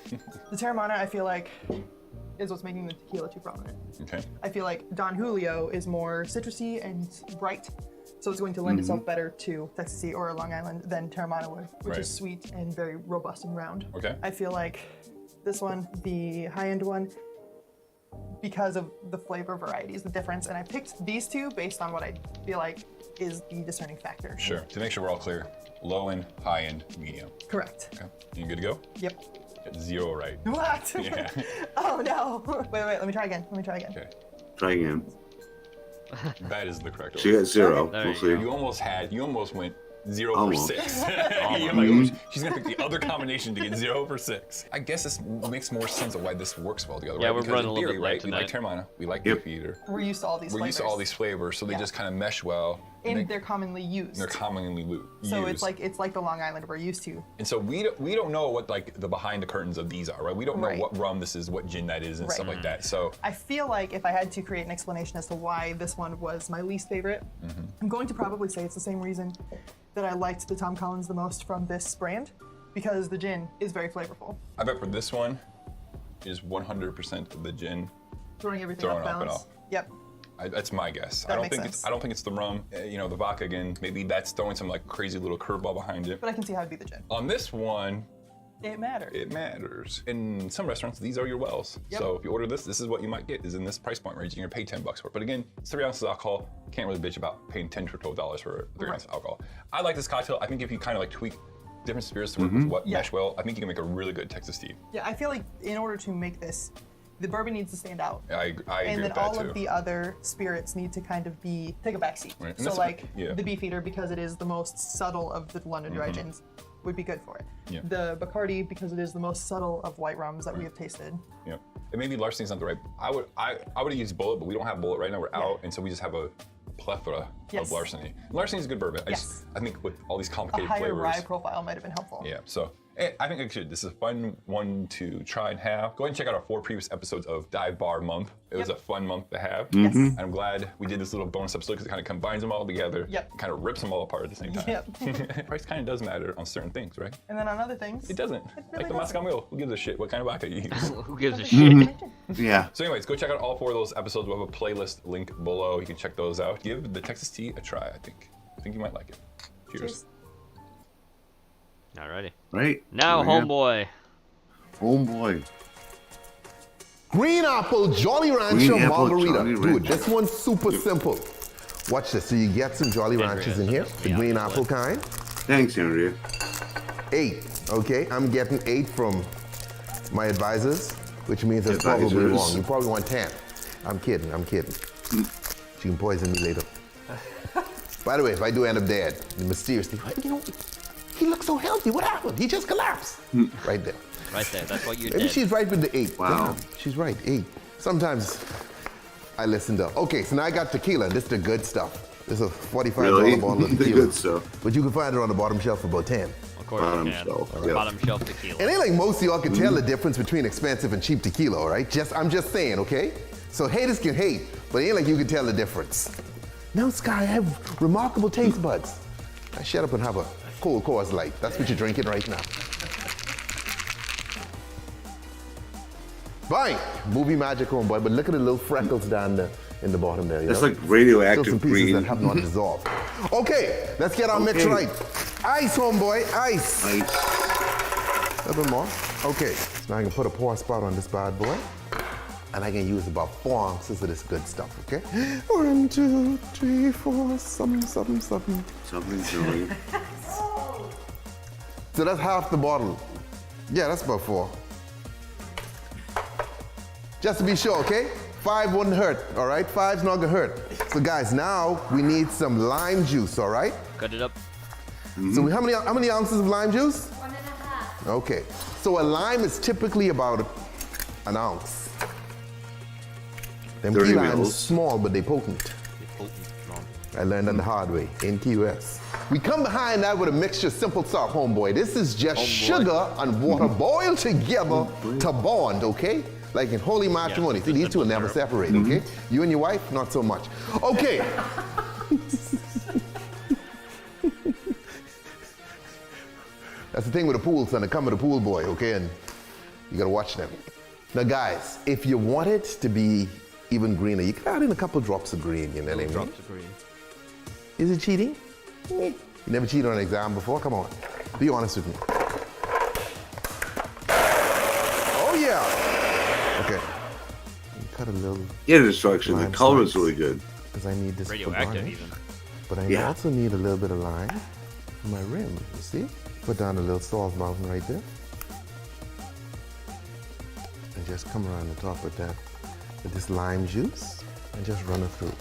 The Terramana, I feel like, is what's making the tequila too prominent. Okay. I feel like Don Julio is more citrusy and bright, so it's going to lend itself better to Texas Tea or Long Island than Terramana would, which Right. is sweet and very robust and round. Okay. I feel like this one, the high-end one, because of the flavor variety is the difference, and I picked these two based on what I feel like is the discerning factor. Sure. To make sure we're all clear, low end, high end, medium. Correct. Okay. You good to go? Yep. Got 0 right. What? Yeah. Oh no! Wait, let me try again. Okay. Try again. That is the correct She got 0. There We'll you see. You almost went 0 for Almost. 6. You're like, oh, she's gonna pick the other combination to get 0 for 6. I guess this makes more sense of why this works well together. Yeah, right? we're Because running in a little theory, bit late right? We like tonight. Terramana, we like Beefeater. We're used to all these We're flavors. used to all these flavors, so they Yeah. just kind of mesh well. And they're commonly used. They're commonly used. So it's like the Long Island we're used to. And so we don't know what like the behind the curtains of these are, right? We don't know Right. what rum this is, what gin that is, and stuff Right. like that. So I feel like if I had to create an explanation as to why this one was my least favorite, I'm going to probably say it's the same reason that I liked the Tom Collins the most from this brand, because the gin is very flavorful. I bet for this one is 100% of the gin Throwing everything Throwing off off and balance. off. Yep. That's my guess. That I don't makes think sense. I don't think it's the rum. The vodka again. Maybe that's throwing some like crazy little curveball behind it. But I can see how it'd be the gin. On this one, It matters. it matters. In some restaurants, these are your wells. Yep. So if you order this is what you might get. Is in this price point range. You're gonna pay $10 for it. But again, it's 3 ounces of alcohol. Can't really bitch about paying $10 to $12 for 3 ounces of alcohol. I like this cocktail. I think if you kind of like tweak different spirits to work with what Yeah. mesh well, I think you can make a really good Texas tea. Yeah, I feel like in order to make this, the bourbon needs to stand out. I agree And then with that all too. of the other spirits need to kind of take a back seat. Right, and So that's- like yeah. the Beefeater, because it is the most subtle of the London dry gins, would be good for it. Yeah. The Bacardi, because it is the most subtle of white rums that we have tasted. Yeah, and maybe Larceny's not the right. I would use Bullet, but we don't have Bullet right now. We're out, and so we just have a plethora Yes. of Larceny. Larceny's a good bourbon. Yes. I think with all these A complicated higher flavors. rye profile might have been helpful. Yeah. So I think this is a fun one to try and have. Go ahead and check out our 4 previous episodes of Dive Bar Month. It was a fun month to have. Yes. And I'm glad we did this little bonus episode because it kind of combines them all together. Yep. Kind of rips them all apart at the same time. Yep. Price kind of does matter on certain things, right? And then on other things, It doesn't. Like the Moscow Mule. Who gives a shit what kind of vodka you use? Who gives a shit? Yeah. So anyways, go check out all 4 of those episodes. We'll have a playlist link below. You can check those out. Give the Texas tea a try, I think. I think you might like it. Cheers. Alrighty. Right. Now, There we go. homeboy. Homeboy. Green apple Jolly Rancher Green apple margarita. Jolly Dude, Rancher. this one's super simple. Watch this. So you get some Jolly Ranchers in here, the green apple kind. Thanks, Andrea. 8. Okay, I'm getting 8 from my advisors, which means it's probably Advisors. wrong. You probably want 10. I'm kidding. You can poison me later. By the way, if I do end up dead, mysteriously, you know, he looks so healthy. What happened? He just collapsed. Right there. Right there. That's what you Maybe did. she's right with the 8. Wow. Yeah, she's right, 8. Sometimes I listen to. Okay, so now I got tequila. This is the good stuff. This is a $45 Really? bottle of The tequila. good stuff. But you can find it on the bottom shelf for about 10. Of course Bottom you can. shelf, Or yeah. Bottom shelf tequila. It ain't like most of y'all can tell the difference between expensive and cheap tequila, all right? I'm just saying, okay? So haters can hate, but it ain't like you can tell the difference. No, Sky, I have remarkable taste buds. I shut up and have a cold Coors Light. That's what you're drinking right now. Fine, movie magic, homeboy, but look at the little freckles down there in the bottom there. You That's know? like radioactive Still some pieces green. that have not dissolved. Okay, let's get our mix Okay. right. Ice, homeboy, ice. Ice. A little bit more. Okay, so now I can put a pour spout on this bad boy. And I can use about 4 ounces of this good stuff, okay? 1, 2, 3, 4, something. Something silly. So that's half the bottle. Yeah, that's about 4. Just to be sure, okay? 5 wouldn't hurt, all right? 5's not gonna hurt. So guys, now we need some lime juice, all right? Cut it up. So how many ounces of lime juice? 1.5. Okay. So a lime is typically about an ounce. Them 30 key limes mils. small, but they potent. I learned that the hard way in TUS. We come behind that with a mixture of simple salt, homeboy. This is just sugar and water boiled together to bond, okay? Like in holy matrimony. See, these two will never separate, okay? You and your wife, not so much. Okay. That's the thing with a pool, son. They come with a pool boy, okay? And you gotta watch them. Now, guys, if you want it to be even greener, you can add in a couple drops of green, you know what I mean? Drops of green. Is it cheating? You never cheated on an exam before? Come on. Be honest with me. Oh, yeah. Okay. Cut a little. Yeah, the instruction. The lime color is slice, really good. Because I need this for Radioactive garnish. even. But I Yeah. also need a little bit of lime for my rim, you see? Put down a little salt mountain right there. And just come around the top with that, with this lime juice, and just run it through.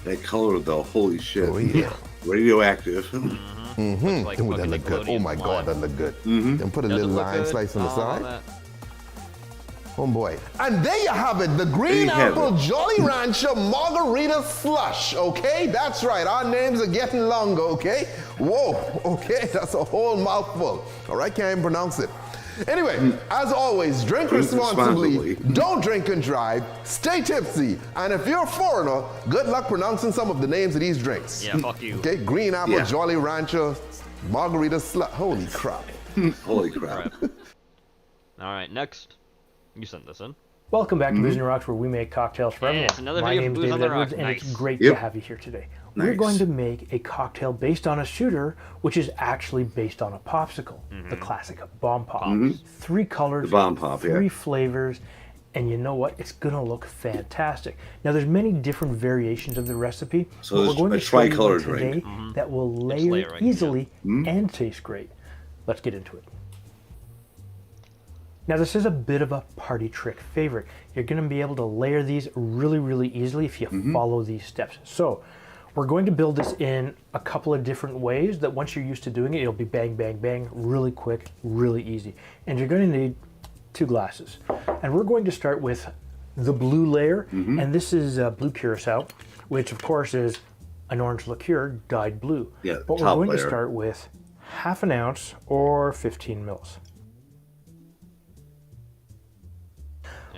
That color, though, holy shit. Oh, yeah. Radioactive. Mm-hmm. Like Ooh, that fucking look good. Oh Nickelodeon my lime. God, that look good. Mm-hmm. Then put a Doesn't little look lime good. slice on the Oh, side. that- Oh boy. And there you have it, the Green There you have Apple it. Jolly Rancher Margarita Slush, okay? That's right, our names are getting longer, okay? Whoa, okay, that's a whole mouthful. All right, can't even pronounce it. Anyway, as always, drink responsibly, don't drink and drive, stay tipsy, and if you're a foreigner, good luck pronouncing some of the names of these drinks. Yeah, fuck you. Okay, Green Apple Yeah. Jolly Rancher Margarita Slush, holy crap. Holy crap. All right, next. You sent this in. Welcome back to Booze on the Rocks, where we make cocktails for Yeah, everyone. it's another My video name's from Booze on David the Edwards, Rocks. and it's Nice. great Yep. to have you here today. We're Nice. going to make a cocktail based on a shooter, which is actually based on a popsicle, the classic Bomb Pop. 3 colors, The Bomb Pop, 3 yeah. flavors, and you know what? It's gonna look fantastic. Now, there's many different variations of the recipe. So but there's we're going a to show you one tricolor drink. today that will Just layer layer right, easily and taste great. Let's get into it. Now, this is a bit of a party trick favorite. You're going to be able to layer these really, really easily if you follow these steps. So, we're going to build this in a couple of different ways that once you're used to doing it, it'll be bang, bang, bang, really quick, really easy. And you're going to need 2 glasses. And we're going to start with the blue layer, and this is blue curacao, which of course is an orange liqueur dyed blue. Yeah, But we're top going to layer. start with half an ounce or 15 mils.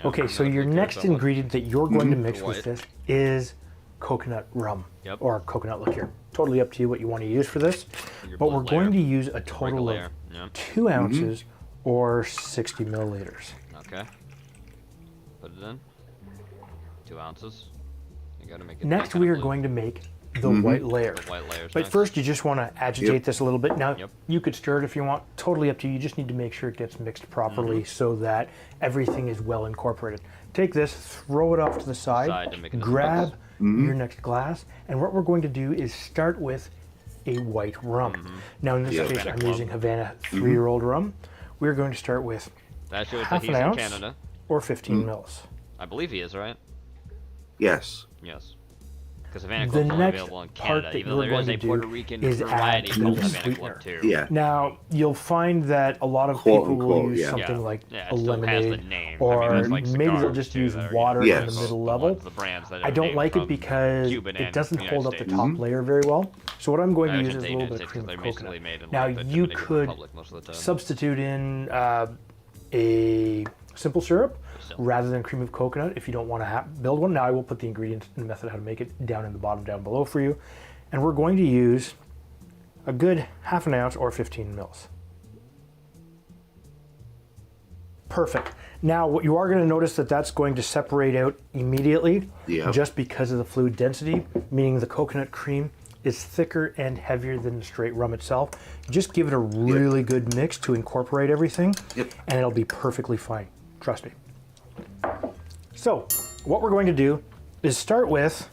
Okay, so your next ingredient that you're going to mix with this is coconut rum or coconut liqueur. Totally up to you what you want to use for this. But we're going to use a total of 2 ounces or 60 milliliters. Okay. Put it in. 2 ounces. You gotta make it. Next, we are going to make the white layer. The white layer's But next. first, you just want to agitate Yep. this a little bit. Now, you could stir it if you want. Totally up to you. You just need to make sure it gets mixed properly so that everything is well incorporated. Take this, throw it off to the side, to make it into grab bubbles. your next glass, and what we're going to do is start with a white rum. Now, in this Yeah. case, Havana I'm Club. using Havana 3-year-old rum. We're going to start with That shows that half he's an in ounce Canada. or 15 mils. I believe he is, right? Yes. Yes. Because Havana The Club's only next available in part Canada, that even though we're there going is to a do Puerto Rican is variety add called the Havana sweetener. Club too. Yeah. Now, you'll find that a lot of Quote, people will unquote, use yeah. something Yeah. like Yeah, a it still has the lemonade, name. or I mean, that's like maybe they'll cigars, just too, use that are, water Yes. in the middle the level. ones- the brands that I are don't named like it from because Cuban it and doesn't United hold up the States. top layer very well. So what I'm going to I use should is a say little United bit of States cream 'cause of they're basically coconut. made in, Now like, the you Dominican could Republic most of the time. substitute in a simple syrup rather than cream of coconut if you don't want to build one. Now I will put the ingredients and the method how to make it down in the bottom down below for you. And we're going to use a good half an ounce or 15 mils. Perfect. Now what you are going to notice that that's going to separate out immediately just because of the fluid density, meaning the coconut cream is thicker and heavier than the straight rum itself. Just give it a really good mix to incorporate everything and it'll be perfectly fine. Trust me. So what we're going to do is start with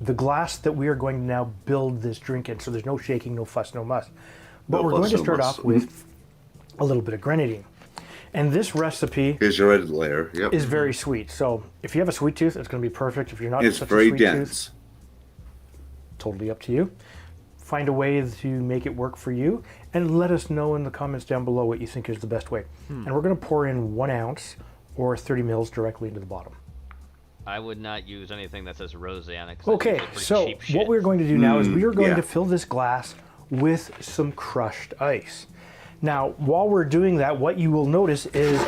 the glass that we are going to now build this drink in. So there's no shaking, no fuss, no muss. But No we're fuss, going to no start muss. off with a little bit of grenadine. And this recipe Here's your red layer. Yep. is very sweet. So if you have a sweet tooth, it's going to be perfect. If you're not It's such very a sweet dense. tooth, totally up to you. Find a way to make it work for you and let us know in the comments down below what you think is the best way. And we're going to pour in 1 ounce or 30 mils directly into the bottom. I would not use anything that says rosé on it. 'cause Okay, that's pretty so cheap shit. what we're going to do now is we are going yeah. to fill this glass with some crushed ice. Now, while we're doing that, what you will notice is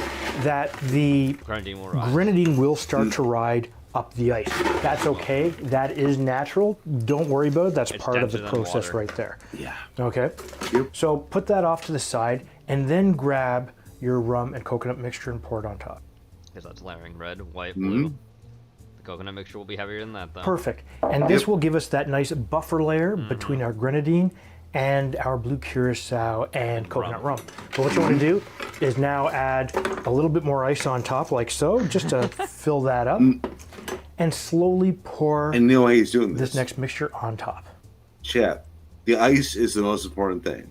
that the grenadine will start to ride up the ice. That's okay. That is natural. Don't worry about it. That's It's part of the denser than process water. right there. Yeah. Okay. So put that off to the side and then grab your rum and coconut mixture and pour it on top. Because that's layering red, white, blue. The coconut mixture will be heavier than that, though. Perfect. And this will give us that nice buffer layer between our grenadine and our blue curacao and coconut rum. But what you want to do is now add a little bit more ice on top, like so, just to fill that up, and slowly pour And you know why he's doing this this? next mixture on top. Chat. The ice is the most important thing.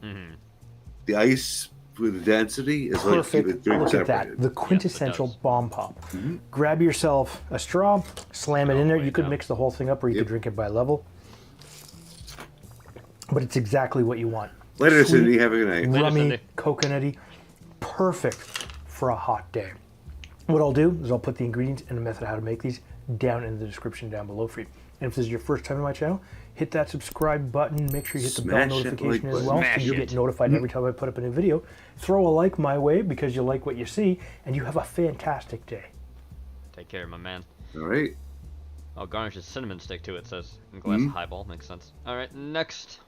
The ice with the density is what Perfect. keep the drink Look at separated. that. The quintessential bomb pop. Grab yourself a straw, slam it in there. You could mix the whole thing up or you could drink it by level. But it's exactly what you want. Later, Sweet, Cindy. Have a good night. Later, Rummy, Cindy. coconutty. Perfect for a hot day. What I'll do is I'll put the ingredients and the method how to make these down in the description down below for you. And if this is your first time on my channel, hit that subscribe button. Make sure you hit the bell Smash that notification like as well, button. so you Smash get it. notified every time I put up a new video. Throw a like my way because you like what you see, and you have a fantastic day. Take care, my man. All right. I'll garnish a cinnamon stick too, it says. In glass highball, makes sense. Alright, next.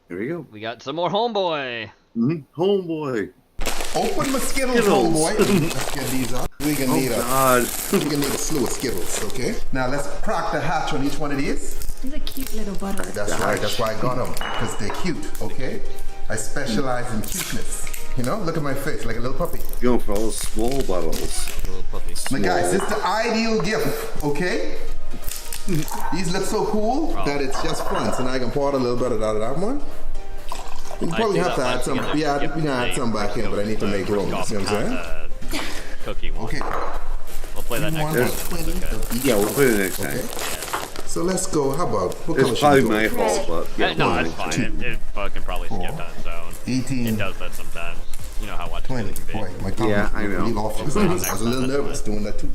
Here we go. We got some more Homeboy. Homeboy. Open my Skittles, homeboy. Let's get these up. We're gonna need we're gonna need a slew of Skittles, okay? Now let's crack the hatch on each one of these. He's a cute little butter. That's right, that's why I got them, because they're cute, okay? I specialize in cuteness. You know, look at my face, like a little puppy. Going for all the small bottles. Little puppy. Now guys, this is the ideal gift, okay? These look so cool that it's just fun. So now I can pour a little bit of that one. You probably have to add some, yeah, you can add some back in, but I need to make room, you know what I'm saying? Cookie one. Okay. We'll play that next time. Yeah, we'll play it next time. So let's go, how about, what color It's should we probably go? my fault, but yeah. No, it's fine. It fucking probably skip on its own. 18. It does that sometimes. You know how watching 20. can be. Boy, my tongue Yeah, I know. really off. I was a little nervous doing that too.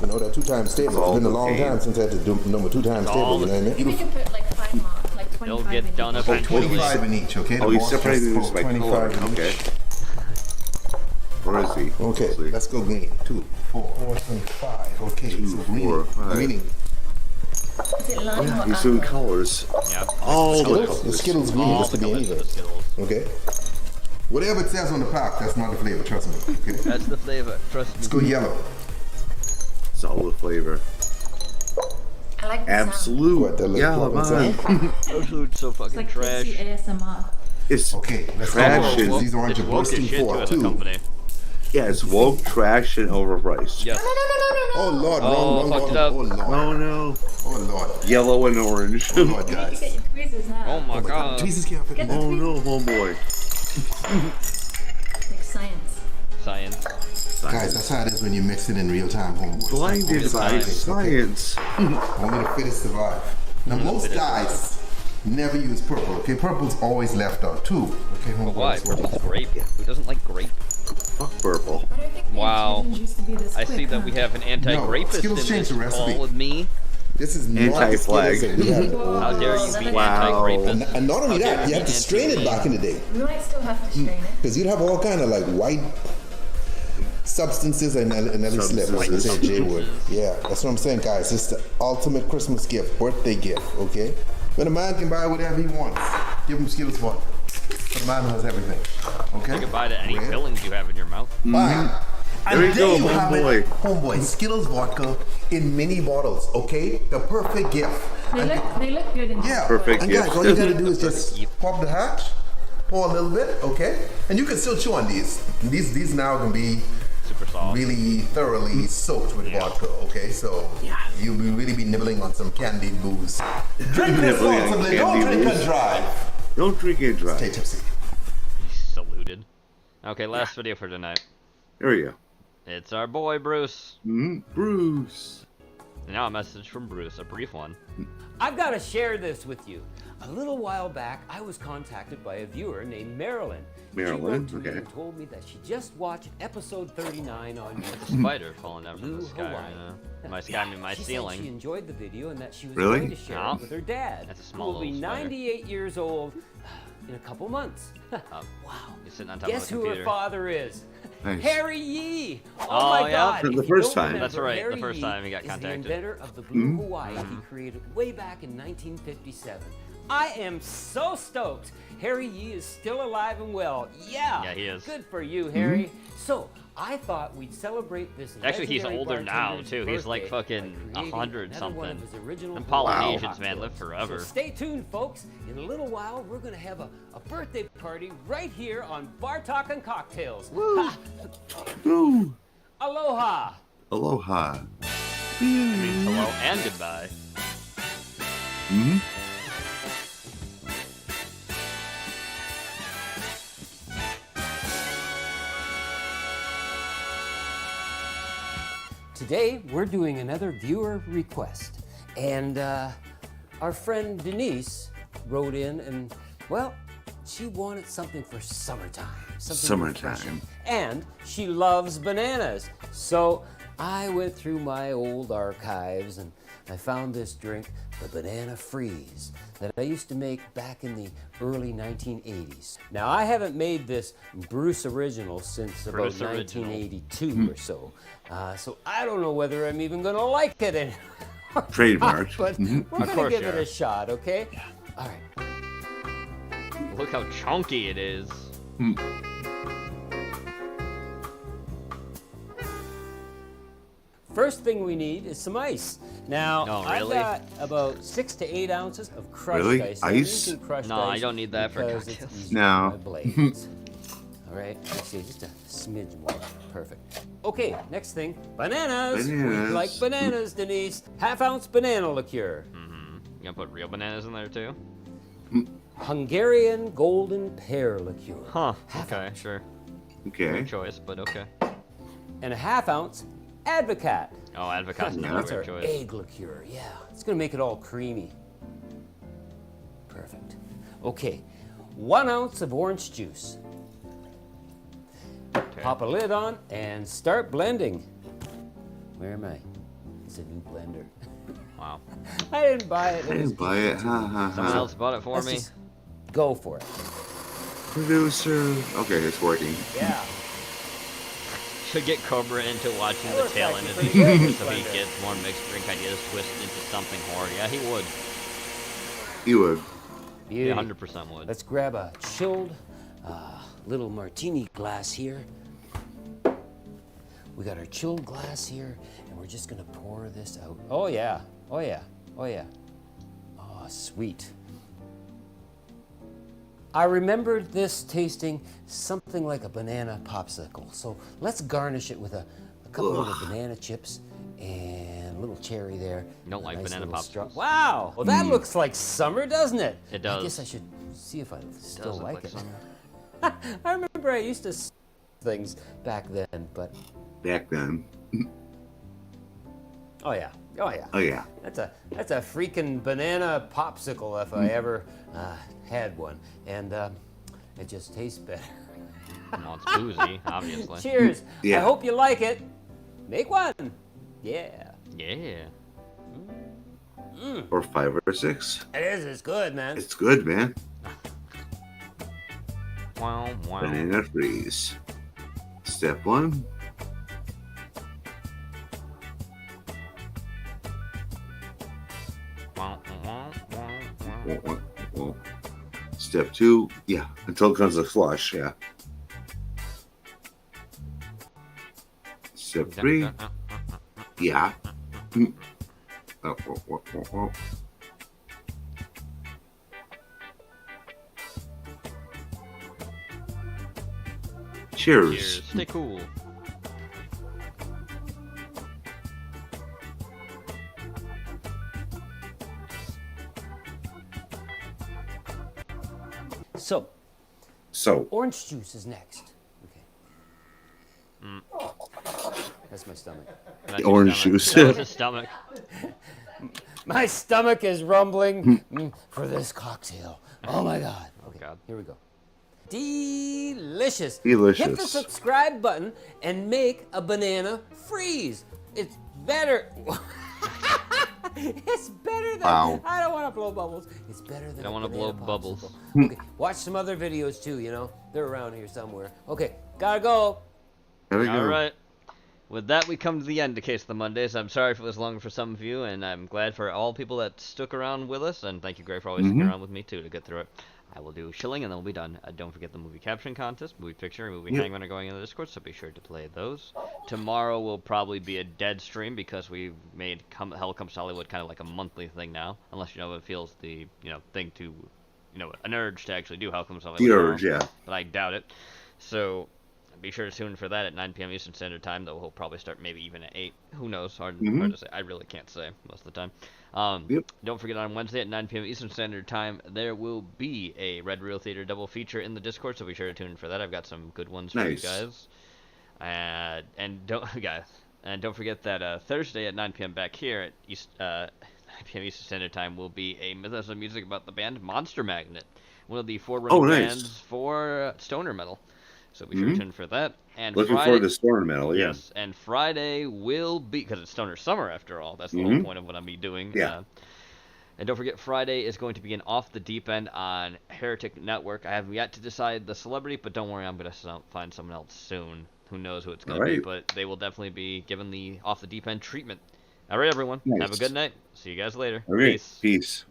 You know, that 2 times table. It's been a long time since I had to do number 2 times table, you know what I mean? Maybe we can put like 5 more, like It'll get done eventually. 25 in each, okay? Oh, The he's boss separating just this by put color. 25 in Okay. each. Where is he? Okay, let's go green. 2, 4, 25. Okay, so green. 4, 5. Greening. Yeah, he's doing colors. Yeah. All the The colors. Skittles green All just the to be colors of anywhere. the Skittles. Okay? Whatever it says on the pack, that's not the flavor, trust me. Okay? That's the flavor. Trust me. Let's go yellow. It's all the flavor. I like the Absolute. Yeah, man. Absolute so fucking like trash. Pixie ASMR. It's Okay, let's trash go. and These orange It's are woke as bursting shit too for as a 2. company. yeah, it's woke, trash, and overpriced. Yes. Oh Lord, Oh, wrong fucked bottle. it up. Oh Lord. Oh no. Oh Lord. Yellow and orange. Oh Lord, You guys. get your tweezers now. Oh my god. Jesus can't fit Get in the there. Oh no, homeboy. Like science. Science. Guys, that's how it is when you mix it in real time, homeboy. Blinded by science. Only the fittest survive. Now, most guys never use purple, okay? Purple's always left out, too. Okay, homeboy. But why? that's what- Purple's grape. Who doesn't like grape? Fuck purple. I don't think the Wow. infusions used to be this I quick, see that huh? we have an anti-grapist Skittles in changed this the recipe. call with me. This is not Anti-flag. the Skittles that we had. How dare you be Wow. anti-grapist? And not only How dare that, you be had to strain it back in the day. We might still have to strain it. Because you'd have all kind of like white substances and Nelly Slip, like you say, Jay would. Yeah, that's what I'm saying, guys. It's the ultimate Christmas gift, birthday gift, okay? When a man can buy whatever he wants, give him Skittles vodka. The man has everything, okay? Say goodbye to any Red. fillings you have in your mouth. Fine. And There you there go, you have homeboy. it, homeboy. Skittles vodka in mini bottles, okay? The perfect gift. They look good in Yeah, Perfect and guys, gift. all you gotta do is just pop the hatch, pour a little bit, okay? And you can still chew on these. These now can be Super soft. really thoroughly soaked with vodka, okay? So you'll really be nibbling on some candied booze. Drink Nibbling on responsibly, don't candy drink booze. and drive. Don't drink and drive. Stay tipsy. Saluted. Okay, last video for tonight. There we go. It's our boy Bruce. Bruce. Now a message from Bruce, a brief one. I've got to share this with you. A little while back, I was contacted by a viewer named Marilyn. Marilyn, She wrote to me okay. and told me that she just watched episode 39 on Like a YouTube. spider falling down from the Blue sky Hawaii. right now. My sky, I mean my She ceiling. said she enjoyed the video and that she was Really? going to share No. it with her dad, That's a who small will be little spider. 98 years old in a couple months. Wow. You're sitting on top Guess of a who computer. her father is? Nice. Harry Yee! Oh, Oh, my yeah? God! For the If you first don't time. That's remember, right, the Harry first Yee time he got is contacted. the inventor of the Blue Hawaii he created way back in 1957. I am so stoked. Harry Yee is still alive and well. Yeah. Yeah, he is. Good for you, Harry. So I thought we'd celebrate this. Actually, he's legendary older now bartender's too. He's like birthday fucking by creating 100 another one of something. his original Them Hawaii Polynesians, man, live cocktails. forever. So stay tuned, folks. In a little while, we're gonna have a birthday party right here on Bar Talk and Cocktails. Ha! Woo. Aloha. Aloha. It means hello and goodbye. Hmm? Today, we're doing another viewer request. And our friend Denise wrote in and, well, she wanted something for summertime. Something refreshing. Summertime. And she loves bananas. So I went through my old archives and I found this drink, the Banana Freeze, that I used to make back in the early 1980s. Now, I haven't made this Bruce Original since about Bruce Original. 1982 or so. So I don't know whether I'm even gonna like it anymore. Trademarked. But Mhm. we're Of gonna course give you it are. a shot, okay? All right. Look how chunky it is. First thing we need is some ice. Now, Oh, I've really? got about 6 to 8 ounces of crushed Really? ice. Now, Ice? I'm using crushed No, I ice don't need that for because it's cocktails. easier No. on my blades. All right, let's see, just a smidge more. Perfect. Okay, next thing, bananas. We Bananas. like bananas, Denise. Half-ounce banana liqueur. Mm-hmm. You gonna put real bananas in there too? Hungarian golden pear liqueur. Huh. Okay, sure. Okay. Weird choice, but okay. And a half-ounce Advocat. Oh, Advocat's another That's our weird choice. egg liqueur, yeah. It's gonna make it all creamy. Perfect. Okay, 1 ounce of orange juice. Pop a lid on and start blending. Where am I? It's a new blender. Wow. I didn't buy it. I didn't buy it. Ha ha Someone ha. else bought it for Let's me. just go for it. Producer. Okay, it's working. Yeah. Should get Cobra into watching That the worked tail actually end of pretty these good, videos so he Slender. gets more mixed drink ideas twisted into something horror. Yeah, he would. You would. Beauty. Yeah, 100% would. Let's grab a chilled little martini glass here. We got our chilled glass here, and we're just gonna pour this out. Oh yeah, oh yeah, oh yeah. Oh, sweet. I remembered this tasting something like a banana popsicle. So let's garnish it with a couple of the banana chips and a little cherry there. You don't like Nice banana little popsicles? Wow, well that looks like summer, doesn't it? It does. I guess I should see if I still look like like it. summer. I remember I used to things back then, but Back then. oh yeah, oh yeah. Oh yeah. That's a freaking banana popsicle if I ever had one, and it just tastes better. Well, it's boozy, obviously. Cheers. Yeah. I hope you like it. Make one. Yeah. Yeah. Or 5 or 6. It is. It's good, man. It's good, man. Wow, wow. Banana freeze. Step 1. Wow, wow, wow, wow. Step 2. Yeah, until it comes a flush. Yeah. Step 3. Yeah. Oh, oh, oh, oh, oh. Cheers. Cheers. Stay cool. So, orange juice is next. Okay. That's my stomach. That's The your orange stomach. juice. That was his stomach. My stomach is rumbling for this cocktail. Oh my god. Okay, God. here we go. Delicious. Delicious. Hit the subscribe button and make a banana freeze. It's better. It's better than. Wow. I don't want to blow bubbles. It's better than. I don't want to blow bubbles. Okay, watch some other videos too. You know, they're around here somewhere. Okay, gotta go. There we go. All right. With that, we come to the end of Case of the Mondays. I'm sorry if it was long for some of you, and I'm glad for all people that stuck around with us. And thank you, Greg, for always sticking around with me, too, to get through it. I will do shilling, and then we'll be done. Don't forget the movie caption contest, movie picture, and movie hangman are going in the Discord, so be sure to play those. Tomorrow will probably be a dead stream because we've made Hell Comes to Hollywood kind of like a monthly thing now, unless, it feels the, thing to, an urge to actually do Hell Comes to Hollywood. The urge, yeah. But I doubt it. So be sure to tune in for that at 9 p.m. Eastern Standard Time, though we'll probably start maybe even at 8. Who knows? Hard to say. I really can't say most of the time. Don't forget on Wednesday at 9 p.m. Eastern Standard Time, there will be a Red Real Theater double feature in the Discord, so be sure to tune in for that. I've got some good ones for you guys. And don't forget that Thursday at 9 p.m. back here at 9 p.m. Eastern Standard Time will be a Mythos of Music about the band Monster Magnet, one of the forerunning bands for stoner metal. So be sure to tune in for that. And Looking Friday, forward to stoner metal, yeah. Yes, and Friday will be, because it's Stoner Summer after all, that's the whole point of what I'm doing. Yeah. And don't forget, Friday is going to be an Off the Deep End on Heretic Network. I have yet to decide the celebrity, but don't worry, I'm going to find someone else soon. Who knows who it's going to be, but they will definitely be given the Off the Deep End treatment. All right, everyone. Have a good night. See you guys later. Okay. Peace. Peace.